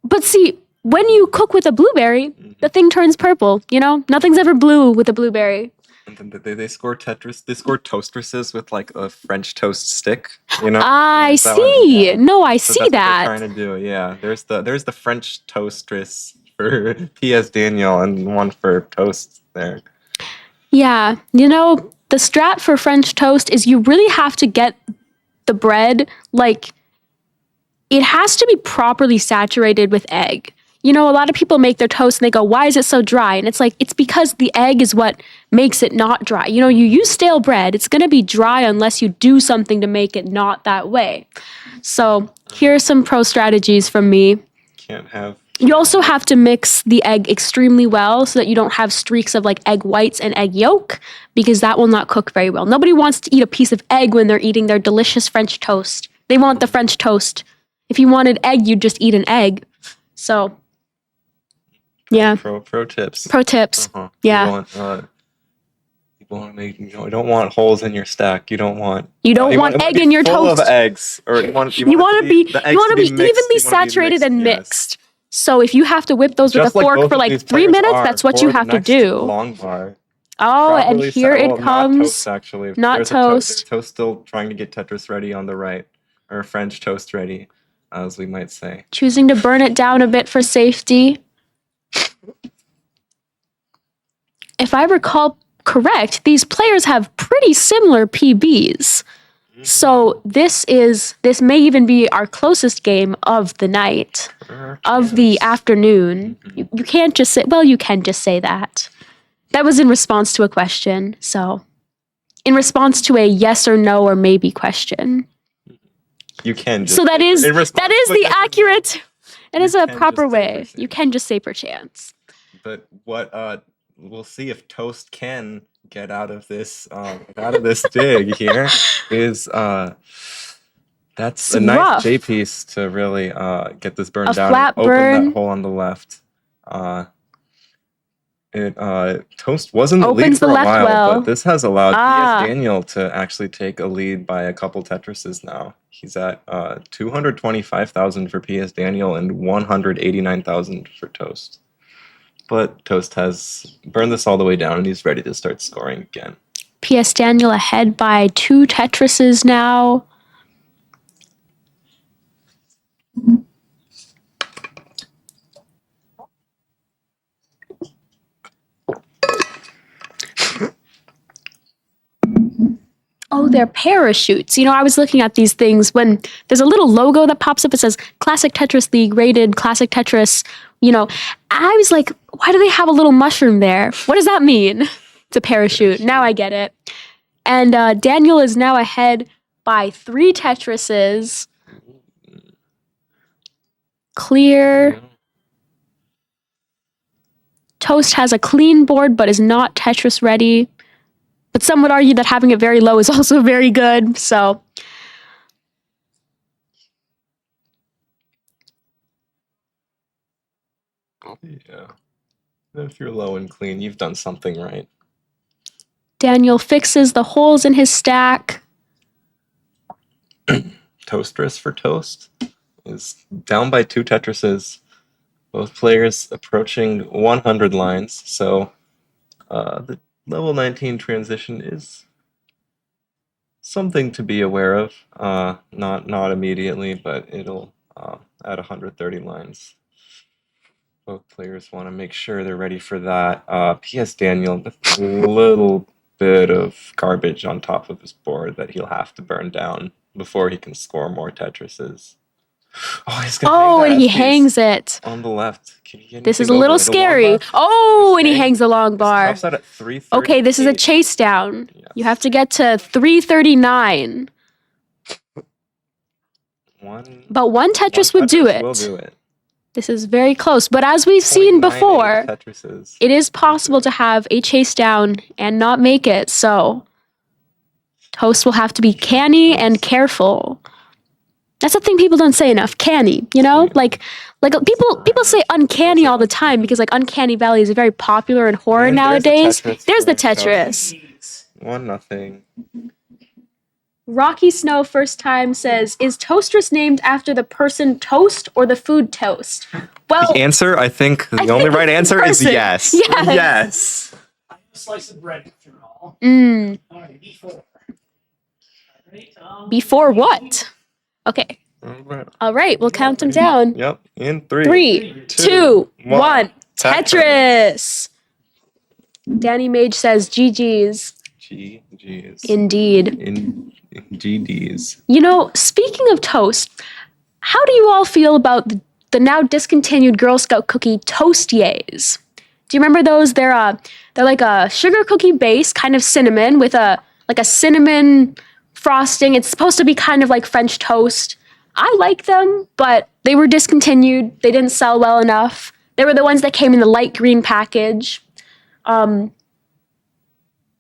E: But see, when you cook with a blueberry, the thing turns purple. You know, nothing's ever blue with a blueberry.
G: And then they score Tetris. They score Toastrises with like a French toast stick. You know.
E: I
G: Is that
E: see.
G: what-
E: No, I
G: So
E: see
G: that's
E: that.
G: what they're trying to do. Yeah. There's the French Toastris for P.S. Daniel and one for toast there.
E: Yeah, you know, the strat for French toast is you really have to get the bread, like, it has to be properly saturated with egg. You know, a lot of people make their toast and they go, why is it so dry? And it's like, it's because the egg is what makes it not dry. You know, you use stale bread, it's going to be dry unless you do something to make it not that way. So here are some pro strategies from me.
G: Can't have.
E: You also have to mix the egg extremely well so that you don't have streaks of like egg whites and egg yolk, because that will not cook very well. Nobody wants to eat a piece of egg when they're eating their delicious French toast. They want the French toast. If you wanted egg, you'd just eat an egg. So, yeah.
G: Pro tips.
E: Pro tips.
G: Uh-huh.
E: Yeah.
G: You don't want holes in your stack. You don't want.
E: You don't want egg in your
G: full
E: toast.
G: of eggs, or you want to be
E: evenly saturated and mixed. So if you have to whip those with a fork for like 3 minutes, that's what you have to do.
G: Long bar.
E: Oh, and
G: Properly
E: here
G: set-
E: it
G: well, Not
E: comes.
G: toast, actually.
E: Not
G: There's
E: toast.
G: Toast still trying to get Tetris ready on the right, or French toast ready, as we might say.
E: Choosing to burn it down a bit for safety. If I recall correct, these players have pretty similar PBs. So this may even be our closest game of the night, of the afternoon. You can't just say, well, you can just say that. That was in response to a question. So in response to a yes or no or maybe question.
G: You can just
E: So that
G: say-
E: is
G: in response
E: that is
G: to
E: the
G: yes or no,
E: accurate. That is
G: you
E: a
G: can
E: proper
G: just say
E: way.
G: perchance.
E: You can just say perchance.
G: But what we'll see if Toast can get out of this dig here is that's
E: It's
G: a nice
E: rough.
G: J piece to really get this burn
E: A
G: down
E: flat
G: and open
E: burn.
G: that hole on the left. Toast was in the lead
E: Opens
G: for
E: the
G: a
E: left
G: while,
E: well.
G: but this has allowed
E: Ah.
G: PS Daniel to actually take a lead by a couple Tetrises now. He's at 225,000 for PS Daniel and 189,000 for Toast. But Toast has burned this all the way down and he's ready to start scoring again.
E: PS Daniel ahead by 2 Tetrises now. Oh, they're parachutes. You know, I was looking at these things when there's a little logo that pops up. It says Classic Tetris League rated Classic Tetris. You know, I was like, why do they have a little mushroom there? What does that mean? It's a parachute. Now I get it. And Daniel is now ahead by 3 Tetrises. Clear. Toast has a clean board but is not Tetris ready. But some would argue that having it very low is also very good. So
G: Yeah. If you're low and clean, you've done something right.
E: Daniel fixes the holes in his stack.
G: Toastris for Toast is down by 2 Tetrises. Both players approaching 100 lines, so the level 19 transition is something to be aware of. Not immediately, but it'll at 130 lines. Both players want to make sure they're ready for that. PS Daniel, a little bit of garbage on top of his board that he'll have to burn down before he can score more Tetrises. Oh, he's gonna
E: Oh,
G: hang
E: and
G: that
E: he
G: piece
E: hangs it.
G: on the left. Can you get
E: This is a
G: anything
E: little
G: over it? A long
E: scary.
G: bar?
E: Oh, and he
G: Hang-
E: hangs the long
G: This
E: bar.
G: tops out at 338.
E: Okay, this is a chase down.
G: Yes.
E: You have to get to 339. But one Tetris would do it.
G: Will do it.
E: This is very close. But as we've seen
G: 0.98
E: before,
G: Tetrises.
E: it is possible to have a chase down and not make it. So Toast will have to be canny and careful. That's a thing people don't say enough. Canny, you know? Like people say uncanny all the time because like Uncanny Valley is very popular in horror
G: And there's the
E: nowadays.
G: Tetris
E: There's the
G: for Toast.
E: Tetris.
G: 1-0.
E: Rocky Snow first time says, is Toastris named after the person toast or the food toast? Well,
G: The answer, I think, the
E: I
G: only
E: think
G: right
E: it's the
G: answer is
E: person.
G: yes.
E: Yes.
G: Yes.
A: A slice of bread after all.
E: mm,
A: All right, before. All right,
E: before what? Okay. All right, we'll count them down.
G: Yep. In 3,
E: 3, 2, 1. Tetris. Danny Mage says GG's.
G: GG's.
E: Indeed.
G: In GD's.
E: You know, speaking of toast, how do you all feel about the now discontinued Girl Scout cookie Toastiers? Do you remember those? They're like a sugar cookie base, kind of cinnamon, with a cinnamon frosting. It's supposed to be kind of like French toast. I like them, but they were discontinued. They didn't sell well enough. They were the ones that came in the light green package.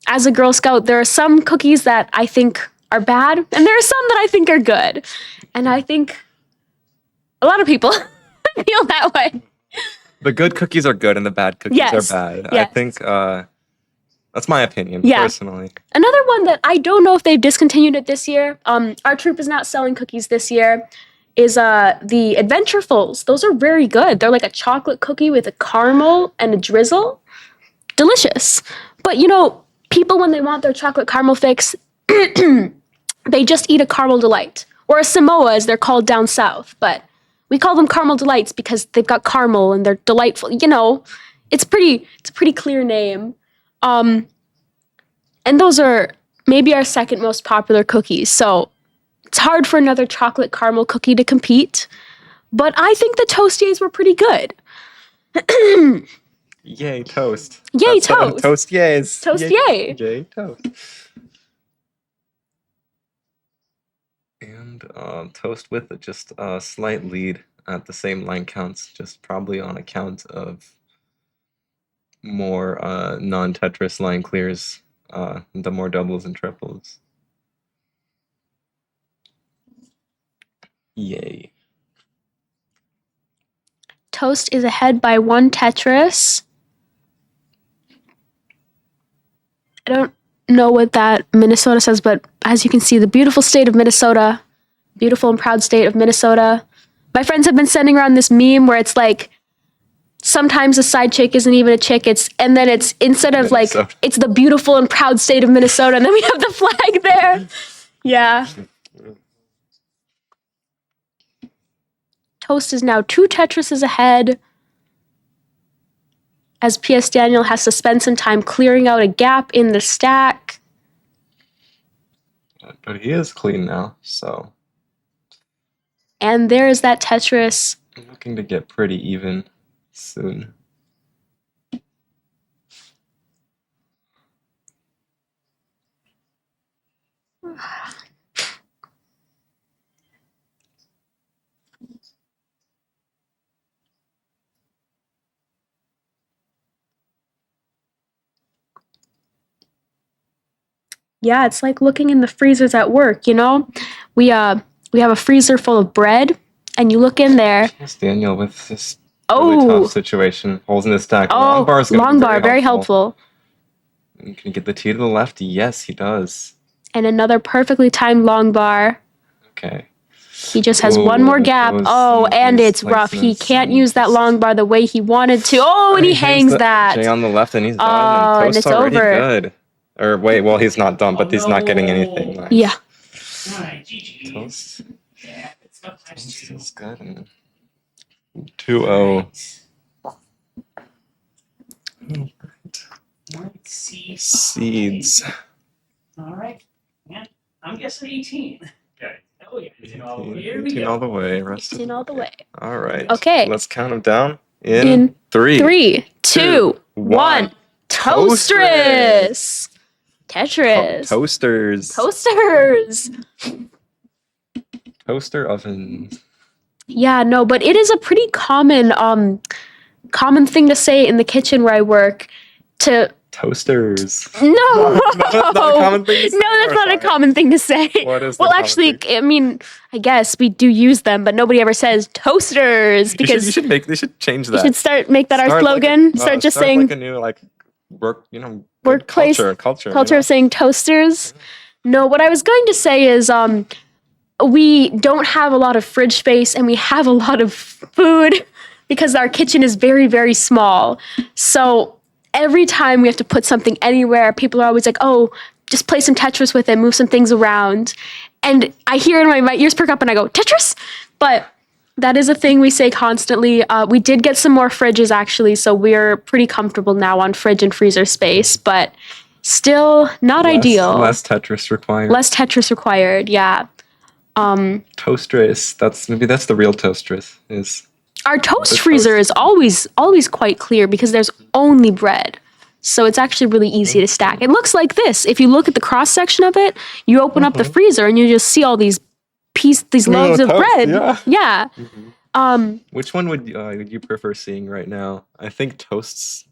E: As a Girl Scout, there are some cookies that I think are bad, and there are some that I think are good. And I think a lot of people feel that way.
G: The good cookies are good and the bad cookies
E: Yes.
G: are bad.
E: Yes.
G: I think that's my opinion,
E: Yeah.
G: personally.
E: Another one that I don't know if they've discontinued it this year, our troop is not selling cookies this year, is the Adventurefuls. Those are very good. They're like a chocolate cookie with a caramel and a drizzle. Delicious. But you know, people when they want their chocolate caramel fix, they just eat a caramel delight or a Samoa as they're called down south. But we call them caramel delights because they've got caramel and they're delightful. You know, it's a pretty clear name. And those are maybe our second most popular cookies. So it's hard for another chocolate caramel cookie to compete. But I think the Toastiers were pretty good.
G: Yay, toast.
E: Yay,
G: That's
E: toast.
G: Toast yays.
E: Toast yay.
G: Yay, toast. And toast with just a slight lead at the same line counts, just probably on account of more non-Tetris line clears, the more doubles and triples. Yay.
E: Toast is ahead by 1 Tetris. I don't know what that Minnesota says, but as you can see, the beautiful state of Minnesota, beautiful and proud state of Minnesota. My friends have been sending around this meme where it's like, sometimes a side chick isn't even a chick, and then it's instead of like, it's the beautiful and proud state of Minnesota, and then we have the flag there. Yeah. Toast is now 2 Tetrises ahead, as P.S. Daniel has to spend some time clearing out a gap in the stack.
G: But he is clean now, so.
E: And there is that Tetris.
G: I'm looking to get pretty even soon.
E: Yeah, it's like looking in the freezers at work, you know? We have a freezer full of bread, and you look in there.
G: Yes, Daniel, with this really tough situation, holes in the stack. Long bar is
E: long bar, very helpful.
G: Can you get the T to the left? Yes, he does.
E: And another perfectly timed long bar.
G: Okay.
E: He just has one more gap. And it's rough. He can't use that long bar the way he wanted to. And he hangs that.
G: J on the left, and he's done.
E: And it's
G: already
E: over.
G: Good. Or wait, well, he's not done, but he's not getting anything. Nice.
E: Yeah.
G: Toast. Toast is good. And 2-0. Seeds.
A: All right. Yeah, I'm guessing 18. Okay. Oh, yeah. 18 all the way. Here we
G: 18
A: go.
G: all the way. Rest
E: 18 all the way.
G: All right.
E: Okay.
G: Let's count them down in 3,
E: 3, 2, 1. Toastris. Tetris.
G: Toasters.
E: Toasters.
G: Toaster ovens.
E: Yeah, no, but it is a pretty common thing to say in the kitchen where I work to
G: Toasters.
E: No.
G: That's not a common thing to say.
E: No, that's not a common thing to say.
G: What is
E: well,
G: the common
E: actually,
G: thing?
E: I mean, I guess we do use them, but nobody ever says toasters because
G: they should change that.
E: we should make that our
G: Start like
E: slogan. start just saying
G: like a new work,
E: workplace
G: culture
E: of saying toasters. No, what I was going to say is we don't have a lot of fridge space and we have a lot of food because our kitchen is very, very small. So every time we have to put something anywhere, people are always like, oh, just play some Tetris with it, move some things around. And I hear it in my ears perk up and I go, Tetris? But that is a thing we say constantly. We did get some more fridges actually, so we're pretty comfortable now on fridge and freezer space, but still not ideal.
G: Less Tetris required.
E: Less Tetris required, yeah.
G: Toastris. That's the real Toastris. Is
E: our toast freezer is always quite clear because there's only bread. So it's actually really easy to stack. It looks like this. If you look at the cross section of it, you open up the freezer and you just see all these loaves of
G: toast,
E: bread. Yeah.
G: Which one would you prefer seeing right now? I think Toast's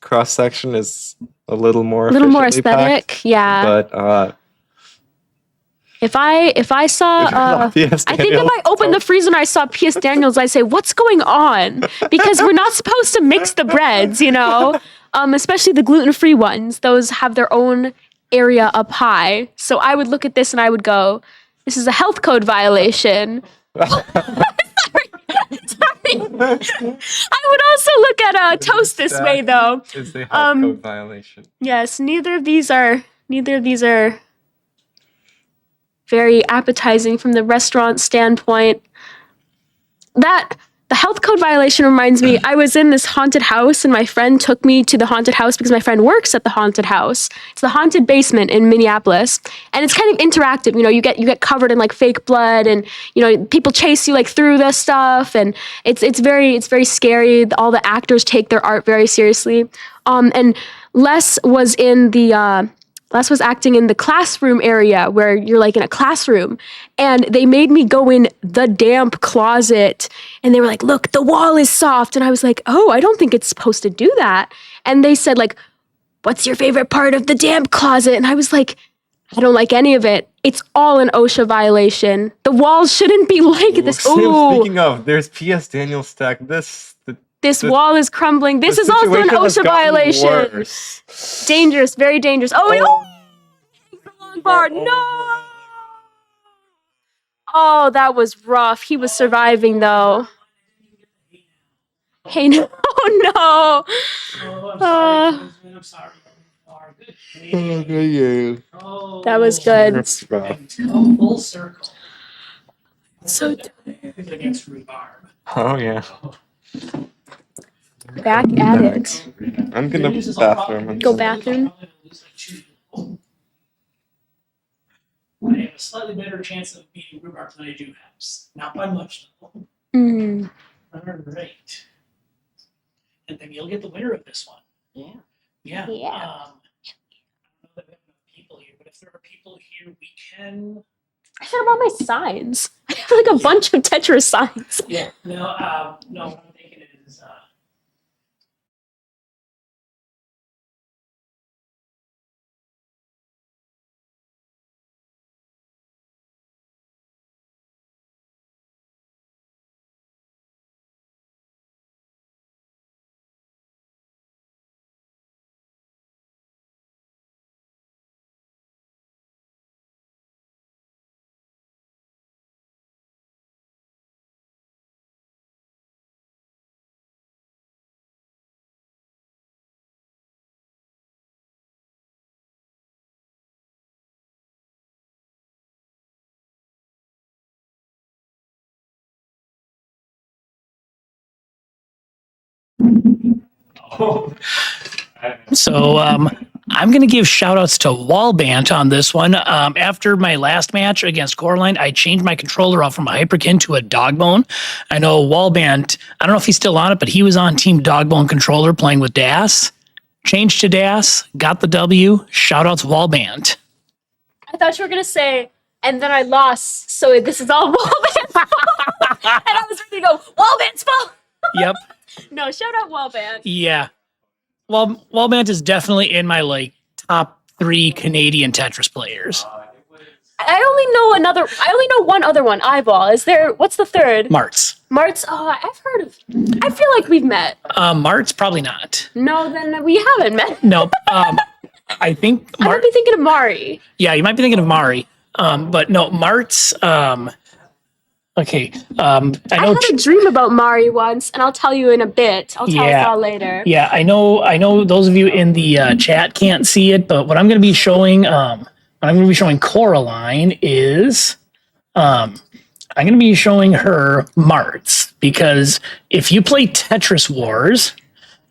G: cross section is a little more
E: aesthetic.
G: packed,
E: Yeah.
G: But
E: if I saw, I think if I opened the freezer and I saw P.S. Daniels, I'd say, what's going on? Because we're not supposed to mix the breads, especially the gluten-free ones. Those have their own area up high. So I would look at this and I would go, this is a health code violation. Sorry. I would also look at Toast this way, though.
G: It's a health
E: Um,
G: code violation.
E: Yes, neither of these are very appetizing from the restaurant standpoint. The health code violation reminds me, I was in this haunted house and my friend took me to the haunted house because my friend works at the haunted house. It's the haunted basement in Minneapolis. And it's kind of interactive. You get covered in like fake blood and, people chase you like through this stuff. And it's very scary. All the actors take their art very seriously. And Les was acting in the classroom area where you're like in a classroom, and they made me go in the damp closet, and they were like, look, the wall is soft. And I was like, oh, I don't think it's supposed to do that. And they said like, what's your favorite part of the damp closet? And I was like, I don't like any of it. It's all an OSHA violation. The walls shouldn't be like this. Ooh,
G: Speaking of, there's PS Daniel stack.
E: this wall is crumbling. This is also an OSHA violation.
G: Worse.
E: Dangerous, very dangerous. Oh, long bar. No. Oh, that was rough. He was surviving though. Hey, no, no.
A: I'm sorry.
E: That was good.
G: That's rough.
A: Full circle.
E: So
A: Against rhubarb.
G: Oh yeah.
E: back at it.
G: I'm gonna bathroom.
E: Go bathroom.
A: I have a slightly better chance of beating rhubarb than I do house. Not by much though.
E: Mm.
A: All right. And then you'll get the winner of this one.
F: Yeah.
A: Yeah.
E: Yeah.
A: I don't know that we have enough people here, but if there are people here, we can.
E: I should have brought my signs. I have like a bunch of Tetris signs.
A: Yeah. No. What I'm thinking is. So I'm going to give shout outs to Wallbant on this one. After my last match against Coraline, I changed my controller off from a Hyperkin to a Dogbone. I know Wallbant, I don't know if he's still on it, but he was on Team Dogbone controller playing with Das. Changed to Das, got the W. Shout outs Wallbant.
E: I thought you were gonna say, and then I lost, so this is all Wallbant's fault. And I was ready to go, Wallbant's fault.
A: Yep.
E: No, shout out Wallbant.
A: Yeah. Well, Wallbant is definitely in my top 3 Canadian Tetris players.
E: I only know one other one, Eyeball. What's the third?
A: Martz.
E: Martz, I've heard of, I feel like we've met.
A: Martz, probably not.
E: No, then we haven't met.
A: Nope. I think
E: I might be thinking of Mari.
A: Yeah, you might be thinking of Mari. But no, Martz. Okay. I know.
E: had a dream about Mari once, and I'll tell you in a bit. I'll tell us all later.
A: Yeah, I know. Those of you in the chat can't see it, but what I'm going to be showing, Coraline is, I'm going to be showing her Martz, because if you play Tetris Wars.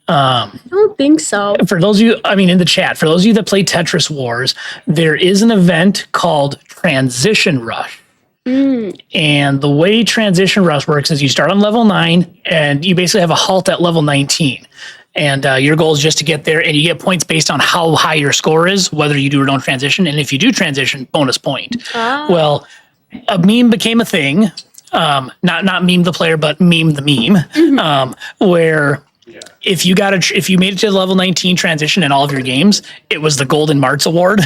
E: I don't think so.
A: For those of you, in the chat, for those of you that play Tetris Wars, there is an event called Transition Rush. And the way Transition Rush works is you start on level 9 and you basically have a halt at level 19. And your goal is just to get there, and you get points based on how high your score is, whether you do or don't transition. And if you do transition, bonus point. Well, a meme became a thing. Not meme the player, but meme the meme. Where if you made it to level 19 transition in all of your games, it was the Golden Martz Award.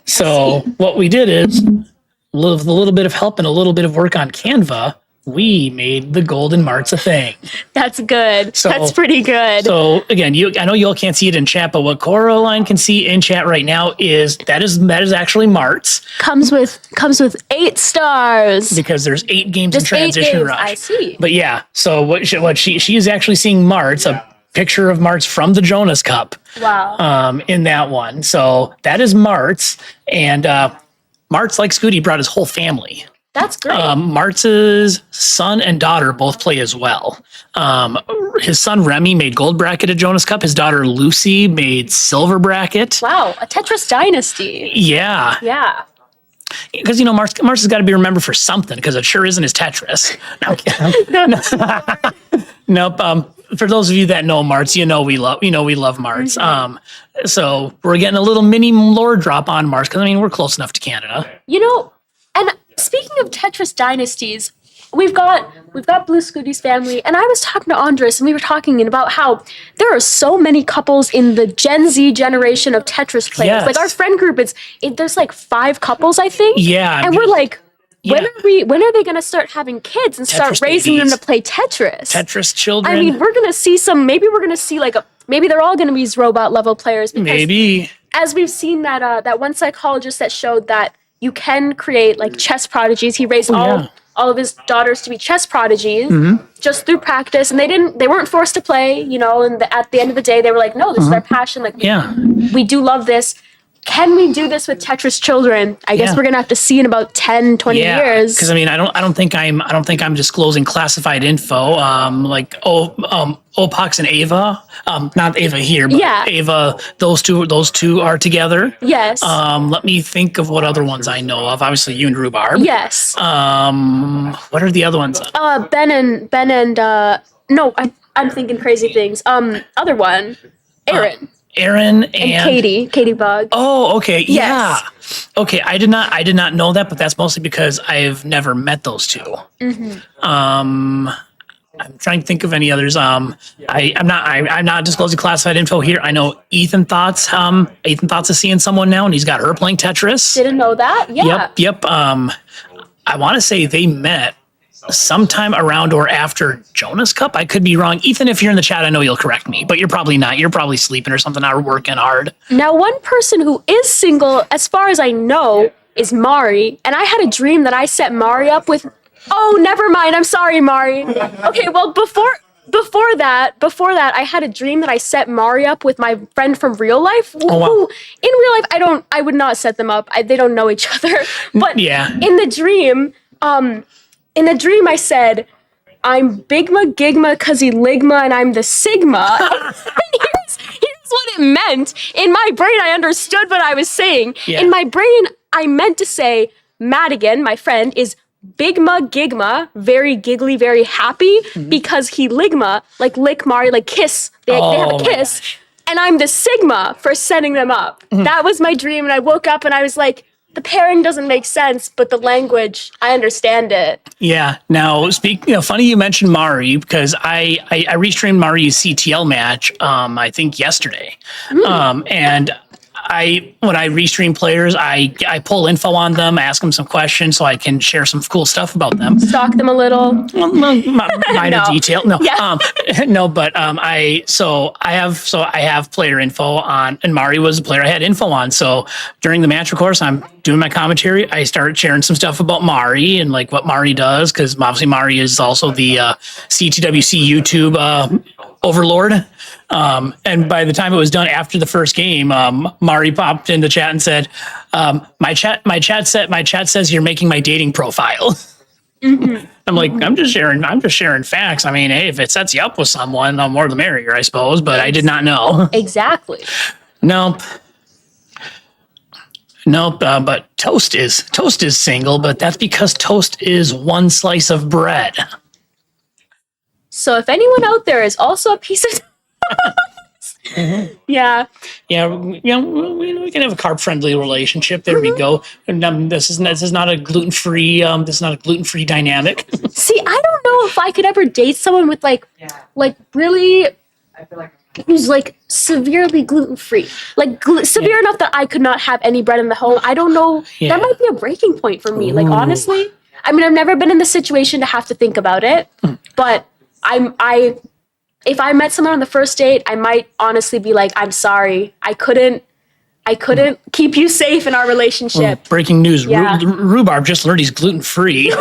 A: So what we did is, with a little bit of help and a little bit of work on Canva, we made the golden marts a thing.
E: That's good.
A: So-
E: That's pretty good.
A: So again, I know you all can't see it in chat, but what Coraline can see in chat right now is that is actually marts
E: comes with 8 stars.
A: because there's 8 games
E: Just
A: in
E: 8
A: transition
E: games.
A: rush.
E: I see.
A: But yeah, so what she is actually seeing marts, a picture of marts from the Jonas Cup.
E: Wow.
A: In that one. So that is Mart's. And Mart's, like Scooty, brought his whole family.
E: That's great.
A: Mart's son and daughter both play as well. His son Remy made gold bracket at Jonas Cup. His daughter Lucy made silver bracket.
E: Wow, a Tetris dynasty.
A: Yeah.
E: Yeah.
A: Because, Mart's has got to be remembered for something because it sure isn't his Tetris. Nope. For those of you that know Mart's, we love Mart's. So we're getting a little mini lore drop on Mart's because we're close enough to Canada.
E: And speaking of Tetris dynasties, we've got Blue Scooty's family, and I was talking to Andres, and we were talking about how there are so many couples in the Gen Z generation of Tetris players.
A: Yes.
E: Like our friend group, there's like 5 couples, I think.
A: Yeah.
E: And we're like, when
A: Yeah.
E: are they gonna start having kids and start
A: Tetris
E: raising
A: babies.
E: them to play Tetris?
A: Tetris children.
E: I mean, we're gonna see maybe we're gonna see maybe they're all gonna be robot level players because
A: maybe.
E: as we've seen that one psychologist that showed that you can create like chess prodigies. He raised all of his daughters to be chess prodigies just through practice, and they weren't forced to play, and at the end of the day they were like, no, this is our passion, like we do love this. Can we do this with Tetris children? I guess we're gonna have to see in about 10, 20 years.
A: Because I don't think I'm disclosing classified info. Opox and Ava, not Ava here, but Ava. Those two are together.
E: Yes.
A: Let me think of what other ones I know of. Obviously, you and Rhubarb.
E: Yes.
A: What are the other ones?
E: Ben and no, I'm thinking crazy things. Other one, Aaron.
A: Aaron and
E: Katie Bug.
A: Oh, okay.
E: Yes.
A: Yeah. Okay. I did not know that, but that's mostly because I've never met those two. I'm trying to think of any others. I'm not disclosing classified info here. I know Ethan Thoughts is seeing someone now, and he's got her playing Tetris.
E: Didn't know that. Yeah.
A: Yep. I want to say they met sometime around or after Jonas Cup. I could be wrong. Ethan, if you're in the chat, I know you'll correct me, but you're probably not. You're probably sleeping or something, or working hard.
E: Now, one person who is single, as far as I know, is Mari. And I had a dream that I set Mari up with. Oh, never mind. I'm sorry, Mari. Okay, well, before that, I had a dream that I set Mari up with my friend from real life.
A: Oh, wow.
E: Who, in real life, I would not set them up. They don't know each other. But in the dream, I said, I'm Bigma Gigma Cuzzy Ligma and I'm the Sigma. Here's what it meant. In my brain, I understood what I was saying.
A: Yeah.
E: In my brain, I meant to say Madigan, my friend, is Bigma Gigma, very giggly, very happy, because he Ligma, like lick Mari, like kiss. They have a kiss. And I'm the Sigma for setting them up. That was my dream, and I woke up and I was like, the pairing doesn't make sense, but the language, I understand it.
A: Yeah. Now, funny you mentioned Mari because I restreamed Mari's CTL match, I think yesterday. And when I restream players, I pull info on them, ask them some questions so I can share some cool stuff about them.
E: Stalk them a little.
A: Minor detail. No.
E: Yeah.
A: No, but I have player info on, and Mari was a player I had info on. So during the match, of course, I'm doing my commentary. I started sharing some stuff about Mari and like what Mari does, because obviously Mari is also the CTWC YouTube overlord. And by the time it was done after the first game, Mari popped in the chat and said, my chat says you're making my dating profile. I'm like, I'm just sharing facts. I mean, hey, if it sets you up with someone, the more the merrier, I suppose, but I did not know.
E: Exactly.
A: Nope. But Toast is single, but that's because Toast is one slice of bread.
E: So if anyone out there is also a piece of Yeah.
A: We can have a carb-friendly relationship. There we go. And this is not a gluten-free dynamic.
E: See, I don't know if I could ever date someone with like really who's like severely gluten-free. Like severe enough that I could not have any bread in the home. I don't know.
A: Yeah.
E: That might be a breaking point for me. Like honestly, I mean, I've never been in the situation to have to think about it, but if I met someone on the first date, I might honestly be like, I'm sorry, I couldn't keep you safe in our relationship.
A: Breaking news:
E: Yeah.
A: Rhubarb just learned he's gluten free.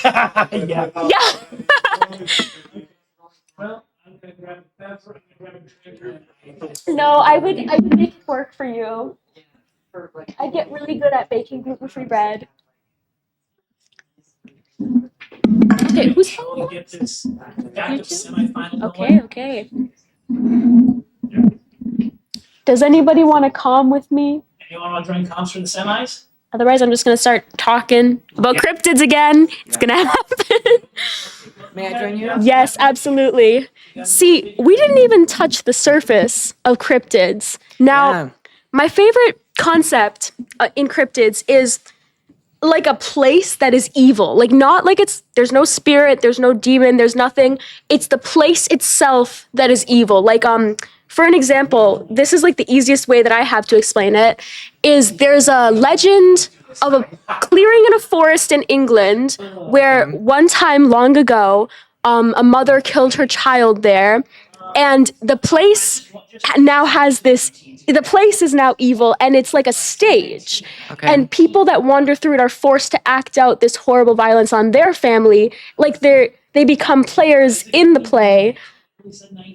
E: I mean,
A: Yeah.
E: yeah.
C: Well, I'm gonna grab that. I'm gonna grab a drink.
E: No, I would make it work for you. I get really good at baking gluten-free bread. Okay, who's
A: We get this active
E: two?
A: semifinal.
E: Okay, okay. Does anybody want to calm with me?
A: Anyone want to join comps for the semis?
E: Otherwise, I'm just gonna start talking about cryptids again. It's gonna happen.
F: May I join you?
E: Yes, absolutely. See, we didn't even touch the surface of cryptids. Now,
F: Yeah.
E: my favorite concept in cryptids is like a place that is evil. Like not like there's no spirit, there's no demon, there's nothing. It's the place itself that is evil. Like for an example, this is like the easiest way that I have to explain it is there's a legend of a clearing in a forest in England where one time long ago a mother killed her child there, and the place now has this. The place is now evil, and it's like a stage.
F: Okay.
E: And people that wander through it are forced to act out this horrible violence on their family, like they become players in the play.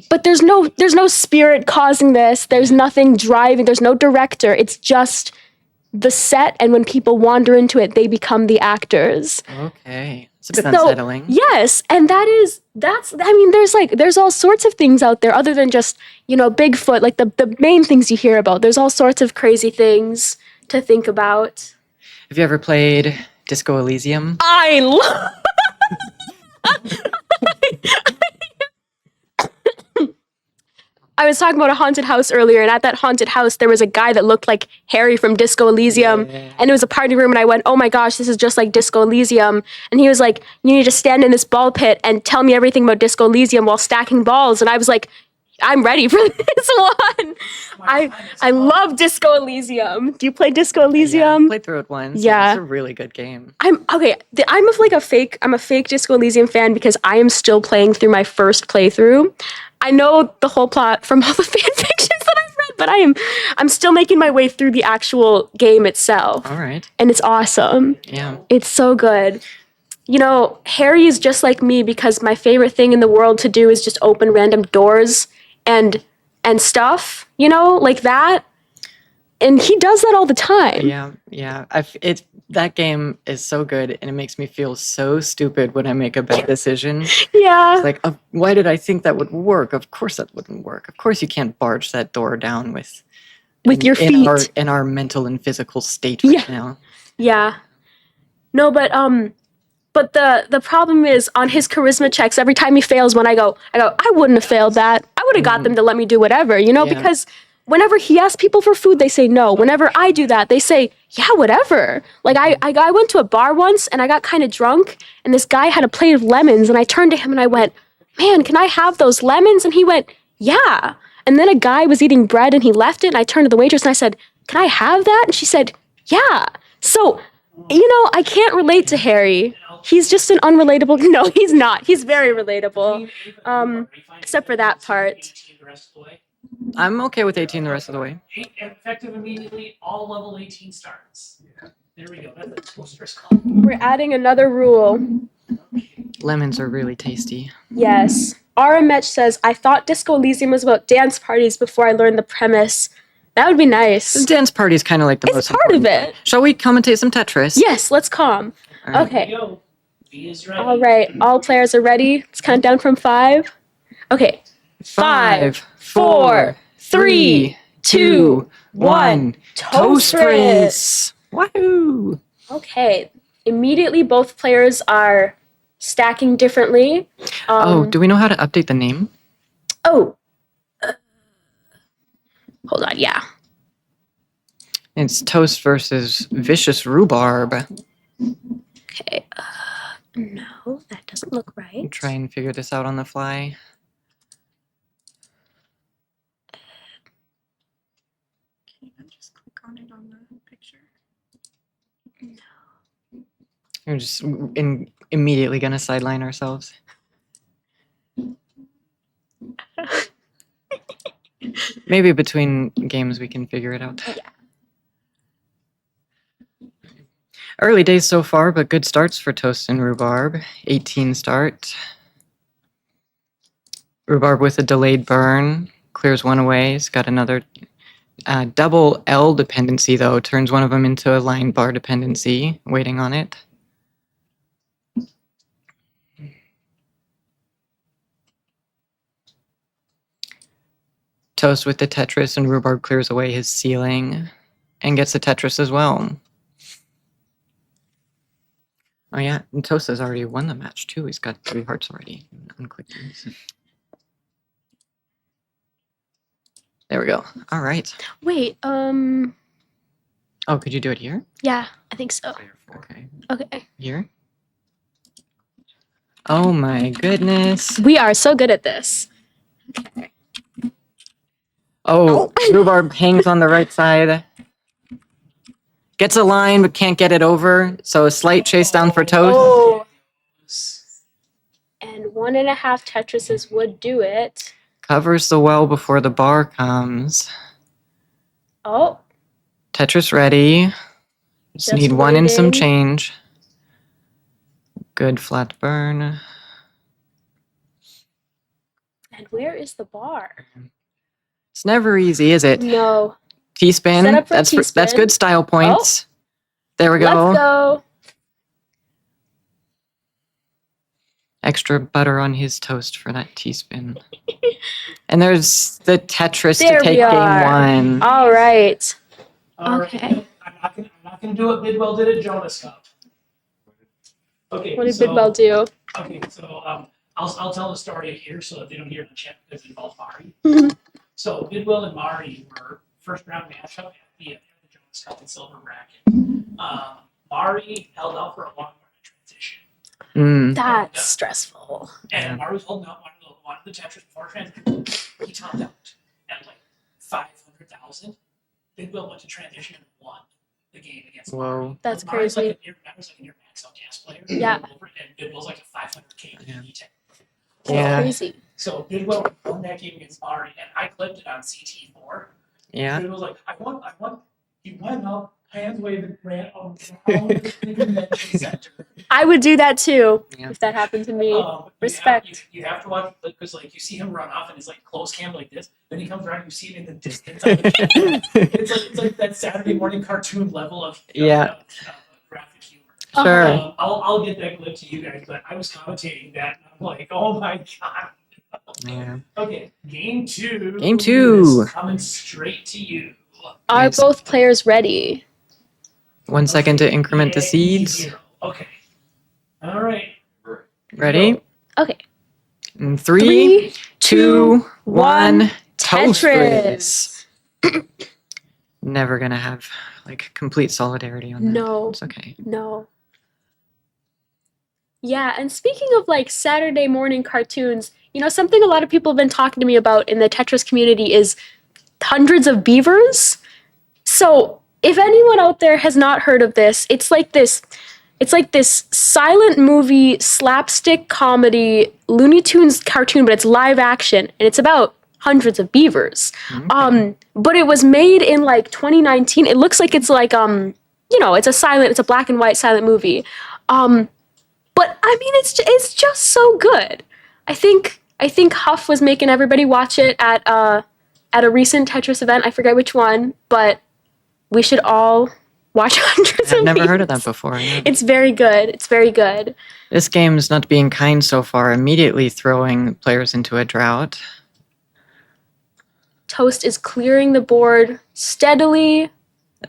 E: But there's no spirit causing this. There's nothing driving. There's no director. It's just the set, and when people wander into it, they become the actors.
F: Okay. It's a bit unsettling.
E: Yes, and that's I mean there's all sorts of things out there other than just, Bigfoot, like the main things you hear about. There's all sorts of crazy things to think about.
F: Have you ever played Disco Elysium?
E: I love I was talking about a haunted house earlier, and at that haunted house, there was a guy that looked like Harry from Disco Elysium, and it was a party room, and I went, oh my gosh, this is just like Disco Elysium, and he was like, you need to stand in this ball pit and tell me everything about Disco Elysium while stacking balls, and I was like, I'm ready for this one. I love Disco Elysium. Do you play Disco
F: Yeah,
E: Elysium?
F: played through it once.
E: Yeah.
F: It's a really good game.
E: I'm a fake Disco Elysium fan because I am still playing through my first playthrough. I know the whole plot from all the fan fictions that I've read, but I'm still making my way through the actual game itself.
F: All right.
E: And it's awesome.
F: Yeah.
E: It's so good. Harry is just like me because my favorite thing in the world to do is just open random doors and stuff, like that. And he does that all the time.
F: Yeah. That game is so good, and it makes me feel so stupid when I make a bad decision.
E: Yeah.
F: It's like, why did I think that would work? Of course that wouldn't work. Of course you can't barge that door down with
E: your feet.
F: In our mental and physical state right now.
E: Yeah. No, but the problem is on his charisma checks, every time he fails one, I go, I wouldn't have failed that. I would have got them to let me do whatever, because whenever he asks people for food, they say no. Whenever I do that, they say, yeah, whatever. Like I went to a bar once and I got kind of drunk, and this guy had a plate of lemons, and I turned to him and I went, man, can I have those lemons? And he went, yeah. And then a guy was eating bread and he left it, and I turned to the waitress and I said, can I have that? And she said, yeah. So, I can't relate to Harry. He's just an unrelatable. No, he's not. He's very relatable. Except for that part.
F: I'm okay with 18 the rest of the way.
A: Effective immediately, all level 18 starts. There we go. That's a Toastris call.
E: We're adding another rule.
F: Lemons are really tasty.
E: Yes. Ara Metch says, I thought Disco Elysium was about dance parties before I learned the premise. That would be nice.
F: The dance party is kind of like the
E: It's
F: most
E: part of
F: important
E: it.
F: part. Shall we commentate some Tetris?
E: Yes, let's calm.
F: All right.
E: Okay.
A: Yo, B is ready.
E: All right. All players are ready. Let's count down from 5. Okay. 5, 4, 3, 2, 1.
F: Toastris! Wahoo!
E: Okay. Immediately, both players are stacking differently.
F: Do we know how to update the name?
E: Oh. Hold on. Yeah.
F: It's Toast versus Vicious Rhubarb.
E: Okay. No, that doesn't look right.
F: Try and figure this out on the fly.
E: Can I just click on it on
F: We're just immediately gonna sideline ourselves. Maybe between games we can figure it out. Early days so far, but good starts for Toast and Rhubarb. 18 start. Rhubarb with a delayed burn. Clears one away. He's got another double L dependency, though. Turns one of them into a line bar dependency. Waiting on it. Toast with the Tetris, and Rhubarb clears away his ceiling. And gets the Tetris as well. Oh yeah, and Toast has already won the match too. He's got 3 hearts already. Unclicked these. There we go. All right.
E: Wait,
F: Oh, could you do it here?
E: yeah, I think so.
F: Okay.
E: Okay.
F: Here? Oh my goodness.
E: We are so good at this.
F: Oh, Rhubarb hangs on the right side. Gets a line, but can't get it over. So a slight chase down for Toast.
E: Oh. And 1.5 Tetrises would do it.
F: Covers the well before the bar comes.
E: Oh,
F: Tetris ready. Just need one and some
E: waiting.
F: change. Good flat burn.
E: and where is the bar?
F: It's never easy, is it?
E: No.
F: T-spin.
E: Set up for
F: That's
E: T-spin.
F: good style points. There we go.
E: Let's go.
F: Extra butter on his toast for that T-spin. And there's the Tetris
E: There
F: to take
E: we
F: game
E: are.
F: one.
E: All right.
A: All right.
E: Okay.
A: I'm not gonna do what Bidwell did at Jonas Cup. Okay.
E: What did
A: so,
E: Bidwell do?
A: Okay, so I'll tell the story here so that they don't hear the chat because it involves Mari.
E: Mhm.
A: So Bidwell and Mari were first round matchup at the Jonas Cup in Silver Bracket. Mari held out for a long run in transition.
F: Mm.
E: That's stressful.
A: And Mari was holding out one of the Tetris before transition. He topped out at like 500,000. Bidwell went to transition and won the game against Mari.
F: Whoa.
E: That's
A: Mari's
E: crazy.
A: like a near max out gas player.
E: Yeah.
A: And Bidwell's like a 500K ED
F: Yeah.
E: Crazy.
A: So Bidwell won that game against Mari, and I clipped it on CT4.
F: Yeah.
A: Bidwell's like, I won. He went up, hands waving, ran around the convention center.
E: I would do that too
F: Yeah.
E: if that happened to me.
A: You
E: Respect.
A: You have to watch because like you see him run off and it's like close cam like this. Then he comes around, you see him in the distance. On the camera. It's like that Saturday morning cartoon level of graphic humor.
F: Sure.
A: I'll get that clip to you guys, but I was commentating that and I'm like, oh my god.
F: Yeah.
A: Okay, game two.
F: Game two.
A: is coming straight to you.
E: Are
F: Nice.
E: both players ready?
F: 1 second to increment the
A: Yeah,
F: seeds.
A: 0. Okay. All right.
F: Ready?
E: Okay.
F: In 3, 2, 1.
E: Tetris.
F: Never gonna have like complete solidarity on that.
E: No.
F: It's okay.
E: No. Yeah, and speaking of like Saturday morning cartoons, you know, something a lot of people have been talking to me about in the Tetris community is hundreds of beavers. So, if anyone out there has not heard of this, it's like this silent movie slapstick comedy Looney Tunes cartoon, but it's live action and it's about hundreds of beavers.
F: Okay.
E: But it was made in like 2019. It looks like it's like you know, it's a black and white silent movie. But I mean, it's just so good. I think Huff was making everybody watch it at a recent Tetris event. I forget which one, but we should all watch hundreds
F: I've
E: of
F: never heard of
E: these.
F: that before. Yeah.
E: It's very good. It's very good.
F: This game's not being kind so far, immediately throwing players into a drought.
E: Toast is clearing the board steadily.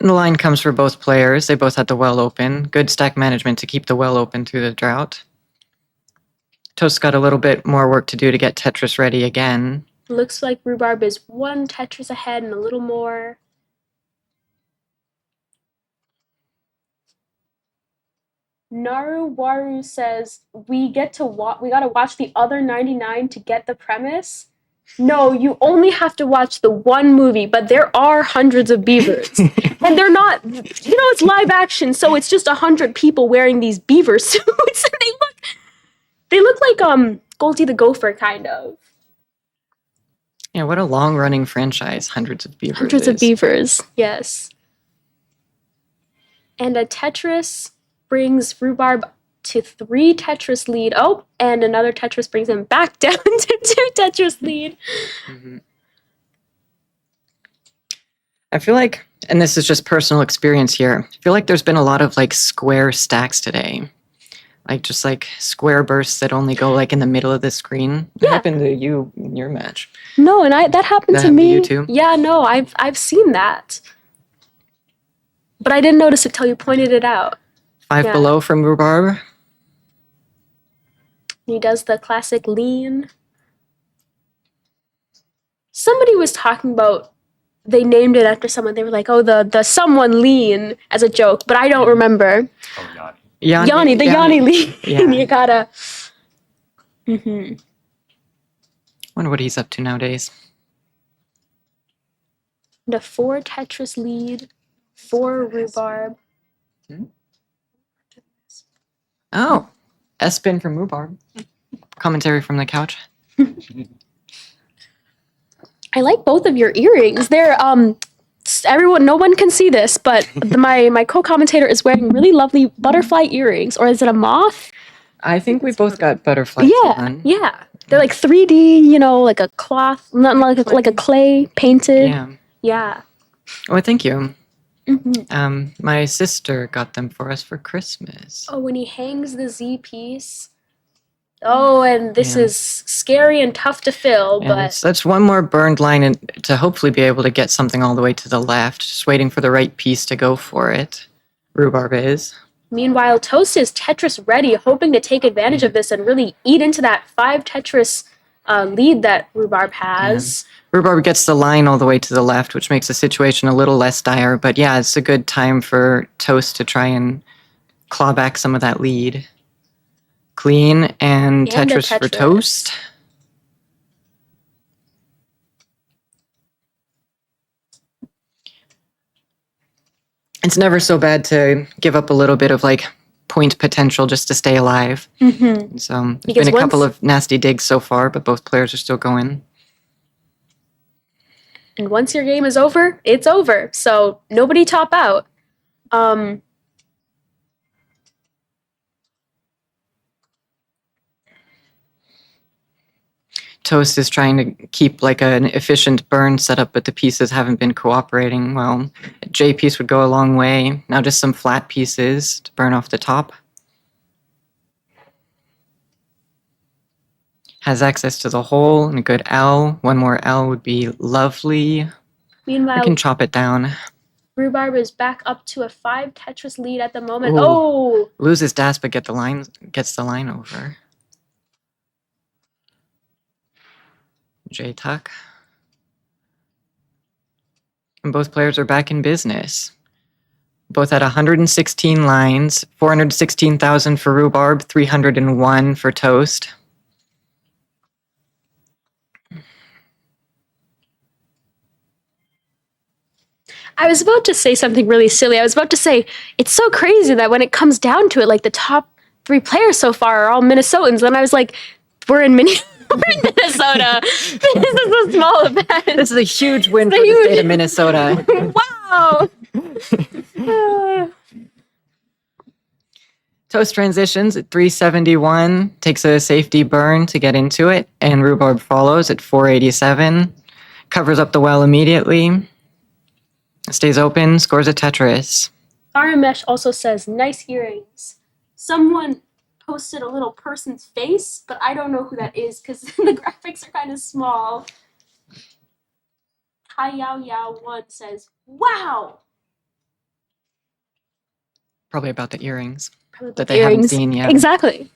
F: And the line comes for both players. They both had the well open. Good stack management to keep the well open through the drought. Toast's got a little bit more work to do to get Tetris ready again.
E: Looks like Rhubarb is one Tetris ahead and a little more. Naru Waru says we gotta watch the other 99 to get the premise. No, you only have to watch the one movie, but there are hundreds of beavers. And they're not, it's live action, so it's just 100 people wearing these beaver suits, and they look like Goldie the Gopher, kind of.
F: Yeah, what a long-running franchise. Hundreds of beavers.
E: Hundreds of beavers, yes. And a Tetris brings Rhubarb to 3 Tetris lead. Oh, and another Tetris brings him back down to 2 Tetris lead.
F: Mm-hmm. I feel like, and this is just personal experience here, I feel like there's been a lot of like square stacks today. Like just like square bursts that only go like in the middle of the screen. What happened to you in your match?
E: No, and that happened
F: That
E: to
F: happened to
E: me.
F: you too?
E: Yeah, no, I've seen that. But I didn't notice it till you pointed it out.
F: 5
E: Yeah.
F: below from Rhubarb.
E: He does the classic lean. Somebody was talking about, they named it after someone. They were like, oh, the someone lean as a joke, but I don't remember.
I: Oh, Yanni.
E: Yanni, the Yanni lean.
F: Yeah.
E: You gotta. Mm-hmm.
F: Wonder what he's up to nowadays.
E: The 4 Tetris lead, 4 Rhubarb.
F: Oh, S-spin from Rhubarb. Commentary from the couch.
E: I like both of your earrings. They're everyone, no one can see this, but my co-commentator is wearing really lovely butterfly earrings, or is it a moth?
F: I think we both got butterflies on.
E: Yeah. They're like 3D, like a cloth, not like a clay painted.
F: Yeah.
E: Yeah.
F: Oh, thank you.
E: Mm-hmm.
F: My sister got them for us for Christmas.
E: Oh, when he hangs the Z piece. Oh, and this
F: Yeah.
E: is scary and tough to fill,
F: And
E: but
F: that's one more burned line to hopefully be able to get something all the way to the left. Just waiting for the right piece to go for it. Rhubarb is.
E: meanwhile, Toast is Tetris ready, hoping to take advantage of this and really eat into that 5 Tetris lead that Rhubarb has.
F: Rhubarb gets the line all the way to the left, which makes the situation a little less dire. But yeah, it's a good time for Toast to try and claw back some of that lead. Clean and
E: And a
F: Tetris for
E: Tetris.
F: Toast. It's never so bad to give up a little bit of like point potential just to stay alive.
E: Mm-hmm.
F: So there's
E: Because
F: been a couple
E: once-
F: of nasty digs so far, but both players are still going.
E: And once your game is over, it's over. So nobody top out.
F: Toast is trying to keep like an efficient burn setup, but the pieces haven't been cooperating well. A J piece would go a long way. Now just some flat pieces to burn off the top. Has access to the hole and a good L. One more L would be lovely. I
E: Meanwhile,
F: can chop it down.
E: Rhubarb is back up to a 5 Tetris lead at the moment.
F: Ooh.
E: Oh,
F: Loses dash, but gets the line over. J tuck. And both players are back in business. Both at 116 lines, 416,000 for Rhubarb, 301 for Toast.
E: I was about to say something really silly. I was about to say, it's so crazy that when it comes down to it, like the top 3 players so far are all Minnesotans. And I was like, we're in Minnesota. This is a small event.
F: This is a huge win
E: It's
F: for
E: a
F: the state
E: huge-
F: of Minnesota.
E: Wow.
F: Toast transitions at 371, takes a safety burn to get into it, and Rhubarb follows at 487, covers up the well immediately, stays open, scores a Tetris.
E: Aramesh also says, nice earrings. Someone posted a little person's face, but I don't know who that is because the graphics are kind of small. Kai Yao Yao 1 says, wow.
F: Probably about the earrings
E: Probably
F: that
E: the
F: they haven't
E: earrings.
F: seen yet.
E: Exactly.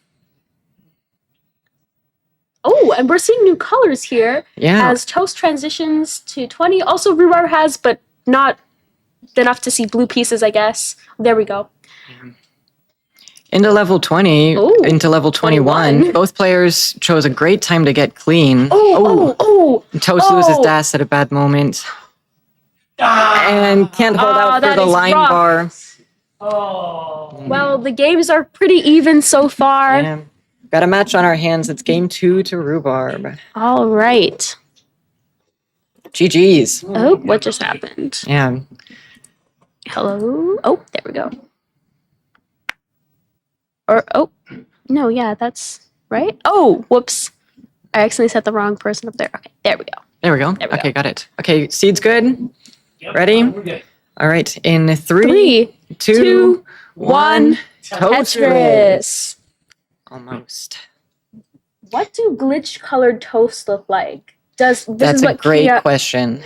E: Oh, and we're seeing new colors here
F: Yeah.
E: as Toast transitions to 20. Also, Rhubarb has, but not enough to see blue pieces, I guess. There we go.
F: Into level 20,
E: Ooh,
F: into level 21,
E: 21.
F: both players chose a great time to get clean.
E: Oh.
F: Toast loses
E: Oh.
F: dash at a bad moment. and can't hold out for
E: that
F: the
E: is
F: line
E: rough.
F: bar.
A: Oh.
E: Well, the games are pretty even so far.
F: Yeah. Got a match on our hands. It's game 2 to Rhubarb.
E: All right.
F: GG's.
E: Oh, what just happened?
F: Yeah.
E: Hello? Oh, there we go. Or, oh, no, yeah, that's right. Oh, whoops. I accidentally set the wrong person up there. Okay, there we go.
F: There we go.
E: There we
F: Okay, got it. Okay, seed's good.
A: Yep,
F: Ready?
A: we're good.
F: All right. In 3,
E: 3,
F: 2,
E: 2, 1.
F: 1.
E: Tetris.
F: Almost.
E: What do glitch colored toast look like? This
F: That's
E: is
F: a
E: what
F: great question.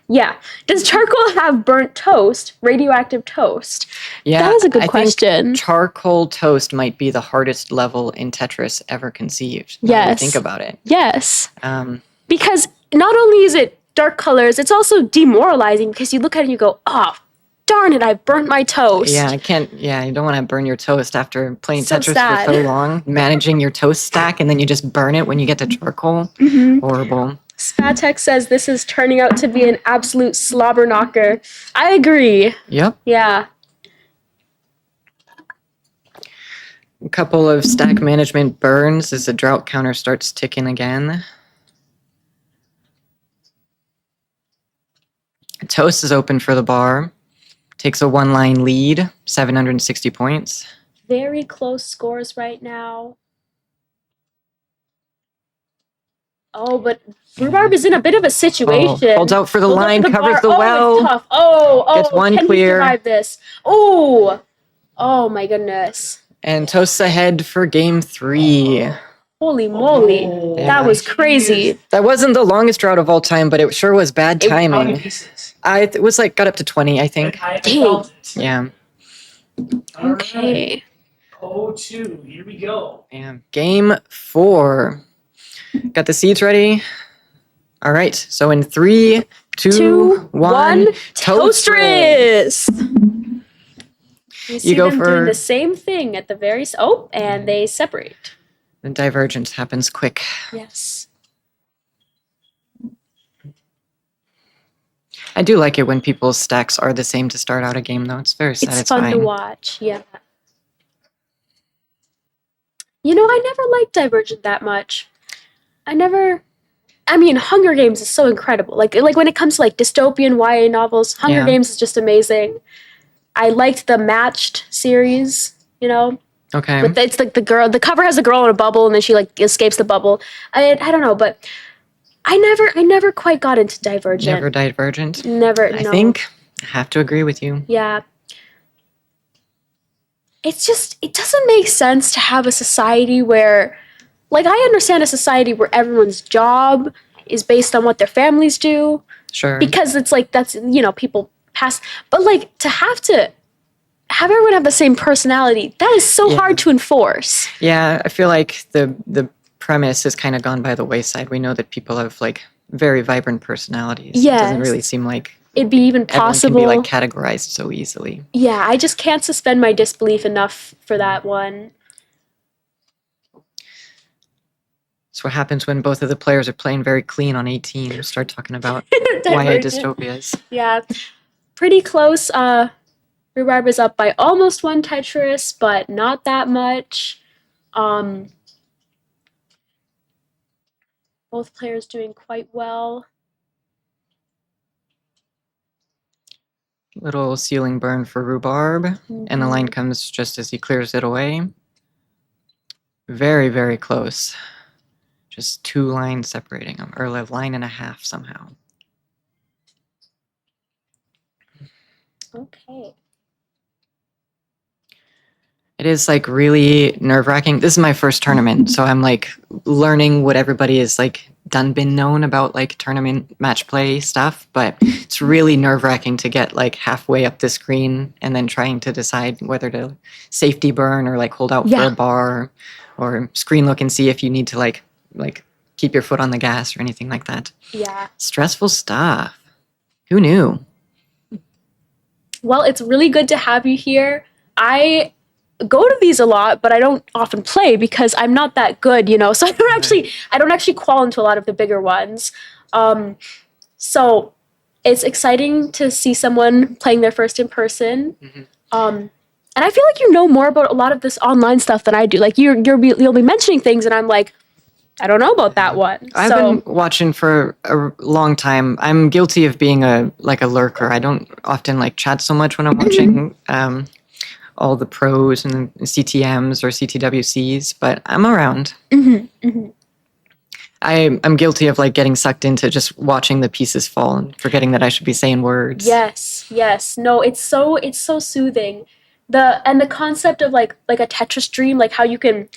E: Yeah. Does charcoal have burnt toast, radioactive toast?
F: Yeah,
E: That is a good
F: I think
E: question.
F: charcoal toast might be the hardest level in Tetris ever conceived. Now that I
E: Yes.
F: think about it.
E: Yes.
F: Um,
E: Because not only is it dark colors, it's also demoralizing because you look at it and you go, oh, darn it, I burnt my toast.
F: yeah, I can't. Yeah, you don't want to burn your toast after playing
E: So
F: Tetris
E: sad.
F: for so long, managing your toast stack, and then you just burn it when you get to charcoal.
E: Mm-hmm.
F: Horrible.
E: Spatek says this is turning out to be an absolute slobber knocker. I agree.
F: Yep.
E: Yeah.
F: A couple of stack management burns as the drought counter starts ticking again. Toast is open for the bar. Takes a 1-line lead, 760 points.
E: Very close scores right now. Oh, but Rhubarb is in a bit of a situation.
F: Holds out for the
E: Holds up
F: line,
E: for
F: covers
E: bar.
F: the
E: Oh,
F: well.
E: it's tough. Oh,
F: Gets one
E: can
F: clear.
E: he survive this? Oh, oh my goodness.
F: And Toast's ahead for game 3.
E: Holy moly.
F: Yeah.
E: That was crazy.
F: That wasn't the longest drought of all time, but it sure was bad
A: How many
F: timing.
A: pieces?
F: It was like, got up to 20, I think.
A: I
E: Dang.
A: felt it.
F: Yeah.
E: Okay.
A: 0-2. Here we go.
F: Yeah. Game 4. Got the seeds ready? All right. So in 3, 2,
E: 2,
F: 1,
E: Toastris. You see
F: go
E: them
F: for-
E: doing the same thing at the very and they separate.
F: The divergence happens quick.
E: Yes.
F: I do like it when people's stacks are the same to start out a game, though. It's very
E: It's
F: satisfying.
E: fun to watch. Yeah. You know, I never liked Divergent that much. I mean, Hunger Games is so incredible. Like when it comes to like dystopian YA novels, Hunger
F: Yeah.
E: Games is just amazing. I liked the Matched series, you know.
F: Okay.
E: But it's like the cover has a girl in a bubble and then she like escapes the bubble. I don't know, but I never quite got into Divergent.
F: Never Divergent.
E: Never.
F: I
E: No.
F: think I have to agree with you.
E: Yeah. It's just, it doesn't make sense to have a society where, like, I understand a society where everyone's job is based on what their families do,
F: Sure.
E: because it's like, that's, you know, people pass, but like, to have everyone have the same personality, that is so
F: Yeah.
E: hard to enforce.
F: Yeah, I feel like the premise has kind of gone by the wayside. We know that people have like very vibrant personalities. It doesn't
E: Yes.
F: really seem like
E: It'd be even
F: everyone
E: possible.
F: can be like categorized so easily.
E: Yeah, I just can't suspend my disbelief enough for that one.
F: It's what happens when both of the players are playing very clean on 18 and start talking about YA
E: Divergent.
F: dystopias.
E: Yeah, pretty close. Rhubarb is up by almost 1 Tetris, but not that much. Both players doing quite well.
F: Little ceiling burn for Rhubarb, and the line comes just as he clears it away. Very, very close. Just 2 lines separating them, or a line and a half somehow.
E: Okay.
F: It is like really nerve-wracking. This is my first tournament, so I'm like learning what everybody is like been known about like tournament match play stuff, but it's really nerve-wracking to get like halfway up the screen and then trying to decide whether to safety burn or like hold out for
E: Yeah.
F: a bar or screen look and see if you need to like keep your foot on the gas or anything like that.
E: Yeah.
F: Stressful stuff. Who knew?
E: Well, it's really good to have you here. I go to these a lot, but I don't often play because I'm not that good, you know. So I don't actually qual into a lot of the bigger ones. So it's exciting to see someone playing their first in person. And I feel like you know more about a lot of this online stuff than I do. Like you'll be mentioning things, and I'm like, I don't know about that one.
F: I've been watching for a long time. I'm guilty of being a lurker. I don't often like chat so much when I'm watching all the pros and CTMs or CTWCs, but I'm around. I'm guilty of like getting sucked into just watching the pieces fall and forgetting that I should be saying words.
E: Yes. No, it's so soothing. The concept of like a Tetris dream, like how you can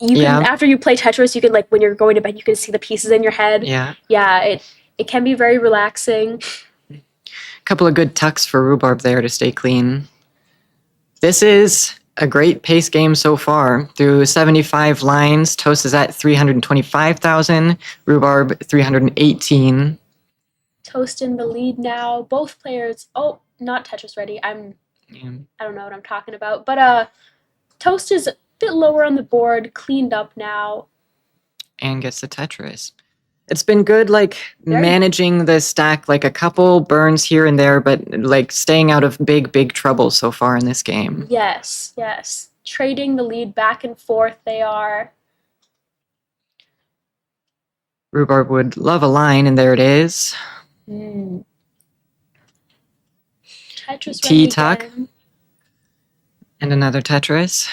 E: after you play Tetris, you can like when you're going to bed, you can see the pieces in your head. Yeah, it can be very relaxing.
F: A couple of good tucks for Rhubarb there to stay clean. This is a great pace game so far. Through 75 lines, Toast is at 325,000, Rhubarb 318.
E: Toast in the lead now. Both players. Oh, not Tetris ready. I don't know what I'm talking about. But Toast is a bit lower on the board, cleaned up now.
F: And gets the Tetris. It's been good, like, managing the stack, like a couple burns here and there, but like staying out of big trouble so far in this game.
E: Yes. Trading the lead back and forth, they are.
F: Rhubarb would love a line, and there it is.
E: Tetris
F: T-tuck.
E: again.
F: And another Tetris.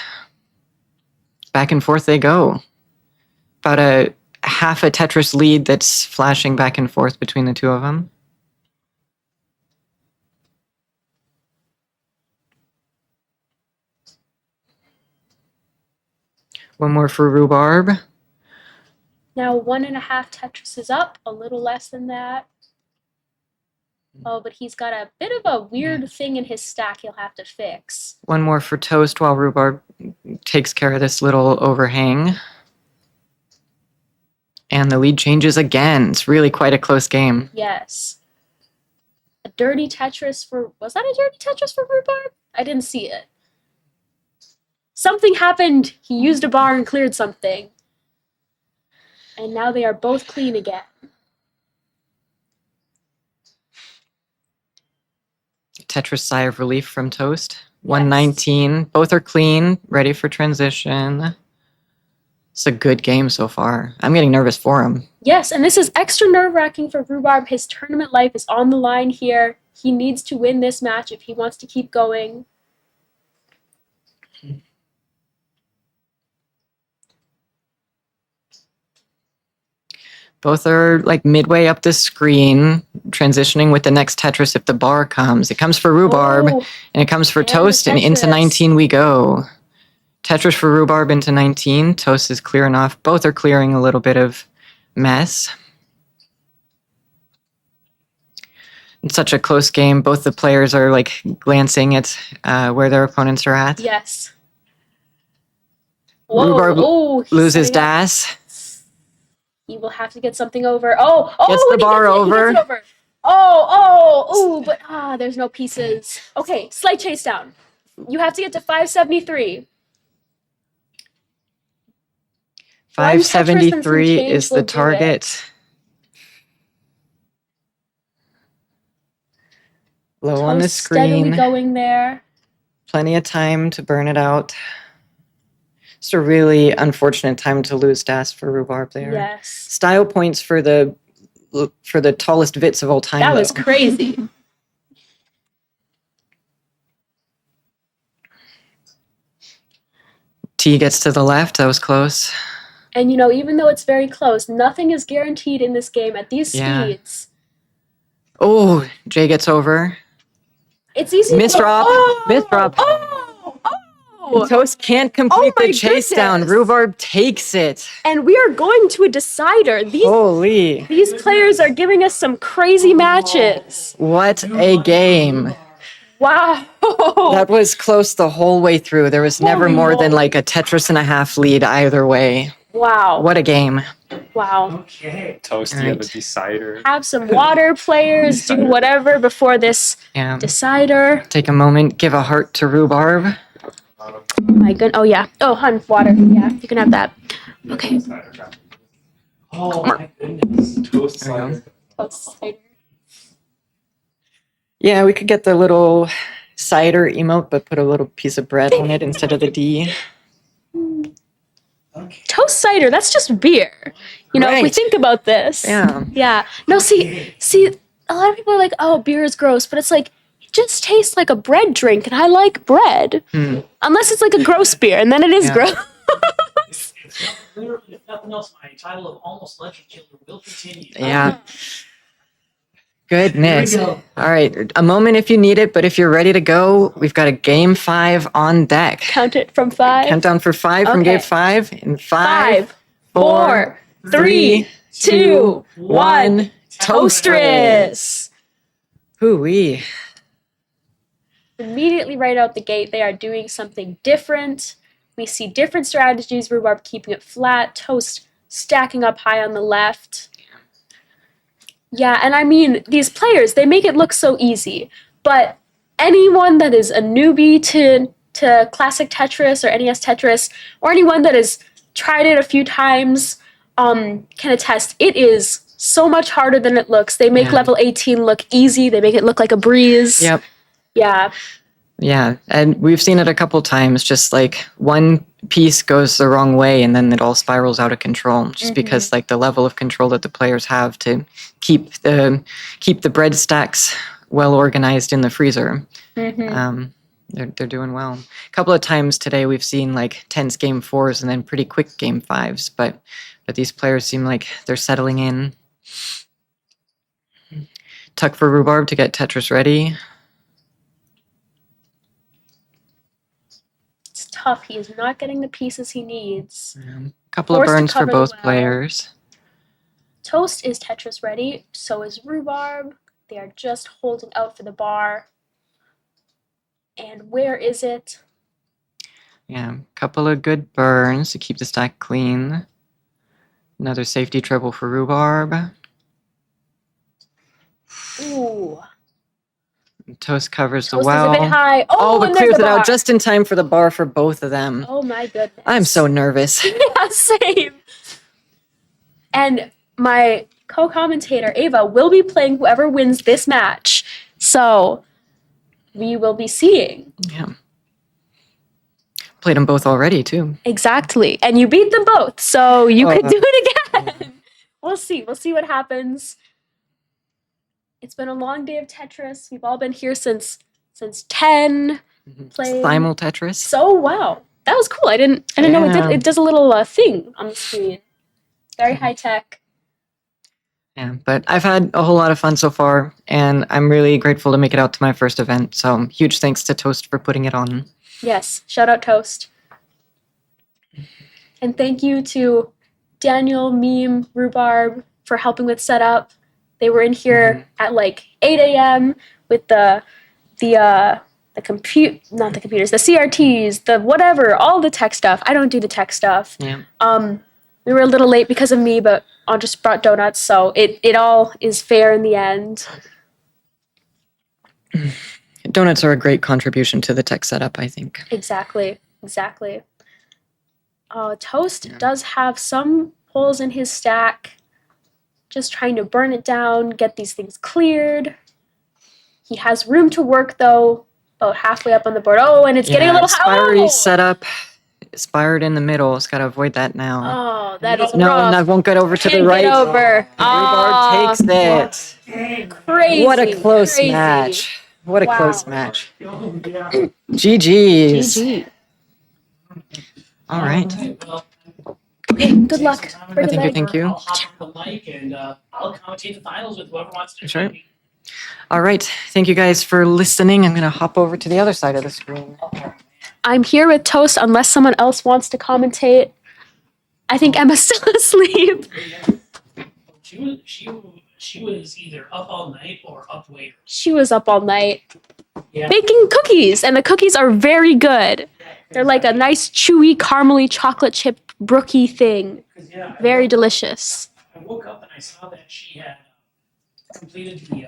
F: Back and forth they go. About a half a Tetris lead that's flashing back and forth between the two of them. One more for Rhubarb.
E: Now 1.5 Tetris is up, a little less than that. Oh, but he's got a bit of a weird thing in his stack he'll have to fix.
F: One more for Toast while Rhubarb takes care of this little overhang. And the lead changes again. It's really quite a close game.
E: Yes. A dirty Tetris for... Was that a dirty Tetris for Rhubarb? I didn't see it. Something happened. He used a bar and cleared something. And now they are both clean again.
F: Tetris sigh of relief from Toast. 119. Both are clean, ready for transition. It's a good game so far. I'm getting nervous for him.
E: Yes, and this is extra nerve-wracking for Rhubarb. His tournament life is on the line here. He needs to win this match if he wants to keep going.
F: Both are like midway up the screen, transitioning with the next Tetris if the bar comes. It comes for Rhubarb, and it comes for Toast, and into 19 we go. Tetris for Rhubarb into 19. Toast is clearing off. Both are clearing a little bit of mess. It's such a close game. Both the players are like glancing at where their opponents are at.
E: Yes.
F: Rhubarb loses Das.
E: He will have to get something over.
F: Gets the bar over.
E: But there's no pieces. Okay, slight chase down. You have to get to 573.
F: 573 is the target. Low on the
E: Steadily
F: screen.
E: going there.
F: Plenty of time to burn it out. It's a really unfortunate time to lose Das for Rhubarb there.
E: Yes.
F: Style points for the tallest Vits of all time.
E: That was crazy.
F: T gets to the left. That was close.
E: And even though it's very close, nothing is guaranteed in this game at these speeds.
F: Oh, J gets over.
E: It's easy.
F: Misdrop. Misdrop. Toast can't complete the chase down. Rhubarb takes it.
E: And we are going to a decider.
F: Holy.
E: These players are giving us some crazy matches.
F: What a game.
E: Wow.
F: That was close the whole way through. There was never more than like a Tetris and a half lead either way.
E: Wow.
F: What a game.
E: Wow.
B: Okay.
I: Toast, you have a decider.
E: Have some water, players. Do whatever before this decider.
F: Take a moment. Give a heart to Rhubarb.
E: Oh my goodness. Oh, yeah. Oh, hun, water. Yeah, you can have that. Okay.
B: Oh my goodness. Toast cider.
E: Toast cider.
F: Yeah, we could get the little cider emote, but put a little piece of bread on it instead of the D.
E: Toast cider, that's just beer. You know, if we
F: Right.
E: think about this.
F: Yeah.
E: Yeah. No, see, a lot of people are like, oh, beer is gross, but it's like, it just tastes like a bread drink, and I like bread. Unless it's like a gross beer, and then it is
F: Yeah.
E: gross.
A: If nothing else, my title of almost legend killer will continue.
F: Yeah. Goodness.
A: Here we go.
F: All right. A moment if you need it, but if you're ready to go, we've got a game 5 on deck.
E: Count it from 5.
F: Countdown for 5 from
E: Okay.
F: game 5. In
E: 5,
F: 4,
E: 4, 3, 2, 1.
F: Toastris.
E: Toastris.
F: Hoo-wee.
E: Immediately right out the gate, they are doing something different. We see different strategies. Rhubarb keeping it flat. Toast stacking up high on the left. Yeah, and I mean, these players, they make it look so easy. But anyone that is a newbie to classic Tetris or NES Tetris, or anyone that has tried it a few times, can attest. It is so much harder than it looks. They make
F: Yeah.
E: level 18 look easy. They make it look like a breeze.
F: Yep.
E: Yeah.
F: Yeah, and we've seen it a couple times. Just like one piece goes the wrong way, and then it all spirals out of control. Just because like the level of control that the players have to keep the bread stacks well organized in the freezer. They're doing well. A couple of times today we've seen like tense game 4s and then pretty quick game 5s, but these players seem like they're settling in. Tuck for Rhubarb to get Tetris ready.
E: It's tough. He is not getting the pieces he needs.
F: Couple of
E: Forced to
F: burns for
E: cover the
F: both
E: well.
F: players.
E: Toast is Tetris ready. So is Rhubarb. They are just holding out for the bar. And where is it?
F: Yeah, couple of good burns to keep the stack clean. Another safety treble for Rhubarb.
E: Ooh.
F: Toast covers the
E: Toast
F: well.
E: is a bit high. Oh,
F: but
E: and there's
F: clears
E: the
F: it out
E: bar.
F: just in time for the bar for both of them.
E: Oh my goodness.
F: I'm so nervous.
E: Yeah, same. And my co-commentator Ava will be playing whoever wins this match. So we will be seeing.
F: Yeah. Played them both already too.
E: Exactly. And you beat them both. So you could do it again. We'll see. We'll see what happens. It's been a long day of Tetris. We've all been here since 10 playing.
F: Simul Tetris.
E: So wow. That was cool. I didn't know it did.
F: Yeah.
E: It does a little thing on the screen. Very high tech.
F: Yeah, but I've had a whole lot of fun so far, and I'm really grateful to make it out to my first event. So huge thanks to Toast for putting it on.
E: Yes, shout out Toast. And thank you to Daniel, Meme, Rhubarb for helping with setup. They were in here at like 8 a.m. with the CRTs, the whatever, all the tech stuff. I don't do the tech stuff.
F: Yeah.
E: We were a little late because of me, but I just brought donuts, so it all is fair in the end.
F: Donuts are a great contribution to the tech setup, I think.
E: Exactly. Toast does have some holes in his stack. Just trying to burn it down, get these things cleared. He has room to work, though, about halfway up on the board. Oh, and it's getting a little
F: Spiry setup. Spired in the middle. It's got to avoid that now.
E: Oh, that is
F: No,
E: rough.
F: I won't get over to the
E: Can't
F: right.
E: get over.
F: Rhubarb takes it.
E: Crazy.
F: What a close
E: crazy.
F: match. What a
E: Wow.
F: close match. GG's.
E: GG.
F: All right.
E: Okay, good luck.
F: Thank you, thank you.
A: I'll hop on the mic and I'll commentate the finals with whoever wants to.
F: Sure. All right. Thank you guys for listening. I'm going to hop over to the other side of the screen.
E: I'm here with Toast unless someone else wants to commentate. I think Emma's still asleep.
A: She was either up all night or up late.
E: She was up all night
A: Yeah.
E: baking cookies, and the cookies are very good. They're like a nice, chewy, caramely chocolate chip brookie thing. Very delicious.
A: I woke up and I saw that she had completed the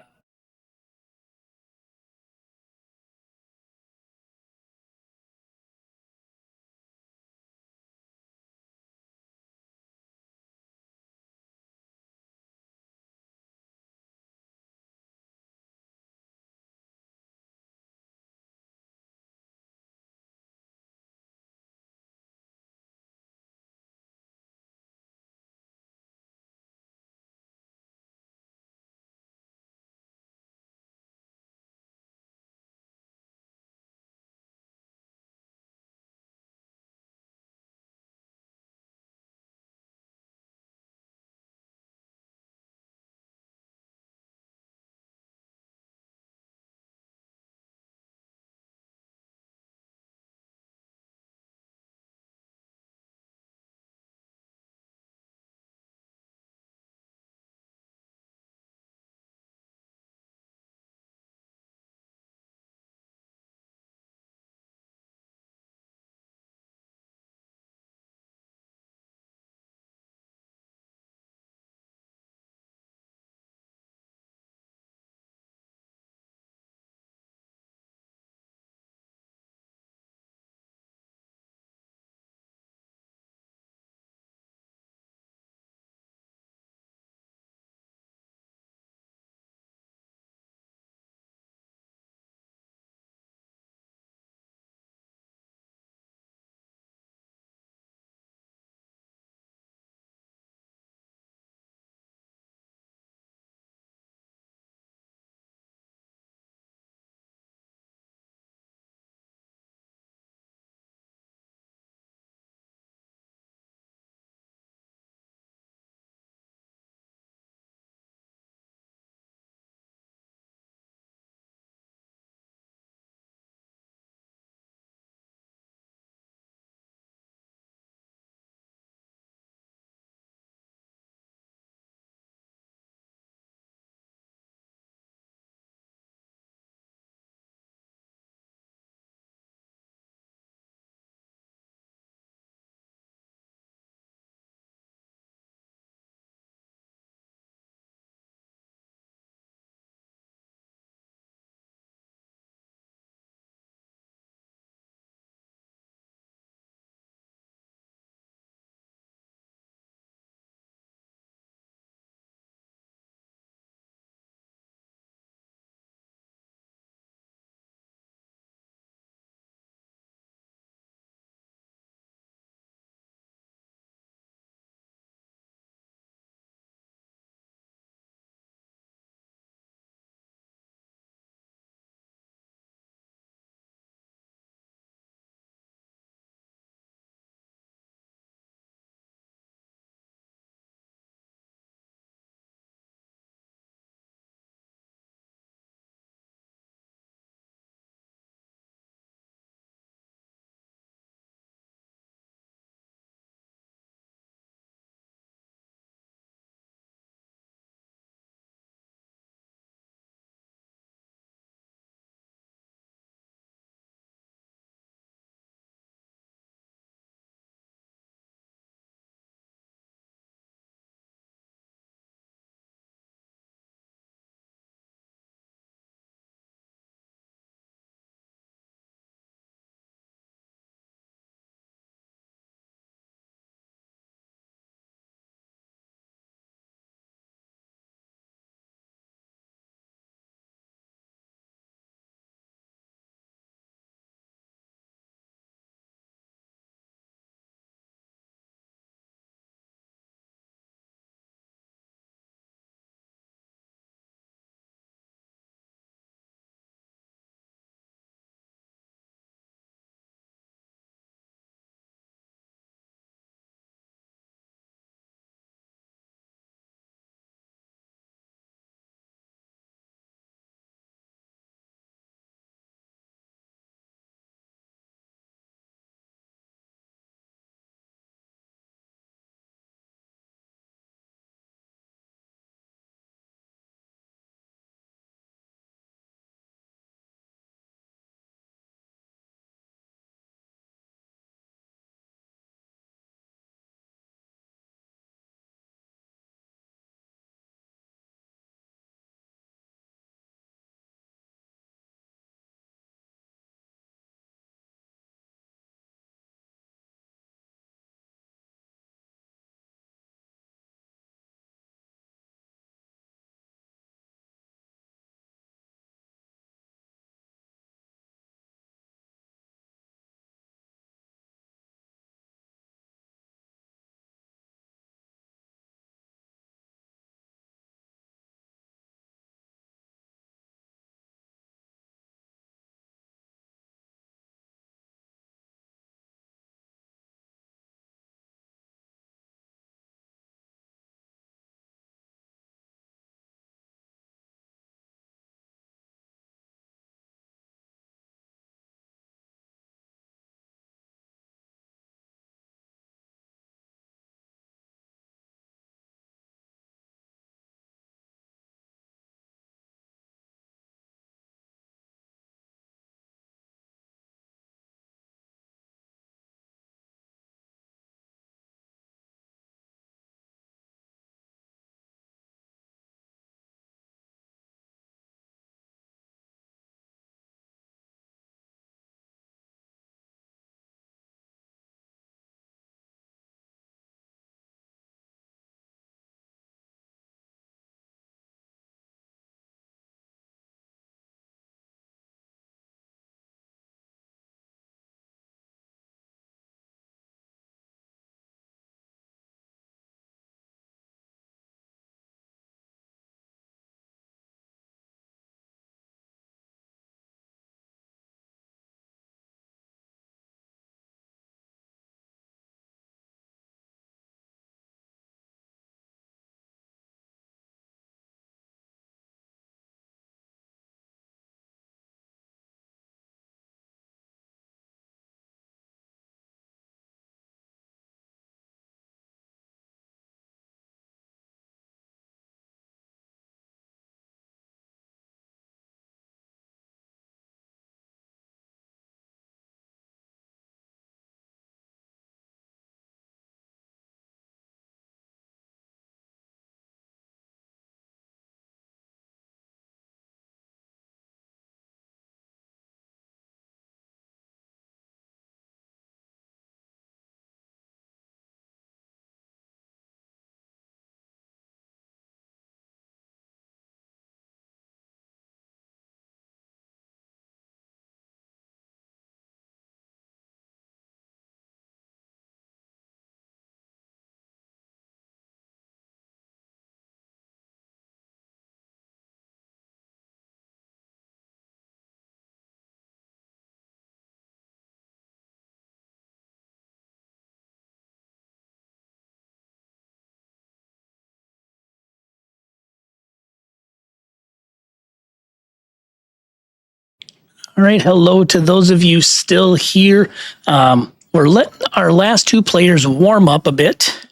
A: All right, hello to those of you still here. We're letting our last two players warm up a bit.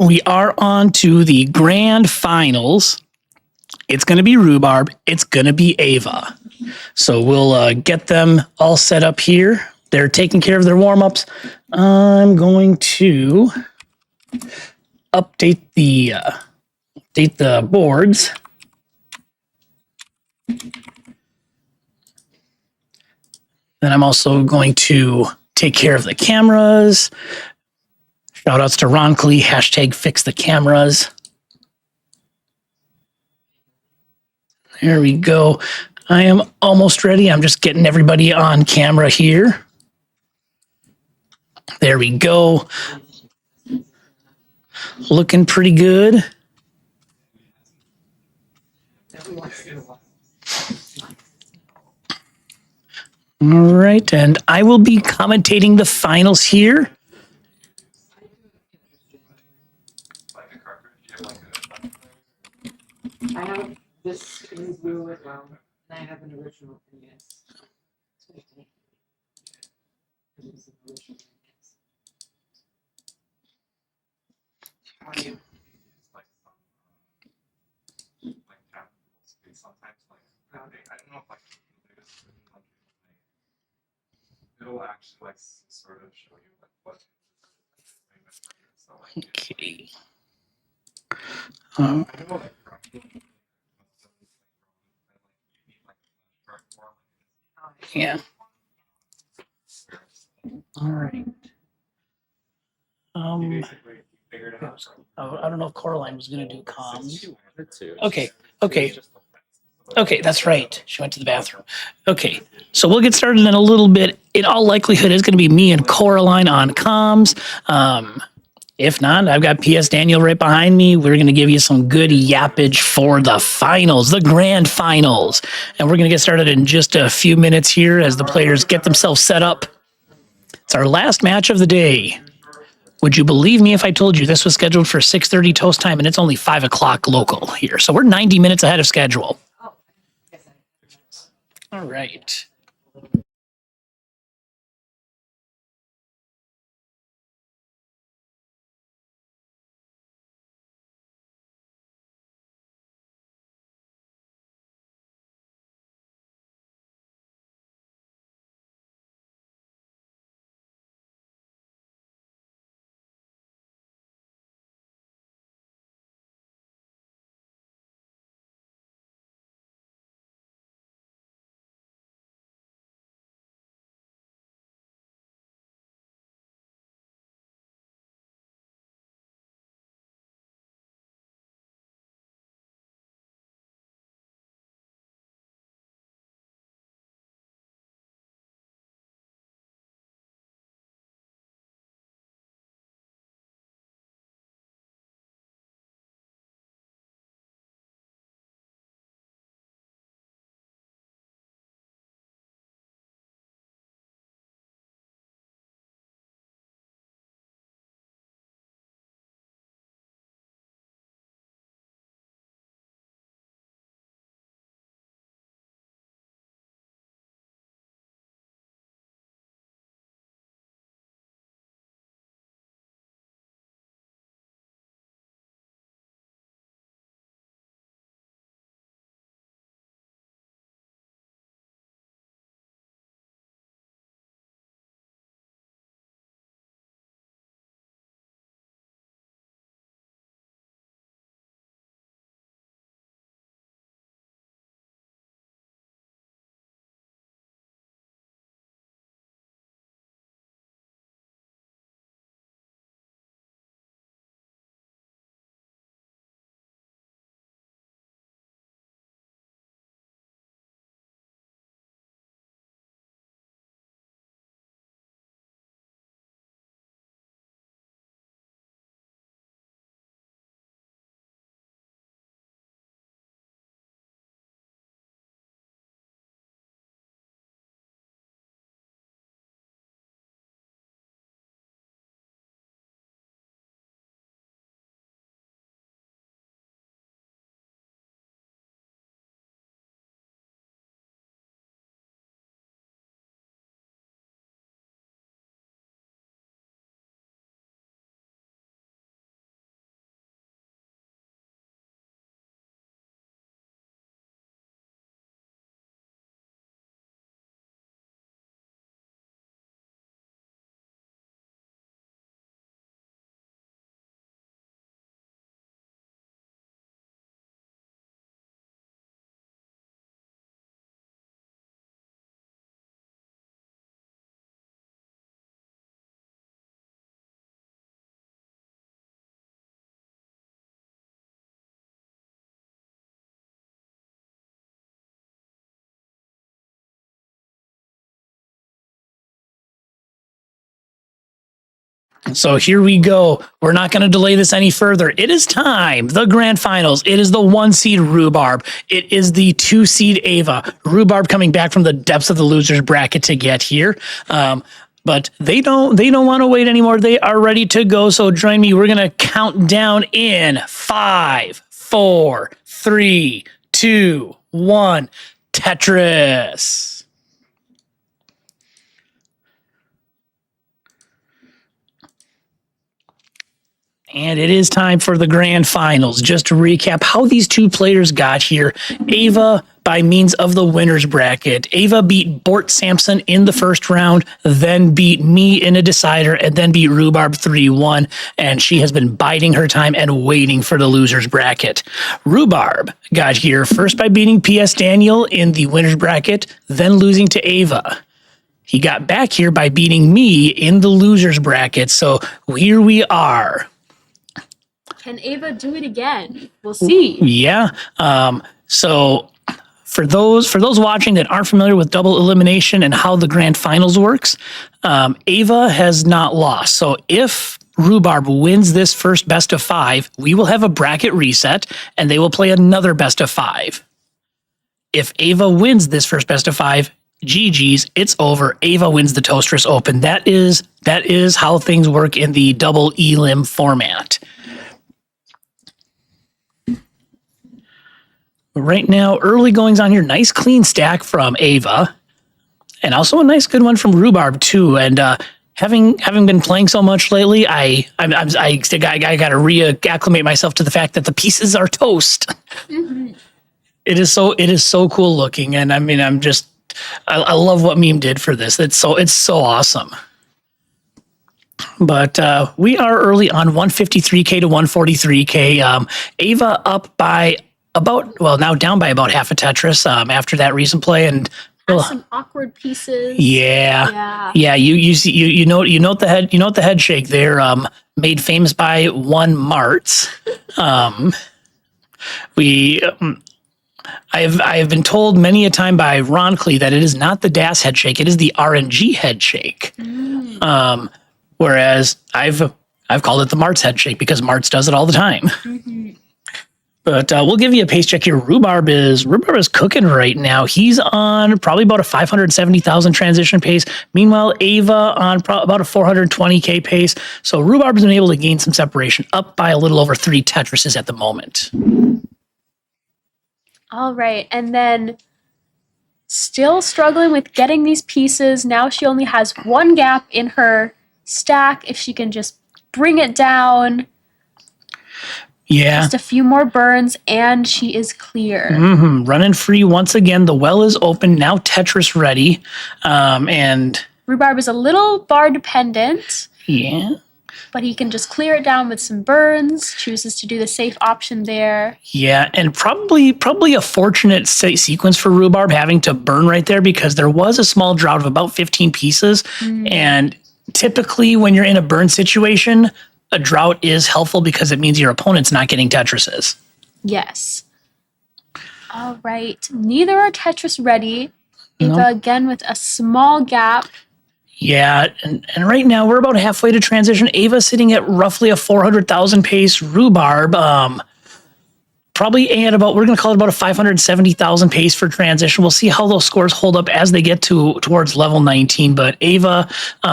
A: We are on to the grand finals. It's going to be Rhubarb. It's going to be Ava. So we'll get them all set up here. They're taking care of their warm-ups. I'm going to update the boards. Then I'm also going to take care of the cameras. Shout outs to Ron Klee, hashtag fix the cameras. There we go. I am almost ready. I'm just getting everybody on camera here. There we go. Looking pretty good. All right, and I will be commentating the finals here.
F: I have this in blue as well, and I have an original NES.
B: It'll actually like sort of show you like what. So like,
A: Okay.
B: I know like
A: Yeah. All right.
B: basically figured it out.
A: I don't know if Coraline was going to do comms. Okay. Okay. Okay, that's right. She went to the bathroom. Okay, so we'll get started in a little bit. In all likelihood, it's going to be me and Coraline on comms. If not, I've got PS Daniel right behind me. We're going to give you some good yappage for the finals, the grand finals. And we're going to get started in just a few minutes here as the players get themselves set up. It's our last match of the day. Would you believe me if I told you this was scheduled for 6:30 toast time and it's only 5 o'clock local here? So we're 90 minutes ahead of schedule. All right. So here we go. We're not going to delay this any further. It is time. The grand finals. It is the 1 seed Rhubarb. It is the 2 seed Ava. Rhubarb coming back from the depths of the losers bracket to get here. But they don't want to wait anymore. They are ready to go. So join me. We're going to count down in 5, 4, 3, 2, 1. Tetris. And it is time for the grand finals. Just to recap how these two players got here. Ava, by means of the winner's bracket. Ava beat Bort Sampson in the first round, then beat me in a decider, and then beat Rhubarb 3-1. And she has been biding her time and waiting for the loser's bracket. Rhubarb got here first by beating P.S. Daniel in the winner's bracket, then losing to Ava. He got back here by beating me in the loser's bracket. So here we are.
E: Can Ava do it again? We'll see.
A: Yeah. So for those watching that aren't familiar with double elimination and how the grand finals works, Ava has not lost. So if Rhubarb wins this first best of 5, we will have a bracket reset and they will play another best of 5. If Ava wins this first best of 5, GG's, it's over. Ava wins the Toastris Open. That is how things work in the double elim format. Right now, early goings on here. Nice clean stack from Ava, and also a nice good one from Rhubarb too. And having been playing so much lately, I got to reacclimate myself to the fact that the pieces are toast. Mm-hmm. It is so cool looking, and I mean, I love what Meme did for this. It's so awesome. But we are early on 153K to 143K. Ava up by now down by about half a Tetris after that recent play, and
E: some awkward pieces.
A: Yeah. You know the head shake there. Made famous by one Martz. I have been told many a time by Ron Klee that it is not the DAS head shake, it is the RNG head shake. Whereas I've called it the Martz head shake because Martz does it all the time. Mm-hmm. But we'll give you a pace check here. Rhubarb is cooking right now. He's on probably about a 570,000 transition pace. Meanwhile, Ava on about a 420K pace. So Rhubarb's been able to gain some separation, up by a little over 3 Tetrises at the moment.
E: All right, and then still struggling with getting these pieces. Now she only has 1 gap in her stack. If she can just bring it down.
A: Yeah.
E: Just a few more burns, and she is clear.
A: Mm-hmm. Running free once again. The well is open. Now Tetris ready. And
E: Rhubarb is a little bar dependent.
A: Yeah.
E: But he can just clear it down with some burns. Chooses to do the safe option there.
A: Yeah, and probably a fortunate sequence for Rhubarb having to burn right there because there was a small drought of about 15 pieces. And typically when you're in a burn situation, a drought is helpful because it means your opponent's not getting Tetrises.
E: Yes. All right. Neither are Tetris ready. Ava again with a small gap.
A: Yeah, and right now we're about halfway to transition. Ava sitting at roughly a 400,000 pace. Rhubarb, probably we're going to call it about a 570,000 pace for transition. We'll see how those scores hold up as they get towards level 19. But Ava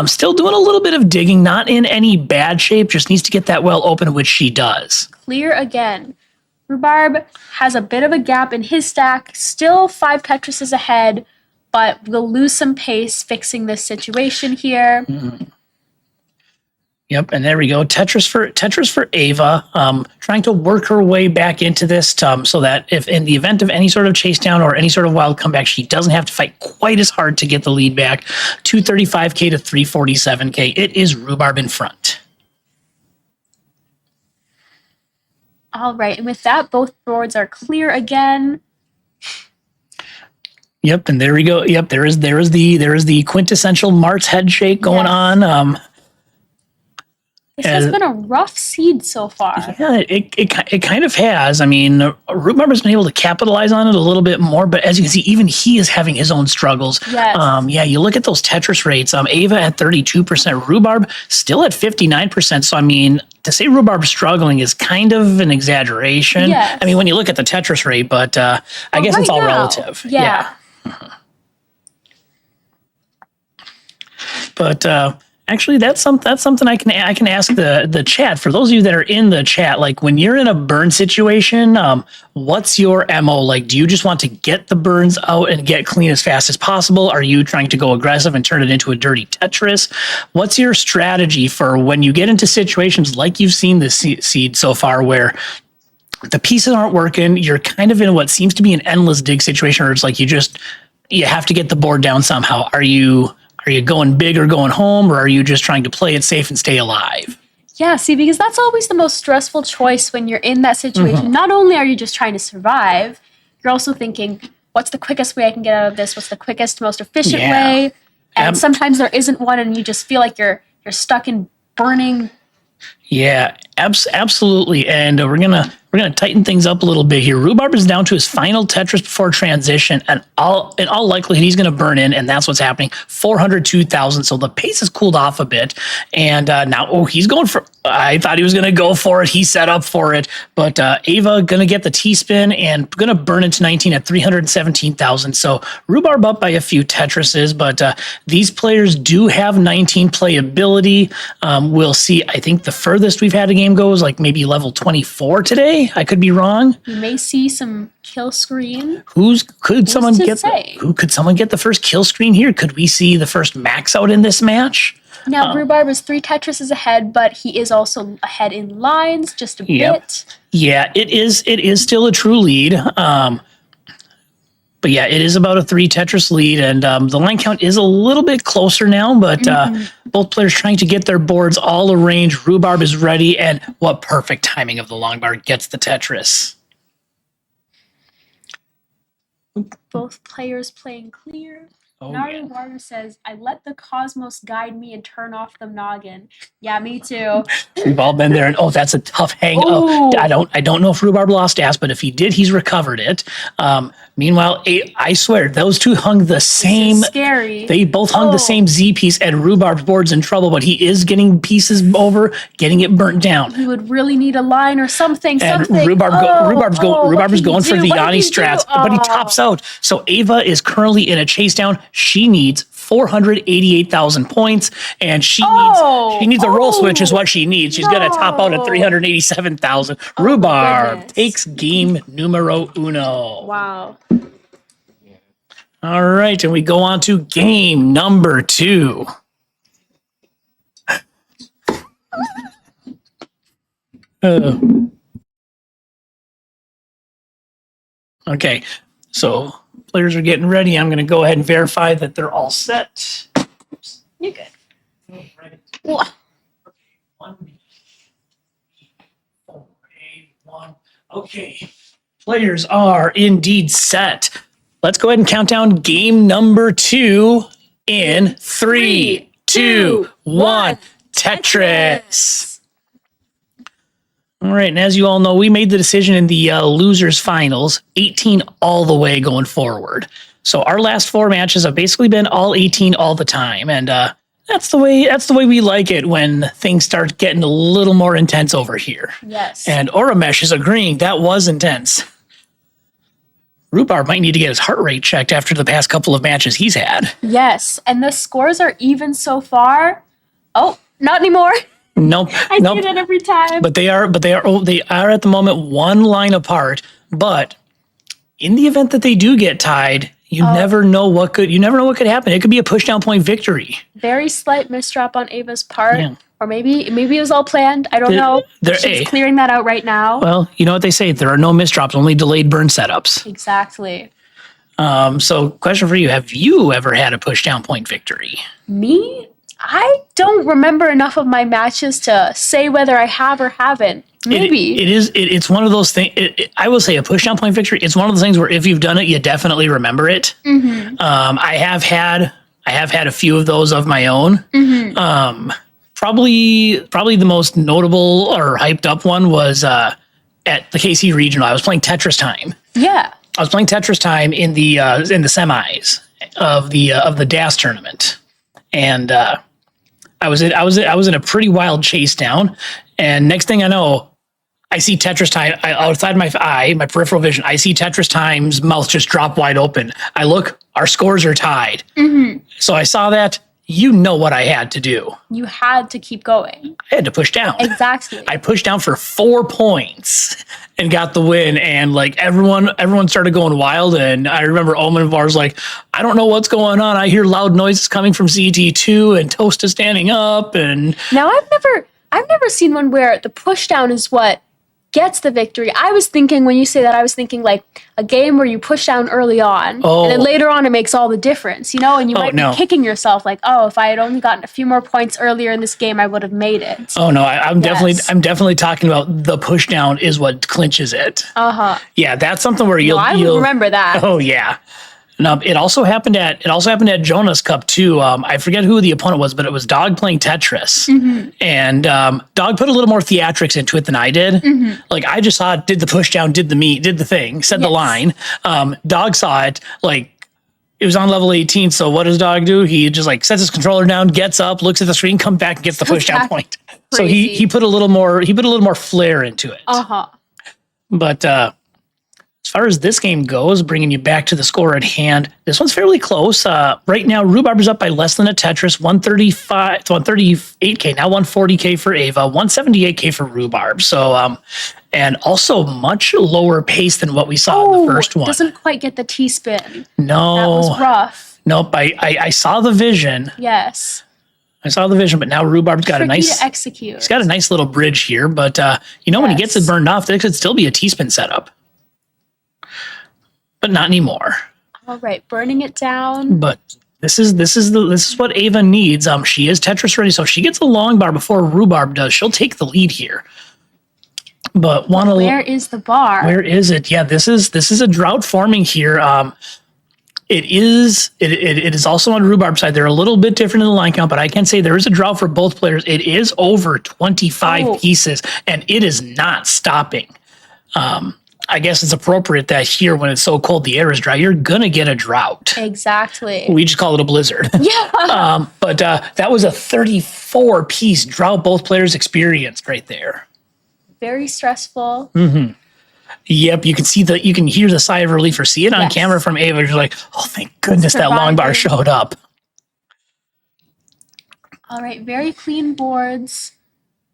A: still doing a little bit of digging, not in any bad shape, just needs to get that well open, which she does.
E: Clear again. Rhubarb has a bit of a gap in his stack, still 5 Tetrises ahead, but we'll lose some pace fixing this situation here.
A: Mm-hmm. Yep, and there we go. Tetris for Ava, trying to work her way back into this so that if in the event of any sort of chase down or any sort of wild comeback, she doesn't have to fight quite as hard to get the lead back. 235K to 347K. It is Rhubarb in front.
E: All right, and with that, both boards are clear again.
A: Yep, and there we go. Yep, there is the quintessential Martz head shake going on.
E: This has been a rough seed so far.
A: Yeah, it kind of has. I mean, Rhubarber's been able to capitalize on it a little bit more, but as you can see, even he is having his own struggles.
E: Yes.
A: Yeah, you look at those Tetris rates. Ava at 32%, Rhubarb still at 59%. So I mean, to say Rhubarb's struggling is kind of an exaggeration.
E: Yes.
A: I mean, when you look at the Tetris rate, but I guess it's all relative.
E: Yeah.
A: But actually, that's something I can ask the chat. For those of you that are in the chat, like when you're in a burn situation, what's your MO? Like, do you just want to get the burns out and get clean as fast as possible? Are you trying to go aggressive and turn it into a dirty Tetris? What's your strategy for when you get into situations like you've seen this seed so far, where the pieces aren't working? You're kind of in what seems to be an endless dig situation, where it's like you have to get the board down somehow. Are you going big or going home, or are you just trying to play it safe and stay alive?
E: Yeah, see, because that's always the most stressful choice when you're in that situation. Not only are you just trying to survive, you're also thinking, what's the quickest way I can get out of this? What's the quickest, most efficient way? And sometimes there isn't one, and you just feel like you're stuck in burning.
A: Yeah, absolutely. And we're gonna tighten things up a little bit here. Rhubarb is down to his final Tetris before transition, and in all likelihood, he's gonna burn in, and that's what's happening. 402,000. So the pace has cooled off a bit, and now he's going for. I thought he was gonna go for it. He set up for it, but Ava gonna get the T-spin and gonna burn into 19 at 317,000. So Rhubarb up by a few Tetrises, but these players do have 19 playability. We'll see. I think the furthest we've had a game go is like maybe level 24 today. I could be wrong.
E: You may see some kill screen.
A: Could someone get the first kill screen here? Could we see the first max out in this match?
E: Now, Rhubarb is 3 Tetrises ahead, but he is also ahead in lines just a bit.
A: Yeah, it is still a true lead. But yeah, it is about a 3 Tetris lead, and the line count is a little bit closer now, but both players trying to get their boards all arranged. Rhubarb is ready, and what perfect timing of the long bar gets the Tetris.
E: Both players playing clear.
A: Oh,
E: Nari Warner says, I let the cosmos guide me and turn off the noggin. Yeah, me too.
A: We've all been there, and that's a tough hang. I don't know if Rhubarb lost ass, but if he did, he's recovered it. Meanwhile, I swear those two hung the same.
E: Scary.
A: They both hung the same Z piece, and Rhubarb's board's in trouble, but he is getting pieces over, getting it burnt down.
E: He would really need a line or something.
A: And Rhubarb's going for the Yanni strats, but he tops out. So Ava is currently in a chase down. She needs 488,000 points, and she needs a roll switch is what she needs. She's gonna top out at 387,000. Rhubarb takes game numero uno.
E: Wow.
A: All right, and we go on to game number 2. Okay, so players are getting ready. I'm going to go ahead and verify that they're all set.
E: You're good.
A: Okay, players are indeed set. Let's go ahead and count down game number 2 in 3, 2, 1. Tetris. All right, and as you all know, we made the decision in the losers finals, 18 all the way going forward. So our last 4 matches have basically been all 18 all the time, and that's the way we like it when things start getting a little more intense over here.
E: Yes.
A: And Oramesh is agreeing that was intense. Rhubarb might need to get his heart rate checked after the past couple of matches he's had.
E: Yes, and the scores are even so far. Oh, not anymore.
A: Nope.
E: I see that every time.
A: But they are at the moment 1 line apart. But in the event that they do get tied, you never know what could happen. It could be a push down point victory.
E: Very slight misdrop on Ava's part. Yeah. Or maybe it was all planned. I don't know. She's clearing that out right now.
A: Well, you know what they say, there are no misdrops, only delayed burn setups.
E: Exactly.
A: So question for you, have you ever had a push down point victory?
E: Me? I don't remember enough of my matches to say whether I have or haven't. Maybe.
A: It's one of those things. I will say a push down point victory. It's one of those things where if you've done it, you definitely remember it. I have had a few of those of my own. probably the most notable or hyped up one was at the KC regional. I was playing Tetris Time.
E: Yeah.
A: I was playing Tetris Time in the semis of the DAS tournament, and I was in a pretty wild chase down, and next thing I know, I see Tetris Time outside my eye, my peripheral vision. I see Tetris Time's mouth just drop wide open. I look, our scores are tied. So I saw that. You know what I had to do.
E: You had to keep going.
A: I had to push down.
E: Exactly.
A: I pushed down for 4 points and got the win. And like everyone started going wild. And I remember Omen was like, I don't know what's going on. I hear loud noises coming from CT2 and Toast is standing up. And
E: Now I've never seen one where the push down is what gets the victory. I was thinking when you say that, I was thinking like a game where you push down early on, and then later on it makes all the difference, and you might be kicking yourself like, oh, if I had only gotten a few more points earlier in this game, I would have made it.
A: Oh no, I'm definitely talking about the push down is what clinches it. Yeah, that's something where you'll
E: remember that.
A: Oh yeah. No, it also happened at Jonas Cup too. I forget who the opponent was, but it was Dog playing Tetris, and Dog put a little more theatrics into it than I did. Like I just saw it, did the push down, did the thing, said the line. Dog saw it like it was on level 18. So what does Dog do? He just like sets his controller down, gets up, looks at the screen, comes back, and gets the push down point. So he put a little more flair into it. But as far as this game goes, bringing you back to the score at hand, this one's fairly close. Right now, Rhubarb is up by less than a Tetris, 138K, now 140K for Ava, 178K for Rhubarb. So, and also much lower pace than what we saw in the first one.
E: Doesn't quite get the T-spin.
A: No.
E: That was rough.
A: Nope, I saw the vision.
E: Yes.
A: I saw the vision, but now Rhubarb's got a nice
E: to execute.
A: He's got a nice little bridge here, but when he gets it burned off, there could still be a T-spin setup. But not anymore.
E: All right, burning it down.
A: But this is what Ava needs. She is Tetris ready, so if she gets a long bar before Rhubarb does, she'll take the lead here. But
E: where is the bar?
A: Where is it? Yeah, this is a drought forming here. It is also on Rhubarb's side. They're a little bit different in the line count, but I can say there is a drought for both players. It is over 25 pieces, and it is not stopping. I guess it's appropriate that here, when it's so cold, the air is dry, you're gonna get a drought.
E: Exactly.
A: We just call it a blizzard.
E: Yeah.
A: But that was a 34-piece drought both players experienced right there.
E: Very stressful.
A: Yep, you can hear the sigh of relief or see it on camera from Ava. You're like, oh, thank goodness that long bar showed up.
E: All right, very clean boards.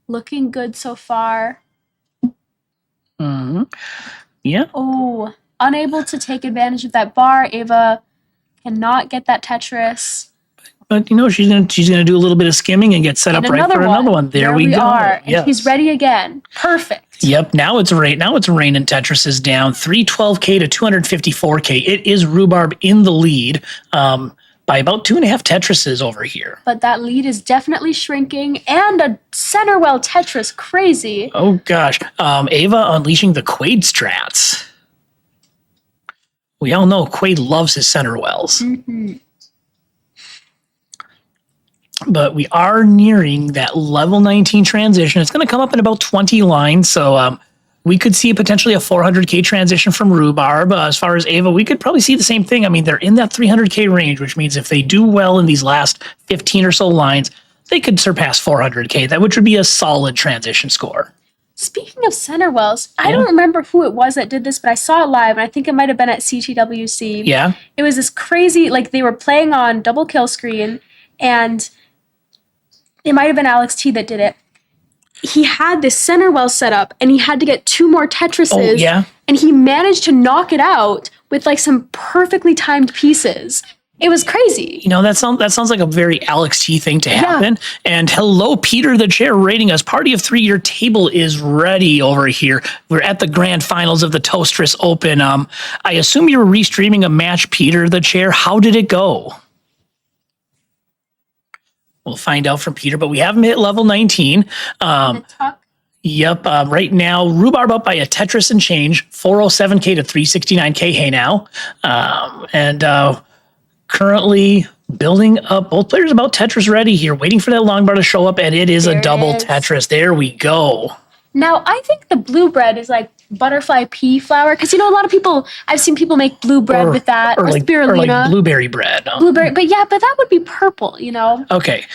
E: Looking good so far.
A: Yeah.
E: Oh, unable to take advantage of that bar. Ava cannot get that Tetris.
A: But she's gonna do a little bit of skimming and get set up right for another one. There we go.
E: Are. Yes. He's ready again. Perfect.
A: Yep. Now it's raining. Tetris is down 312K to 254K. It is Rhubarb in the lead by about 2.5 Tetrises over here.
E: But that lead is definitely shrinking, and a center well Tetris. Crazy.
A: Oh gosh. Ava unleashing the Quaid strats. We all know Quaid loves his center wells. But we are nearing that level 19 transition. It's going to come up in about 20 lines. So we could see potentially a 400K transition from Rhubarb. As far as Ava, we could probably see the same thing. I mean, they're in that 300K range, which means if they do well in these last 15 or so lines, they could surpass 400K, which would be a solid transition score.
E: Speaking of center wells, I don't remember who it was that did this, but I saw it live, and I think it might have been at CTWC.
A: Yeah.
E: It was this crazy, like they were playing on double kill screen, and it might have been Alex T that did it. He had this center well set up, and he had to get 2 more Tetrises.
A: Oh, yeah?
E: And he managed to knock it out with like some perfectly timed pieces. It was crazy.
A: That sounds like a very Alex T thing to happen. Yeah. And hello, Peter the Chair rating us. Party of 3, your table is ready over here. We're at the grand finals of the Toastris Open. I assume you were restreaming a match, Peter the Chair. How did it go? We'll find out from Peter, but we haven't hit level 19. Yep. Right now, Rhubarb up by a Tetris and change, 407K to 369K. Hey now. And currently, building up. Both players about Tetris ready here, waiting for that long bar to show up, and it is
E: There
A: a
E: it
A: double
E: is.
A: Tetris. There we go.
E: Now, I think the blue bread is like butterfly pea flour because a lot of people, I've seen people make blue bread with that or,
A: like
E: spirulina.
A: blueberry bread.
E: Blueberry, but that would be purple,
A: Okay,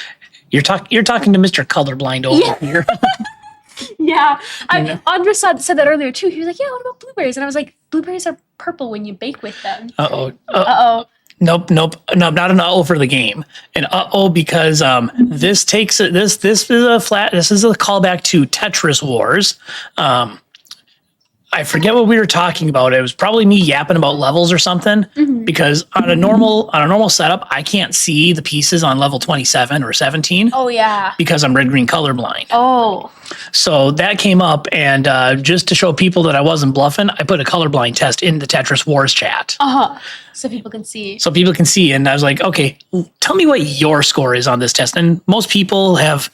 A: you're talking to Mr. Colorblind over here.
E: Yeah, Andres said that earlier too. He was like, "Yeah, what about blueberries?" And I was like, "Blueberries are purple when you bake with them."
A: Uh-oh. Nope, not an uh-oh for the game. An uh-oh because this is a callback to Tetris Wars. I forget what we were talking about. It was probably me yapping about levels or something because on a normal setup, I can't see the pieces on level 27 or 17
E: Oh yeah.
A: because I'm red-green colorblind.
E: Oh.
A: So that came up, and just to show people that I wasn't bluffing, I put a colorblind test in the Tetris Wars chat.
E: So people can see.
A: So people can see, and I was like, okay, tell me what your score is on this test. And most people have.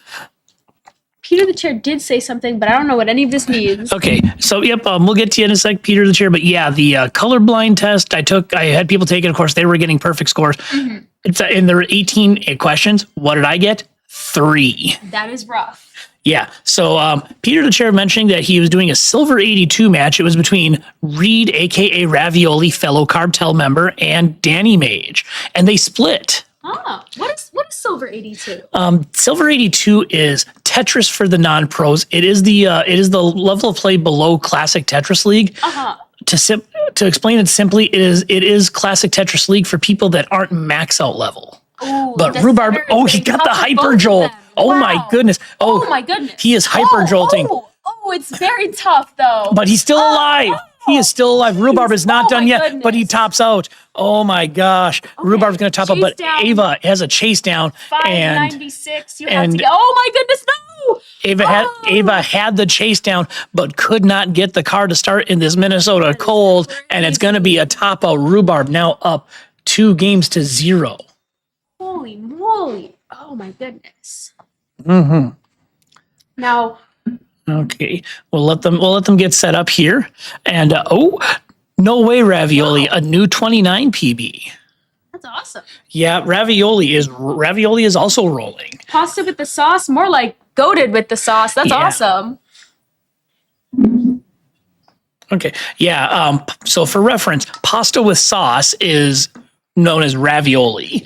E: Peter the Chair did say something, but I don't know what any of this means.
A: Okay, so yep, we'll get to you in a sec, Peter the Chair. But yeah, the colorblind test I had people take it. Of course, they were getting perfect scores. It's and there were 18 questions. What did I get? 3.
E: That is rough.
A: Yeah. So Peter the Chair mentioning that he was doing a Silver 82 match. It was between Reed, aka Ravioli, fellow Cartel member, and Danny Mage, and they split.
E: What is Silver 82?
A: Silver 82 is Tetris for the non-pros. It is the level of play below Classic Tetris League. To explain it simply, it is Classic Tetris League for people that aren't max out level.
E: Ooh,
A: But
E: the
A: Rhubarb,
E: center is
A: he
E: getting
A: got the
E: tough for
A: hyper
E: both of
A: jolt.
E: them.
A: Oh
E: Wow.
A: my goodness.
E: Oh my goodness.
A: He is hyper jolting.
E: Oh, it's very tough though.
A: But he's still alive. He is still alive. Rhubarb is not done yet, but he tops out. Oh my gosh. Rhubarb's going to top out,
E: chase
A: but
E: down.
A: Ava has a chase down. And
E: 596. You have to
A: and-
E: get. Oh my goodness, no!
A: Ava had the chase down, but could not get the car to start in this Minnesota cold. And it's going to be a top out. Rhubarb now up 2-0.
E: Holy moly! Oh my goodness. Now,
A: Okay, we'll let them get set up here. And no way, Ravioli, a new 29 PB.
E: that's awesome.
A: Yeah, Ravioli is also rolling.
E: Pasta with the sauce, more like goated with the sauce. That's
A: Yeah.
E: awesome.
A: Okay, yeah. So for reference, pasta with sauce is known as ravioli.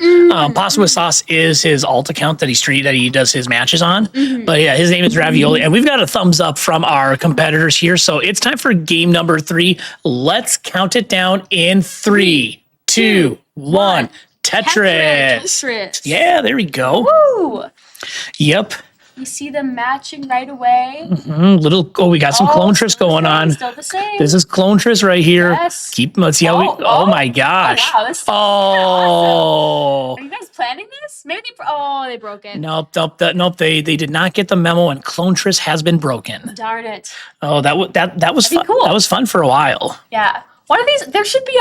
A: Pasta with sauce is his alt account that he does his matches on. But yeah, his name is Ravioli, and we've got a thumbs up from our competitors here. So it's time for game number 3. Let's count it down in 3, 2, 1. Tetris.
E: Tetris.
A: Yeah, there we go.
E: Woo!
A: Yep.
E: You see them matching right away.
A: We got some Clontris
E: Still the
A: going
E: same,
A: on.
E: Still the same.
A: This is Clontris right here.
E: Yes.
A: Let's see how we.
E: Oh,
A: Oh my gosh.
E: Oh, wow, this is
A: Oh.
E: Are you guys planning this? Maybe they broke it.
A: Nope. They did not get the memo, and Clontris has been broken.
E: Darn it.
A: Oh, that was
E: That'd be
A: fun.
E: cool.
A: That was fun for a while.
E: Yeah. One of these, there should be,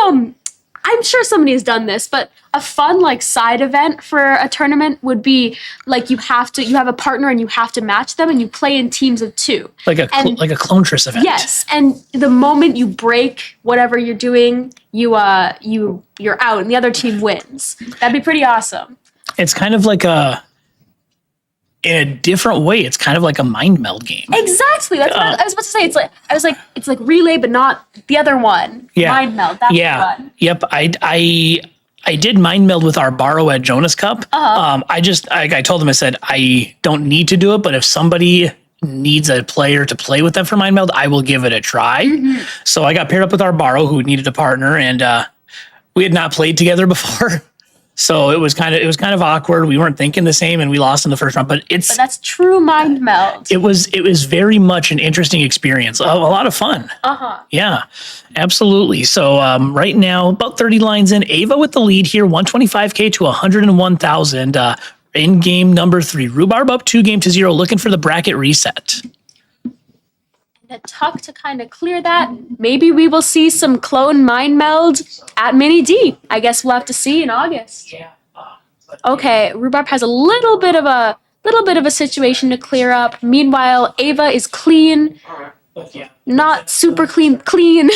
E: I'm sure somebody has done this, but a fun side event for a tournament would be you have a partner and you have to match them and you play in teams of 2.
A: Like a Clontris event.
E: Yes, and the moment you break whatever you're doing, you're out and the other team wins. That'd be pretty awesome.
A: It's kind of like in a different way, it's kind of like a mind meld game.
E: Exactly. That's what I was about to say. It's like relay, but not the other one.
A: Yeah.
E: Mind meld. That's fun.
A: Yep. I did mind meld with our borrow at Jonas Cup. I told them, I said, I don't need to do it, but if somebody needs a player to play with them for mind meld, I will give it a try. So I got paired up with our borrow who needed a partner, and we had not played together before. So it was kind of awkward. We weren't thinking the same, and we lost in the first round. But
E: that's true mind meld.
A: It was very much an interesting experience. A lot of fun. Yeah, absolutely. So right now, about 30 lines in, Ava with the lead here, 125K to 101,000. In game number 3, Rhubarb up 2-0, looking for the bracket reset.
E: A tuck to kind of clear that. Maybe we will see some clone mind meld at Mini D. I guess we'll have to see in August.
A: Yeah.
E: Okay, Rhubarb has a little bit of a situation to clear up. Meanwhile, Ava is clean, not super clean, getting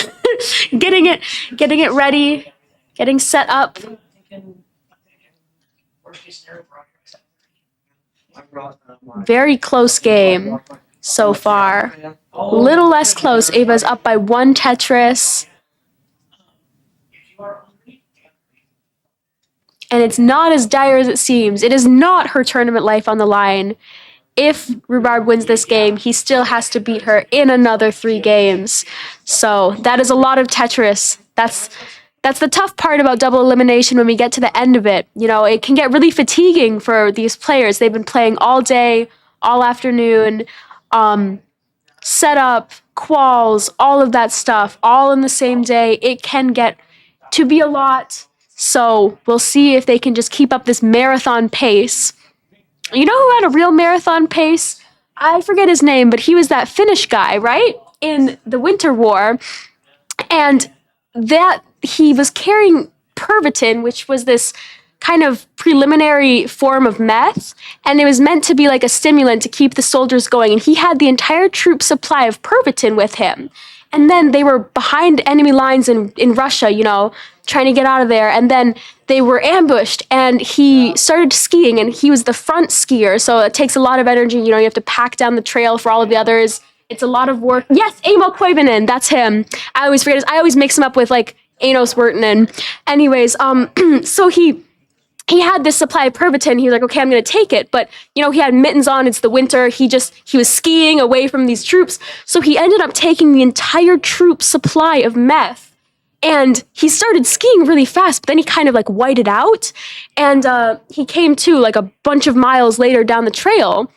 E: it ready, getting set up. Very close game so far. A little less close. Ava's up by 1 Tetris. And it's not as dire as it seems. It is not her tournament life on the line. If Rhubarb wins this game, he still has to beat her in another 3 games. So that is a lot of Tetris. That's the tough part about double elimination when we get to the end of it. You know, it can get really fatiguing for these players. They've been playing all day, all afternoon, setup, quals, all of that stuff, all in the same day. It can get to be a lot. So we'll see if they can just keep up this marathon pace. You know who had a real marathon pace? I forget his name, but he was that Finnish guy, right? In the Winter War. And that he was carrying Pervitin, which was this kind of preliminary form of meth, and it was meant to be like a stimulant to keep the soldiers going. And he had the entire troop supply of Pervitin with him. And then they were behind enemy lines in Russia, you know, trying to get out of there. And then they were ambushed, and he started skiing, and he was the front skier. So it takes a lot of energy. You know, you have to pack down the trail for all of the others. It's a lot of work. Yes, Emil Koivunen, that's him. I always forget his, I always mix him up with like Enos Wirtanen. Anyways, so he had this supply of Pervitin. He was like, okay, I'm going to take it. But, you know, he had mittens on. It's the winter. He was skiing away from these troops. So he ended up taking the entire troop supply of meth. And he started skiing really fast, but then he kind of like whited out. And he came to like a bunch of miles later down the trail.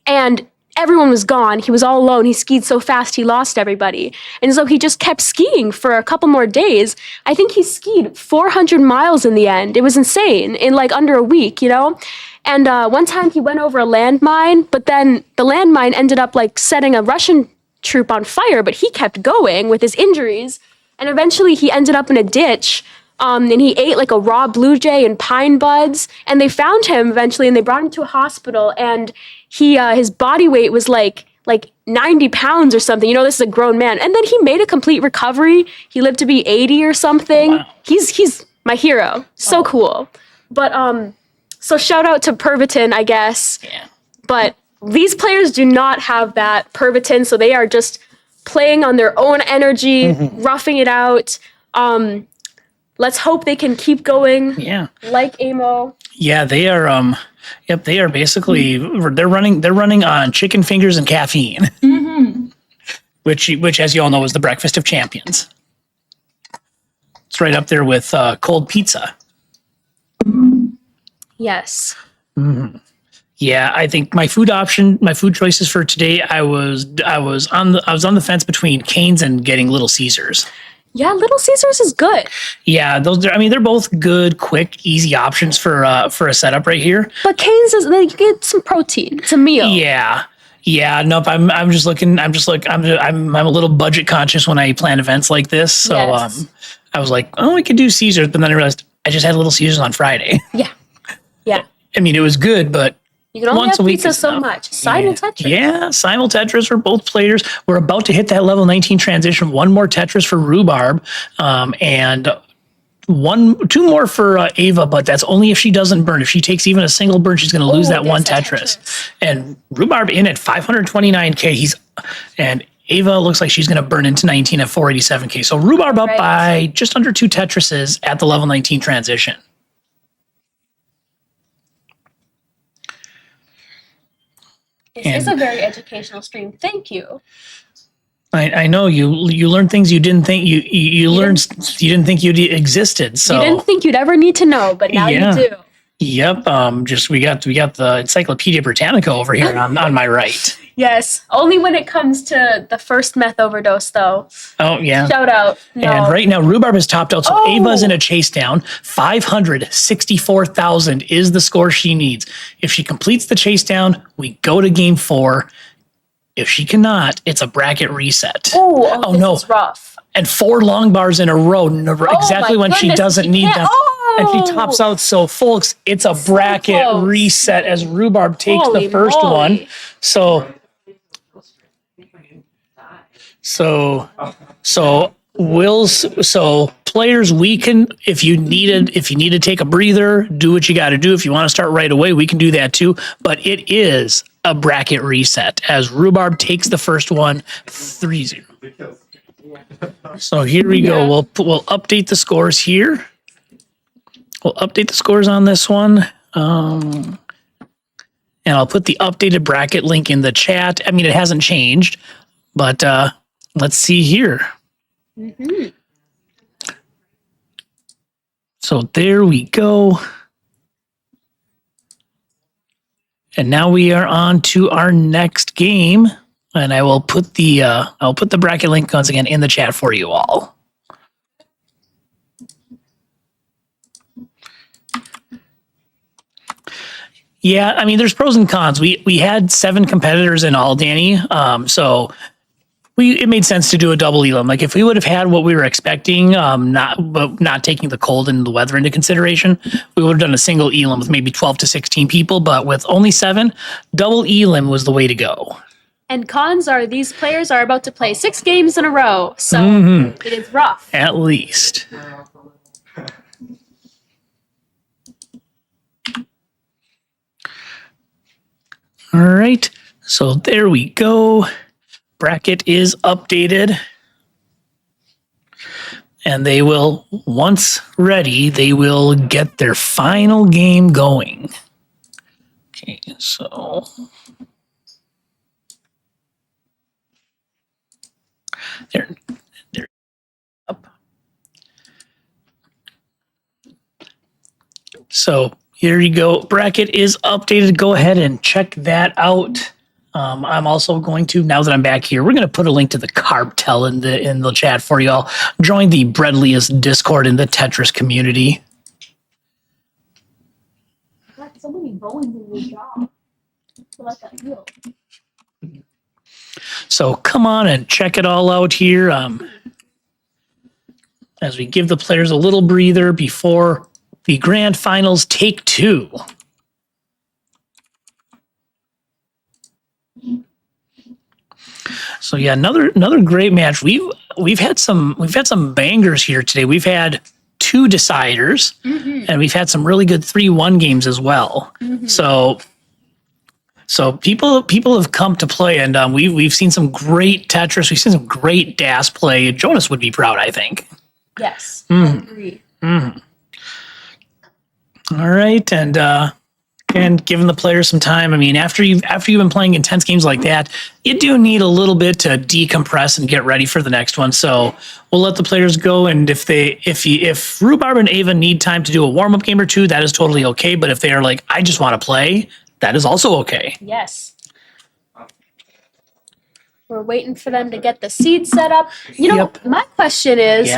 E: And everyone was gone. He was all alone. He skied so fast, he lost everybody. And so he just kept skiing for a couple more days. I think he skied 400 miles in the end. It was insane in like under a week, you know? And one time he went over a landmine, but then the landmine ended up like setting a Russian troop on fire, but he kept going with his injuries. And eventually he ended up in a ditch. And he ate like a raw blue jay and pine buds. And they found him eventually, and they brought him to a hospital. And his body weight was like 90 pounds or something. You know, this is a grown man. And then he made a complete recovery. He lived to be 80 or something. Wow. He's my hero. So cool. But so shout out to Pervitin, I guess. Yeah. But these players do not have that Pervitin, so they are just playing on their own energy, roughing it out. Let's hope they can keep going. Yeah. Like Amo.
A: Yeah, they are. They are basically they're running on chicken fingers and caffeine, which as you all know is the breakfast of champions. It's right up there with cold pizza.
E: Yes.
A: Mm-hmm. Yeah, I think my food choices for today, I was on the fence between Cane's and getting Little Caesars.
E: Yeah, Little Caesars is good.
A: Yeah, they're both good, quick, easy options for a setup right here.
E: But Cane's is like you get some protein. It's a meal.
A: Yeah. Nope. I'm a little budget conscious when I plan events like this. So yes. I was like, oh, we could do Caesars, but then I realized I just had Little Caesars on Friday.
E: Yeah.
A: I mean, it was good, but
E: you can only have pizza so much. Simul Tetris.
A: Yeah, Simul Tetris for both players. We're about to hit that level 19 transition. One more Tetris for Rhubarb, and two more for Ava, but that's only if she doesn't burn. If she takes even a single burn, she's going to lose that one Tetris. And Rhubarb in at 529K. And Ava looks like she's going to burn into 19 at 487K. So Rhubarb up by just under 2 Tetrises at the level 19 transition.
E: This is a very educational stream. Thank you.
A: I know you learned things you didn't think you didn't think you existed. So
E: you didn't think you'd ever need to know, but now you do.
A: Yep. We got the Encyclopedia Britannica over here on my right.
E: Yes. Only when it comes to the first meth overdose, though.
A: Oh yeah.
E: Shout out. No.
A: And right now Rhubarb is topped out, so Ava's in a chase down. 564,000 is the score she needs. If she completes the chase down, we go to game 4. If she cannot, it's a bracket reset.
E: Oh no. This is rough.
A: And 4 long bars in a row, exactly when she doesn't need them. And she tops out. So, folks, it's a bracket reset as Rhubarb takes the first one. So players, we can, if you need to take a breather, do what you got to do. If you want to start right away, we can do that too. But it is a bracket reset as Rhubarb takes the first one 3-0. So here we go. We'll update the scores here. We'll update the scores on this one. And I'll put the updated bracket link in the chat. I mean, it hasn't changed, but let's see here.
E: Mm-hmm.
A: So there we go. And now we are on to our next game. And I will put the bracket link once again in the chat for you all. Yeah, I mean, there's pros and cons. We had 7 competitors in all, Danny. So it made sense to do a double elim. Like if we would have had what we were expecting, not taking the cold and the weather into consideration, we would have done a single elim with maybe 12 to 16 people. But with only 7, double elim was the way to go.
E: And cons are these players are about to play 6 games in a row, so it is rough.
A: At least. All right, so there we go. Bracket is updated. And they will, once ready, they will get their final game going. Okay, so. They're up. So here you go. Bracket is updated. Go ahead and check that out. I'm also going to, now that I'm back here, we're going to put a link to the Cartel in the chat for you all. Join the Breadliest Discord in the Tetris community.
E: Got so many bones in your jaw. Like a heel.
A: So come on and check it all out here as we give the players a little breather before the grand finals take 2. So yeah, another great match. We've had some bangers here today. We've had 2 deciders, and we've had some really good 3-1 games as well. So people have come to play, and we've seen some great Tetris. We've seen some great DAS play. Jonas would be proud, I think.
E: Yes, I agree.
A: All right, and giving the players some time. I mean, after you've been playing intense games like that, you do need a little bit to decompress and get ready for the next one. So we'll let the players go, and if Rhubarb and Ava need time to do a warm up game or 2, that is totally okay. But if they are like, I just want to play, that is also okay.
E: Yes. We're waiting for them to get the seed set up. My question is,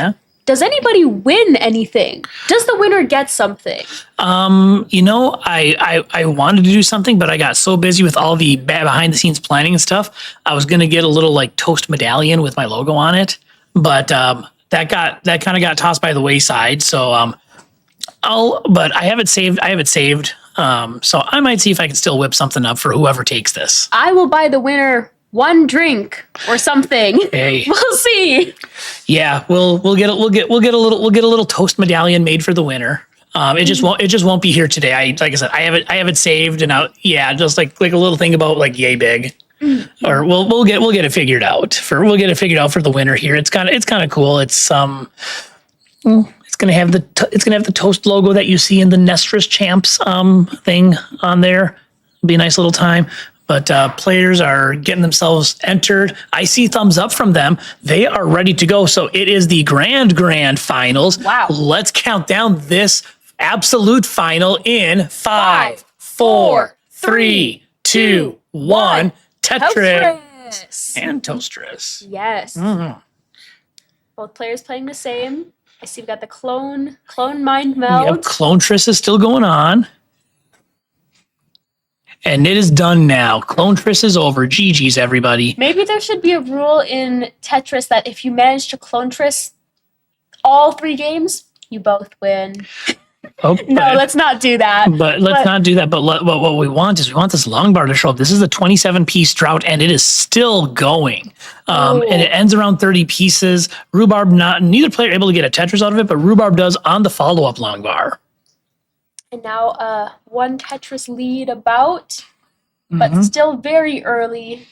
E: does anybody win anything? Does the winner get something?
A: I wanted to do something, but I got so busy with all the behind the scenes planning and stuff. I was going to get a little like toast medallion with my logo on it, but that kind of got tossed by the wayside. So but I have it saved. So I might see if I can still whip something up for whoever takes this.
E: I will buy the winner 1 drink or something.
A: Hey,
E: we'll see.
A: Yeah, we'll get a little toast medallion made for the winner. It just won't be here today. Like I said, I have it saved, and just like a little thing about like yay big. Or we'll get it figured out for the winner here. It's kind of cool. It's gonna have the toast logo that you see in the Nestris Champs thing on there. It'll be a nice little time. But players are getting themselves entered. I see thumbs up from them. They are ready to go. So it is the grand finals.
E: Wow.
A: Let's count down this absolute final in 5, 4, 3, 2, 1. Tetris and Toastris.
E: Yes. Both players playing the same. I see we've got the clone mind meld.
A: Yep, Clone Triss is still going on. And it is done now. Clone Triss is over. GG's, everybody.
E: Maybe there should be a rule in Tetris that if you manage to Clone Triss all 3 games, you both win.
A: Oh,
E: No, let's not do that.
A: but let's not do that. But what we want is we want this long bar to show up. This is a 27-piece drought, and it is still going. And it ends around 30 pieces. Rhubarb, neither player able to get a Tetris out of it, but Rhubarb does on the follow-up long bar.
E: And now one Tetris lead about, but still very early.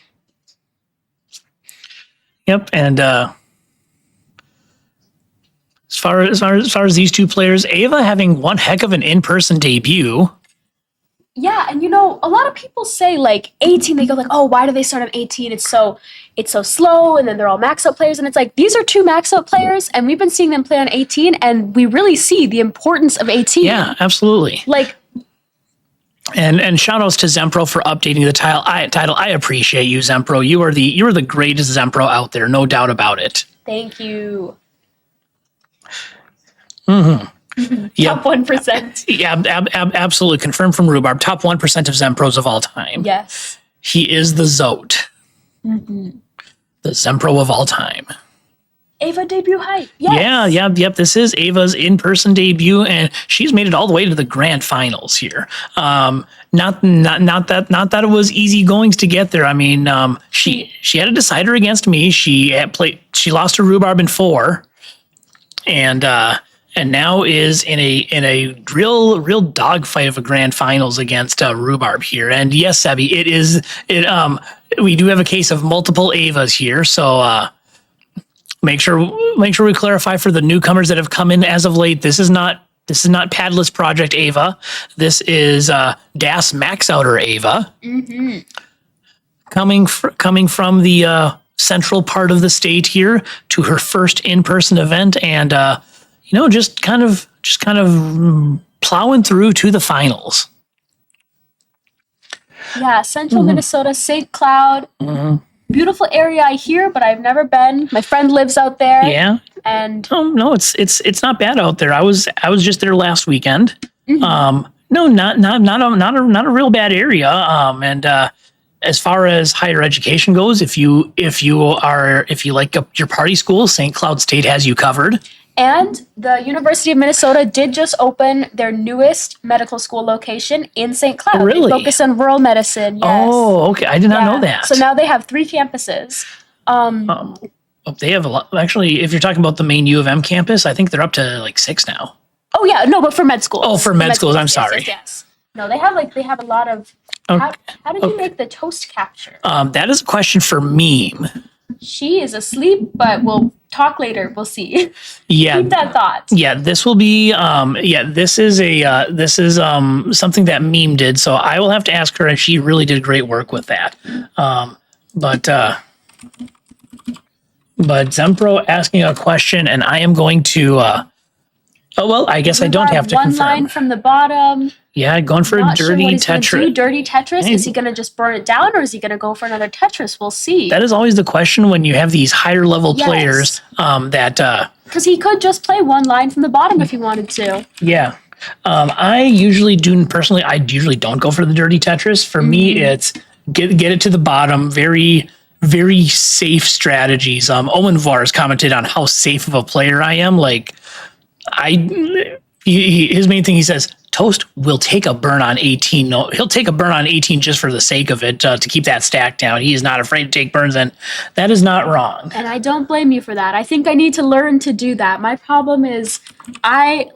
A: Yep, and as far as these two players, Ava having one heck of an in-person debut.
E: Yeah, and a lot of people say like 18, they go like, oh, why do they start on 18? It's so slow, and then they're all max out players, and it's like, these are two max out players, and we've been seeing them play on 18, and we really see the importance of 18.
A: Yeah, absolutely.
E: Like,
A: and shout outs to Zempro for updating the title. I appreciate you, Zempro. You are the greatest Zempro out there, no doubt about it.
E: thank you.
A: Yep.
E: Top 1%.
A: Yeah, absolutely. Confirmed from Rhubarb. Top 1% of Zempros of all time.
E: Yes.
A: He is the Zote. The Zempro of all time.
E: Ava debut height. Yes.
A: Yep. This is Ava's in-person debut, and she's made it all the way to the grand finals here. Not that it was easy goings to get there. I mean, she had a decider against me. She lost to Rhubarb in 4, and now is in a real dogfight of a grand finals against Rhubarb here. And yes, Sebi, we do have a case of multiple Avas here, so make sure we clarify for the newcomers that have come in as of late. This is not Padless Project Ava. This is Das Max Outer Ava. Coming from the central part of the state here to her first in-person event, and just kind of plowing through to the finals.
E: Yeah, central Minnesota, St. Cloud. Beautiful area, I hear, but I've never been. My friend lives out there.
A: Yeah.
E: And
A: no, it's not bad out there. I was just there last weekend. No, not a real bad area. And as far as higher education goes, if you like your party school, St. Cloud State has you covered.
E: And the University of Minnesota did just open their newest medical school location in St. Cloud.
A: Oh, really?
E: They focus on rural medicine. Yes.
A: Oh, okay. I did not know that.
E: So now they have 3 campuses.
A: They have a lot. Actually, if you're talking about the main U of M campus, I think they're up to like 6 now.
E: Oh yeah, no, but for med schools.
A: Oh, for med schools. I'm sorry.
E: Yes. No, they have a lot of. How did you make the toast capture?
A: That is a question for Meme.
E: She is asleep, but we'll talk later. We'll see.
A: Yeah.
E: Keep that thought.
A: Yeah, this will be this is something that Meme did, so I will have to ask her, and she really did great work with that. But Zempro asking a question, and I am going to I guess I don't have to
E: one
A: confirm.
E: line from the bottom.
A: Yeah, going for a
E: Not sure
A: dirty
E: what he's gonna
A: Tetris.
E: do. Dirty Tetris. Is he going to just burn it down, or is he going to go for another Tetris? We'll see.
A: That is always the question when you have these higher level players.
E: Because he could just play one line from the bottom if he wanted to.
A: Yeah. I usually don't go for the dirty Tetris. For me, it's get it to the bottom. Very, very safe strategies. Owen Vars commented on how safe of a player I am. Like, his main thing, he says, Toast will take a burn on 18. No, he'll take a burn on 18 just for the sake of it, to keep that stack down. He is not afraid to take burns, and that is not wrong.
E: And I don't blame you for that. I think I need to learn to do that. My problem is I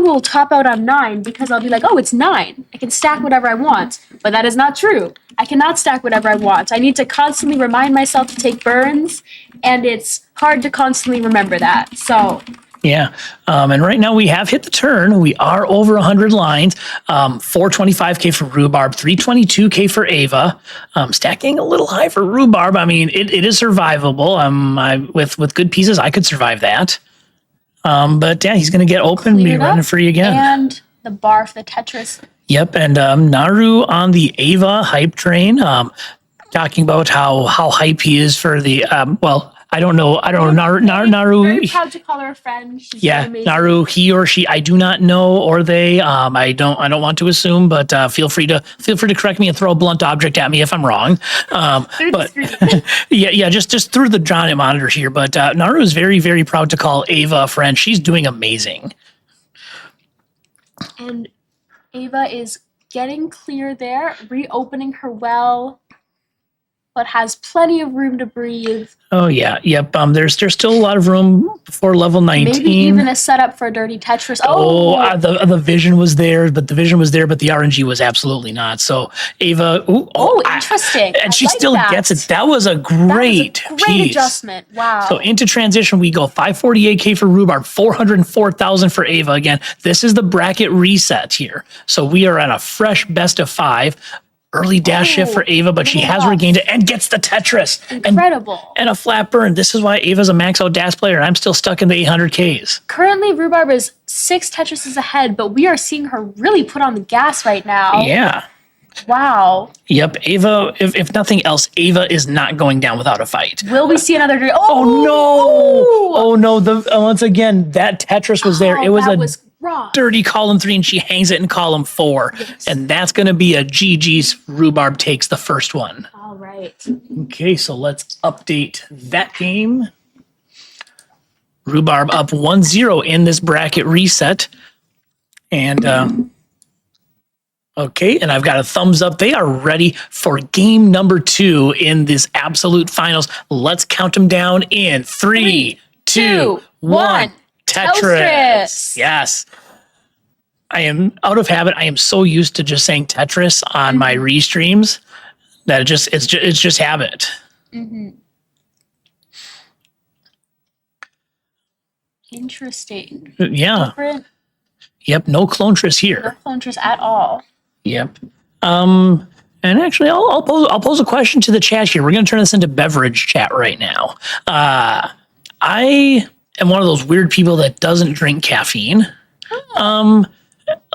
E: will top out on 9 because I'll be like, oh, it's 9. I can stack whatever I want. But that is not true. I cannot stack whatever I want. I need to constantly remind myself to take burns, and it's hard to constantly remember that. So
A: yeah. And right now we have hit the turn. We are over 100 lines. 425K for Rhubarb, 322K for Ava. Stacking a little high for Rhubarb. I mean, it is survivable. With good pieces, I could survive that. But yeah, he's going to get open, be running free again.
E: And the bar for the Tetris.
A: Yep. And Naru on the Ava hype train. Talking about how hype he is for the, I don't know. Naru.
E: Very proud to call her a friend. She's amazing.
A: Naru, he or she, I do not know, or they. I don't want to assume, but feel free to correct me and throw a blunt object at me if I'm wrong. But just through the giant monitor here. But Naru is very, very proud to call Ava a friend. She's doing amazing.
E: And Ava is getting clear there, reopening her well, but has plenty of room to breathe.
A: Oh yeah, yep. There's still a lot of room before level 19.
E: Maybe even a setup for a dirty Tetris.
A: The vision was there, but the RNG was absolutely not. So Ava,
E: interesting.
A: And she
E: I like
A: still
E: that.
A: gets it. That was a great piece.
E: Adjustment. Wow.
A: So into transition, we go 548K for Rhubarb, 404,000 for Ava. Again, this is the bracket reset here. So we are at a fresh best of 5. Early dash shift for Ava, but she has regained it and gets the Tetris.
E: Incredible.
A: And a flat burn. This is why Ava's a max out dash player, and I'm still stuck in the 800Ks.
E: Currently, Rhubarb is 6 Tetrises ahead, but we are seeing her really put on the gas right now.
A: Yeah.
E: Wow.
A: Yep. Ava, if nothing else, Ava is not going down without a fight.
E: Will we see another?
A: Oh no! Once again, that Tetris was there. It was
E: wrong.
A: Dirty column 3, and she hangs it in column 4, and that's going to be a GG's. Rhubarb takes the first one.
E: All right.
A: Okay, so let's update that game. Rhubarb up 1-0 in this bracket reset, and okay, and I've got a thumbs up. They are ready for game number 2 in this absolute finals. Let's count them down in 3, 2, 1. Tetris. Yes. I am out of habit. I am so used to just saying Tetris on my restreams that it's just habit.
E: Interesting.
A: Yeah.
E: Different.
A: Yep. No Clontris here.
E: No Clontris at all.
A: Yep. And actually, I'll pose a question to the chat here. We're going to turn this into beverage chat right now. I am one of those weird people that doesn't drink caffeine.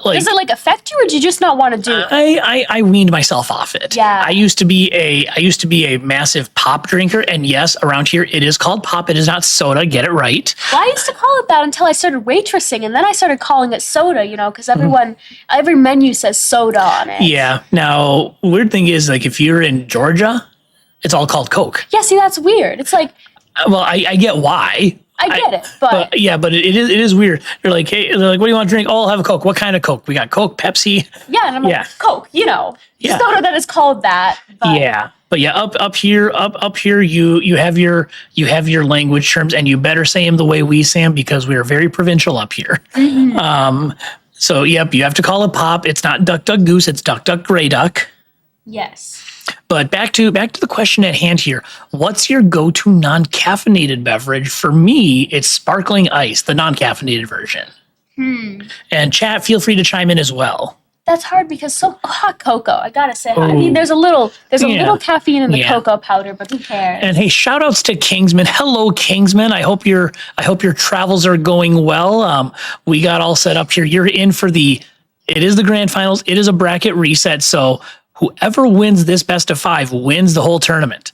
E: Does it affect you, or do you just not want to do it?
A: I weaned myself off it.
E: Yeah.
A: I used to be a massive pop drinker, and yes, around here it is called pop. It is not soda. Get it right.
E: Well, I used to call it that until I started waitressing, and then I started calling it soda. Because every menu says soda on it.
A: Yeah. Now, weird thing is, if you're in Georgia, it's all called Coke.
E: Yeah. See, that's weird. It's like.
A: Well, I get why.
E: I get it, but
A: it is weird. You're like, hey, they're like, what do you want to drink? Oh, I'll have a Coke. What kind of Coke? We got Coke, Pepsi.
E: Yeah, and I'm like, Coke. Just don't know that it's called that. But.
A: Yeah, but yeah, up here, you have your language terms, and you better say them the way we say them because we are very provincial up here. So yep, you have to call it pop. It's not Duck Duck Goose. It's Duck Duck Gray Duck.
E: Yes.
A: But back to the question at hand here. What's your go-to non-caffeinated beverage? For me, it's sparkling ice, the non-caffeinated version. And chat, feel free to chime in as well.
E: That's hard because hot cocoa. I gotta say, I mean, there's a little caffeine in the cocoa powder, but who cares?
A: And hey, shout outs to Kingsman. Hello, Kingsman. I hope your travels are going well. We got all set up here. You're in for it is the grand finals. It is a bracket reset. So whoever wins this best of 5 wins the whole tournament.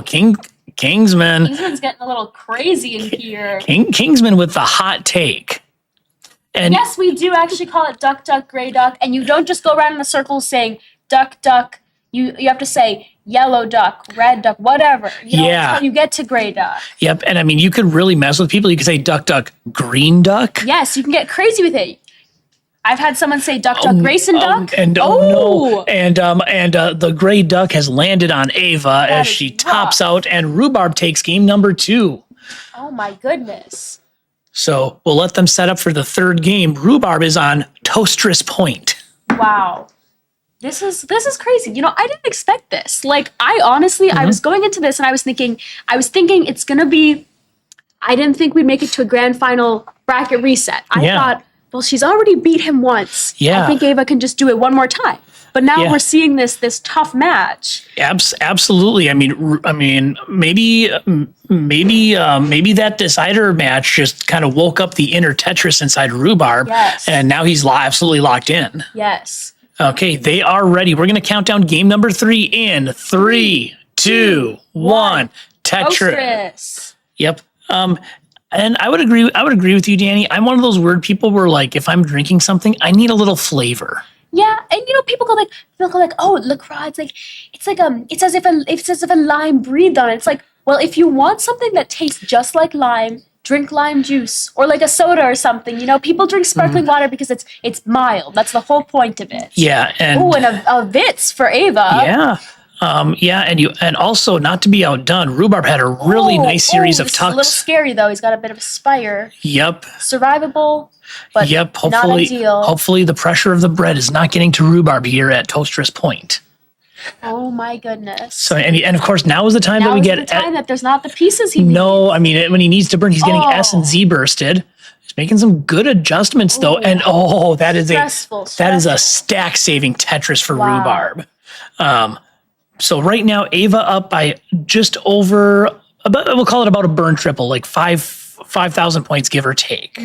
A: Kingsman.
E: Kingsman's getting a little crazy in here.
A: Kingsman with the hot take. And
E: yes, we do actually call it Duck Duck Gray Duck, and you don't just go around in a circle saying Duck Duck. You have to say yellow duck, red duck, whatever. Until you get to gray duck.
A: Yep, and I mean you could really mess with people. You could say Duck Duck Green Duck.
E: Yes, you can get crazy with it. I've had someone say Duck Duck Grayson Duck.
A: And the gray duck has landed on Ava as she tops out, and Rhubarb takes game number 2.
E: Oh my goodness.
A: So we'll let them set up for the third game. Rhubarb is on Toastris Point.
E: Wow. This is crazy. I didn't expect this. I honestly, I was going into this and I was thinking it's gonna be, I didn't think we'd make it to a grand final bracket reset. I thought, well, she's already beat him once.
A: Yeah.
E: I think Ava can just do it one more time. But now we're seeing this tough match.
A: Absolutely. I mean, maybe that decider match just kind of woke up the inner Tetris inside Rhubarb.
E: Yes.
A: And now he's absolutely locked in.
E: Yes.
A: Okay, they are ready. We're going to count down game number 3 in 3, 2, 1.
E: Tetris.
A: Yep. And I would agree with you, Danny. I'm one of those weird people where if I'm drinking something, I need a little flavor.
E: Yeah, and people go oh, LaCroix, it's as if a lime breathed on it. It's well, if you want something that tastes just like lime, drink lime juice or like a soda or something. You know, people drink sparkling water because it's mild. That's the whole point of it.
A: Yeah, and
E: Oh, and a Vitz for Ava.
A: yeah. And also not to be outdone, Rhubarb had a really nice series of
E: this is a little
A: tucks.
E: scary though. He's got a bit of a spire.
A: Yep.
E: Survivable, but
A: Yep.
E: not ideal.
A: Hopefully the pressure of the bread is not getting to Rhubarb here at Toastris Point.
E: Oh my goodness.
A: So and of course now is the time
E: now
A: that we
E: is
A: get
E: the time that there's not the pieces he needs.
A: no, I mean when he needs to burn, he's getting S and
E: Oh.
A: Z bursted. He's making some good adjustments though, and that is
E: Stressful,
A: that is a
E: stressful.
A: stack saving Tetris for
E: Wow.
A: Rhubarb. So right now Ava up by just over about, we'll call it about a burn triple, like 5,000 points give or take.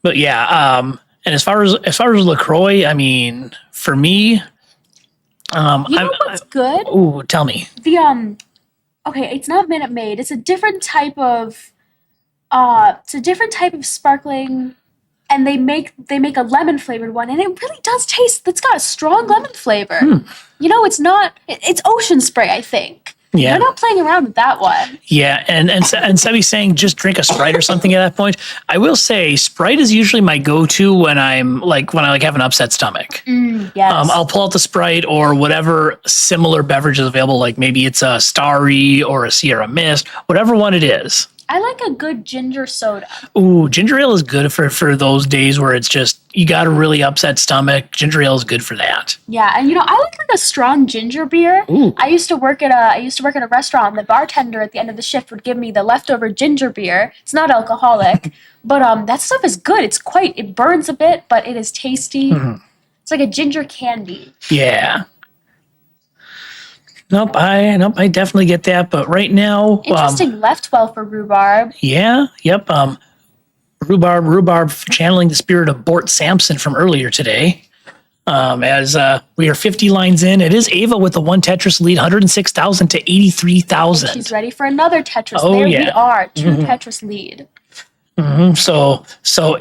A: But yeah, and as far as LaCroix, I mean, for me,
E: You know what's good?
A: ooh, tell me.
E: The okay, it's not Minute Maid. It's a different type of sparkling, and they make a lemon flavored one, and it really does taste. It's got a strong lemon flavor. You know, it's not. It's Ocean Spray, I think.
A: Yeah.
E: They're not playing around with that one.
A: Yeah, and Sebi's saying just drink a Sprite or something at that point. I will say Sprite is usually my go-to when I have an upset stomach.
E: Yes.
A: I'll pull out the Sprite or whatever similar beverage is available, like maybe it's a Starry or a Sierra Mist, whatever one it is.
E: I like a good ginger soda.
A: Ooh, ginger ale is good for those days where it's just you got a really upset stomach. Ginger ale is good for that.
E: Yeah, and you know, I like a strong ginger beer.
A: Ooh.
E: I used to work at a restaurant, and the bartender at the end of the shift would give me the leftover ginger beer. It's not alcoholic, but that stuff is good. It burns a bit, but it is tasty. It's like a ginger candy.
A: Yeah. Nope, I definitely get that. But right now,
E: Interesting left well for Rhubarb.
A: yeah, yep. Rhubarb channeling the spirit of Bort Sampson from earlier today. As we are 50 lines in, it is Ava with the one Tetris lead, 106,000 to 83,000.
E: She's ready for another Tetris.
A: Oh,
E: there we
A: yeah.
E: are, 2 Tetris lead.
A: So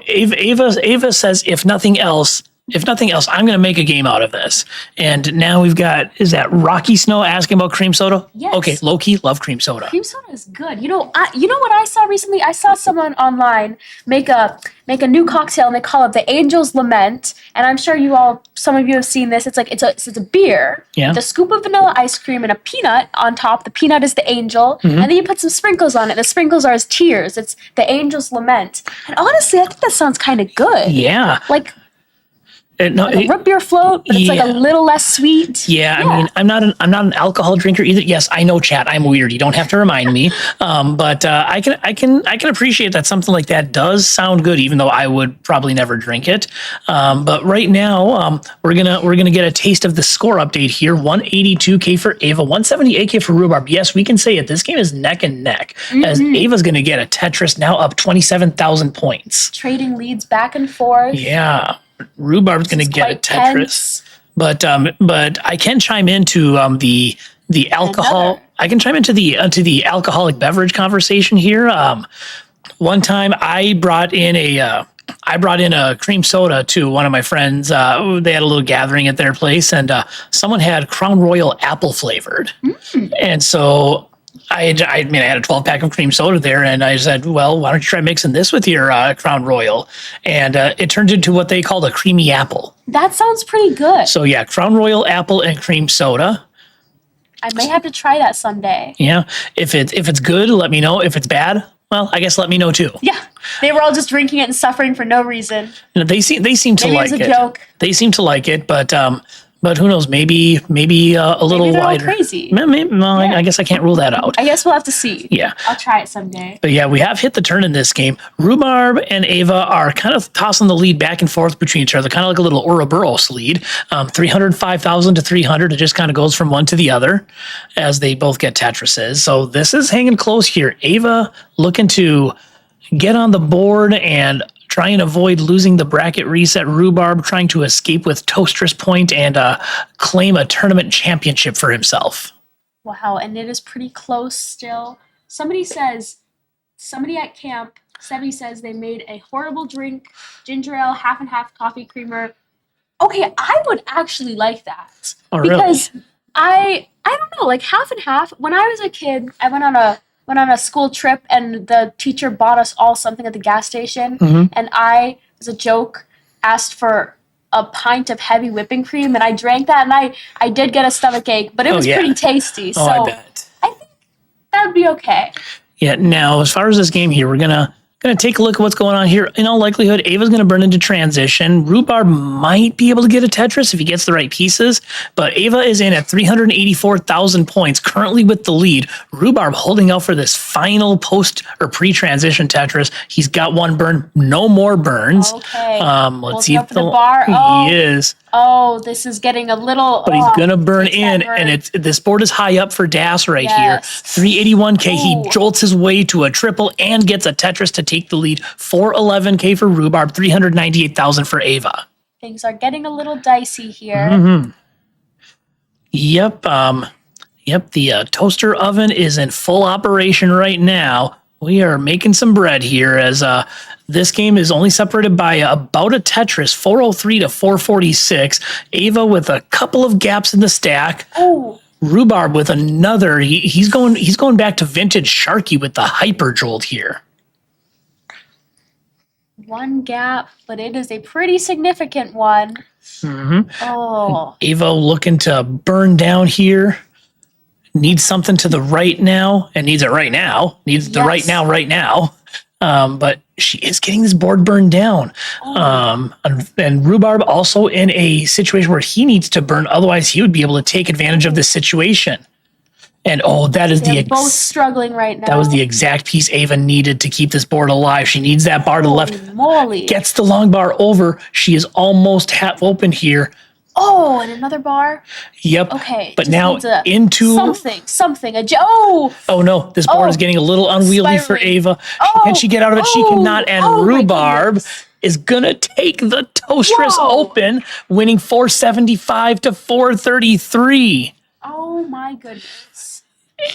A: Ava says, if nothing else, I'm going to make a game out of this. And now we've got, is that Rocky Snow asking about cream soda?
E: Yes.
A: Okay, low-key, love cream soda.
E: Cream soda is good. You know what I saw recently? I saw someone online make a new cocktail, and they call it the Angel's Lament. And I'm sure some of you have seen this. It's like it's a beer with a scoop of vanilla ice cream and a peanut on top. The peanut is the angel, and then you put some sprinkles on it. The sprinkles are his tears. It's the Angel's Lament. And honestly, I think that sounds kind of good.
A: Yeah.
E: Like a root beer float, but it's like a little less sweet.
A: Yeah, I mean, I'm not an alcohol drinker either. Yes, I know, chat. I'm weird. You don't have to remind me. But I can appreciate that something like that does sound good, even though I would probably never drink it. But right now, we're gonna get a taste of the score update here. 182K for Ava, 178K for Rhubarb. Yes, we can say it. This game is neck and neck, as Ava's gonna get a Tetris now up 27,000 points.
E: Trading leads back and forth.
A: Yeah. Rhubarb's going to get a
E: quite
A: Tetris, but I can chime into the alcohol.
E: Another.
A: I can chime into the alcoholic beverage conversation here. One time I brought in a cream soda to one of my friends. They had a little gathering at their place, and someone had Crown Royal apple flavored, and so. I had a 12 pack of cream soda there, and I said, well, why don't you try mixing this with your Crown Royal? And it turned into what they called a creamy apple.
E: That sounds pretty good.
A: So yeah, Crown Royal apple and cream soda.
E: I may have to try that someday.
A: Yeah. If it's good, let me know. If it's bad, well, I guess let me know too.
E: Yeah, they were all just drinking it and suffering for no reason.
A: You know, they seem to
E: Maybe
A: like
E: it's a
A: it.
E: joke.
A: They seem to like it, but who knows? Maybe a little
E: they're all
A: wider.
E: crazy.
A: I guess I can't rule that out.
E: I guess we'll have to see.
A: Yeah.
E: I'll try it someday.
A: But yeah, we have hit the turn in this game. Rhubarb and Ava are kind of tossing the lead back and forth between each other, kind of like a little Ouroboros lead. 305,000 to 300. It just kind of goes from one to the other as they both get Tetrises. So this is hanging close here. Ava looking to get on the board and try and avoid losing the bracket reset. Rhubarb trying to escape with Toastris Point and claim a tournament championship for himself.
E: Wow, and it is pretty close still. Somebody at camp, Sebi says they made a horrible drink, ginger ale, half and half coffee creamer. Okay, I would actually like that.
A: Oh, really?
E: Because I don't know, like half and half. When I was a kid, I went on went on a school trip and the teacher bought us all something at the gas station.
A: Mhm.
E: And I, as a joke, asked for a pint of heavy whipping cream and I drank that and I did get a stomach ache, but it
A: Oh,
E: was
A: yeah.
E: pretty tasty.
A: Oh, I
E: So
A: bet.
E: I think that would be okay.
A: Yeah. Now, as far as this game here, we're gonna take a look at what's going on here. In all likelihood, Ava's gonna burn into transition. Rhubarb might be able to get a Tetris if he gets the right pieces, but Ava is in at 384,000 points, currently with the lead. Rhubarb holding out for this final post or pre-transition Tetris. He's got one burn, no more burns.
E: Okay.
A: Let's see
E: Up
A: if
E: to the bar.
A: he is.
E: Oh, this is getting a little.
A: But he's gonna burn
E: takes that
A: in,
E: burn.
A: and this board is high up for Das right
E: Yes.
A: here. 381K. He
E: Ooh.
A: jolts his way to a triple and gets a Tetris to take the lead. 411K for Rhubarb, 398,000 for Ava.
E: Things are getting a little dicey here.
A: Mm-hmm. Yep. The toaster oven is in full operation right now. We are making some bread here as this game is only separated by about a Tetris, 403 to 446. Ava with a couple of gaps in the stack.
E: Ooh.
A: Rhubarb with another. He's going back to vintage Sharky with the hyper jolt here.
E: One gap, but it is a pretty significant one.
A: Mm-hmm.
E: Oh.
A: Ava looking to burn down here. Needs something to the right now, and needs it right now. Needs the right now. But she is getting this board burned down. And Rhubarb also in a situation where he needs to burn, otherwise he would be able to take advantage of this situation. And that is
E: They're both struggling right now.
A: that was the exact piece Ava needed to keep this board alive. She needs that bar to the left.
E: Holy moly.
A: Gets the long bar over. She is almost half open here.
E: Oh, and another bar.
A: Yep.
E: Okay.
A: But
E: just
A: now
E: needs a-
A: into
E: something. Oh.
A: Oh no, this board is getting a little unwieldy for
E: Spiraling.
A: Ava.
E: Oh,
A: Can she get out of it? She
E: oh,
A: cannot. And
E: oh my
A: Rhubarb
E: goodness.
A: is gonna take the Toastris
E: Whoa.
A: Open, winning 475 to 433.
E: Oh my goodness.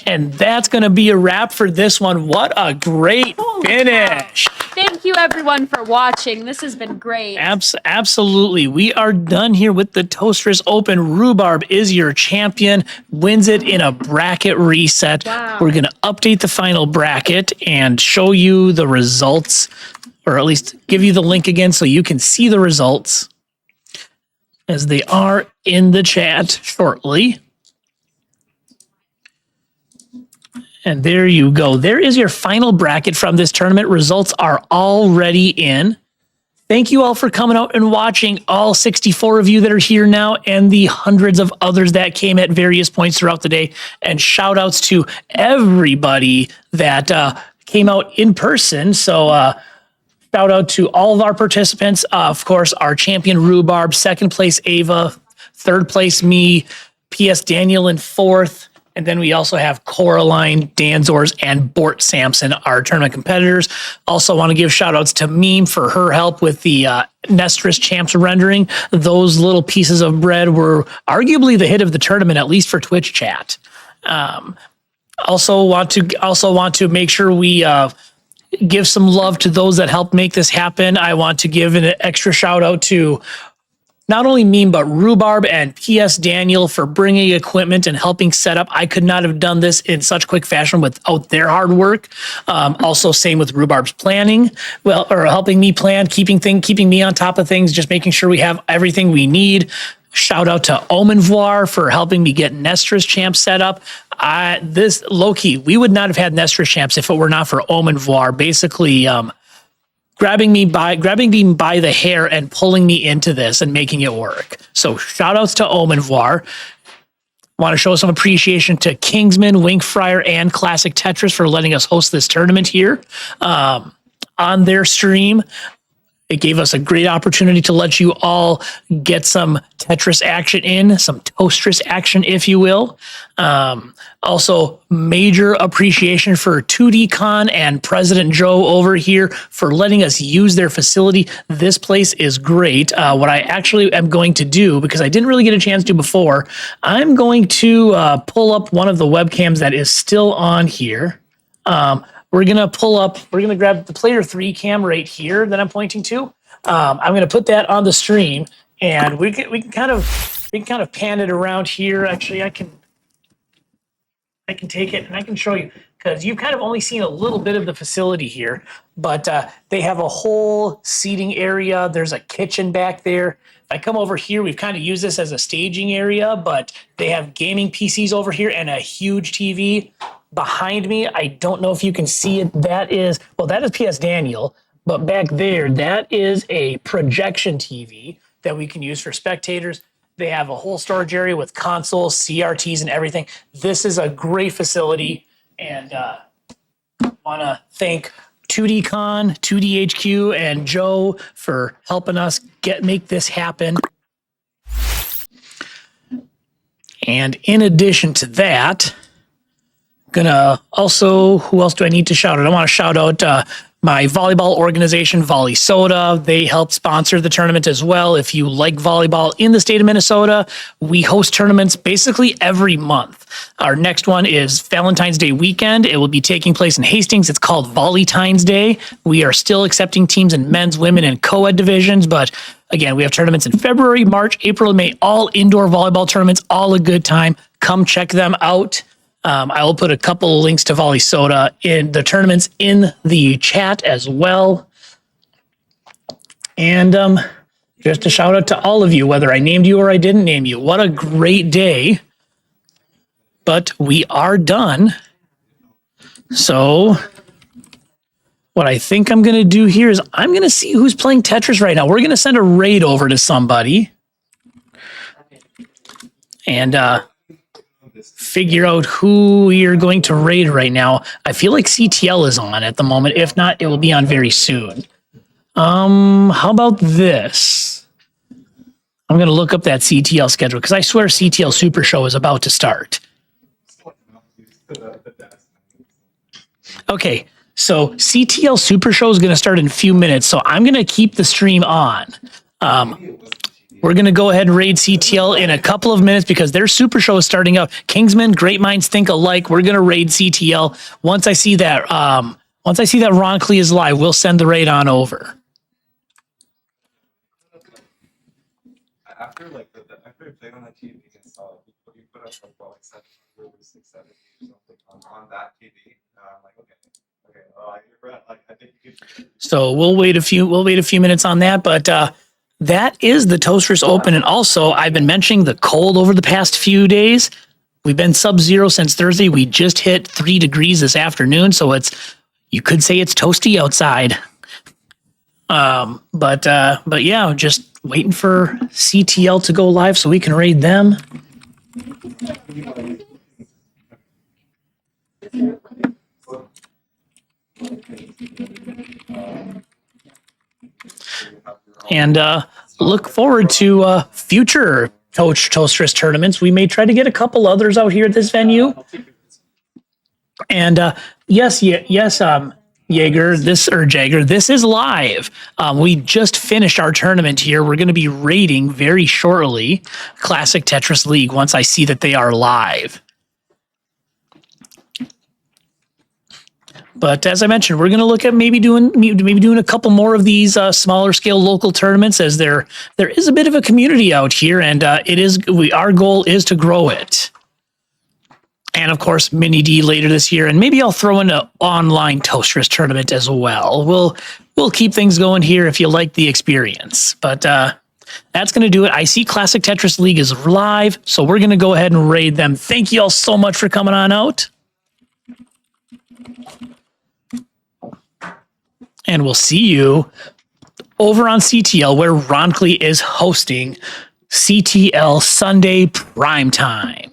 A: And that's gonna be a wrap for this one. What a great
E: Holy
A: finish.
E: Thank you everyone for watching. This has been great.
A: Absolutely. We are done here with the Toastris Open. Rhubarb is your champion, wins it in a bracket reset.
E: Wow.
A: We're going to update the final bracket and show you the results, or at least give you the link again so you can see the results as they are in the chat shortly. And there you go. There is your final bracket from this tournament. Results are already in. Thank you all for coming out and watching, all 64 of you that are here now and the hundreds of others that came at various points throughout the day. And shout outs to everybody that came out in person. So shout out to all of our participants. Of course, our champion Rhubarb, second place Ava, third place me, PS Daniel in fourth. And then we also have Coraline, Danzors, and Bort Sampson, our tournament competitors. Also want to give shout outs to Meme for her help with the Nestris Champs rendering. Those little pieces of bread were arguably the hit of the tournament, at least for Twitch chat. Also want to make sure we give some love to those that helped make this happen. I want to give an extra shout out to not only Meme, but Rhubarb and PS Daniel for bringing equipment and helping set up. I could not have done this in such quick fashion without their hard work. Also, same with Rhubarb's planning, or helping me plan, keeping me on top of things, just making sure we have everything we need. Shout out to Omenvoir for helping me get Nestris Champs set up. This low-key, we would not have had Nestris Champs if it were not for Omenvoir. Basically, grabbing me by the hair and pulling me into this and making it work. So shout outs to Omenvoir. Want to show some appreciation to Kingsman, Winkfryer, and Classic Tetris for letting us host this tournament here on their stream. It gave us a great opportunity to let you all get some Tetris action in, some Toastris action, if you will. Also, major appreciation for 2DCon and President Joe over here for letting us use their facility. This place is great. What I actually am going to do, because I didn't really get a chance to before, I'm going to pull up one of the webcams that is still on here. We're going to grab the player 3 cam right here that I'm pointing to. I'm going to put that on the stream and we can kind of pan it around here. Actually, I can take it and I can show you. because you've kind of only seen a little bit of the facility here, but they have a whole seating area. There's a kitchen back there. If I come over here, we've kind of used this as a staging area, but they have gaming PCs over here and a huge TV behind me. I don't know if you can see it. That is PS Daniel, but back there, that is a projection TV that we can use for spectators. They have a whole storage area with consoles, CRTs, and everything. This is a great facility, and want to thank 2DCon, 2DHQ, and Joe for helping us make this happen. And in addition to that, who else do I need to shout out? I want to shout out my volleyball organization, Volley Soda. They help sponsor the tournament as well. If you like volleyball in the state of Minnesota, we host tournaments basically every month. Our next one is Valentine's Day weekend. It will be taking place in Hastings. It's called Volleytine's Day. We are still accepting teams in men's, women, and co-ed divisions, but again, we have tournaments in February, March, April, and May, all indoor volleyball tournaments, all a good time. Come check them out. I will put a couple of links to Volley Soda in the tournaments in the chat as well. And just a shout out to all of you, whether I named you or I didn't name you. What a great day. But we are done. So what I think I'm going to do here is I'm going to see who's playing Tetris right now. We're going to send a raid over to somebody. And figure out who we are going to raid right now. I feel like CTL is on at the moment. If not, it will be on very soon. How about this? I'm going to look up that CTL schedule because I swear CTL Super Show is about to start. Okay, so CTL Super Show is going to start in a few minutes, so I'm going to keep the stream on. We're going to go ahead and raid CTL in a couple of minutes because their Super Show is starting out. Kingsman, Great Minds Think Alike. We're going to raid CTL. Once I see that Ron Klee is live, we'll send the raid on over.
B: After after I played on that TV and saw you put up like 700 or 670 or something on that TV, I'm like, okay, I think you could.
A: So we'll wait a few minutes on that, but that is the Toastris Open. And also, I've been mentioning the cold over the past few days. We've been sub-zero since Thursday. We just hit 3 degrees this afternoon, so you could say it's toasty outside. But yeah, just waiting for CTL to go live so we can raid them. And look forward to future Toastris tournaments. We may try to get a couple others out here at this venue. And yes, Jaeger, this is live. We just finished our tournament here. We're going to be raiding very shortly Classic Tetris League once I see that they are live. But as I mentioned, we're going to look at maybe doing a couple more of these smaller scale local tournaments, as there is a bit of a community out here, and our goal is to grow it. And of course, Mini D later this year, and maybe I'll throw in an online Toastris tournament as well. We'll keep things going here if you like the experience. But that's going to do it. I see Classic Tetris League is live, so we're going to go ahead and raid them. Thank you all so much for coming on out. And we'll see you over on CTL, where Ron Klee is hosting CTL Sunday Primetime.